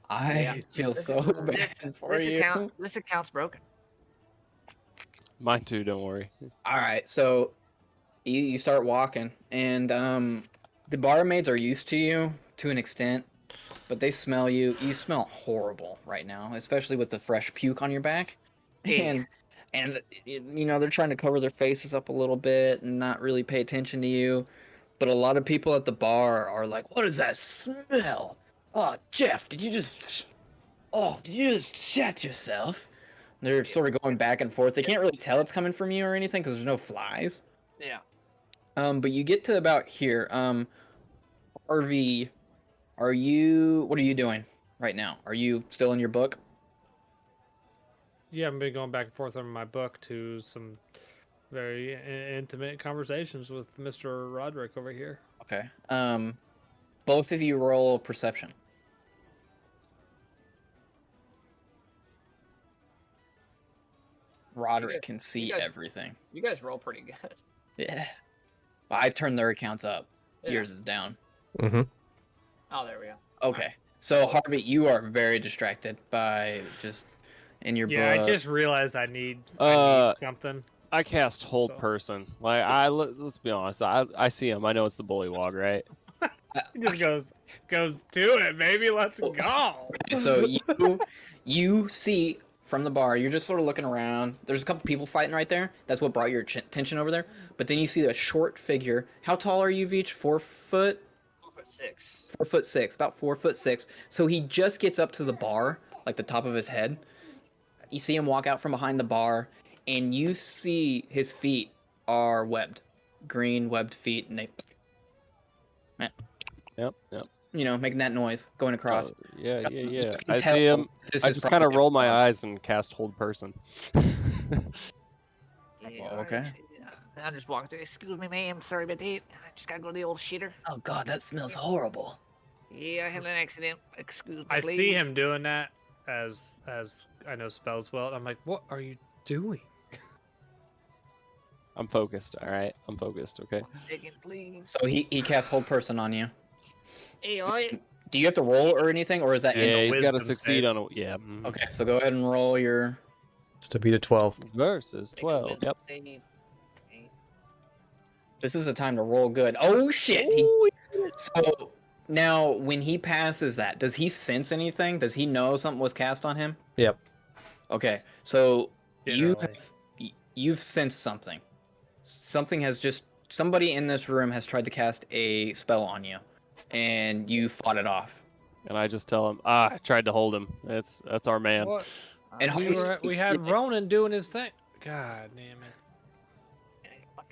Speaker 4: I
Speaker 2: Yeah.
Speaker 4: feel so bad for you.
Speaker 2: This account's broken.
Speaker 1: Mine too. Don't worry.
Speaker 4: All right, so you start walking, and the barmaids are used to you to an extent, but they smell you. You smell horrible right now, especially with the fresh puke on your back,
Speaker 2: Hey.
Speaker 4: and you know they're trying to cover their faces up a little bit and not really pay attention to you. But a lot of people at the bar are like, "What is that smell? Oh, Jeff, did you just shat yourself?" They're sort of going back and forth. They can't really tell it's coming from you or anything because there's no flies.
Speaker 2: Yeah.
Speaker 4: But you get to about here. RV, what are you doing right now? Are you still in your book?
Speaker 5: Yeah, I've been going back and forth on my book to some very intimate conversations with Mr. Roderick over here.
Speaker 4: Okay. Both of you roll perception. Roderick can see
Speaker 2: guys-
Speaker 4: everything.
Speaker 2: You guys roll pretty good.
Speaker 4: Yeah. I turned their accounts up.
Speaker 2: Yeah.
Speaker 4: Yours is down.
Speaker 3: Mm-hmm.
Speaker 2: Oh, there we go.
Speaker 4: Okay. So Harvey, you are very distracted by just in your
Speaker 5: Yeah,
Speaker 4: book.
Speaker 5: I just realized I need something.
Speaker 1: I cast hold
Speaker 5: So-
Speaker 1: person. Like let's be honest. I see him. I know it's the bullywog, right?
Speaker 5: He just goes to it, baby. Let's go.
Speaker 4: Okay, so you see from the bar, you're just sort of looking around. There's a couple people fighting right there. That's what brought your attention over there. But then you see a short figure. How tall are you, Veach? 4 foot?
Speaker 2: 4'6".
Speaker 4: 4'6", about 4'6". So he just gets up to the bar, like the top of his head. You see him walk out from behind the bar, and you see his feet are webbed, green webbed feet, and they,
Speaker 1: Yep.
Speaker 4: you know, making that noise going across.
Speaker 1: Oh, yeah.
Speaker 4: You can
Speaker 1: I
Speaker 4: tell
Speaker 1: see him.
Speaker 4: this
Speaker 1: I
Speaker 4: is
Speaker 1: just kind of
Speaker 4: probably a
Speaker 1: roll my
Speaker 4: frog.
Speaker 1: eyes and cast hold person.
Speaker 2: Yeah,
Speaker 4: Oh, okay.
Speaker 2: I just walked through. Excuse me, ma'am. Sorry about that. I just gotta go to the old shitter.
Speaker 4: Oh God, that smells horrible.
Speaker 2: Yeah, I had an accident. Excuse me,
Speaker 5: I
Speaker 2: please.
Speaker 5: see him doing that as I know spells well. I'm like, what are you doing?
Speaker 1: I'm focused. All right. I'm focused. Okay.
Speaker 2: 1 second, please.
Speaker 4: So he casts hold person on you.
Speaker 2: Hey, alright.
Speaker 4: Do you have to roll or anything, or is that
Speaker 1: Yeah,
Speaker 4: instant?
Speaker 1: he's got to
Speaker 5: wisdom
Speaker 1: succeed
Speaker 5: save.
Speaker 1: on a yeah.
Speaker 4: Okay, so go ahead and roll your.
Speaker 3: It's to beat a 12.
Speaker 1: Versus
Speaker 2: Make a
Speaker 1: 12.
Speaker 2: wisdom
Speaker 1: Yep.
Speaker 2: save. Okay.
Speaker 4: This is a time to roll good. Oh shit! So now, when he passes that, does he sense anything? Does he know something was cast on him?
Speaker 3: Yep.
Speaker 4: Okay, so
Speaker 5: Generally.
Speaker 4: you've sensed something. Somebody in this room has tried to cast a spell on you, and you fought it off.
Speaker 1: And I just tell him, I tried to hold him. That's our man.
Speaker 5: What?
Speaker 4: And
Speaker 5: We had Ronan doing his thing. God damn it.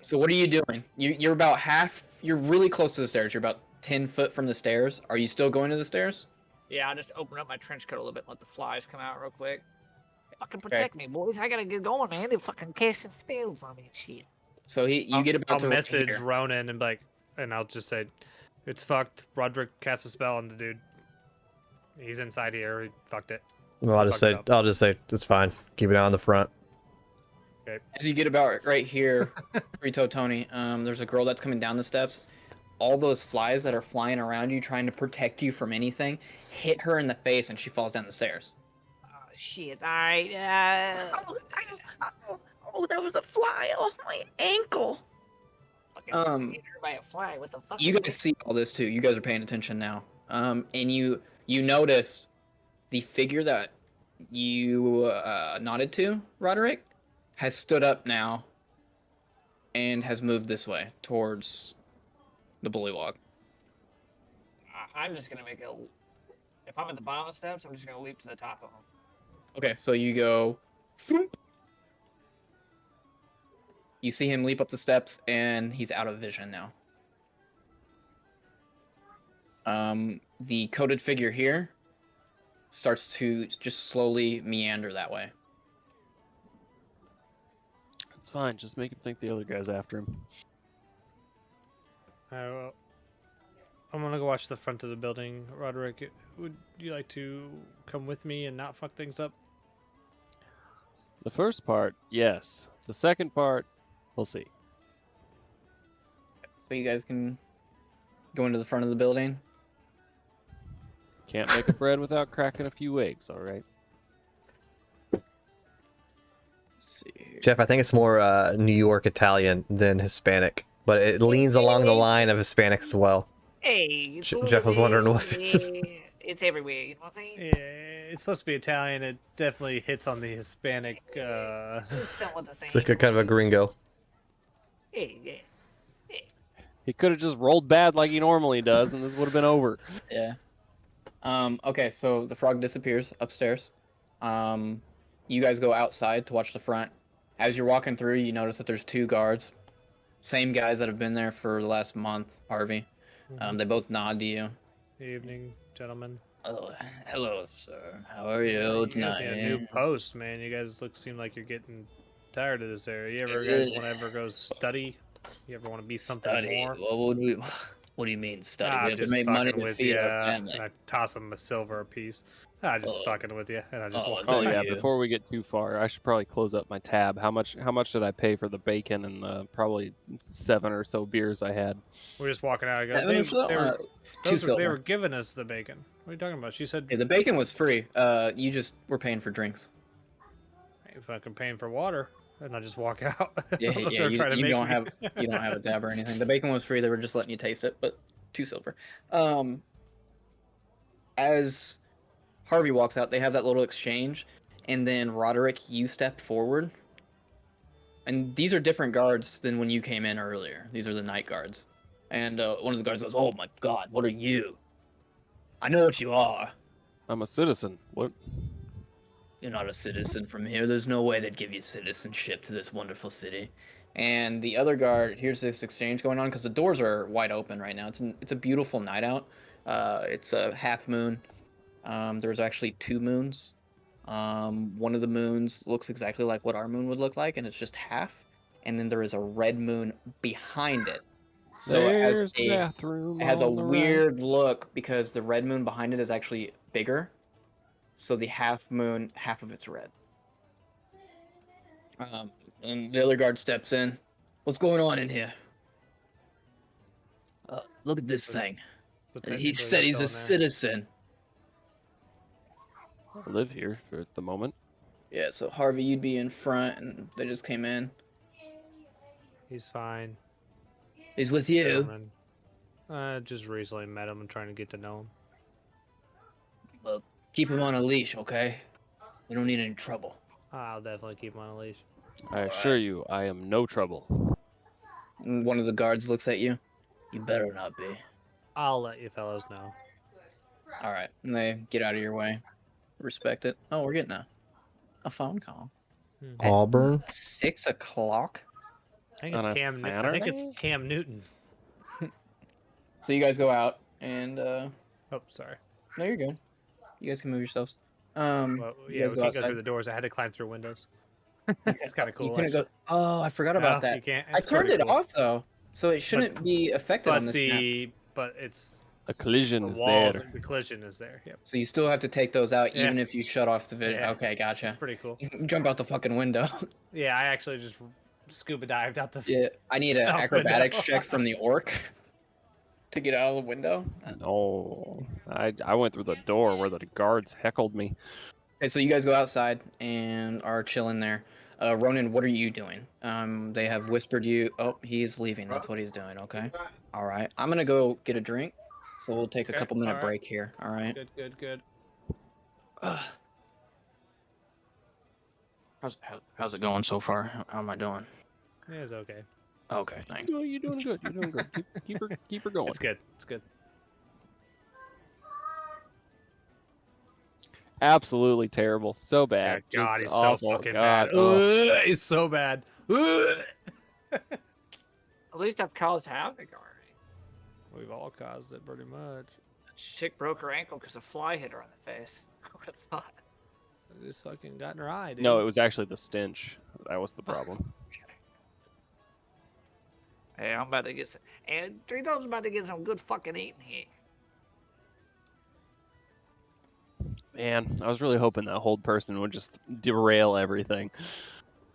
Speaker 4: So what are you doing? You're about half. You're really close to the stairs. You're about 10 foot from the stairs. Are you still going to the stairs?
Speaker 2: Yeah, I'll just open up my trench coat a little bit and let the flies come out real quick. Fucking protect me, boys. I gotta get going, man. They're fucking casting spells on me and shit.
Speaker 4: So you get about
Speaker 5: I'll
Speaker 4: to
Speaker 5: message
Speaker 4: here.
Speaker 5: Ronan and be like, and I'll just say, it's fucked. Roderick cast a spell on the dude. He's inside here. He fucked it.
Speaker 3: Well, I'll just say it's fine. Keep it on the front.
Speaker 4: As you get about right here, Rito Tony, there's a girl that's coming down the steps. All those flies that are flying around you, trying to protect you from anything, hit her in the face, and she falls down the stairs.
Speaker 2: Oh, shit. Alright.
Speaker 4: Oh, that was a fly off my ankle.
Speaker 2: Fucking hit her by a fly. What the fuck?
Speaker 4: You
Speaker 2: is
Speaker 4: guys see all this too. You guys are paying attention now. And you notice the figure that you nodded to, Roderick, has stood up now and has moved this way towards the bullywog.
Speaker 2: I'm just gonna make a. If I'm at the bottom of the steps, I'm just gonna leap to the top of them.
Speaker 4: Okay, so you go. Thump. You see him leap up the steps, and he's out of vision now. The coated figure here starts to just slowly meander that way.
Speaker 1: It's fine. Just make him think the other guy's after him.
Speaker 5: Well, I'm gonna go watch the front of the building. Roderick, would you like to come with me and not fuck things up?
Speaker 1: The first part, yes. The second part, we'll see.
Speaker 4: So you guys can go into the front of the building.
Speaker 1: Can't make a bread without cracking a few eggs, all right?
Speaker 4: Let's see here.
Speaker 3: Jeff, I think it's more New York Italian than Hispanic, but it leans along the line of Hispanic as well.
Speaker 2: Hey,
Speaker 3: Jeff was wondering what this is.
Speaker 2: it's everywhere. You know what I'm saying?
Speaker 5: Yeah, it's supposed to be Italian. It definitely hits on the Hispanic.
Speaker 2: It's somewhat the same.
Speaker 3: It's like a kind of a gringo.
Speaker 2: Hey, yeah.
Speaker 1: He could have just rolled bad like he normally does, and this would have been over.
Speaker 4: Yeah. Okay, so the frog disappears upstairs. You guys go outside to watch the front. As you're walking through, you notice that there's 2 guards. Same guys that have been there for the last month, Harvey. They both nod to you.
Speaker 5: Evening, gentlemen.
Speaker 6: Oh, hello, sir. How are you
Speaker 5: You guys
Speaker 6: tonight?
Speaker 5: need a new post, man. You guys seem like you're getting tired of this area. You ever guys want to ever go study? You ever want to be something
Speaker 6: Study.
Speaker 5: more?
Speaker 6: What would we? What do you mean study?
Speaker 5: Ah,
Speaker 6: We
Speaker 5: I'm
Speaker 6: have to
Speaker 5: just
Speaker 6: make money
Speaker 5: fucking
Speaker 6: to
Speaker 5: with
Speaker 6: feed
Speaker 5: you,
Speaker 6: our family.
Speaker 5: and I toss him a silver apiece. Just
Speaker 6: Oh.
Speaker 5: fucking with you, and I just
Speaker 6: Oh,
Speaker 5: walk
Speaker 1: Oh
Speaker 6: Thank
Speaker 5: away.
Speaker 1: yeah,
Speaker 6: you.
Speaker 1: before we get too far, I should probably close up my tab. How much did I pay for the bacon and the probably 7 or so beers I had?
Speaker 5: We're just walking out. I go,
Speaker 4: Seven or so?
Speaker 5: they were,
Speaker 4: 2
Speaker 5: they
Speaker 4: silver.
Speaker 5: were giving us the bacon. What are you talking about? She said,
Speaker 4: Yeah, the bacon was free. You just were paying for drinks.
Speaker 5: I ain't fucking paying for water, and I just walk out.
Speaker 4: Yeah,
Speaker 5: I don't know if
Speaker 4: yeah.
Speaker 5: they're
Speaker 4: You,
Speaker 5: trying to
Speaker 4: you
Speaker 5: make
Speaker 4: don't
Speaker 5: me.
Speaker 4: have you don't have a tab or anything. The bacon was free. They were just letting you taste it, but 2 silver. As Harvey walks out, they have that little exchange, and then Roderick, you step forward. And these are different guards than when you came in earlier. These are the night guards. And one of the guards goes, "Oh my God, what are you? I know what you are.
Speaker 1: I'm a citizen. What?
Speaker 6: You're not a citizen from here. There's no way they'd give you citizenship to this wonderful city."
Speaker 4: And the other guard, here's this exchange going on because the doors are wide open right now. It's a beautiful night out. It's a half moon. There's actually 2 moons. One of the moons looks exactly like what our moon would look like, and it's just half. And then there is a red moon behind it. So
Speaker 1: There's the bathroom.
Speaker 4: it has a
Speaker 1: on the right.
Speaker 4: weird look because the red moon behind it is actually bigger. So the half moon, half of it's red. And the other guard steps in.
Speaker 6: What's going on in here? Look at this thing.
Speaker 5: So
Speaker 6: He
Speaker 5: technically
Speaker 6: said
Speaker 5: we're
Speaker 6: he's a
Speaker 5: still in there.
Speaker 6: citizen.
Speaker 1: I live here for the moment.
Speaker 4: Yeah, so Harvey, you'd be in front, and they just came in.
Speaker 5: He's fine.
Speaker 6: He's with you.
Speaker 5: Gentlemen. Just recently met him and trying to get to know him.
Speaker 6: Look, keep him on a leash, okay? We don't need any trouble.
Speaker 5: I'll definitely keep him on a leash.
Speaker 1: I assure you, I am no trouble.
Speaker 4: And one of the guards looks at you.
Speaker 6: You better not be.
Speaker 5: I'll let you fellows know.
Speaker 4: All right, and they get out of your way. Respect it. Oh, we're getting a phone call.
Speaker 3: Auburn.
Speaker 4: 6 o'clock.
Speaker 5: I think
Speaker 1: On
Speaker 5: it's
Speaker 1: a
Speaker 5: Cam. I think it's
Speaker 1: Saturday?
Speaker 5: Cam Newton.
Speaker 4: So you guys go out, and
Speaker 5: Oh, sorry.
Speaker 4: no, you're good. You guys can move yourselves.
Speaker 5: Well,
Speaker 4: you
Speaker 5: yeah,
Speaker 4: guys
Speaker 5: we
Speaker 4: go
Speaker 5: can't go
Speaker 4: outside.
Speaker 5: through the doors. I had to climb through windows.
Speaker 4: Okay.
Speaker 5: It's kind of cool.
Speaker 4: You couldn't
Speaker 5: actually.
Speaker 4: go. Oh, I forgot about
Speaker 5: No,
Speaker 4: that.
Speaker 5: you can't.
Speaker 4: I
Speaker 5: It's
Speaker 4: turned
Speaker 5: pretty
Speaker 4: it
Speaker 5: cool.
Speaker 4: off though, so it shouldn't be affected on
Speaker 5: But
Speaker 4: this map.
Speaker 5: but it's
Speaker 1: The collision
Speaker 5: the
Speaker 1: is
Speaker 5: walls.
Speaker 1: there.
Speaker 5: The collision is there. Yep.
Speaker 4: So you still have to take those out,
Speaker 5: Yeah.
Speaker 4: even if you shut off the vision.
Speaker 5: Yeah.
Speaker 4: Okay,
Speaker 5: It's
Speaker 4: gotcha.
Speaker 5: pretty cool.
Speaker 4: Jump out the fucking window.
Speaker 5: Yeah, I actually just scuba dived out the.
Speaker 4: Yeah, I need an
Speaker 5: South
Speaker 4: acrobatics
Speaker 5: window.
Speaker 4: check from the orc to get out of the window.
Speaker 1: No, I went through the door where the guards heckled me.
Speaker 4: Okay, so you guys go outside and are chilling there. Ronan, what are you doing? They have whispered you. Oh, he's leaving. That's what he's doing. Okay. All right. I'm gonna go get a drink. So we'll take a
Speaker 5: Okay,
Speaker 4: couple minute
Speaker 5: alright.
Speaker 4: break here. All right.
Speaker 5: Good.
Speaker 6: How's it going so far? How am I doing?
Speaker 5: Yeah, it's okay.
Speaker 6: Okay, thanks.
Speaker 1: Oh, you're doing good. You're doing good. Keep her going.
Speaker 5: It's good. It's good.
Speaker 1: Absolutely terrible. So bad.
Speaker 5: Yeah, God,
Speaker 1: Just
Speaker 5: he's
Speaker 1: awful.
Speaker 5: so fucking
Speaker 1: God,
Speaker 5: bad.
Speaker 1: oh.
Speaker 5: Ugh, he's so bad. Ugh.
Speaker 2: At least I've caused havoc already.
Speaker 5: We've all caused it pretty much.
Speaker 2: Chick broke her ankle because a fly hit her on the face. would have thought.
Speaker 5: Just fucking got in her eye, dude.
Speaker 1: No, it was actually the stench. That was the problem.
Speaker 2: Hey, I'm about to get some. And 3000's about to get some good fucking eating here.
Speaker 1: Man, I was really hoping that hold person would just derail everything.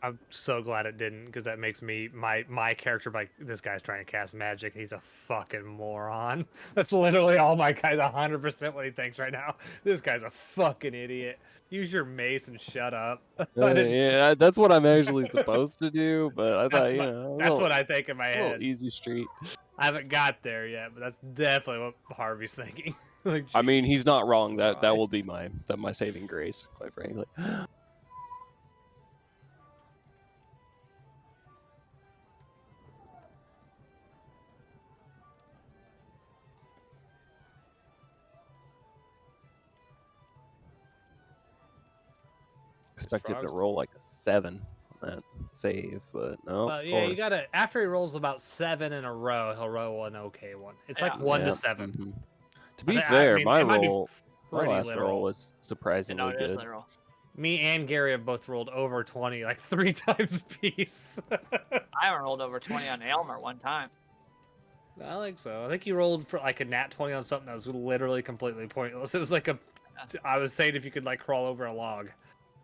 Speaker 5: I'm so glad it didn't, because that makes me my character like this guy's trying to cast magic. He's a fucking moron. That's literally all my guy's 100% what he thinks right now. This guy's a fucking idiot. Use your mace and shut up. I didn't-
Speaker 1: Yeah, that's what I'm actually supposed to do, but I
Speaker 5: That's
Speaker 1: thought,
Speaker 5: my-
Speaker 1: you know,
Speaker 5: That's what I think in my
Speaker 1: a little
Speaker 5: head.
Speaker 1: easy street.
Speaker 5: I haven't got there yet, but that's definitely what Harvey's thinking. Like,
Speaker 1: I mean, he's not wrong. That will
Speaker 5: Christ.
Speaker 1: be my saving grace, quite frankly. Expected to
Speaker 5: frogs-
Speaker 1: roll like a 7 on that save, but no. of
Speaker 5: yeah, you
Speaker 1: course.
Speaker 5: gotta. After he rolls about 7 in a row, he'll roll an okay one. It's like
Speaker 2: Yeah.
Speaker 5: 1
Speaker 1: Yeah,
Speaker 5: to 7.
Speaker 1: mhm. To be
Speaker 5: I
Speaker 1: fair,
Speaker 5: mean,
Speaker 1: my
Speaker 5: it might be
Speaker 1: roll, my
Speaker 5: pretty
Speaker 1: last
Speaker 5: literal.
Speaker 1: roll was surprisingly
Speaker 2: No, it is
Speaker 1: good.
Speaker 2: literal.
Speaker 5: Me and Gary have both rolled over 20 like 3 times apiece.
Speaker 2: I haven't rolled over 20 on Elmer one time.
Speaker 5: I think so. I think you rolled for like a nat 20 on something that was literally completely pointless. It was like I was saying if you could like crawl over a log.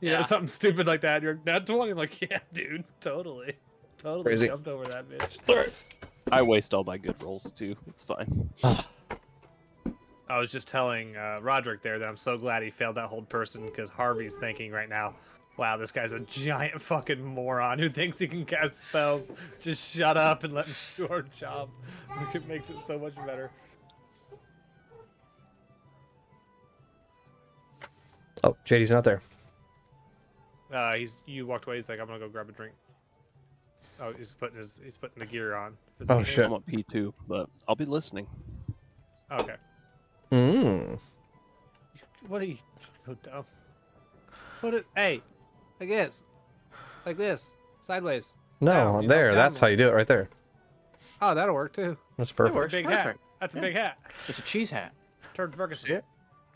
Speaker 5: You know,
Speaker 2: Yeah.
Speaker 5: something stupid like that. You're nat 20. I'm like, yeah, dude, totally. Totally
Speaker 3: Crazy.
Speaker 5: jumped over that bitch.
Speaker 1: I waste all my good rolls too. It's fine.
Speaker 5: I was just telling Roderick there that I'm so glad he failed that hold person, because Harvey's thinking right now, wow, this guy's a giant fucking moron who thinks he can cast spells. Just shut up and let me do our job. It makes it so much better.
Speaker 3: Oh, JD's not there.
Speaker 5: You walked away. He's like, I'm gonna go grab a drink. Oh, he's putting the gear on.
Speaker 3: Oh, shit.
Speaker 1: I'm on P2, but I'll be listening.
Speaker 5: Okay.
Speaker 3: Mm.
Speaker 5: What are you so dumb? Hey, like this, sideways.
Speaker 3: No,
Speaker 5: Down, you
Speaker 3: there.
Speaker 5: know,
Speaker 3: That's
Speaker 5: down
Speaker 3: how you do it right there.
Speaker 5: Oh, that'll work too.
Speaker 3: That's
Speaker 4: That
Speaker 3: perfect.
Speaker 4: works.
Speaker 5: Big
Speaker 4: Perfect.
Speaker 5: hat. That's a
Speaker 4: Yeah.
Speaker 5: big hat.
Speaker 4: It's a cheese hat.
Speaker 5: Turd Ferguson.
Speaker 4: Yeah.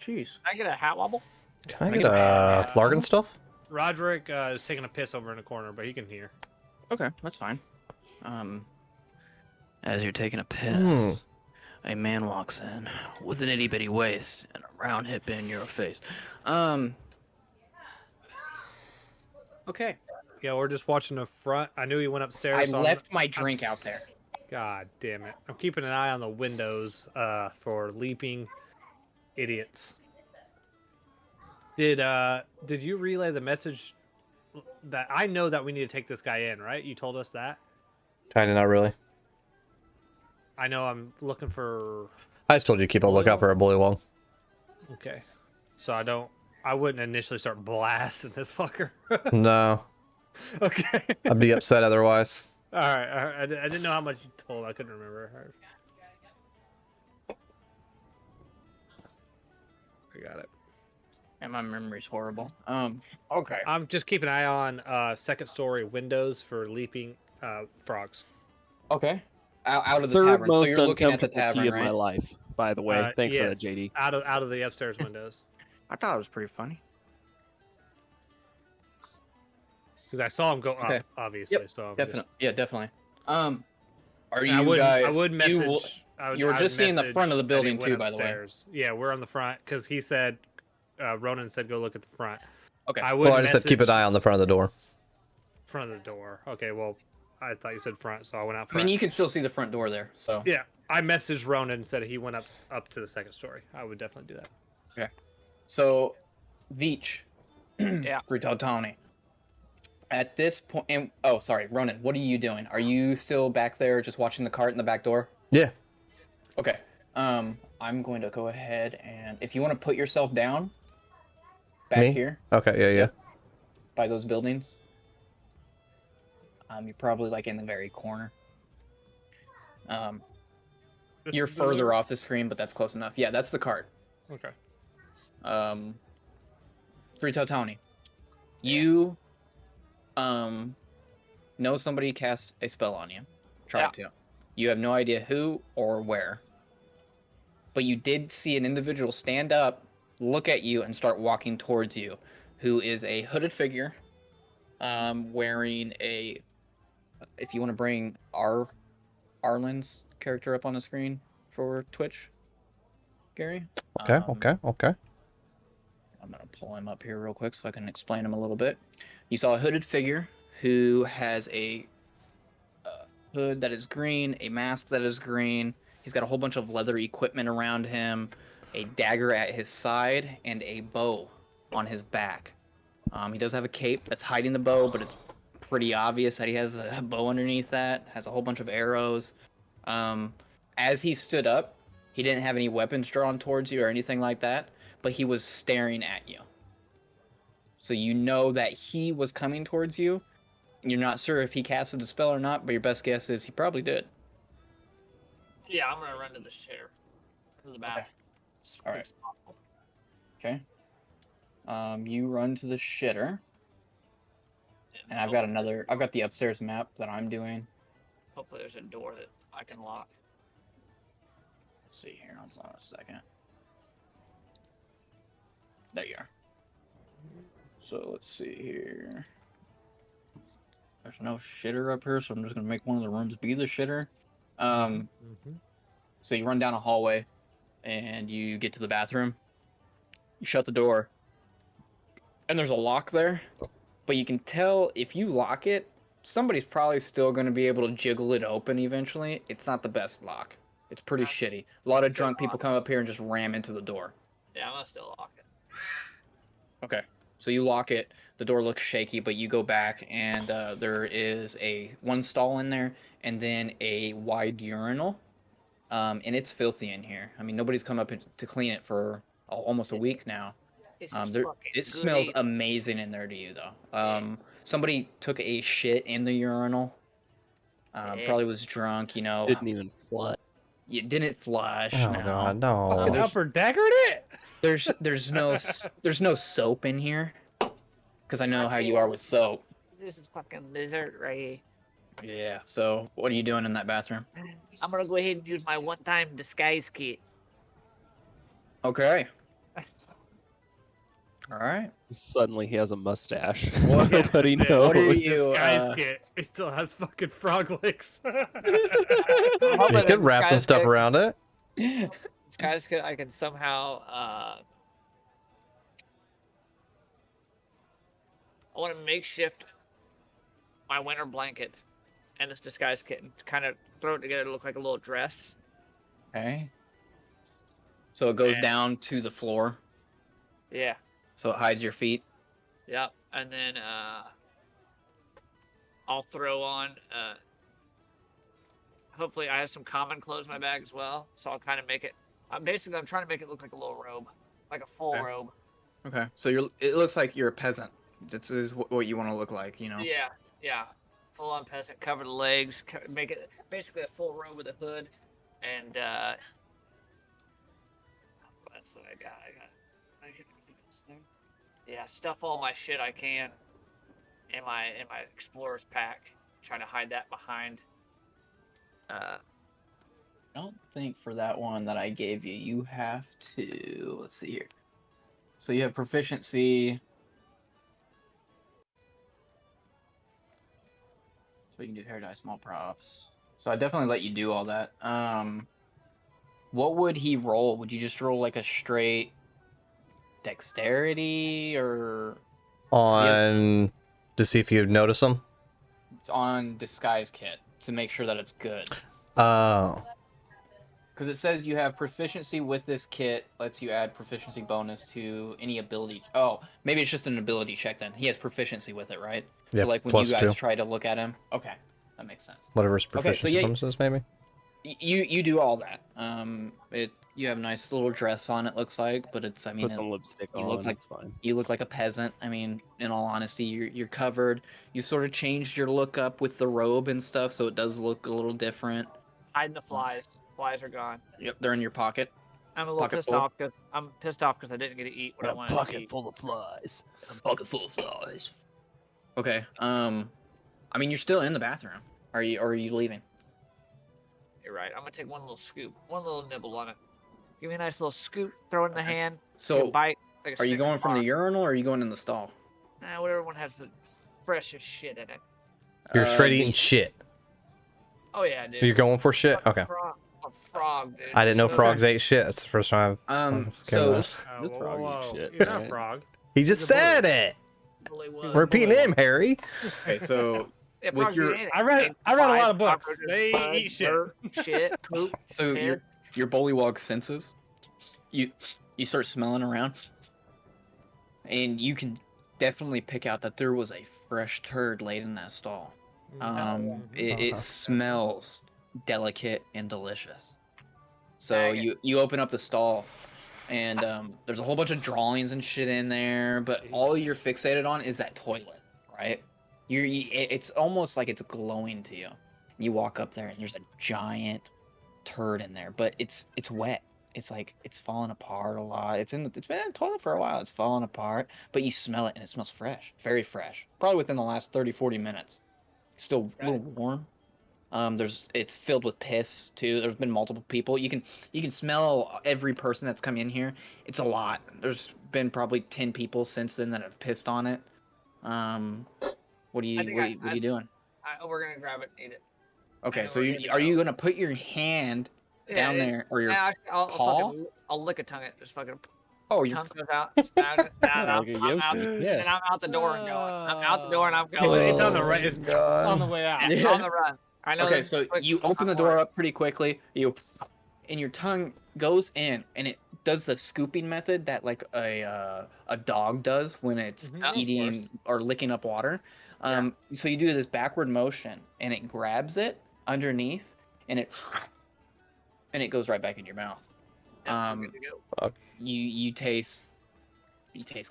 Speaker 4: Cheese.
Speaker 2: Can I get a hat wobble?
Speaker 3: Can I
Speaker 4: I
Speaker 3: get
Speaker 4: get a-
Speaker 3: Flargon stuff?
Speaker 5: Roderick is taking a piss over in the corner, but he can hear.
Speaker 4: Okay, that's fine. As you're taking a piss,
Speaker 3: Hmm.
Speaker 4: a man walks in with an itty bitty waist and a round hip in your face. Okay.
Speaker 5: Yeah, we're just watching the front. I knew he went upstairs.
Speaker 4: I
Speaker 5: so I'm-
Speaker 4: left my drink out there.
Speaker 5: God damn it! I'm keeping an eye on the windows for leaping idiots. Did you relay the message that I know that we need to take this guy in? Right? You told us that.
Speaker 3: Kinda not really.
Speaker 5: I know. I'm looking for.
Speaker 3: I just told you to keep a lookout for a bullywong.
Speaker 5: Okay. So I wouldn't initially start blasting this fucker.
Speaker 3: No,
Speaker 5: Okay.
Speaker 3: I'd be upset otherwise.
Speaker 5: All right. I didn't know how much you told. I couldn't remember. I got it.
Speaker 4: And my memory's horrible. Okay.
Speaker 5: I'm just keeping an eye on second story windows for leaping frogs.
Speaker 4: Okay. Out of the
Speaker 1: Third
Speaker 4: tavern. So
Speaker 1: most
Speaker 4: you're looking at the
Speaker 1: uncomfortable
Speaker 4: tavern,
Speaker 1: key of my
Speaker 4: right?
Speaker 1: life, by the way. Thanks for that,
Speaker 5: Yes,
Speaker 1: JD.
Speaker 5: Out of the upstairs windows.
Speaker 4: I thought it was pretty funny.
Speaker 5: Because I saw him go
Speaker 4: Okay.
Speaker 5: up, obviously.
Speaker 4: Yep,
Speaker 5: So I'm
Speaker 4: Definitely. Yeah, definitely. Are
Speaker 5: Just,
Speaker 4: you guys?
Speaker 5: I would message.
Speaker 4: you were just seeing the front of the building too, by the way.
Speaker 5: Upstairs. Yeah, we're on the front because he said, Ronan said, go look at the front.
Speaker 4: Okay.
Speaker 5: I would
Speaker 3: Well, I just said keep an eye on the front of the door.
Speaker 5: front of the door. Okay, well, I thought you said front, so I went out
Speaker 4: I
Speaker 5: front.
Speaker 4: mean, you can still see the front door there. So.
Speaker 5: Yeah, I messaged Ronan and said he went up to the second story. I would definitely do that.
Speaker 4: So, Veach.
Speaker 2: Yeah.
Speaker 4: Tony. At this point, and oh, sorry, Ronan. What are you doing? Are you still back there, just watching the cart in the back door?
Speaker 3: Yeah.
Speaker 4: Okay. I'm going to go ahead and if you want to put yourself down. Back
Speaker 3: Me?
Speaker 4: here
Speaker 3: Okay. Yeah. Yeah.
Speaker 4: by those buildings. You're probably like in the very corner.
Speaker 5: This
Speaker 4: You're
Speaker 5: is the-
Speaker 4: further off the screen, but that's close enough. Yeah, that's the cart.
Speaker 5: Okay.
Speaker 4: Tony. You know somebody cast a spell on you. Tried to. You have no idea who or where. But you did see an individual stand up look at you and start walking towards you, who is a hooded figure, wearing a. If you want to bring Arlen's character up on the screen for Twitch, Gary.
Speaker 3: Okay, okay.
Speaker 4: I'm gonna pull him up here real quick so I can explain him a little bit. You saw a hooded figure who has a hood that is green, a mask that is green. He's got a whole bunch of leather equipment around him, a dagger at his side, and a bow on his back. He does have a cape that's hiding the bow, but it's pretty obvious that he has a bow underneath that. Has a whole bunch of arrows. As he stood up, he didn't have any weapons drawn towards you or anything like that, but he was staring at you. So you know that he was coming towards you. You're not sure if he casted a spell or not, but your best guess is he probably did.
Speaker 2: Yeah, I'm gonna run to the sheriff, to the bathroom. As
Speaker 4: All
Speaker 2: quick
Speaker 4: right.
Speaker 2: as possible.
Speaker 4: Okay. You run to the shitter, and I've got the upstairs map that I'm doing.
Speaker 2: Hopefully, there's a door that I can lock.
Speaker 4: Let's see here. Hold on a second. There you are. So let's see here. There's no shitter up here, so I'm just gonna make one of the rooms be the shitter. So you run down a hallway, and you get to the bathroom. You shut the door, and there's a lock there, but you can tell if you lock it, somebody's probably still gonna be able to jiggle it open eventually. It's not the best lock. It's pretty shitty. A lot of drunk people come up here and just ram into the door.
Speaker 2: Yeah, I'm gonna still lock it.
Speaker 4: Okay. So you lock it. The door looks shaky, but you go back, and there is one stall in there, and then a wide urinal. And it's filthy in here. I mean, nobody's come up to clean it for almost a week now.
Speaker 2: It's just
Speaker 4: It
Speaker 2: fucking
Speaker 4: smells
Speaker 2: good.
Speaker 4: amazing in there to you, though. Somebody took a shit in the urinal. Probably was drunk, you know.
Speaker 1: Didn't even flush.
Speaker 4: You didn't flush.
Speaker 3: Oh
Speaker 4: no.
Speaker 3: god, no.
Speaker 5: Fucking
Speaker 4: there's-
Speaker 5: upper daggered it.
Speaker 4: There's no soap in here, because I know how you are with soap.
Speaker 2: This is fucking lizard right here.
Speaker 4: Yeah. So what are you doing in that bathroom?
Speaker 2: I'm gonna go ahead and use my one-time disguise kit.
Speaker 4: Okay. All right.
Speaker 1: Suddenly he has a mustache.
Speaker 4: What-
Speaker 1: Nobody
Speaker 5: Yeah,
Speaker 1: knows.
Speaker 4: what are you-
Speaker 5: Disguise kit. He still has fucking frog legs.
Speaker 3: You could wrap some stuff around it.
Speaker 2: Disguise kit, I can somehow. I want to makeshift my winter blanket and this disguise kit and kind of throw it together to look like a little dress.
Speaker 4: Okay. So it goes
Speaker 2: And-
Speaker 4: down to the floor,
Speaker 2: Yeah.
Speaker 4: so it hides your feet.
Speaker 2: Yep. And then I'll throw on. Hopefully, I have some common clothes in my bag as well, so I'll kind of make it. I'm trying to make it look like a little robe, like a full
Speaker 4: Okay.
Speaker 2: robe.
Speaker 4: Okay. So it looks like you're a peasant. This is what you want to look like, you know.
Speaker 2: Yeah, yeah. Full on peasant, cover the legs, make it basically a full robe with a hood, and what else did I got? I get everything else there. Yeah, stuff all my shit I can in my explorer's pack. Trying to hide that behind.
Speaker 4: I don't think for that one that I gave you, you have to. Let's see here. So you have proficiency. So you can do hair dye, small props. So I definitely let you do all that. What would he roll? Would you just roll like a straight dexterity, or
Speaker 3: On to see if you notice them.
Speaker 4: it's on disguise kit to make sure that it's good?
Speaker 3: Oh.
Speaker 4: Because it says you have proficiency with this kit, lets you add proficiency bonus to any ability. Oh, maybe it's just an ability check then. He has proficiency with it, right?
Speaker 3: Yeah,
Speaker 4: So like when
Speaker 3: plus
Speaker 4: you guys
Speaker 3: 2.
Speaker 4: try to look at him. Okay, that makes sense.
Speaker 3: Whatever's
Speaker 4: Okay, so
Speaker 3: proficiency
Speaker 4: yeah-
Speaker 3: bonuses, maybe.
Speaker 4: You do all that. You have a nice little dress on. It looks like, but it's
Speaker 1: Put some lipstick
Speaker 4: you
Speaker 1: on.
Speaker 4: look like-
Speaker 1: It's fine.
Speaker 4: you look like a peasant. I mean, in all honesty, you're covered. You sort of changed your look up with the robe and stuff, so it does look a little different.
Speaker 2: Hiding the flies. Flies are gone.
Speaker 4: Yep, they're in your pocket.
Speaker 2: I'm a little
Speaker 4: Pocket
Speaker 2: pissed
Speaker 4: full?
Speaker 2: off because I didn't get to eat what I wanted to eat.
Speaker 1: full of flies.
Speaker 6: A bucket full of flies.
Speaker 4: Okay. I mean, you're still in the bathroom. Or are you leaving?
Speaker 2: You're right. I'm gonna take one little scoop, one little nibble on it. Give me a nice little scoop, throw it in the hand. take a
Speaker 6: So,
Speaker 2: bite. Like a
Speaker 6: are you
Speaker 2: Snickers
Speaker 6: going from the
Speaker 2: bar.
Speaker 6: urinal or are you going in the stall?
Speaker 2: Whatever one has the freshest shit in it.
Speaker 3: You're straight eating
Speaker 6: The-
Speaker 3: shit.
Speaker 2: Oh yeah, dude.
Speaker 3: You're going for shit?
Speaker 2: Fucking
Speaker 3: Okay.
Speaker 2: A frog, dude.
Speaker 3: I didn't know
Speaker 2: Just
Speaker 3: frogs ate shit. That's the first time I've
Speaker 6: So
Speaker 3: that.
Speaker 1: This frog eats shit,
Speaker 5: You're not a
Speaker 1: right?
Speaker 5: frog.
Speaker 3: He just
Speaker 5: He's a
Speaker 3: said
Speaker 5: bully.
Speaker 3: it.
Speaker 2: really was.
Speaker 3: We're repeating him, Harry.
Speaker 6: okay, so
Speaker 2: Yeah,
Speaker 6: with
Speaker 2: frogs
Speaker 6: your-
Speaker 2: eat anything.
Speaker 5: I read
Speaker 2: Eggs,
Speaker 5: a lot
Speaker 2: flies,
Speaker 5: of books.
Speaker 2: cockroaches,
Speaker 5: They
Speaker 2: bugs,
Speaker 5: eat shit.
Speaker 2: dirt, shit, poop.
Speaker 6: so your bullywog senses, you start smelling around, and you can definitely pick out that there was a fresh turd laid in that stall. It smells delicate and delicious. So
Speaker 2: Dang it.
Speaker 6: you open up the stall, and there's a whole bunch of drawings and shit in there, but all you're fixated on is that toilet, right? It's almost like it's glowing to you. You walk up there and there's a giant turd in there, but it's wet. It's like it's falling apart a lot. It's been in the toilet for a while. It's falling apart, but you smell it and it smells fresh, very fresh. Probably within the last 30-40 minutes. It's still a little warm. It's filled with piss too. There's been multiple people. You can smell every person that's come in here. It's a lot. There's been probably 10 people since then that have pissed on it. What are you doing?
Speaker 2: We're gonna grab it and eat it.
Speaker 6: Okay,
Speaker 2: know
Speaker 6: so
Speaker 2: we're gonna
Speaker 6: are you
Speaker 2: go.
Speaker 6: gonna put your hand down there or your paw?
Speaker 2: I'll lick a tongue it. Just fucking
Speaker 6: Oh, your
Speaker 2: tongue goes out. Stab it, and I'm
Speaker 1: Like a
Speaker 2: out.
Speaker 1: Yoshi.
Speaker 6: Yeah.
Speaker 2: And I'm out the door and going. I'm out the door and I'm going.
Speaker 5: It's on the right.
Speaker 3: Oh,
Speaker 5: It's
Speaker 3: God.
Speaker 5: on the way out.
Speaker 2: Yeah, on the run. I know.
Speaker 6: Okay,
Speaker 2: this is
Speaker 6: so
Speaker 2: quick,
Speaker 6: you
Speaker 2: but
Speaker 6: open the
Speaker 2: I'm
Speaker 6: door
Speaker 2: worried.
Speaker 6: up pretty quickly. And your tongue goes in, and it does the scooping method that like a dog does when it's
Speaker 5: Mhm, of
Speaker 6: eating or licking up water. So you do this backward motion, and it grabs it underneath, and it goes right back in your mouth.
Speaker 2: Yeah, we're good to go.
Speaker 6: You taste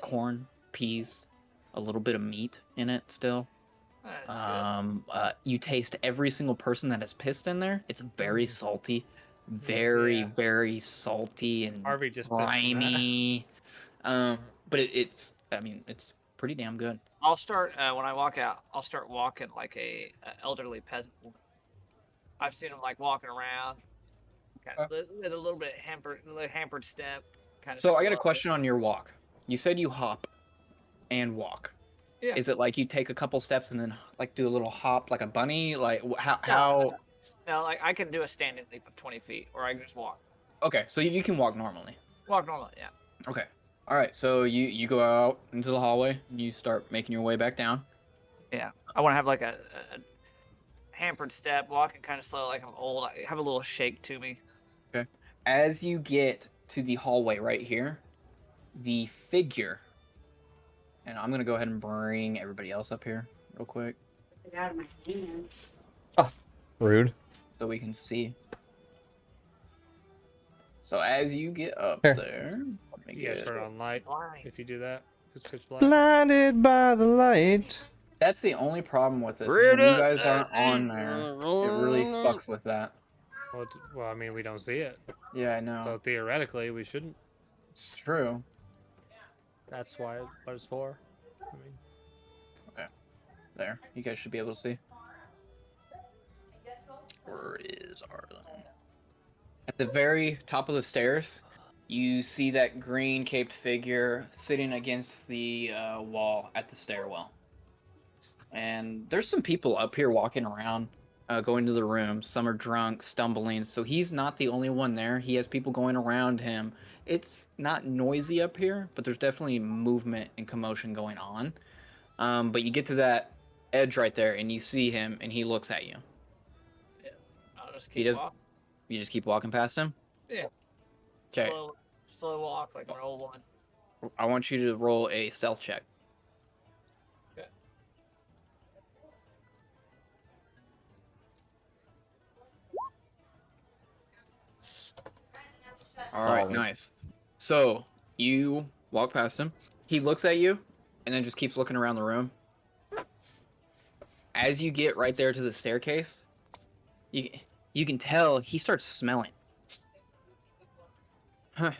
Speaker 6: corn, peas, a little bit of meat in it still.
Speaker 2: That's good.
Speaker 6: You taste every single person that has pissed in there. It's very
Speaker 5: Mm.
Speaker 6: salty,
Speaker 5: Yeah.
Speaker 6: very salty and
Speaker 5: Harvey just pissed in that.
Speaker 6: grimy. But it's pretty damn good.
Speaker 2: I'll start when I walk out. I'll start walking like a elderly peasant woman. I've seen them like walking around, kind of with a little bit hampered step. Kind of.
Speaker 6: So I got a question on your walk. You said you hop and walk.
Speaker 2: Yeah.
Speaker 6: Is it like you take a couple steps and then like do a little hop like a bunny? Like how?
Speaker 2: No, like I can do a standing leap of 20 feet, or I can just walk.
Speaker 6: Okay, so you can walk normally.
Speaker 2: Walk normally, yeah.
Speaker 6: Okay. All right. So you go out into the hallway and you start making your way back down.
Speaker 2: Yeah. I want to have like a hampered step, walking kind of slow, like I'm old. I have a little shake to me.
Speaker 6: Okay. As you get to the hallway right here, the figure, and I'm gonna go ahead and bring everybody else up here real quick
Speaker 7: Get out of my hand.
Speaker 3: Rude.
Speaker 6: so we can see. So as you get up
Speaker 3: Here.
Speaker 6: there, let me
Speaker 5: You guys
Speaker 6: get-
Speaker 5: turn on light
Speaker 2: Blind.
Speaker 5: if you do that. It's pitch black.
Speaker 3: Blinded by the light.
Speaker 6: that's the only problem with this. Is when you guys aren't on there, it really fucks with that.
Speaker 5: Well, I mean, we don't see it,
Speaker 6: Yeah, I know.
Speaker 5: so theoretically, we shouldn't.
Speaker 6: It's true.
Speaker 5: That's what it's for. I mean,
Speaker 6: There, you guys should be able to see. Where is Arlen? At the very top of the stairs, you see that green caped figure sitting against the wall at the stairwell. And there's some people up here walking around, going to the rooms. Some are drunk, stumbling. So he's not the only one there. He has people going around him. It's not noisy up here, but there's definitely movement and commotion going on. But you get to that edge right there, and you see him, and he looks at you.
Speaker 2: I'll just
Speaker 6: He
Speaker 2: keep
Speaker 6: does-
Speaker 2: walking.
Speaker 6: You just keep walking past him.
Speaker 2: Yeah.
Speaker 6: Okay.
Speaker 2: Slow walk like an old one.
Speaker 6: I want you to roll a stealth check.
Speaker 2: Okay.
Speaker 6: All right,
Speaker 3: Solid.
Speaker 6: nice. So you walk past him. He looks at you, and then just keeps looking around the room. As you get right there to the staircase, you can tell he starts smelling. Huh.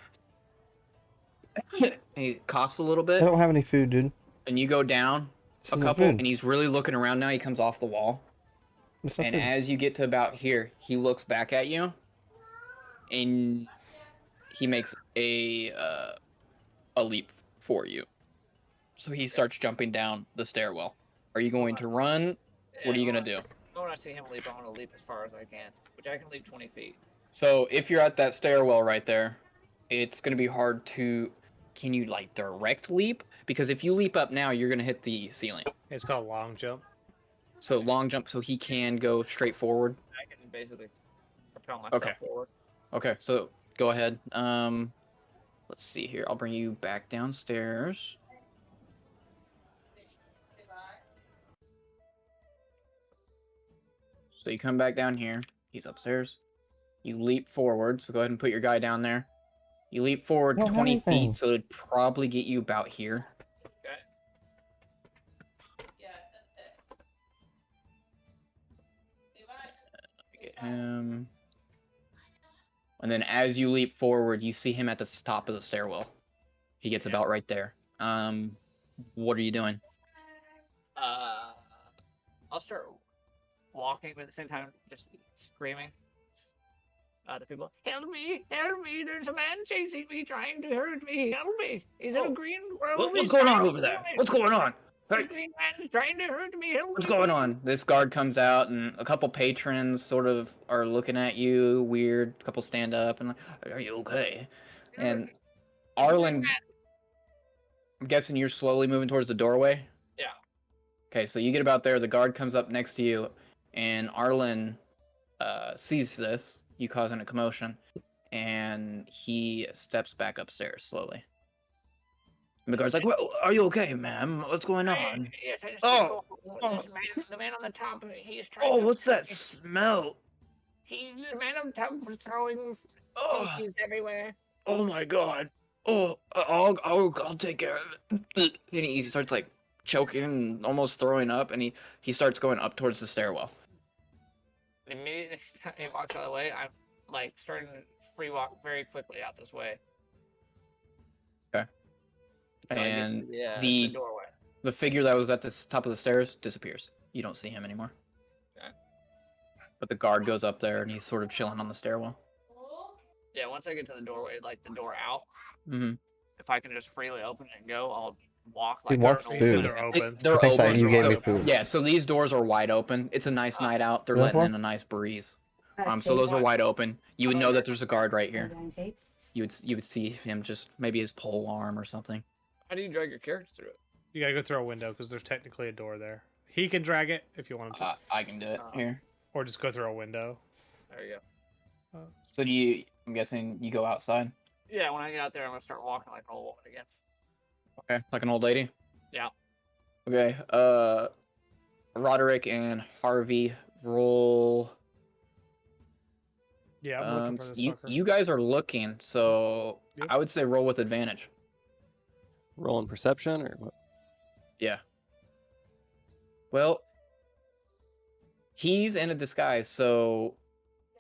Speaker 6: And he coughs a little
Speaker 3: I
Speaker 6: bit,
Speaker 3: don't have any food, dude.
Speaker 6: and you go down
Speaker 3: This
Speaker 6: a
Speaker 3: isn't
Speaker 6: couple,
Speaker 3: food.
Speaker 6: and he's really looking around now. He comes off the wall.
Speaker 3: It's not
Speaker 6: And
Speaker 3: food.
Speaker 6: as you get to about here, he looks back at you, and
Speaker 4: he makes a leap for you. So he starts jumping down the stairwell. Are you going to run? What are you gonna do?
Speaker 2: When I see him leap, I want to leap as far as I can, which I can leap 20 feet.
Speaker 4: So if you're at that stairwell right there, it's gonna be hard to. Can you like direct leap? Because if you leap up now, you're gonna hit the ceiling.
Speaker 5: It's called long jump.
Speaker 4: So long jump, so he can go straight forward.
Speaker 2: I can basically propel myself forward.
Speaker 4: Okay, so go ahead. Let's see here. I'll bring you back downstairs. So you come back down here. He's upstairs. You leap forward. So go ahead and put your guy down there. You leap forward 20 feet, so it'd probably get you about here.
Speaker 2: Okay.
Speaker 4: Get him. And then as you leap forward, you see him at the top of the stairwell. He gets about right there. What are you doing?
Speaker 2: I'll start walking, but at the same time, just screaming to people, "Help me! Help me! There's a man chasing me, trying to hurt me! Help me! He's in a green robe.
Speaker 6: What's going on over there? What's going on?
Speaker 2: This green man is trying to hurt me! Help
Speaker 4: What's
Speaker 2: me!"
Speaker 4: going on? This guard comes out, and a couple patrons sort of are looking at you weird. A couple stand up and like, "Are you okay?" And
Speaker 2: There's a green
Speaker 4: Arlen,
Speaker 2: man.
Speaker 4: I'm guessing you're slowly moving towards the doorway.
Speaker 2: Yeah.
Speaker 4: Okay, so you get about there. The guard comes up next to you, and Arlen sees this. You causing a commotion, and he steps back upstairs slowly. And the guard's like, "Well, are you okay, ma'am? What's going on?"
Speaker 2: Yes, I just
Speaker 6: Oh,
Speaker 2: this man, the man on the top, he is trying
Speaker 6: Oh,
Speaker 2: to
Speaker 6: what's that
Speaker 2: hurt me.
Speaker 6: smell?
Speaker 2: The man on top was throwing
Speaker 6: Oh,
Speaker 2: feces everywhere.
Speaker 6: oh my God. Oh, I'll take care of it.
Speaker 4: And he starts like choking and almost throwing up, and he starts going up towards the stairwell.
Speaker 2: Immediately he walks out of the way, I'm like starting to free walk very quickly out this way.
Speaker 4: Okay.
Speaker 2: Until I get to
Speaker 4: And
Speaker 2: the doorway.
Speaker 4: the figure that was at the top of the stairs disappears. You don't see him anymore.
Speaker 2: Okay.
Speaker 4: But the guard goes up there, and he's sort of chilling on the stairwell.
Speaker 2: Yeah, once I get to the doorway, like the door out,
Speaker 4: Mm-hmm.
Speaker 2: if I can just freely open it and go, I'll walk
Speaker 3: He
Speaker 2: like
Speaker 3: wants
Speaker 2: they're
Speaker 3: food.
Speaker 5: They're open.
Speaker 4: They're
Speaker 3: Thanks,
Speaker 4: open.
Speaker 3: you gave
Speaker 4: so,
Speaker 3: me food.
Speaker 4: Yeah, so these doors are wide open. It's a nice night out. They're
Speaker 3: You want
Speaker 4: letting
Speaker 3: one?
Speaker 4: in a nice breeze.
Speaker 7: That
Speaker 4: So those are
Speaker 7: tape,
Speaker 4: wide open. You would know that there's a guard right
Speaker 7: that
Speaker 4: here.
Speaker 7: on tape?
Speaker 4: You would see him just maybe his pole arm or something.
Speaker 2: How do you drag your character through it?
Speaker 5: You gotta go through a window because there's technically a door there. He can drag it if you want him to,
Speaker 4: I can do it here.
Speaker 5: or just go through a window.
Speaker 2: There you go.
Speaker 4: So I'm guessing you go outside.
Speaker 2: Yeah, when I get out there, I'm gonna start walking like an old woman again.
Speaker 4: Okay, like an old lady.
Speaker 2: Yeah.
Speaker 4: Okay. Roderick and Harvey roll.
Speaker 5: Yeah, I'm looking for this
Speaker 4: you
Speaker 5: fucker.
Speaker 4: you guys are looking, so
Speaker 5: Yep.
Speaker 4: I would say roll with advantage.
Speaker 1: Rolling perception or what?
Speaker 4: Yeah. Well, he's in a disguise, so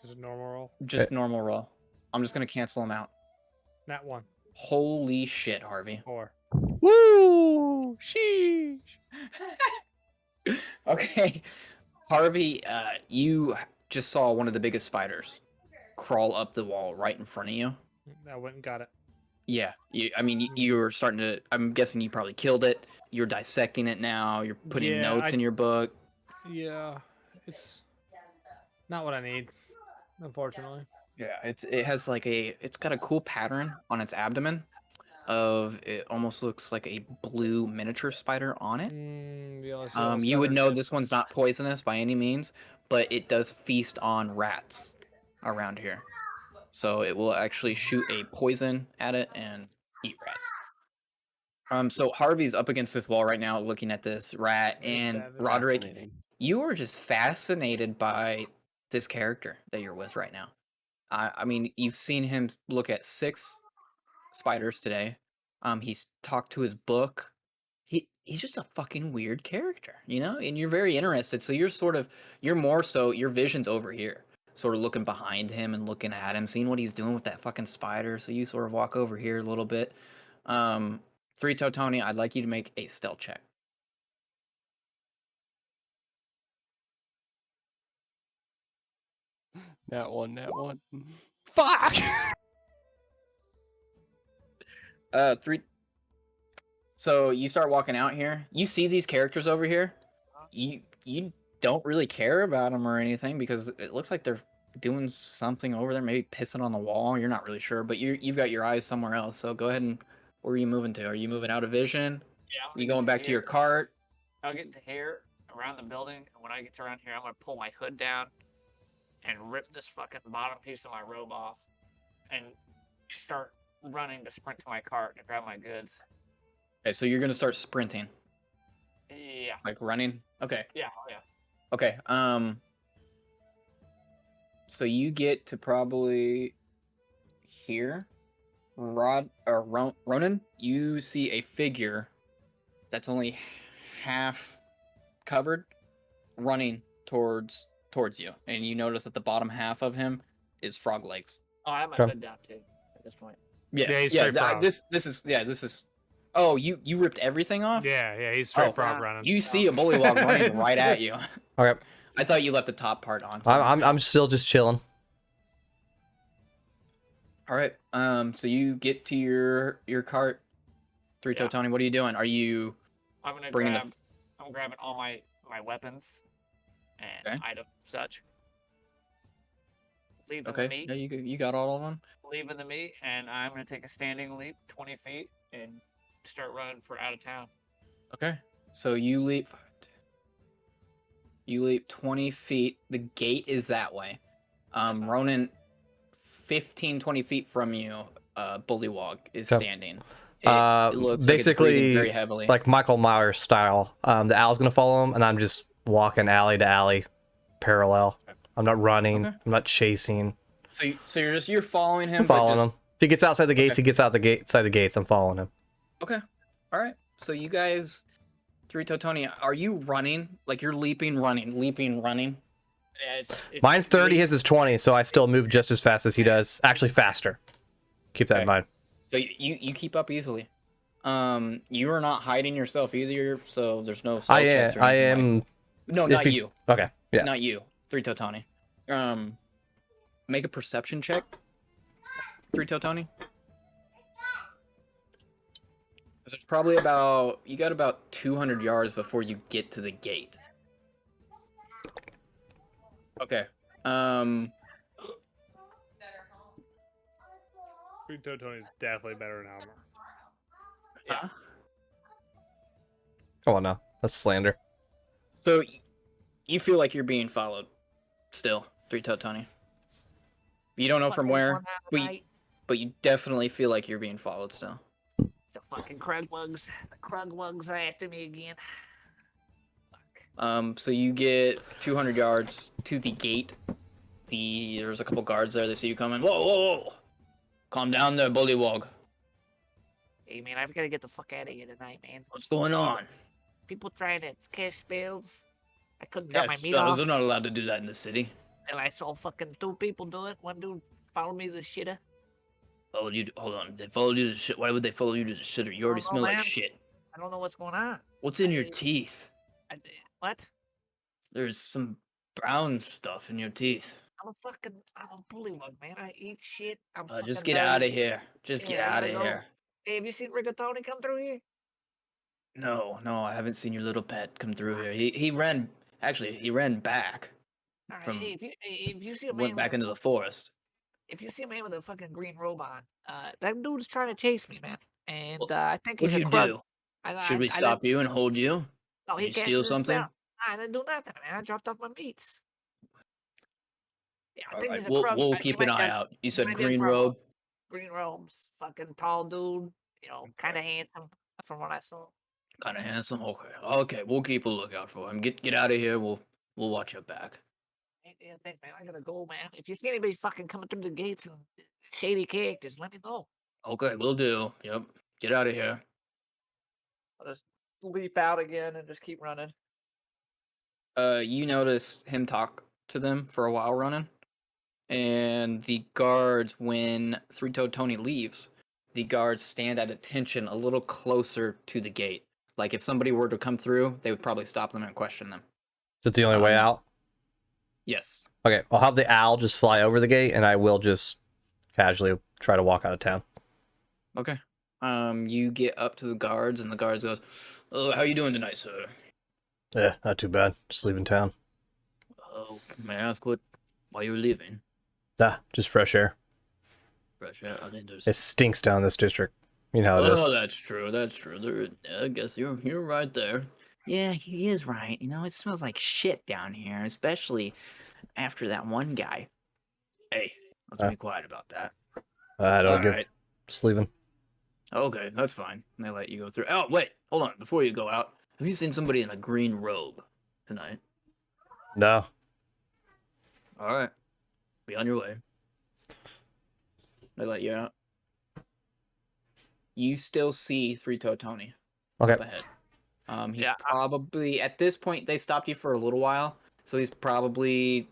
Speaker 5: Just a normal roll.
Speaker 4: just normal roll. I'm just gonna cancel him out.
Speaker 5: Nat 1.
Speaker 4: Holy shit, Harvey.
Speaker 5: 4.
Speaker 1: Woo! Sheesh!
Speaker 4: Okay, Harvey, you just saw one of the biggest spiders crawl up the wall right in front of you.
Speaker 5: I went and got it.
Speaker 4: Yeah, you're starting to. I'm guessing you probably killed it. You're dissecting it now. You're putting
Speaker 5: Yeah,
Speaker 4: notes in your book.
Speaker 5: Yeah, it's not what I need, unfortunately.
Speaker 4: Yeah, it has like it's got a cool pattern on its abdomen. It almost looks like a blue miniature spider on it.
Speaker 5: Yeah, I see all
Speaker 4: You would
Speaker 5: southern
Speaker 4: know
Speaker 5: shit.
Speaker 4: this one's not poisonous by any means, but it does feast on rats around here. So it will actually shoot a poison at it and eat rats. So Harvey's up against this wall right now looking at this rat,
Speaker 5: Very
Speaker 4: and
Speaker 5: savage.
Speaker 4: Roderick,
Speaker 1: Fascinating.
Speaker 4: you are just fascinated by this character that you're with right now. I mean, you've seen him look at 6 spiders today. He's talked to his book. He's just a fucking weird character, you know? And you're very interested. So you're more so your vision's over here, sort of looking behind him and looking at him, seeing what he's doing with that fucking spider. So you sort of walk over here a little bit. 3-Toe Tony, I'd like you to make a stealth check.
Speaker 1: Nat 1, nat 1. Fuck!
Speaker 4: Three. So you start walking out here. You see these characters over here. You don't really care about them or anything because it looks like they're doing something over there, maybe pissing on the wall. You're not really sure, but you've got your eyes somewhere else. So go ahead and where are you moving to? Are you moving out of vision?
Speaker 2: Yeah, I'm
Speaker 4: You
Speaker 2: gonna
Speaker 4: going
Speaker 2: get
Speaker 4: back to your
Speaker 2: here.
Speaker 4: cart?
Speaker 2: I'll get to here around the building, and when I get to around here, I'm gonna pull my hood down and rip this fucking bottom piece of my robe off, and start running to sprint to my cart to grab my goods.
Speaker 4: Okay, so you're gonna start sprinting,
Speaker 2: Yeah,
Speaker 4: like running. Okay.
Speaker 2: yeah, oh, yeah.
Speaker 4: Okay. So you get to probably here. Ronan, you see a figure that's only half covered running towards you, and you notice that the bottom half of him is frog legs.
Speaker 2: Oh, I have my
Speaker 3: Okay.
Speaker 2: hood down too at this point.
Speaker 5: Yeah, he's straight frog.
Speaker 4: This is. Oh, you ripped everything off?
Speaker 5: Yeah, he's straight
Speaker 4: Oh,
Speaker 5: frog
Speaker 2: yeah.
Speaker 5: running.
Speaker 4: You see a bullywog running right at you.
Speaker 3: Okay.
Speaker 4: I thought you left the top part on.
Speaker 3: I'm still just chilling.
Speaker 4: All right. So you get to your cart. Three-Toe
Speaker 2: Yeah.
Speaker 4: Tony, what are you doing? Are you
Speaker 2: I'm gonna
Speaker 4: bringing
Speaker 2: grab. I'm grabbing all my weapons and
Speaker 4: Okay.
Speaker 2: items such. Leaving the
Speaker 4: okay?
Speaker 2: meat.
Speaker 4: Yeah, you got all of them.
Speaker 2: Leaving the meat, and I'm gonna take a standing leap 20 feet and start running for out of town.
Speaker 4: Okay. So you leap. You leap 20 feet. The gate is that way. Ronan, 15, 20 feet from you, Bullywog is
Speaker 3: Okay.
Speaker 4: standing. It looks like it's
Speaker 3: Basically,
Speaker 4: breathing very heavily.
Speaker 3: like Michael Myers style. The owl's gonna follow him, and I'm just walking alley to alley, parallel. I'm not running.
Speaker 4: Okay.
Speaker 3: I'm not chasing.
Speaker 4: So you're following him.
Speaker 3: I'm following
Speaker 4: but
Speaker 3: him. If he gets outside the gates,
Speaker 4: Okay.
Speaker 3: he gets outside the gates. I'm following him.
Speaker 4: Okay. All right. So you guys, Three-Toe Tony, are you running? Like you're leaping, running?
Speaker 2: Yeah, it's
Speaker 3: Mine's 30,
Speaker 2: leap-
Speaker 3: his is 20, so I still move just as fast as he does. Actually, faster. Keep that
Speaker 4: Okay.
Speaker 3: in mind.
Speaker 4: So you keep up easily. You are not hiding yourself either, so there's no. stealth checks or
Speaker 3: I
Speaker 4: anything
Speaker 3: am.
Speaker 4: No,
Speaker 3: if
Speaker 4: not
Speaker 3: you-
Speaker 4: you.
Speaker 3: Okay. Yeah.
Speaker 4: Not you. Three-Toe Tony. Make a perception check. Three-Toe Tony. 'Cause There's probably you got about 200 yards before you get to the gate. Okay.
Speaker 5: Three-Toe Tony's definitely better in armor.
Speaker 4: Yeah.
Speaker 3: Come on now. That's slander.
Speaker 4: So you feel like you're being followed still, Three-Toe Tony. You don't know from where, but you definitely feel like you're being followed still.
Speaker 2: It's the fucking Krugbugs. The Krugbugs are after me again. Fuck.
Speaker 4: So you get 200 yards to the gate. There's a couple guards there. They see you coming. Whoa! Calm down there, Bullywog.
Speaker 2: Hey man, I've got to get the fuck out of here tonight, man.
Speaker 4: What's going on?
Speaker 2: People trying to cast spells. I couldn't drop my
Speaker 4: Yes,
Speaker 2: meat off.
Speaker 4: they're not allowed to do that in the city.
Speaker 2: And I saw fucking 2 people do it. One dude followed me to the shitter.
Speaker 4: Followed you. Hold on. They followed you to shit. Why would they follow you to the shitter? You already
Speaker 2: don't know,
Speaker 4: smell like
Speaker 2: man.
Speaker 4: shit.
Speaker 2: I don't know what's going on.
Speaker 4: What's in your teeth?
Speaker 2: What?
Speaker 4: There's some brown stuff in your teeth.
Speaker 2: I'm a bullywug, man. I eat shit.
Speaker 4: Just get out of here. Just
Speaker 2: Yeah,
Speaker 4: get
Speaker 2: I
Speaker 4: out of
Speaker 2: know.
Speaker 4: here.
Speaker 2: Hey, have you seen Rigatoni come through here?
Speaker 4: No, I haven't seen your little pet come through here. He ran. Actually, he ran back.
Speaker 2: All right,
Speaker 4: From-
Speaker 2: hey, if you see a man
Speaker 4: Went back into the forest.
Speaker 2: if you see a man with a fucking green robe on, that dude's trying to chase me, man. And
Speaker 4: Well,
Speaker 2: I think
Speaker 4: What'd
Speaker 2: he's
Speaker 4: you
Speaker 2: a Krug.
Speaker 4: do?
Speaker 2: I
Speaker 4: Should we
Speaker 2: didn't-
Speaker 4: stop you and hold you?
Speaker 2: No, he
Speaker 4: Did you
Speaker 2: casted
Speaker 4: steal
Speaker 2: a
Speaker 4: something?
Speaker 2: spell. I didn't do nothing, man. I dropped off my meats. Yeah, I
Speaker 4: All
Speaker 2: think
Speaker 4: right,
Speaker 2: he's a Krug.
Speaker 4: we'll
Speaker 2: He
Speaker 4: keep an
Speaker 2: might be
Speaker 4: eye
Speaker 2: a-
Speaker 4: out. You
Speaker 2: he
Speaker 4: said
Speaker 2: might be a
Speaker 4: green
Speaker 2: Krug.
Speaker 4: robe.
Speaker 2: Green robes, fucking tall dude. You know, kind of handsome from what I saw.
Speaker 4: Kind of handsome. Okay. We'll keep a lookout for him. Get out of here. We'll watch your back.
Speaker 2: Yeah, thanks, man. I gotta go, man. If you see anybody fucking coming through the gates and shady characters, let me know.
Speaker 4: Okay, we'll do. Yep. Get out of here.
Speaker 2: I'll just leap out again and just keep running.
Speaker 4: You notice him talk to them for a while running, and the guards, when Three-Toed Tony leaves, the guards stand at attention a little closer to the gate. Like if somebody were to come through, they would probably stop them and question them.
Speaker 3: Is it the only way out?
Speaker 4: Yes.
Speaker 3: Okay, I'll have the owl just fly over the gate, and I will just casually try to walk out of town.
Speaker 4: Okay. You get up to the guards, and the guards goes, "Oh, how you doing tonight, sir?"
Speaker 3: Yeah, not too bad. Just leaving town.
Speaker 6: Oh, may I ask why you were leaving?
Speaker 3: Ah, just fresh air.
Speaker 6: Fresh air. I didn't
Speaker 3: It stinks down this district. You know how it
Speaker 6: Oh,
Speaker 3: is.
Speaker 6: that's true. That's true. I guess you're right there.
Speaker 4: Yeah, he is right. You know, it smells like shit down here, especially after that one guy.
Speaker 6: Hey, let's
Speaker 3: Uh.
Speaker 6: be quiet about that.
Speaker 3: I don't
Speaker 6: All
Speaker 3: give.
Speaker 6: right.
Speaker 3: Just leaving.
Speaker 6: Okay, that's fine. They let you go through. Oh, wait, hold on. Before you go out, have you seen somebody in a green robe tonight?
Speaker 3: No.
Speaker 6: All right, be on your way. They let you out.
Speaker 4: You still see Three-Toed Tony
Speaker 3: Okay.
Speaker 4: up ahead. He's
Speaker 2: Yeah,
Speaker 4: probably at this point they stopped you for a little while, so he's probably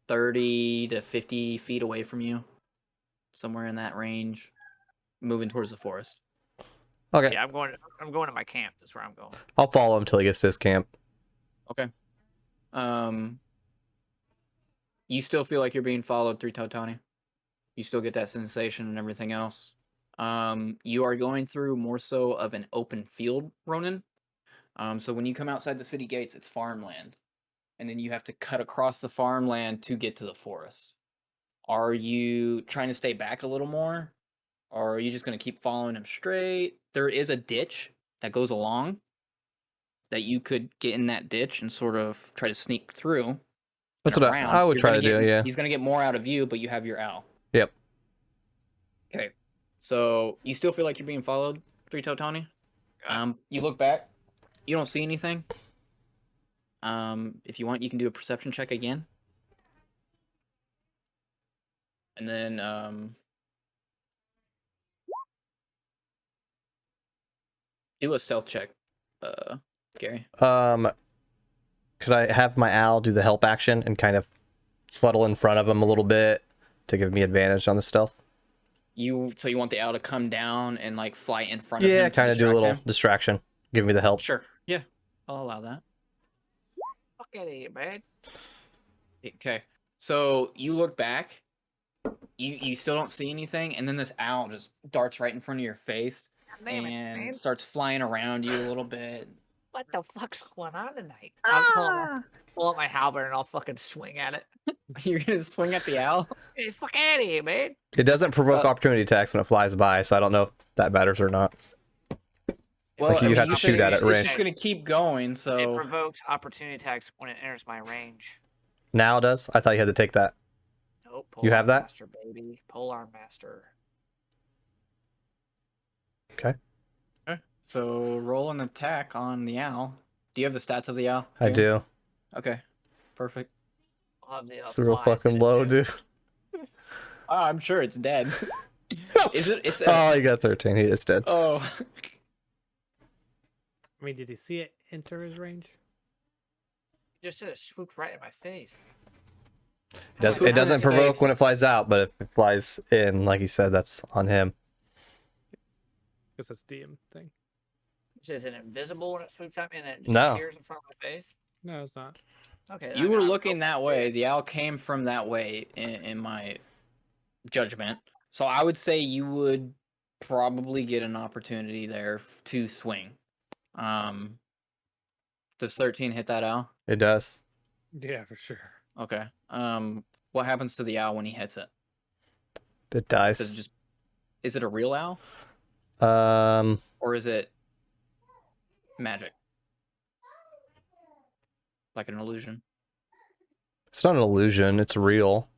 Speaker 4: 30 to 50 feet away from you, somewhere in that range, moving towards the forest.
Speaker 3: Okay.
Speaker 2: Yeah, I'm going to my camp. That's where I'm going.
Speaker 3: I'll follow him till he gets to his camp.
Speaker 4: Okay. You still feel like you're being followed, Three-Toed Tony? You still get that sensation and everything else. You are going through more so of an open field, Ronan. So when you come outside the city gates, it's farmland. And then you have to cut across the farmland to get to the forest. Are you trying to stay back a little more? Or are you just going to keep following him straight? There is a ditch that goes along that you could get in that ditch and sort of try to sneak through.
Speaker 3: That's
Speaker 4: and
Speaker 3: what
Speaker 4: around.
Speaker 3: I would
Speaker 4: You're
Speaker 3: try
Speaker 4: gonna
Speaker 3: to do.
Speaker 4: get-
Speaker 3: Yeah.
Speaker 4: He's going to get more out of you, but you have your owl.
Speaker 3: Yep.
Speaker 4: Okay. So you still feel like you're being followed, Three-Toed Tony?
Speaker 2: Yeah.
Speaker 4: You look back. You don't see anything. If you want, you can do a perception check again. And then, do a stealth check, Gary.
Speaker 3: Could I have my owl do the help action and kind of fluddle in front of him a little bit to give me advantage on the stealth?
Speaker 4: So you want the owl to come down and like fly in front of him?
Speaker 3: Yeah,
Speaker 4: to
Speaker 3: kind of do a
Speaker 4: distract
Speaker 3: little
Speaker 4: him?
Speaker 3: distraction. Give me the help.
Speaker 4: Sure. Yeah, I'll allow that.
Speaker 2: Fuck out of here, man.
Speaker 4: Okay. So you look back. You still don't see anything, and then this owl just darts right in front of your face
Speaker 2: God damn it, man.
Speaker 4: and starts flying around you a little bit.
Speaker 2: What the fuck's going on tonight? I'll pull up my halberd and I'll fucking swing at it.
Speaker 4: You're gonna swing at the owl?
Speaker 2: Hey, fuck out of here, man.
Speaker 3: It doesn't provoke opportunity attacks when it flies by, so I don't know if that matters or not.
Speaker 4: Well,
Speaker 3: Like, you have to
Speaker 4: can-
Speaker 3: shoot at it,
Speaker 4: It's
Speaker 3: range.
Speaker 4: just gonna keep going.
Speaker 2: It
Speaker 4: So
Speaker 2: provokes opportunity attacks when it enters my range.
Speaker 3: Now it does? I thought you had to take that.
Speaker 2: Nope.
Speaker 3: You have that?
Speaker 2: Master, baby. Polar Master.
Speaker 3: Okay.
Speaker 4: so roll an attack on the owl. Do you have the stats of the owl?
Speaker 3: I
Speaker 4: Gary?
Speaker 3: do.
Speaker 4: Okay, perfect.
Speaker 2: I'll have the
Speaker 3: It's real
Speaker 2: flies
Speaker 3: fucking
Speaker 2: in it,
Speaker 3: low,
Speaker 2: too.
Speaker 3: dude.
Speaker 4: Oh, I'm sure it's dead. Is it? It's
Speaker 3: Oh, he got 13. He is dead.
Speaker 4: Oh,
Speaker 5: I mean, did he see it enter his range?
Speaker 2: You just said it swooped right in my face.
Speaker 3: It doesn't
Speaker 4: his
Speaker 3: provoke
Speaker 4: face.
Speaker 3: when it flies out, but if it flies in, like he said, that's on him.
Speaker 5: Guess that's DM thing.
Speaker 2: Is it invisible when it swoops at me and then it just
Speaker 3: No.
Speaker 2: appears in front of my face?
Speaker 5: No, it's not.
Speaker 2: Okay.
Speaker 4: you were looking that way. The owl came from that way, in my judgment. So I would say you would probably get an opportunity there to swing. Does 13 hit that owl?
Speaker 3: It does.
Speaker 5: Yeah, for sure.
Speaker 4: Okay. What happens to the owl when he hits it?
Speaker 3: It
Speaker 4: Does
Speaker 3: dies.
Speaker 4: it just? Is it a real owl
Speaker 3: Um,
Speaker 4: or is it magic? Like an illusion?
Speaker 3: it's not an illusion. It's real,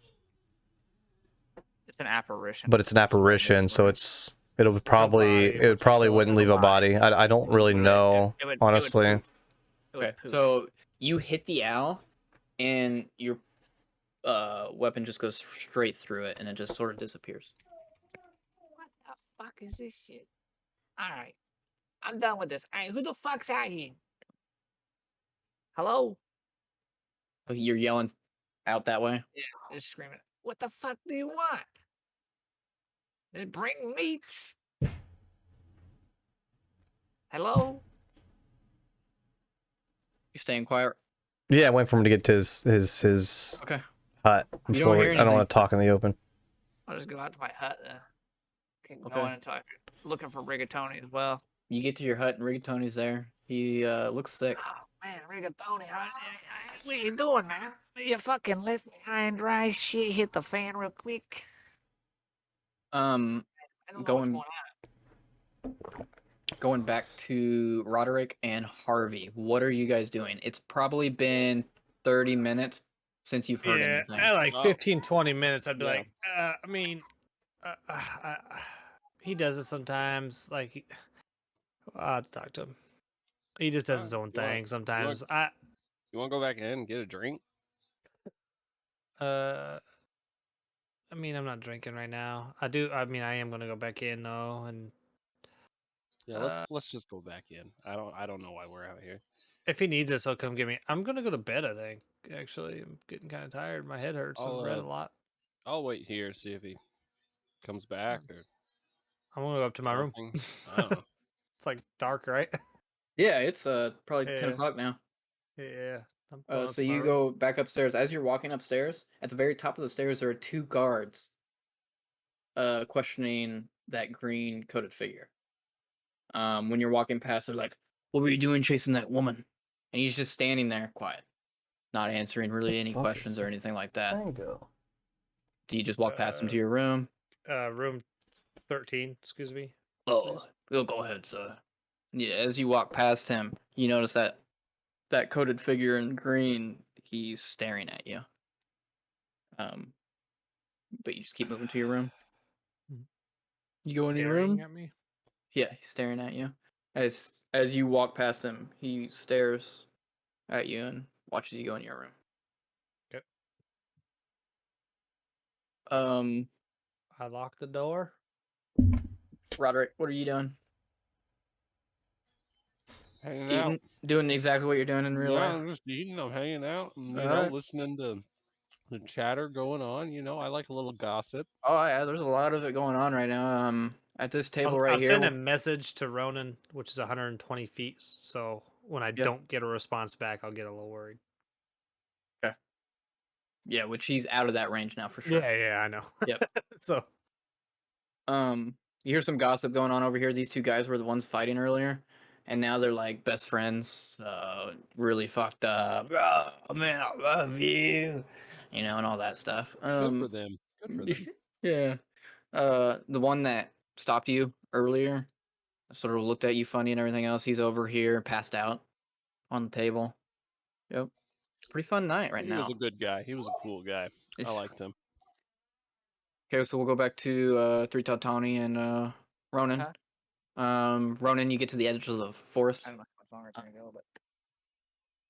Speaker 2: It's an apparition.
Speaker 3: but it's an apparition, so it'll
Speaker 5: body,
Speaker 3: probably
Speaker 5: which
Speaker 3: it
Speaker 5: is
Speaker 3: would probably
Speaker 5: still
Speaker 3: wouldn't
Speaker 5: in
Speaker 3: leave
Speaker 5: the
Speaker 3: a body. I don't really know, honestly.
Speaker 2: It would
Speaker 4: Okay.
Speaker 2: poof.
Speaker 4: So you hit the owl, and your weapon just goes straight through it, and it just sort of disappears.
Speaker 2: What the fuck is this shit? Alright. I'm done with this. Alright, who the fuck's out here? Hello?
Speaker 4: Oh, you're yelling out that way.
Speaker 2: Yeah, just screaming. What the fuck do you want? Just bring meats. Hello?
Speaker 4: You staying quiet?
Speaker 3: Yeah, I went for him to get to his
Speaker 4: Okay.
Speaker 3: hut
Speaker 4: You don't
Speaker 3: before
Speaker 4: hear
Speaker 3: I don't
Speaker 4: anything.
Speaker 3: want to talk in the open.
Speaker 2: I'll just go out to my hut then. Keep
Speaker 4: Okay.
Speaker 2: going until I looking for Rigatoni as well.
Speaker 4: You get to your hut and Rigatoni's there. He looks sick.
Speaker 2: Oh man, Rigatoni, what are you doing, man? You fucking left me high and dry. Shit hit the fan real quick. I don't know what's
Speaker 4: Going
Speaker 2: going on.
Speaker 4: going back to Roderick and Harvey. What are you guys doing? It's probably been 30 minutes since you've heard
Speaker 5: Yeah,
Speaker 4: anything.
Speaker 5: at like
Speaker 1: Oh.
Speaker 5: 15, 20 minutes, I'd be
Speaker 1: Yeah.
Speaker 5: like, I mean, he does it sometimes. Like, I'll have to talk to him. He just does his own
Speaker 1: You wanna-
Speaker 5: thing sometimes.
Speaker 1: You want to go back in and get a drink?
Speaker 5: I mean, I'm not drinking right now. I am gonna go back in though, and
Speaker 1: Yeah, let's just go back in. I don't know why we're out here.
Speaker 5: if he needs us, he'll come get me. I'm gonna go to bed. I think actually, I'm getting kind of tired. My head hurts. I've read a lot.
Speaker 1: I'll wait here, see if he comes back or
Speaker 5: I'm gonna go up to my room.
Speaker 1: something. I don't know.
Speaker 5: It's like dark, right?
Speaker 4: Yeah, it's probably 10
Speaker 5: Yeah.
Speaker 4: o'clock now.
Speaker 5: Yeah. I'm going up
Speaker 4: So
Speaker 5: to my
Speaker 4: you
Speaker 5: room.
Speaker 4: go back upstairs. As you're walking upstairs, at the very top of the stairs, there are 2 guards questioning that green coated figure. When you're walking past, they're like, "What were you doing chasing that woman?" And he's just standing there, quiet, not answering really any questions or anything like that.
Speaker 3: Tango.
Speaker 4: Do you just walk past him to your room?
Speaker 5: Room 13. Excuse me.
Speaker 4: Oh, go ahead, sir. Yeah, as you walk past him, you notice that coated figure in green. He's staring at you. But you just keep moving to your room. You go in your
Speaker 5: Staring
Speaker 4: room.
Speaker 5: at me.
Speaker 4: Yeah, he's staring at you. As you walk past him, he stares at you and watches you go in your room.
Speaker 5: Okay.
Speaker 4: I
Speaker 5: I lock the door.
Speaker 4: Roderick, what are you doing?
Speaker 1: Hanging
Speaker 4: Eating,
Speaker 1: out.
Speaker 4: doing exactly what you're doing in real
Speaker 1: Yeah,
Speaker 4: life.
Speaker 1: I'm just eating. I'm hanging out, and
Speaker 4: Alright.
Speaker 1: listening to the chatter going on. I like a little gossip.
Speaker 4: Oh yeah, there's a lot of it going on right now. At this table right
Speaker 5: I'll
Speaker 4: here.
Speaker 5: send a message to Ronan, which is 120 feet. So when I
Speaker 4: Yeah.
Speaker 5: don't get a response back, I'll get a little worried.
Speaker 4: Yeah, which he's out of that range now for sure.
Speaker 5: Yeah, I know.
Speaker 4: Yep.
Speaker 5: So
Speaker 4: You hear some gossip going on over here. These 2 guys were the ones fighting earlier, and now they're like best friends. Really fucked up. Oh man, I love you. And all that stuff.
Speaker 1: Good for them. Good for them.
Speaker 4: Yeah. The one that stopped you earlier, sort of looked at you funny and everything else. He's over here, passed out on the table. Yep. Pretty fun night right
Speaker 1: He
Speaker 4: now.
Speaker 1: was a good guy. He was a cool guy. I liked him.
Speaker 4: Okay, so we'll go back to Three Tawny and Ronan.
Speaker 2: Huh?
Speaker 4: Ronan, you get to the edge of the forest.
Speaker 2: I don't know how much longer it's gonna go, but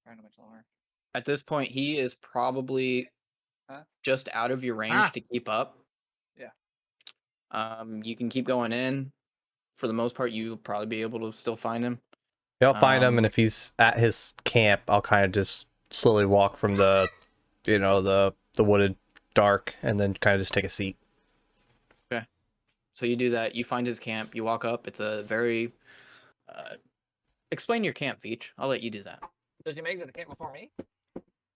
Speaker 2: I don't know much longer.
Speaker 4: At this point, he is probably
Speaker 2: Huh?
Speaker 4: just out of your range
Speaker 2: Ah.
Speaker 4: to keep up.
Speaker 2: Yeah.
Speaker 4: You can keep going in. For the most part, you'll probably be able to still find him.
Speaker 3: Yeah, I'll find him, and if he's at his camp, I'll kind of just slowly walk from the wooded dark, and then kind of just take a seat.
Speaker 4: Okay. So you do that. You find his camp. You walk up. It's a very. Explain your camp, Veach. I'll let you do that.
Speaker 2: Does he make it to the camp before me?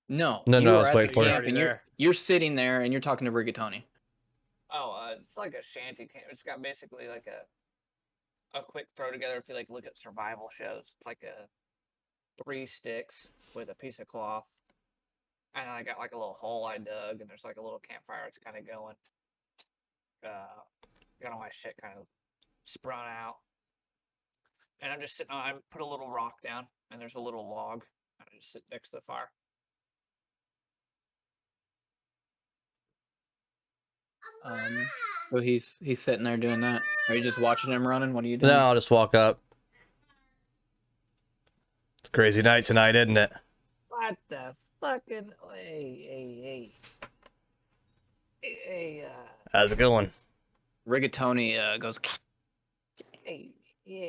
Speaker 4: No,
Speaker 3: No,
Speaker 4: you
Speaker 3: I
Speaker 4: are
Speaker 3: was
Speaker 4: at
Speaker 3: waiting
Speaker 4: the
Speaker 3: for you.
Speaker 4: camp, and you're sitting there, and you're talking to Rigatoni.
Speaker 2: Oh, it's like a shanty camp. It's got basically like a quick throw together if you like look at survival shows. It's like 3 sticks with a piece of cloth. And I got like a little hole I dug, and there's like a little campfire. It's kind of going. Got all my shit kind of sprung out. And I'm just sitting on, I put a little rock down, and there's a little log. And I just sit next to the fire.
Speaker 4: So he's sitting there doing that. Are you just watching him running? What are you doing?
Speaker 3: No, I'll just walk up. It's a crazy night tonight, isn't it?
Speaker 2: What the fucking hey.
Speaker 3: How's it going?
Speaker 4: Rigatoni goes.
Speaker 2: Hey, yeah.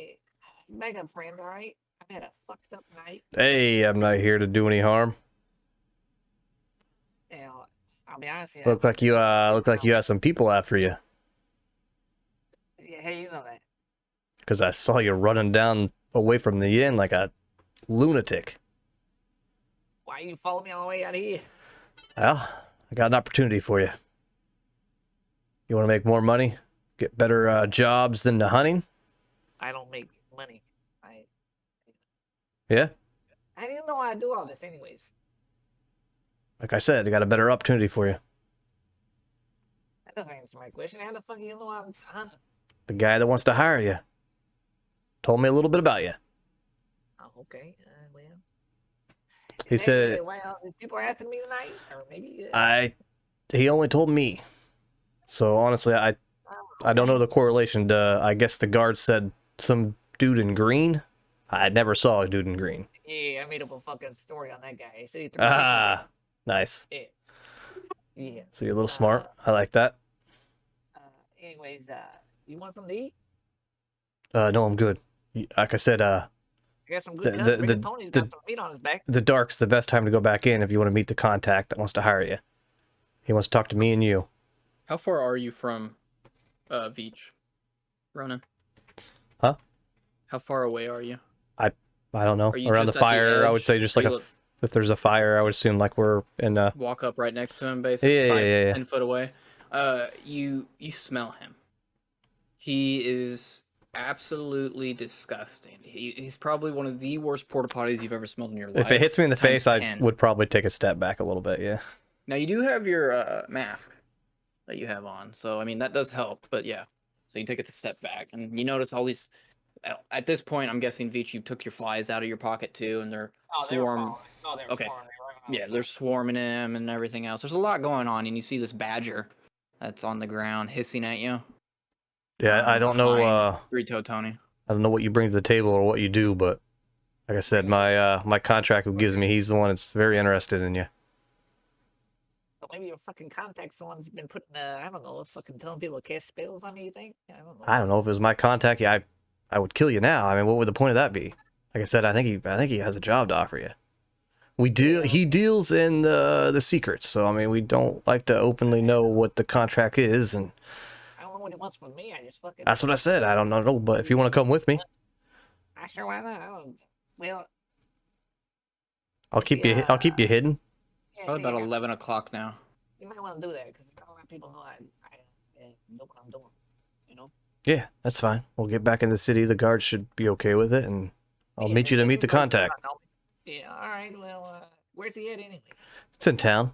Speaker 2: Make up, friend, all right? I've had a fucked up night.
Speaker 3: Hey, I'm not here to do any harm.
Speaker 2: Yeah, I'll be honest with you.
Speaker 3: Look like you have some people after you.
Speaker 2: Yeah, how you know that?
Speaker 3: Because I saw you running down away from the inn like a lunatic.
Speaker 2: Why you follow me all the way out of here?
Speaker 3: Well, I got an opportunity for you. You want to make more money? Get better jobs than the hunting?
Speaker 2: I don't make money.
Speaker 3: Yeah?
Speaker 2: I didn't know I do all this, anyways.
Speaker 3: Like I said, I got a better opportunity for you.
Speaker 2: That doesn't answer my question. How the fuck you know I'm hunting?
Speaker 3: The guy that wants to hire you told me a little bit about you.
Speaker 2: Oh, okay. Well.
Speaker 3: He said,
Speaker 2: Well, people are after me tonight, or maybe.
Speaker 3: he only told me. So honestly, I don't know the correlation. I guess the guard said some dude in green. I never saw a dude in green.
Speaker 2: Yeah, I made up a fucking story on that guy. He said he threw
Speaker 3: Ah, nice.
Speaker 2: Yeah. Yeah.
Speaker 3: So you're a little smart. I like that.
Speaker 2: Anyways, you want something to eat?
Speaker 3: No, I'm good. Like I said,
Speaker 2: I got some good guns. Tony's got some meat on his back.
Speaker 3: the dark's the best time to go back in if you want to meet the contact that wants to hire you. He wants to talk to me and you.
Speaker 4: How far are you from Veach, Ronan?
Speaker 3: Huh?
Speaker 4: How far away are you?
Speaker 3: I don't know.
Speaker 4: Are you
Speaker 3: Around the
Speaker 4: just at the
Speaker 3: fire, I would
Speaker 4: edge?
Speaker 3: say just
Speaker 4: Are
Speaker 3: like
Speaker 4: you
Speaker 3: if there's a fire, I would assume like we're in
Speaker 4: walk up right next to him, basically.
Speaker 3: Yeah.
Speaker 4: 10 foot away. You smell him. He is absolutely disgusting. He's probably one of the worst porta potties you've ever smelled in your life.
Speaker 3: If it hits me in the face, I
Speaker 4: 10.
Speaker 3: would probably take a step back a little bit, yeah.
Speaker 4: Now you do have your mask that you have on, so I mean that does help. But yeah, so you take it a step back, and you notice all these. At this point, I'm guessing Veach, you took your flies out of your pocket too, and they're swarm.
Speaker 2: They were
Speaker 4: Okay.
Speaker 2: swarming.
Speaker 4: Yeah, they're swarming him and everything else. There's a lot going on, and you see this badger that's on the ground hissing at you.
Speaker 3: Yeah, I don't know
Speaker 4: Three-Toe Tony.
Speaker 3: I don't know what you bring to the table or what you do, but like I said, my contract who gives me, he's the one that's very interested in you.
Speaker 2: So maybe your fucking contact, someone's been putting, I don't know, fucking telling people to cast spells on me, you think? I don't know.
Speaker 3: I don't know if it was my contact, yeah, I would kill you now. I mean, what would the point of that be? Like I said, I think he has a job to offer you. He deals in the secrets, so I mean, we don't like to openly know what the contract is, and
Speaker 2: I don't know what he wants from me. I just fucking.
Speaker 3: that's what I said. I don't know, but if you want to come with me,
Speaker 2: I sure why not. I don't. Well,
Speaker 3: I'll keep you hidden.
Speaker 2: yeah,
Speaker 4: Probably about 11 o'clock now.
Speaker 2: You might want to do that because I don't want people to know I know what I'm doing. You know.
Speaker 3: Yeah, that's fine. We'll get back in the city. The guards should be okay with it, and I'll meet you to meet the contact.
Speaker 2: Yeah. All right. Well, where's he at anyway?
Speaker 3: It's in town.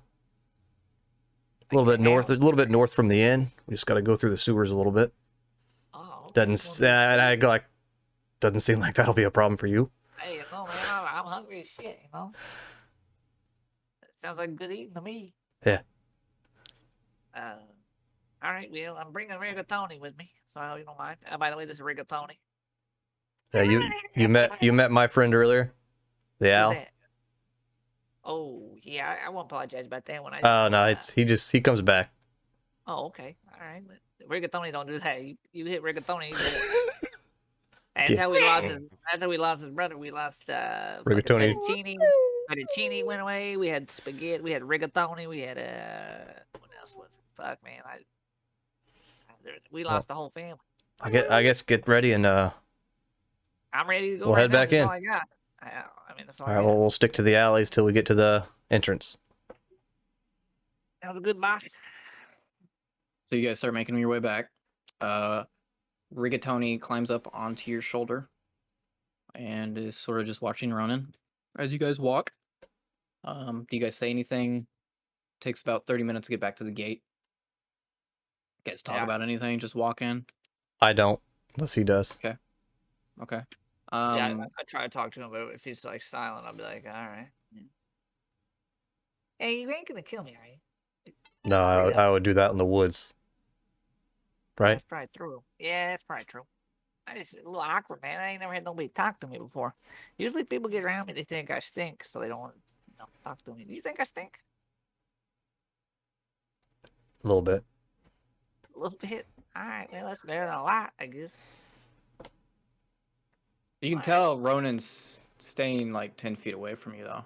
Speaker 3: A little bit north from the inn. We just got to go through the sewers a little bit.
Speaker 2: Oh. Okay.
Speaker 3: Doesn't seem like that'll be a problem for you.
Speaker 2: Hey, you know, man, I'm hungry as shit. You know. Sounds like good eating to me.
Speaker 3: Yeah.
Speaker 2: All right. Well, I'm bringing rigatoni with me, so I hope you don't mind. By the way, this is rigatoni.
Speaker 3: Yeah, you met my friend earlier, the owl.
Speaker 2: That? Oh yeah, I won't apologize about that one.
Speaker 3: Oh no, he comes back.
Speaker 2: Oh okay, all right. But rigatoni don't do that. You hit rigatoni. That's how we lost his. That's how we lost his brother. We lost
Speaker 3: Rigatoni.
Speaker 2: Fettuccine went away. We had spaghetti. We had rigatoni. We had what else was it? Fuck man, we lost the whole family.
Speaker 3: I guess get ready and
Speaker 2: I'm ready to go.
Speaker 3: We'll head back in.
Speaker 2: That's all I got. I mean, that's all.
Speaker 3: All right, well, we'll stick to the alleys till we get to the entrance.
Speaker 2: That was a good boss.
Speaker 4: So you guys start making your way back. Rigatoni climbs up onto your shoulder and is sort of just watching Ronan as you guys walk. Do you guys say anything? Takes about 30 minutes to get back to the gate. You guys talk about anything? Just walk in?
Speaker 3: I don't, unless he does.
Speaker 4: Okay.
Speaker 2: Yeah, I try to talk to him, but if he's like silent, I'll be like, all right. Yeah. Hey, you ain't gonna kill me, are you?
Speaker 3: No, I would do that in the woods. Right?
Speaker 2: That's probably true. Yeah, that's probably true. I just a little awkward, man. I ain't never had nobody talk to me before. Usually people get around me, they think I stink, so they don't want to talk to me. Do you think I stink?
Speaker 3: A little bit.
Speaker 2: A little bit. All right, well, that's better than a lot, I guess.
Speaker 4: You can tell Ronan's staying like 10 feet away from you, though.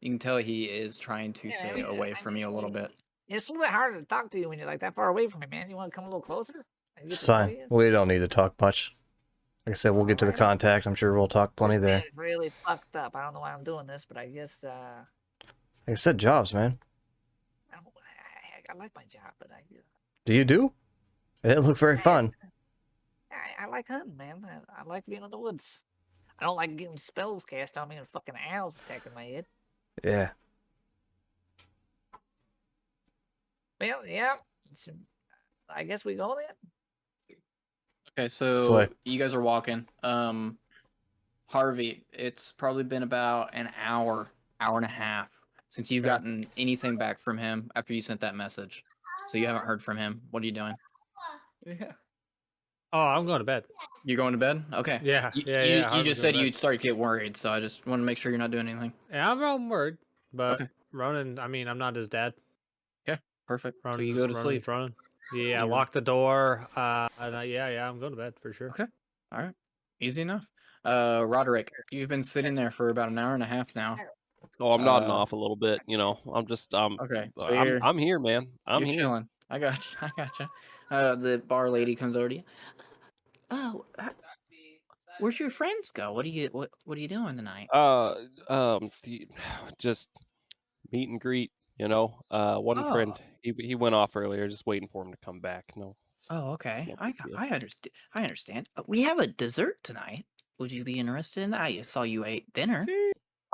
Speaker 4: You can tell he is trying to stay away from you a little bit.
Speaker 2: It's a little bit harder to talk to you when you're like that far away from me, man. You want to come a little closer?
Speaker 3: It's fine. We don't need to talk much. Like I said, we'll get to the contact. I'm sure we'll talk plenty there.
Speaker 2: It's really fucked up. I don't know why I'm doing this, but I guess.
Speaker 3: Like I said, jobs, man.
Speaker 2: I like my job, but I.
Speaker 3: Do you do? It didn't look very fun.
Speaker 2: I like hunting, man. I like being in the woods. I don't like getting spells cast on me and fucking owls attacking my head.
Speaker 3: Yeah.
Speaker 2: Well, yeah. I guess we go then.
Speaker 4: Okay,
Speaker 3: This way.
Speaker 4: so you guys are walking. Harvey, it's probably been about an hour and a half since you've gotten anything back from him after you sent that message. So you haven't heard from him. What are you doing?
Speaker 6: Yeah.
Speaker 5: Oh, I'm going to bed.
Speaker 4: You're going to bed? Okay.
Speaker 5: Yeah,
Speaker 4: You,
Speaker 5: yeah,
Speaker 4: you,
Speaker 5: yeah.
Speaker 4: you
Speaker 5: Harvey's
Speaker 4: just
Speaker 5: going
Speaker 4: said
Speaker 5: to bed.
Speaker 4: you'd start to get worried, so I just want to make sure you're not doing anything.
Speaker 5: Yeah, I'm worried, but
Speaker 4: Okay.
Speaker 5: Ronan. I mean, I'm not his dad.
Speaker 4: Okay, perfect. So you
Speaker 5: Ronan's
Speaker 4: go to sleep.
Speaker 5: Ronan. Yeah, I
Speaker 4: You-
Speaker 5: locked the door. Yeah, I'm going to bed for sure.
Speaker 4: Okay. All right. Easy enough. Roderick, you've been sitting there for about an hour and a half now.
Speaker 1: Oh, I'm nodding
Speaker 4: Uh,
Speaker 1: off a little bit. You know, I'm just
Speaker 4: Okay, so you're
Speaker 1: I'm here, man. I'm
Speaker 4: you're
Speaker 1: here.
Speaker 4: chilling. I got you. I got you. The bar lady comes over to you. Oh, where'd your friends go? What are you doing tonight?
Speaker 1: Just meet and greet. You know, one
Speaker 4: Oh,
Speaker 1: friend he went off earlier. Just waiting for him to come back. No,
Speaker 4: oh,
Speaker 1: it's
Speaker 4: okay.
Speaker 1: no big deal.
Speaker 4: I understand. I understand. We have a dessert tonight. Would you be interested in that? I saw you ate dinner.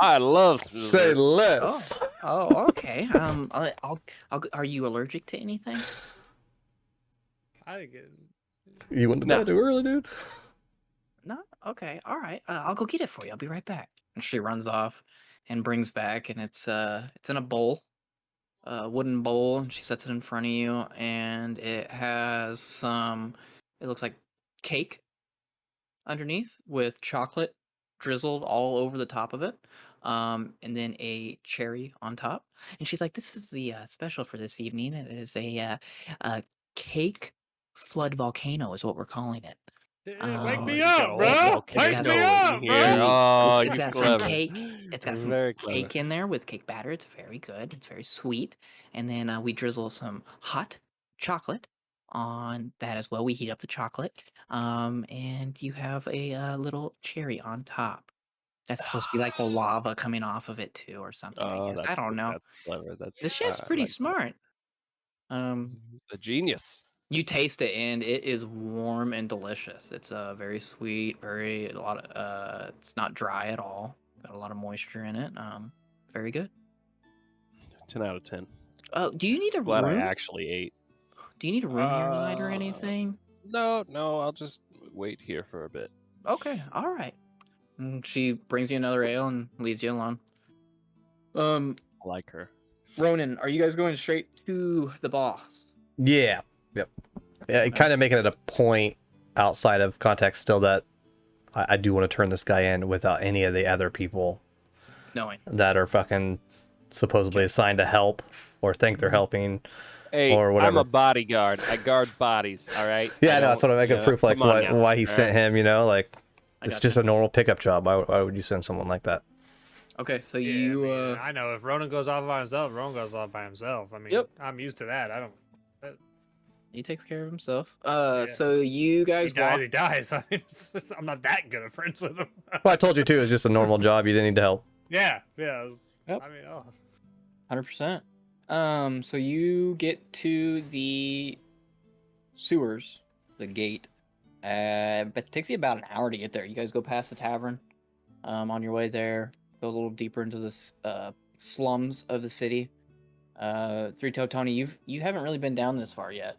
Speaker 1: I love some
Speaker 3: Say
Speaker 1: dessert.
Speaker 3: less.
Speaker 4: Oh, okay. I'll. Are you allergic to anything?
Speaker 5: I think it,
Speaker 3: You went to
Speaker 1: No.
Speaker 3: bed too early, dude.
Speaker 4: No? Okay. All right. I'll go get it for you. I'll be right back. And she runs off and brings back, and it's in a bowl, a wooden bowl, and she sets it in front of you, and it has some, it looks like cake underneath with chocolate drizzled all over the top of it. And then a cherry on top. And she's like, "This is the special for this evening. It is a cake flood volcano, is what we're calling it.
Speaker 5: wake
Speaker 1: Oh,
Speaker 5: me
Speaker 1: you got
Speaker 5: up,
Speaker 1: a
Speaker 5: bro!
Speaker 1: whole
Speaker 5: Wake
Speaker 4: got
Speaker 5: me
Speaker 1: volcano
Speaker 4: some-
Speaker 1: in
Speaker 5: up,
Speaker 1: here.
Speaker 5: bro!
Speaker 1: Oh,
Speaker 4: It's
Speaker 1: you
Speaker 4: got
Speaker 1: clever.
Speaker 4: some cake. It's got some
Speaker 1: Very clever.
Speaker 4: cake in there with cake batter. It's very good. It's very sweet. And then we drizzle some hot chocolate on that as well. We heat up the chocolate. And you have a little cherry on top. That's supposed to be like the lava coming off of it too, or something. I
Speaker 1: Oh,
Speaker 4: guess I don't know.
Speaker 1: that's clever. That's
Speaker 4: The chef's
Speaker 1: I
Speaker 4: pretty
Speaker 1: like that.
Speaker 4: smart.
Speaker 1: A genius.
Speaker 4: You taste it, and it is warm and delicious. It's very sweet, very a lot of. It's not dry at all. Got a lot of moisture in it. Very good.
Speaker 1: 10 out of 10.
Speaker 4: Oh, do you need a
Speaker 1: Glad I
Speaker 4: room?
Speaker 1: actually ate.
Speaker 4: Do you need a room here tonight or anything?
Speaker 1: No, I'll just wait here for a bit.
Speaker 4: Okay, all right. And she brings you another ale and leaves you alone.
Speaker 1: I like her.
Speaker 4: Ronan, are you guys going straight to the boss?
Speaker 3: Yeah. Yep. Yeah, kind of making it a point outside of context still that I do want to turn this guy in without any of the other people
Speaker 4: Knowing.
Speaker 3: that are fucking supposedly assigned to help or think they're helping.
Speaker 1: Hey,
Speaker 3: Or
Speaker 1: I'm
Speaker 3: whatever.
Speaker 1: a bodyguard. I guard bodies, all right?
Speaker 3: Yeah, I know. That's what I make a proof like
Speaker 1: come on now,
Speaker 3: why he
Speaker 1: all
Speaker 3: sent
Speaker 1: right?
Speaker 3: him, you know? Like,
Speaker 4: I
Speaker 3: it's
Speaker 4: gotcha.
Speaker 3: just a normal pickup job. Why would you send someone like that?
Speaker 4: Okay, so
Speaker 5: Yeah,
Speaker 4: you
Speaker 5: I, mean, I know if Ronan goes off by himself, Ronan goes off by himself. I mean,
Speaker 4: Yep.
Speaker 5: I'm used to that. I don't.
Speaker 4: he takes care of himself.
Speaker 5: Yeah.
Speaker 4: So you
Speaker 5: He
Speaker 4: guys walk.
Speaker 5: he dies. I mean, I'm not that good of friends with him.
Speaker 3: Well, I told you too. It's just a normal job. You didn't need to help.
Speaker 5: Yeah.
Speaker 4: Yep.
Speaker 5: I mean, oh.
Speaker 4: 100%. So you get to the sewers, the gate. But it takes you about an hour to get there. You guys go past the tavern. On your way there, go a little deeper into the slums of the city. Three Toe Tony, you haven't really been down this far yet.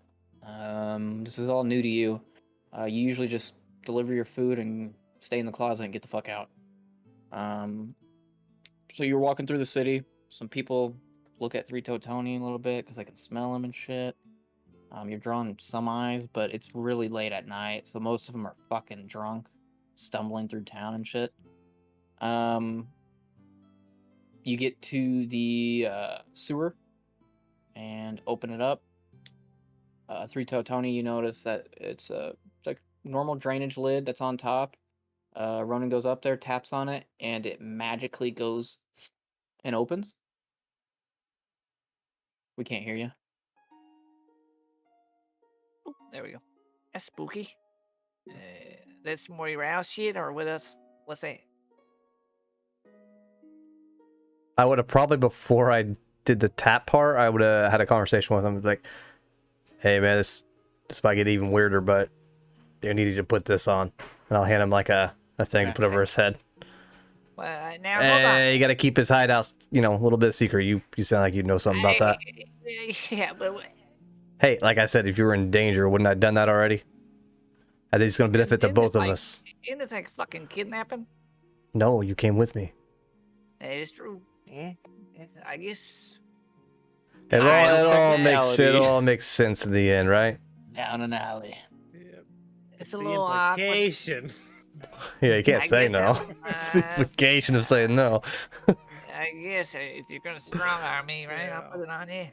Speaker 4: This is all new to you. You usually just deliver your food and stay in the closet and get the fuck out. So you're walking through the city. Some people look at Three Toe Tony a little bit because I can smell him and shit. You're drawing some eyes, but it's really late at night, so most of them are fucking drunk, stumbling through town and shit. You get to the sewer and open it up. Three Toe Tony, you notice that it's like normal drainage lid that's on top. Ronan goes up there, taps on it, and it magically goes and opens. We can't hear you.
Speaker 2: Oh, there we go. That's spooky. That's more your house shit or with us? What's that?
Speaker 3: I would have probably, before I did the tap part, I would have had a conversation with him like, hey man, this might get even weirder, but I need you to put this on. And I'll hand him like a thing to put over his head.
Speaker 2: Well, now hold on.
Speaker 3: Hey, you gotta keep his hideout, a little bit secret. You sound like you know something about that.
Speaker 2: Yeah, but
Speaker 3: Hey, like I said, if you were in danger, wouldn't I have done that already? I think it's gonna benefit to both of us.
Speaker 2: Isn't this like fucking kidnapping?
Speaker 3: No, you came with me.
Speaker 2: That is true. Yeah, I guess.
Speaker 3: It
Speaker 6: Alright,
Speaker 3: all makes sense in the end, right?
Speaker 6: Down an alley.
Speaker 2: It's a little awkward.
Speaker 5: implication.
Speaker 3: Yeah, you can't
Speaker 2: I
Speaker 3: say
Speaker 2: guess
Speaker 3: no.
Speaker 2: that-
Speaker 3: It's the implication of saying no.
Speaker 2: I guess if you're gonna strong arm me, right? I'll
Speaker 5: Yeah.
Speaker 2: put it on you.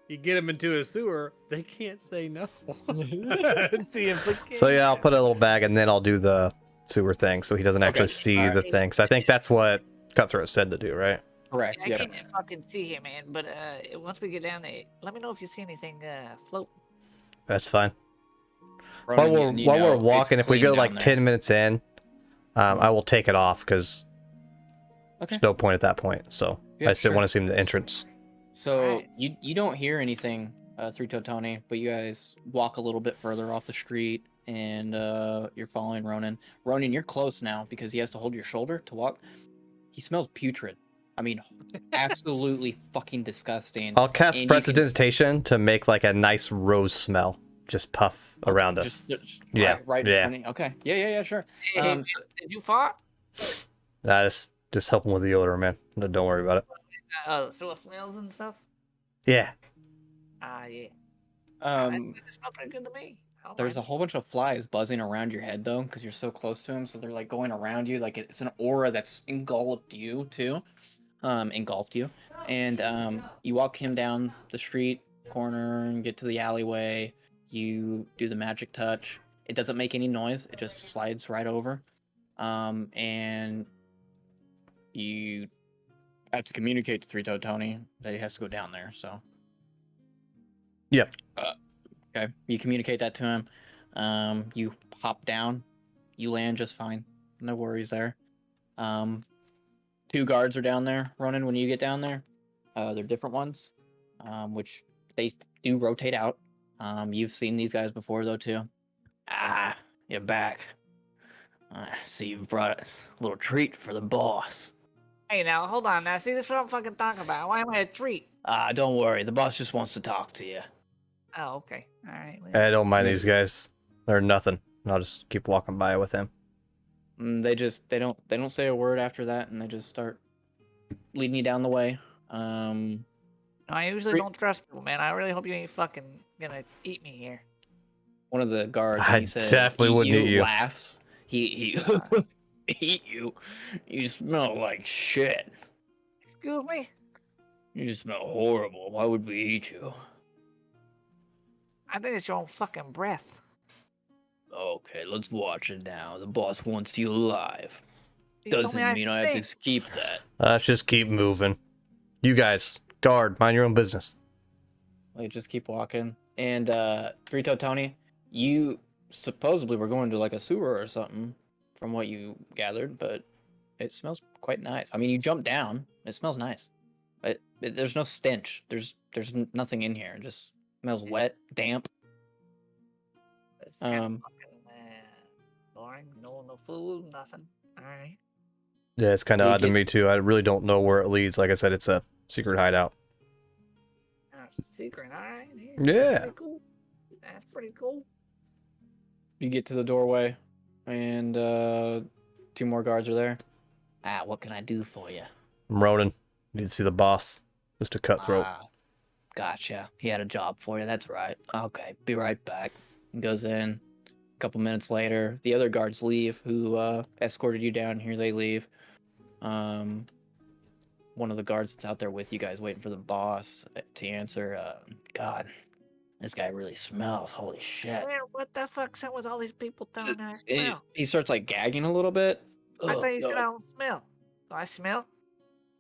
Speaker 5: You get them into a sewer, they can't say no. It's the implication.
Speaker 3: So yeah, I'll put a little bag and then I'll do the sewer thing so he doesn't actually see
Speaker 6: alright.
Speaker 3: the thing. 'Cause I think that's what Cutthroat said to do, right?
Speaker 6: Correct.
Speaker 2: I
Speaker 6: Yeah.
Speaker 2: can't fucking see here, man. But once we get down there, let me know if you see anything float.
Speaker 3: That's fine.
Speaker 6: Ronan,
Speaker 3: While we're
Speaker 6: it's
Speaker 3: walking, if we
Speaker 6: clean
Speaker 3: go
Speaker 6: down
Speaker 3: like
Speaker 6: there.
Speaker 3: 10 minutes in, I will take it off because
Speaker 6: Okay.
Speaker 3: there's no point at that point. So
Speaker 6: Yeah,
Speaker 3: I still
Speaker 6: sure.
Speaker 3: want to see the entrance.
Speaker 6: So
Speaker 2: Alright.
Speaker 6: you don't hear anything, Three-Toed Tony, but you guys walk a little bit further off the street, and you're following Ronan. Ronan, you're close now because he has to hold your shoulder to walk. He smells putrid. I mean, absolutely fucking disgusting.
Speaker 3: I'll cast
Speaker 6: And you can-
Speaker 3: Prestidigitation to make like a nice rose smell just puff around us.
Speaker 6: Just
Speaker 3: Yeah,
Speaker 6: right.
Speaker 3: yeah.
Speaker 6: Okay. Yeah. Sure.
Speaker 2: Hey,
Speaker 6: So-
Speaker 2: did you fart?
Speaker 3: Just help him with the odor, man. No, don't worry about it.
Speaker 2: So it smells and stuff.
Speaker 3: Yeah.
Speaker 2: Yeah.
Speaker 6: um,
Speaker 2: It smells pretty good to me.
Speaker 6: there's a whole bunch of flies buzzing around your head though, because you're so close to him. So they're like going around you, like it's an aura that's engulfed you too. Engulfed you, and you walk him down the street corner and get to the alleyway. You do the magic touch. It doesn't make any noise. It just slides right over. And you have to communicate to Three-Toed Tony that he has to go down there. So.
Speaker 3: Yep.
Speaker 6: Okay. You communicate that to him. You hop down. You land just fine. No worries there. 2 guards are down there, Ronan, when you get down there. They're different ones, which they do rotate out. You've seen these guys before, though, too. Ah, you're back. I see you've brought a little treat for the boss.
Speaker 2: Hey, now hold on. Now, see, this is what I'm fucking talking about. Why am I a treat?
Speaker 6: Don't worry. The boss just wants to talk to you.
Speaker 2: Oh, okay. All right. Well,
Speaker 3: I don't mind
Speaker 6: Yes.
Speaker 3: these guys. They're nothing. I'll just keep walking by with him.
Speaker 6: They don't say a word after that, and they just start leading you down the way.
Speaker 2: I usually
Speaker 6: Three-
Speaker 2: don't trust people, man. I really hope you ain't fucking gonna eat me here.
Speaker 6: One of the guards, when
Speaker 3: I
Speaker 6: he says
Speaker 3: definitely wouldn't eat you.
Speaker 6: laughs. He eat you. You smell like shit.
Speaker 2: Excuse me?
Speaker 6: You smell horrible. Why would we eat you?
Speaker 2: I think it's your own fucking breath.
Speaker 6: Okay, let's watch it now. The boss wants you alive.
Speaker 2: You told
Speaker 6: Doesn't
Speaker 2: me
Speaker 6: mean I have to
Speaker 2: stink.
Speaker 6: keep that.
Speaker 3: Let's just keep moving. You guys, guard, mind your own business.
Speaker 6: Like, just keep walking. And Three-Toed Tony, you supposedly were going to like a sewer or something, from what you gathered, but it smells quite nice. I mean, you jumped down. It smells nice. There's no stench. There's nothing in here. It just smells wet, damp.
Speaker 2: It's kind of
Speaker 6: Um,
Speaker 2: fucking boring. No food, nothing. All right.
Speaker 3: Yeah, it's kind of
Speaker 6: You
Speaker 3: odd to
Speaker 6: get-
Speaker 3: me too. I really don't know where it leads. Like I said, it's a secret hideout.
Speaker 2: That's a secret. All right.
Speaker 3: Yeah.
Speaker 2: Pretty cool. That's pretty cool.
Speaker 6: You get to the doorway, and 2 more guards are there. What can I do for you?
Speaker 3: I'm Ronan. Need to see the boss. Mr. Cutthroat.
Speaker 6: Gotcha. He had a job for you. That's right. Okay, be right back. He goes in. A couple minutes later, the other guards leave who escorted you down here. They leave. One of the guards that's out there with you guys waiting for the boss to answer. God, this guy really smells. Holy shit.
Speaker 2: Man, what the fuck's up with all these people telling I smell?
Speaker 6: He starts like gagging a little bit.
Speaker 2: I
Speaker 6: Ugh,
Speaker 2: thought you said I
Speaker 6: God.
Speaker 2: don't smell. Do I smell?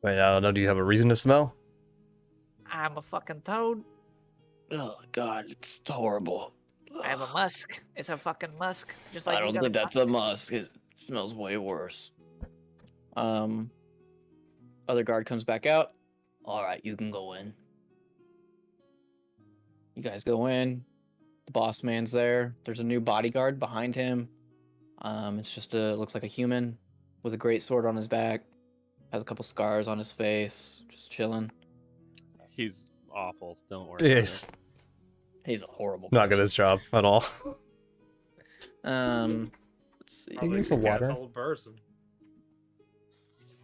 Speaker 3: Wait, I don't know. Do you have a reason to smell?
Speaker 2: I'm a fucking toad.
Speaker 6: Oh God, it's horrible.
Speaker 2: I have a musk. It's a fucking musk. Just like
Speaker 6: I
Speaker 2: you
Speaker 6: don't
Speaker 2: got
Speaker 6: think
Speaker 2: a
Speaker 6: that's a musk. It smells way worse. Other guard comes back out. All right, you can go in. You guys go in.
Speaker 4: The boss man's there. There's a new bodyguard behind him. It's just looks like a human with a great sword on his back. Has a couple scars on his face. Just chilling.
Speaker 1: He's awful. Don't worry.
Speaker 3: He's
Speaker 4: He's a horrible.
Speaker 3: not good at his job at all.
Speaker 4: Let's see.
Speaker 5: Probably
Speaker 3: use some
Speaker 5: because
Speaker 3: water.
Speaker 5: old person.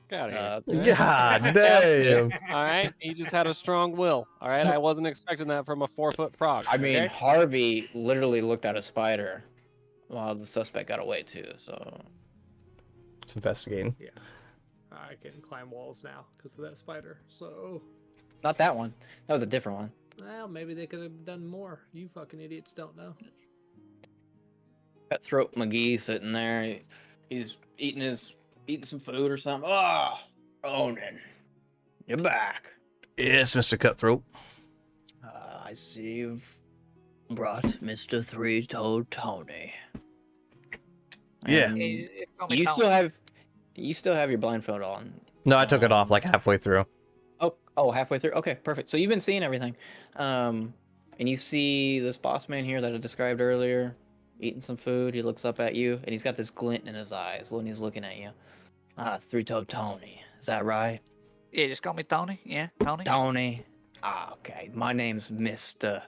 Speaker 1: Get out of here.
Speaker 3: God damn.
Speaker 1: All right. He just had a strong will. All right. I wasn't expecting that from a 4-foot frog.
Speaker 4: I mean,
Speaker 1: okay?
Speaker 4: Harvey literally looked at a spider while the suspect got away too. So
Speaker 3: It's investigating.
Speaker 5: I can climb walls now because of that spider. So,
Speaker 4: not that one. That was a different one.
Speaker 5: well, maybe they could have done more. You fucking idiots don't know.
Speaker 4: Cutthroat McGee sitting there. He's eating some food or something. Oh, Ronan, you're back.
Speaker 3: Yes, Mr. Cutthroat.
Speaker 4: I see you've brought Mr. Three-Toed Tony.
Speaker 3: Yeah.
Speaker 4: And
Speaker 2: It's call me
Speaker 4: you
Speaker 2: Tony.
Speaker 4: still have your blindfold on.
Speaker 3: No, I took it off like halfway through.
Speaker 4: Oh, halfway through. Okay, perfect. So you've been seeing everything, and you see this boss man here that I described earlier, eating some food. He looks up at you, and he's got this glint in his eyes when he's looking at you. Three-Toed Tony. Is that right?
Speaker 2: Yeah, just call me Tony. Yeah, Tony.
Speaker 4: Tony. Okay. My name's Mr.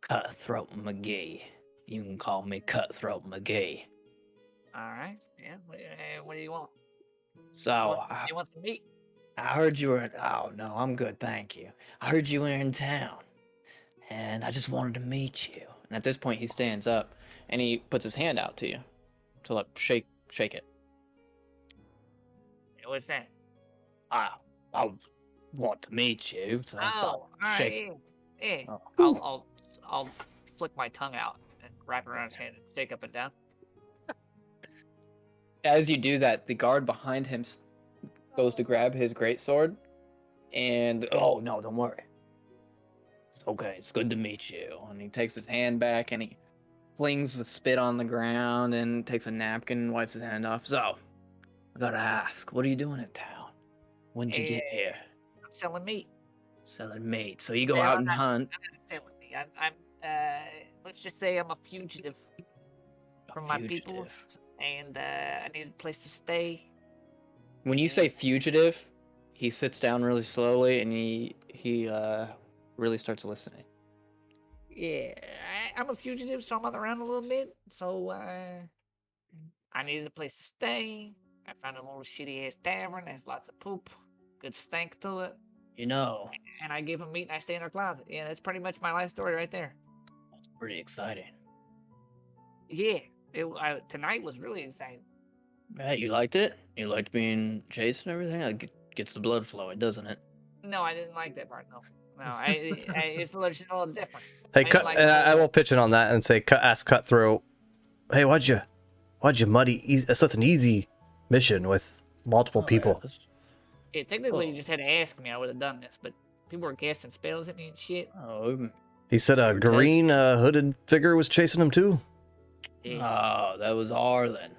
Speaker 4: Cutthroat McGee. You can call me Cutthroat McGee.
Speaker 2: All right. Yeah. What do you want?
Speaker 4: So
Speaker 2: You want some meat?
Speaker 4: I heard you were. Oh no, I'm good, thank you. I heard you were in town, and I just wanted to meet you. And at this point, he stands up and he puts his hand out to you to like shake it.
Speaker 2: What's that?
Speaker 4: I want to meet you. So I
Speaker 2: Oh,
Speaker 4: thought,
Speaker 2: all right.
Speaker 4: shake.
Speaker 2: Yeah.
Speaker 4: Oh.
Speaker 2: I'll flick my tongue out and wrap it around his hand and shake up and down.
Speaker 4: As you do that, the guard behind him goes to grab his greatsword, and oh no, don't worry. It's okay. It's good to meet you. And he takes his hand back and he flings the spit on the ground and takes a napkin and wipes his hand off. So, I gotta ask, what are you doing in town? When did you get here?
Speaker 2: I'm selling meat.
Speaker 4: Selling meat. So you go
Speaker 2: Yeah,
Speaker 4: out
Speaker 2: I'm
Speaker 4: and
Speaker 2: not-
Speaker 4: hunt.
Speaker 2: I'm not selling meat. I'm let's just say I'm a fugitive from my people, and I need a place to stay.
Speaker 4: When you say fugitive, he sits down really slowly and he really starts listening.
Speaker 2: Yeah, I'm a fugitive, so I'm on the run a little bit. So I needed a place to stay. I found a little shitty ass tavern. There's lots of poop, good stank to it,
Speaker 4: You know,
Speaker 2: and I give them meat and I stay in their closet. Yeah, that's pretty much my life story right there.
Speaker 4: it's pretty exciting.
Speaker 2: Yeah, tonight was really exciting.
Speaker 4: Yeah, you liked it? You liked being chased and everything? It gets the blood flowing, doesn't it?
Speaker 2: No, I didn't like that part. No, it's a little different.
Speaker 3: Hey,
Speaker 2: I didn't
Speaker 3: cut,
Speaker 2: like
Speaker 3: and
Speaker 2: the
Speaker 3: I
Speaker 2: whole-
Speaker 3: will pitch in on that and say, ask Cutthroat. Hey, why'd you muddy such an easy mission with multiple people?
Speaker 2: Yeah, technically, you just had to ask me. I would have done this, but people were casting spells at me and shit.
Speaker 4: Oh,
Speaker 3: He said a
Speaker 4: Or
Speaker 3: green hooded figure was chasing him too.
Speaker 2: Yeah.
Speaker 4: that was Arlen.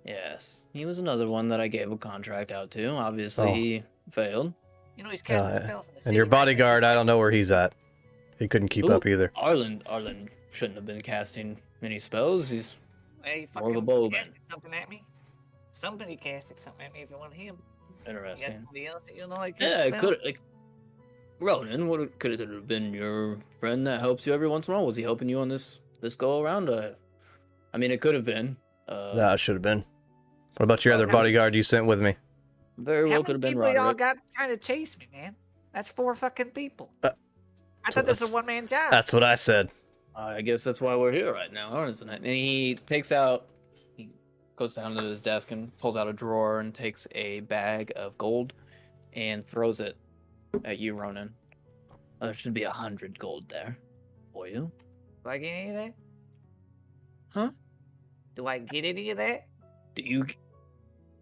Speaker 4: Yes, he was another one that I gave a contract out to. Obviously,
Speaker 3: Oh.
Speaker 4: he failed.
Speaker 2: You know, he's casting
Speaker 3: yeah.
Speaker 2: spells in the city.
Speaker 3: And your
Speaker 2: man.
Speaker 3: bodyguard, I don't know where he's at. He couldn't keep
Speaker 4: Ooh.
Speaker 3: up either.
Speaker 4: Arlen shouldn't have been casting any spells. He's
Speaker 2: Hey,
Speaker 4: more of a
Speaker 2: fucking
Speaker 4: bowman.
Speaker 2: casted something at me. Somebody casted something at me if it wasn't him. You got
Speaker 4: interesting.
Speaker 2: somebody else that you know like
Speaker 4: Yeah, it
Speaker 2: spell?
Speaker 4: could like Ronan. What could it have been? Your friend that helps you every once in a while. Was he helping you on this go around? I mean, it could have been.
Speaker 3: Nah, it should have been. What about your
Speaker 4: Well,
Speaker 3: other
Speaker 4: how-
Speaker 3: bodyguard you sent with me?
Speaker 4: Very
Speaker 2: How
Speaker 4: well
Speaker 2: many
Speaker 4: could have been
Speaker 2: people y'all
Speaker 4: Roderick.
Speaker 2: got trying to chase me, man? That's 4 fucking people.
Speaker 3: Uh,
Speaker 2: I thought this was
Speaker 3: that's-
Speaker 2: a one-man job.
Speaker 3: That's what I said.
Speaker 4: I guess that's why we're here right now, isn't it? And he goes down to his desk and pulls out a drawer and takes a bag of gold and throws it at you, Ronan. There should be 100 gold there for you.
Speaker 2: Do I get any of that?
Speaker 4: Huh?
Speaker 2: Do I get any of that?
Speaker 4: Do you?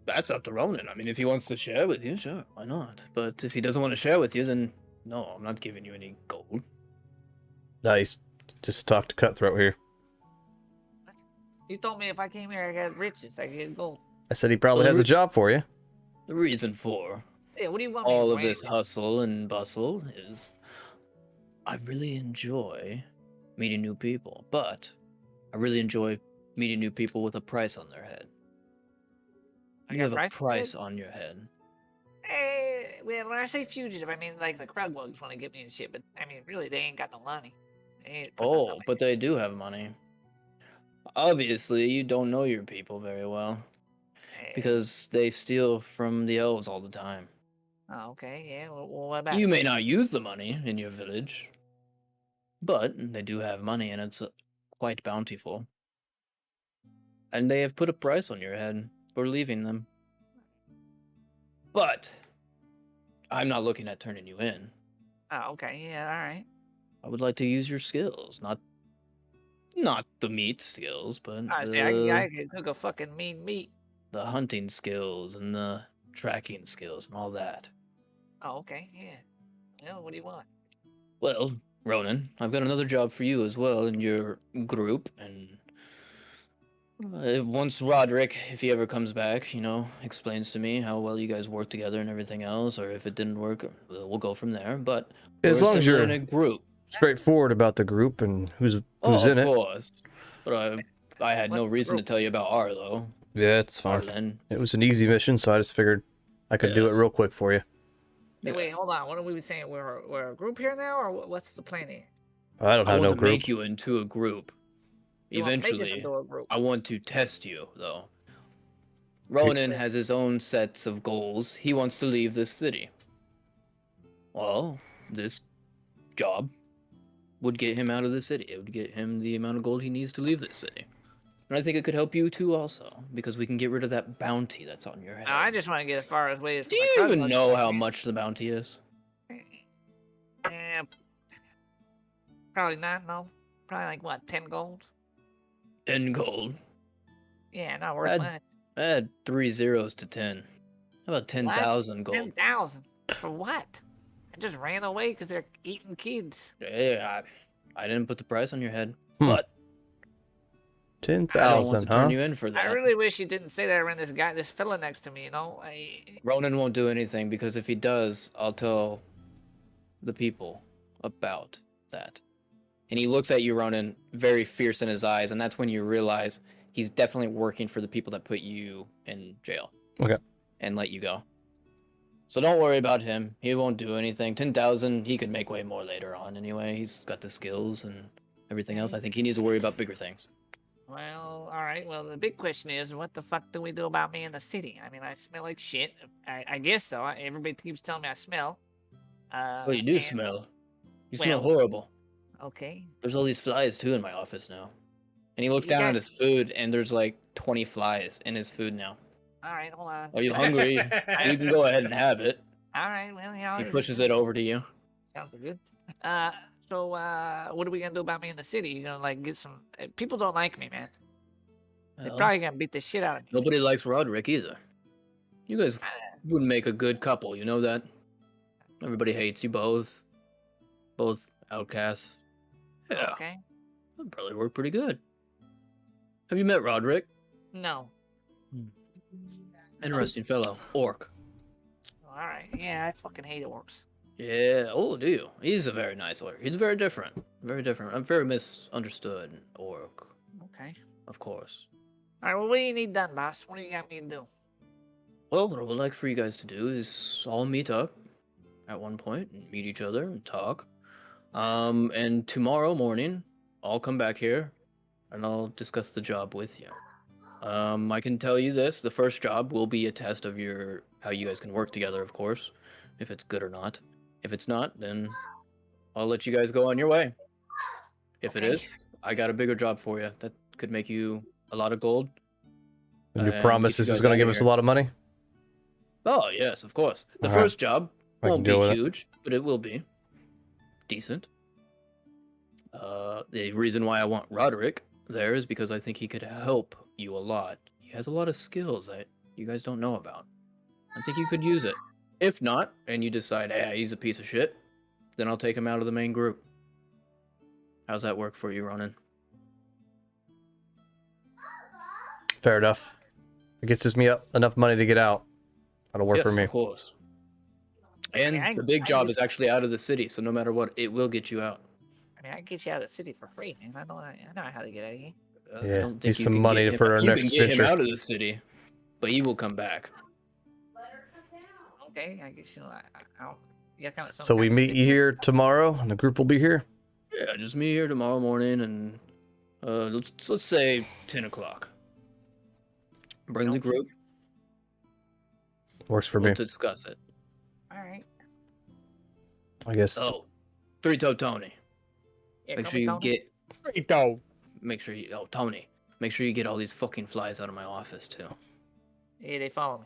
Speaker 4: That's up to Ronan. I mean, if he wants to share with you, sure, why not? But if he doesn't want to share with you, then no, I'm not giving you any gold.
Speaker 3: Nice. Just talk to Cutthroat here.
Speaker 2: You told me if I came here, I got riches. I get gold.
Speaker 3: I said he probably
Speaker 4: Well,
Speaker 3: has a
Speaker 4: we-
Speaker 3: job for you.
Speaker 4: The reason for
Speaker 2: Yeah, what do you want me
Speaker 4: all
Speaker 2: for
Speaker 4: of this
Speaker 2: anything?
Speaker 4: hustle and bustle is I really enjoy
Speaker 6: meeting new people, but I really enjoy meeting new people with a price on their head.
Speaker 2: I
Speaker 6: You
Speaker 2: got
Speaker 6: have a
Speaker 2: price
Speaker 6: price on your head.
Speaker 2: Well, when I say fugitive, I mean like the crowd bugs want to get me and shit. But I mean, really, they ain't got no money. They ain't putting
Speaker 6: Oh, but they do have money. Obviously, you don't know your people very well because they steal from the elves all the time.
Speaker 2: Oh, okay, yeah. Well, what about
Speaker 6: You
Speaker 2: it?
Speaker 6: may not use the money in your village, but they do have money and it's quite bountiful. And they have put a price on your head for leaving them. But I'm not looking at turning you in.
Speaker 2: Oh, okay, yeah, all right.
Speaker 6: I would like to use your skills, not the meat skills, but
Speaker 2: I see. I can cook a fucking mean meat.
Speaker 6: the hunting skills and the tracking skills and all that.
Speaker 2: Oh, okay, yeah. Well, what do you want?
Speaker 6: Well, Ronan, I've got another job for you as well in your group, and once Roderick, if he ever comes back, explains to me how well you guys work together and everything else, or if it didn't work, we'll go from there. But
Speaker 3: As
Speaker 6: we're
Speaker 3: long as
Speaker 6: essentially
Speaker 3: you're
Speaker 6: in a group.
Speaker 3: straightforward about the group and who's
Speaker 6: Oh,
Speaker 3: in
Speaker 6: of
Speaker 3: it.
Speaker 6: course. But I had no
Speaker 2: What's the
Speaker 6: reason to
Speaker 2: group?
Speaker 6: tell you about Arlo.
Speaker 3: Yeah, it's fine.
Speaker 6: Arlen.
Speaker 3: It was an easy mission, so I just figured I could do it
Speaker 6: Yes.
Speaker 3: real quick for you.
Speaker 2: Hey, wait,
Speaker 6: Yes.
Speaker 2: hold on. What are we saying? We're a group here now, or what's the plan here?
Speaker 3: I don't
Speaker 6: I
Speaker 3: have
Speaker 6: want
Speaker 3: no
Speaker 6: to
Speaker 3: group.
Speaker 6: make you into a group.
Speaker 2: You want to make us
Speaker 6: Eventually,
Speaker 2: into a group?
Speaker 6: I want to test you, though. Ronan has his own sets of goals. He wants to leave this city. Well, this job would get him out of the city. It would get him the amount of gold he needs to leave this city. And I think it could help you too also, because we can get rid of that bounty that's on your head.
Speaker 2: I just want to get as far away as
Speaker 6: Do you even know how much the bounty is?
Speaker 2: Yeah, probably not. No, probably like what, 10 gold?
Speaker 6: 10 gold.
Speaker 2: Yeah, not worth
Speaker 6: Add-
Speaker 2: much.
Speaker 6: Add 3 zeros to 10. How about 10,000 gold?
Speaker 2: 10,000 for what? I just ran away because they're eating kids.
Speaker 6: Yeah, I didn't put the price on your head,
Speaker 3: Hmm.
Speaker 6: but I don't want
Speaker 3: 10,000,
Speaker 6: to turn
Speaker 3: huh?
Speaker 6: you in for that.
Speaker 2: I really wish you didn't say that around this fella next to me.
Speaker 6: Ronan won't do anything because if he does, I'll tell the people about that. And he looks at you, Ronan, very fierce in his eyes, and that's when you realize he's definitely working for the people that put you in jail.
Speaker 3: Okay.
Speaker 6: And let you go. So don't worry about him. He won't do anything. 10,000, he could make way more later on anyway. He's got the skills and everything else. I think he needs to worry about bigger things.
Speaker 2: Well, all right. Well, the big question is, what the fuck do we do about me in the city? I mean, I smell like shit. I guess so. Everybody keeps telling me I smell.
Speaker 6: Well, you do
Speaker 2: and-
Speaker 6: smell. You smell
Speaker 2: well-
Speaker 6: horrible.
Speaker 2: Okay.
Speaker 6: There's all these flies too in my office now. And he looks
Speaker 2: You
Speaker 6: down at
Speaker 2: guys-
Speaker 6: his food, and there's like 20 flies in his food now.
Speaker 2: All right, hold on.
Speaker 6: Are you hungry? You can go ahead and have it.
Speaker 2: All right. Well, yeah.
Speaker 6: He pushes it over to you.
Speaker 2: Sounds good. So what are we gonna do about me in the city? You gonna like get some? People don't like me, man. They're
Speaker 6: Well,
Speaker 2: probably gonna beat the shit out of me.
Speaker 6: nobody likes Roderick either. You guys would make a good couple, you know that? Everybody hates you both. Both outcasts. Yeah,
Speaker 2: Okay.
Speaker 6: that'd probably work pretty good. Have you met Roderick?
Speaker 2: No.
Speaker 6: Interesting fellow. Orc.
Speaker 2: All right. Yeah, I fucking hate orcs.
Speaker 6: Yeah, oh, do you? He's a very nice orc. He's very different. Very different. I'm very misunderstood orc,
Speaker 2: Okay.
Speaker 6: of course.
Speaker 2: All right. Well, what do you need done, boss? What do you got me to do?
Speaker 6: Well, what I would like for you guys to do is all meet up at one point and meet each other and talk. And tomorrow morning, I'll come back here and I'll discuss the job with you. I can tell you this, the first job will be a test of how you guys can work together, of course, if it's good or not. If it's not, then I'll let you guys go on your way. If it
Speaker 2: Okay.
Speaker 6: is, I got a bigger job for you that could make you a lot of gold.
Speaker 3: And you
Speaker 6: And
Speaker 3: promise
Speaker 6: get you
Speaker 3: this is
Speaker 6: guys
Speaker 3: going to
Speaker 6: outta
Speaker 3: give us a
Speaker 6: here.
Speaker 3: lot of money?
Speaker 6: Oh, yes, of course. The
Speaker 3: Alright.
Speaker 6: first job
Speaker 3: I can
Speaker 6: won't be
Speaker 3: deal with it.
Speaker 6: huge, but it will be decent. The reason why I want Roderick there is because I think he could help you a lot. He has a lot of skills that you guys don't know about. I think you could use it. If not, and you decide, hey, he's a piece of shit, then I'll take him out of the main group. How's that work for you, Ronan?
Speaker 3: Fair enough. It gets me up enough money to get out. That'll work
Speaker 6: Yes,
Speaker 3: for me.
Speaker 6: of course. And
Speaker 2: I-
Speaker 6: the big
Speaker 2: I
Speaker 6: job
Speaker 2: just-
Speaker 6: is actually out of the city, so no matter what, it will get you out.
Speaker 2: mean, I can get you out of the city for free, man. I know how to get out of here.
Speaker 4: I
Speaker 3: Yeah,
Speaker 4: don't
Speaker 3: need
Speaker 4: think you
Speaker 3: some
Speaker 4: can
Speaker 3: money
Speaker 4: get him,
Speaker 3: for our
Speaker 4: you
Speaker 3: next
Speaker 4: can get him
Speaker 3: venture.
Speaker 4: out of the city, but he will come back.
Speaker 2: Okay, I guess I'll. Yeah, kind of.
Speaker 3: So we meet you here tomorrow, and the group will be here.
Speaker 4: Yeah, just meet here tomorrow morning, and let's say 10 o'clock. Bring the group.
Speaker 3: Works for
Speaker 4: We'll
Speaker 3: me.
Speaker 4: discuss it.
Speaker 2: All right.
Speaker 3: I guess.
Speaker 4: Oh, Three-Toe Tony.
Speaker 2: Yeah,
Speaker 4: Make
Speaker 2: call
Speaker 4: sure
Speaker 2: me
Speaker 4: you
Speaker 2: Tony.
Speaker 4: get.
Speaker 5: Burrito.
Speaker 4: Make sure you. Oh, Tony. Make sure you get all these fucking flies out of my office too.
Speaker 2: Yeah, they follow me.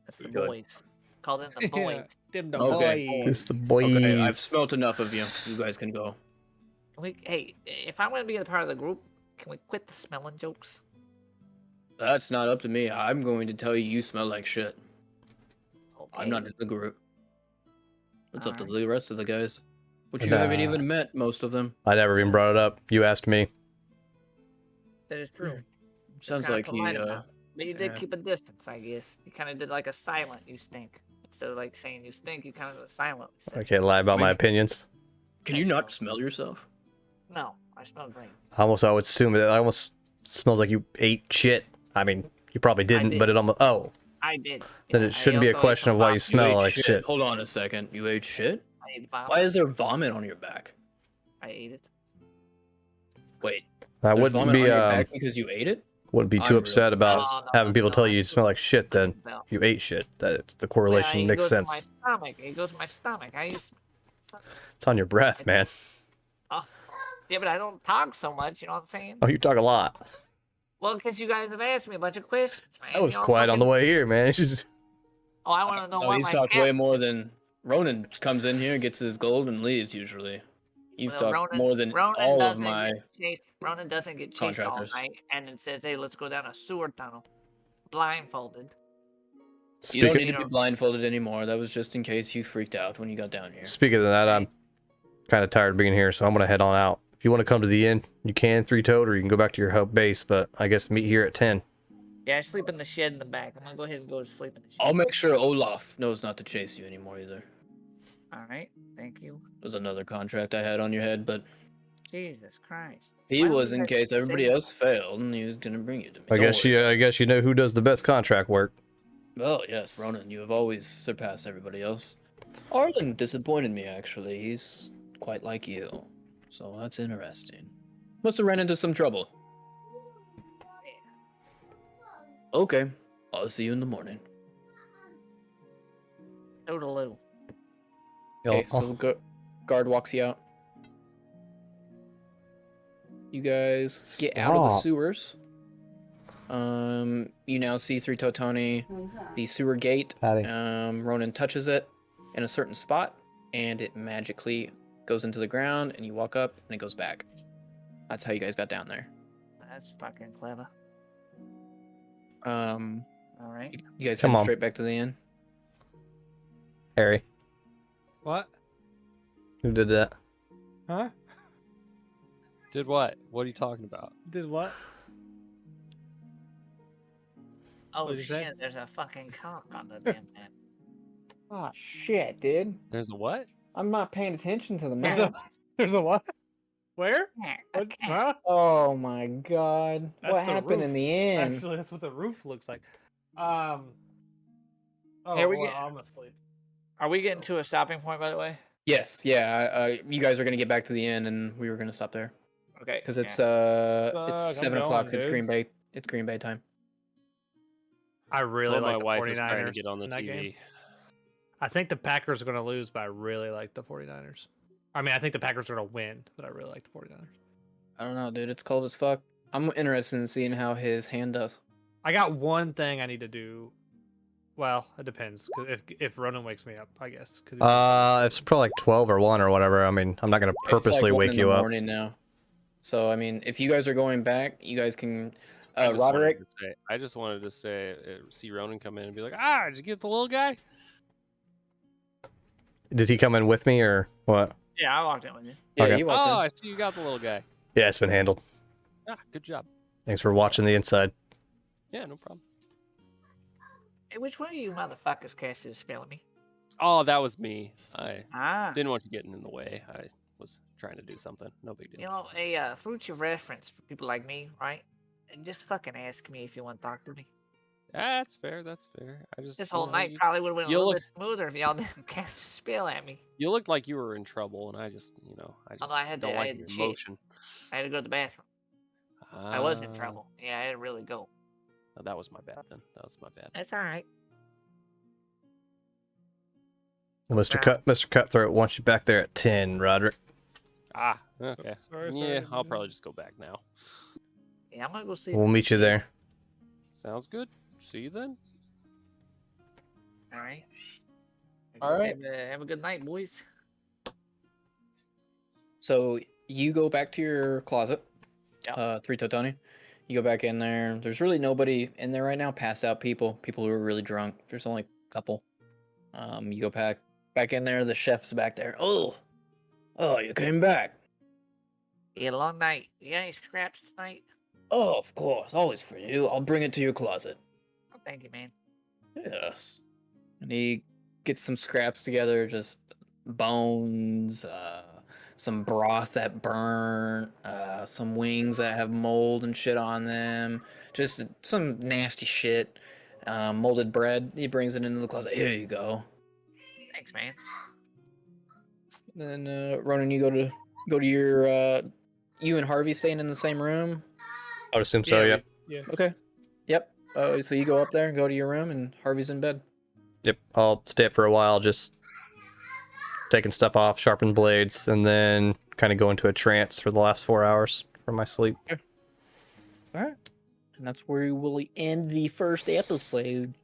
Speaker 2: That's the
Speaker 4: Pretty good.
Speaker 2: boys. Call them the boys.
Speaker 5: Them the
Speaker 4: Okay.
Speaker 5: boys.
Speaker 3: Just the boys.
Speaker 4: Okay, I've smelt enough of you. You guys can go.
Speaker 2: Hey, if I'm gonna be a part of the group, can we quit the smelling jokes?
Speaker 4: That's not up to me. I'm going to tell you you smell like shit.
Speaker 2: Okay.
Speaker 4: I'm not in the group. It's up to
Speaker 2: Alright.
Speaker 4: the rest of the guys. Which you
Speaker 3: Nah.
Speaker 4: haven't even met, most of them.
Speaker 3: I never even brought it up. You asked me.
Speaker 2: That is true.
Speaker 4: Sounds
Speaker 2: Kinda
Speaker 4: like he,
Speaker 2: polite about it. But you did
Speaker 4: yeah.
Speaker 2: keep a distance, I guess. You kind of did like a silent, you stink. Instead of like saying you stink, you kind of silently said.
Speaker 3: I can't lie about my
Speaker 4: Wait.
Speaker 3: opinions.
Speaker 4: Can you not smell yourself?
Speaker 2: No, I smell great.
Speaker 3: I would assume it almost smells like you ate shit. I mean, you probably didn't,
Speaker 2: did.
Speaker 3: but it almost. Oh,
Speaker 2: I did.
Speaker 3: then
Speaker 2: Yeah,
Speaker 3: it
Speaker 2: I
Speaker 3: shouldn't be a
Speaker 2: also ate
Speaker 3: question
Speaker 2: some
Speaker 3: of why you
Speaker 2: vomit.
Speaker 3: smell
Speaker 4: ate
Speaker 3: like shit.
Speaker 4: Hold on a second. You ate shit?
Speaker 2: I ate vomit.
Speaker 4: Why is there vomit on your back?
Speaker 2: I ate it.
Speaker 4: Wait,
Speaker 3: I
Speaker 4: there's
Speaker 3: wouldn't
Speaker 4: vomit
Speaker 3: be
Speaker 4: on your back because you ate it?
Speaker 3: wouldn't be
Speaker 4: I'm
Speaker 3: too
Speaker 4: really
Speaker 3: upset about
Speaker 2: No, no,
Speaker 3: having people
Speaker 2: no,
Speaker 3: tell
Speaker 2: I
Speaker 3: you you smell like shit. Then
Speaker 2: No.
Speaker 3: you ate shit. That the
Speaker 2: Yeah,
Speaker 3: correlation
Speaker 2: it
Speaker 3: makes
Speaker 2: goes
Speaker 3: sense.
Speaker 2: To my stomach. It goes to my stomach. I used.
Speaker 3: It's on your breath, man.
Speaker 2: Oh, yeah, but I don't talk so much. You know what I'm saying?
Speaker 3: Oh, you talk a lot.
Speaker 2: Well, because you guys have asked me a bunch of questions, man.
Speaker 3: I was
Speaker 2: you know,
Speaker 3: quiet on the
Speaker 2: fucking-
Speaker 3: way here, man. It's just
Speaker 2: Oh, I want to know
Speaker 4: No,
Speaker 2: what
Speaker 4: he's
Speaker 2: my
Speaker 4: talked
Speaker 2: cap-
Speaker 4: way more than Ronan comes in here, gets his gold, and leaves usually. You've
Speaker 2: Well,
Speaker 4: talked more than all of
Speaker 2: doesn't
Speaker 4: my
Speaker 2: get chased. Ronan doesn't get chased all
Speaker 4: contractors.
Speaker 2: night, and then says, "Hey, let's go down a sewer tunnel, blindfolded."
Speaker 4: You don't
Speaker 3: speaking.
Speaker 4: need to be blindfolded anymore. That was just in case you freaked out when you got down here.
Speaker 3: Speaking of that, I'm kind of tired of being here, so I'm gonna head on out. If you want to come to the inn, you can three-toed, or you can go back to your home base. But I guess meet here at 10.
Speaker 2: Yeah, I sleep in the shed in the back. I'm gonna go ahead and go to sleep in the shed.
Speaker 4: I'll make sure Olaf knows not to chase you anymore either.
Speaker 2: All right, thank you.
Speaker 4: There's another contract I had on your head, but
Speaker 2: Jesus Christ.
Speaker 4: he
Speaker 2: Why don't
Speaker 4: was
Speaker 2: you
Speaker 4: in
Speaker 2: guys
Speaker 4: case
Speaker 2: say
Speaker 4: everybody
Speaker 2: that?
Speaker 4: else failed, and he was gonna bring you to me.
Speaker 3: I
Speaker 4: Don't
Speaker 3: guess
Speaker 4: worry.
Speaker 3: I guess you know who does the best contract work.
Speaker 4: Well, yes, Ronan, you have always surpassed everybody else. Arlen disappointed me, actually. He's quite like you. So that's interesting. Must have ran into some trouble. Okay, I'll see you in the morning.
Speaker 2: Toodaloo.
Speaker 4: Okay, so the guard walks you out. You guys get out of the
Speaker 3: Stop.
Speaker 4: sewers. You now see Three-Toe Tony, the sewer gate.
Speaker 3: Patty.
Speaker 4: Ronan touches it in a certain spot, and it magically goes into the ground, and you walk up, and it goes back. That's how you guys got down there.
Speaker 2: That's fucking clever.
Speaker 4: All
Speaker 2: All right.
Speaker 4: you guys
Speaker 3: Come
Speaker 4: head
Speaker 3: on.
Speaker 4: straight back to the inn.
Speaker 3: Harry,
Speaker 5: What?
Speaker 3: who did that?
Speaker 5: Huh?
Speaker 1: Did what? What are you talking about?
Speaker 5: Did what?
Speaker 2: Oh
Speaker 5: What'd you say?
Speaker 2: shit! There's a fucking cock on the damn map.
Speaker 8: Oh shit, dude.
Speaker 1: There's a what?
Speaker 8: I'm not paying attention to the
Speaker 5: There's
Speaker 8: map.
Speaker 5: There's a what? Where?
Speaker 2: Yeah,
Speaker 5: What?
Speaker 2: okay.
Speaker 5: Huh?
Speaker 8: Oh my god.
Speaker 5: That's
Speaker 8: what
Speaker 5: the
Speaker 8: happened in
Speaker 5: roof.
Speaker 8: the end?
Speaker 5: Actually, that's what the roof looks like. Oh,
Speaker 2: Here we
Speaker 5: well,
Speaker 2: get-
Speaker 5: I'm asleep.
Speaker 2: Are we getting to a stopping point, by the way?
Speaker 4: Yes, yeah. You guys are gonna get back to the inn, and we were gonna stop there
Speaker 2: Okay.
Speaker 4: because it's
Speaker 2: yeah.
Speaker 5: Fuck, I'm
Speaker 4: 7 o'clock.
Speaker 5: going,
Speaker 4: It's
Speaker 5: dude.
Speaker 4: Green Bay. It's Green Bay time.
Speaker 5: I really
Speaker 1: Told
Speaker 5: like
Speaker 1: my
Speaker 5: the
Speaker 1: wife
Speaker 5: 49ers
Speaker 1: was trying to get on the
Speaker 5: in that
Speaker 1: TV.
Speaker 5: game. I think the Packers are going to lose, but I really like the 49ers. I mean, I think the Packers are going to win, but I really like the 49ers.
Speaker 4: I don't know, dude. It's cold as fuck. I'm interested in seeing how his hand does.
Speaker 5: I got one thing I need to do. Well, it depends. 'Cause if Ronan wakes me up, I guess. 'Cause he's
Speaker 3: It's probably like 12 or 1 or whatever. I mean, I'm not gonna purposely
Speaker 4: it's like 1
Speaker 3: wake
Speaker 4: in
Speaker 3: you
Speaker 4: the
Speaker 3: up.
Speaker 4: morning now. So I mean, if you guys are going back, you guys can.
Speaker 1: I just wanted
Speaker 4: Roderick.
Speaker 1: to say- I just wanted to say, see Ronan come in and be like, "Ah, did you get the little guy?"
Speaker 3: Did he come in with me or what?
Speaker 2: Yeah, I walked in with you.
Speaker 4: Yeah,
Speaker 3: Okay.
Speaker 4: you
Speaker 1: Oh,
Speaker 4: walked
Speaker 1: I see you got the little guy.
Speaker 3: Yeah, it's been handled.
Speaker 1: Ah, good job.
Speaker 3: Thanks for watching the inside.
Speaker 1: Yeah, no problem.
Speaker 2: Hey, which one of you motherfuckers casted a spell at me?
Speaker 1: Oh, that was me. I
Speaker 2: Ah.
Speaker 1: didn't want you getting in the way. I was trying to do something. No big deal.
Speaker 2: You know, a fruit of reference for people like me, right? And just fucking ask me if you want to talk to me.
Speaker 1: That's fair. That's fair. I just
Speaker 2: This
Speaker 1: you
Speaker 2: whole
Speaker 1: know,
Speaker 2: night probably would have went a
Speaker 1: you
Speaker 2: little
Speaker 1: look
Speaker 2: bit smoother if y'all didn't cast a spell at me.
Speaker 1: you looked like you were in trouble, and I just
Speaker 2: Although I had
Speaker 1: don't
Speaker 2: to, I
Speaker 1: like
Speaker 2: had
Speaker 1: your
Speaker 2: to shit.
Speaker 1: emotion.
Speaker 2: I had to go to the bathroom. I was in trouble. Yeah, I had to really go.
Speaker 1: Oh, that was my bad then. That was my bad.
Speaker 2: That's all right.
Speaker 3: Mr. Cutthroat wants you back there at 10, Roderick.
Speaker 1: Ah, okay.
Speaker 5: Sorry,
Speaker 1: Yeah,
Speaker 5: sorry.
Speaker 1: I'll probably just go back now.
Speaker 2: Yeah, I'm gonna go see.
Speaker 3: We'll meet you there.
Speaker 1: Sounds good. See you then.
Speaker 2: All right.
Speaker 8: All right.
Speaker 2: Have a good night, boys.
Speaker 4: So you go back to your closet,
Speaker 2: Yep.
Speaker 4: 3 Totoni. You go back in there. There's really nobody in there right now. Passed out people who are really drunk. There's only a couple. You go back in there. The chef's back there. Oh, you came back.
Speaker 2: You had a long night. You got any scraps tonight?
Speaker 4: Oh, of course, always for you. I'll bring it to your closet.
Speaker 2: Oh, thank you, man.
Speaker 4: Yes. And he gets some scraps together, just bones, some broth that burnt, some wings that have mold and shit on them, just some nasty shit. Molded bread. He brings it into the closet. Here you go.
Speaker 2: Thanks, man.
Speaker 4: Then Ronan, you go to your you and Harvey staying in the same room.
Speaker 3: I would assume so, yeah.
Speaker 5: Yeah.
Speaker 4: Okay. Yep. So you go up there and go to your room, and Harvey's in bed.
Speaker 3: Yep, I'll stay up for a while, just taking stuff off, sharpen blades, and then kind of go into a trance for the last 4 hours for my sleep.
Speaker 4: All right. And that's where we will end the first episode.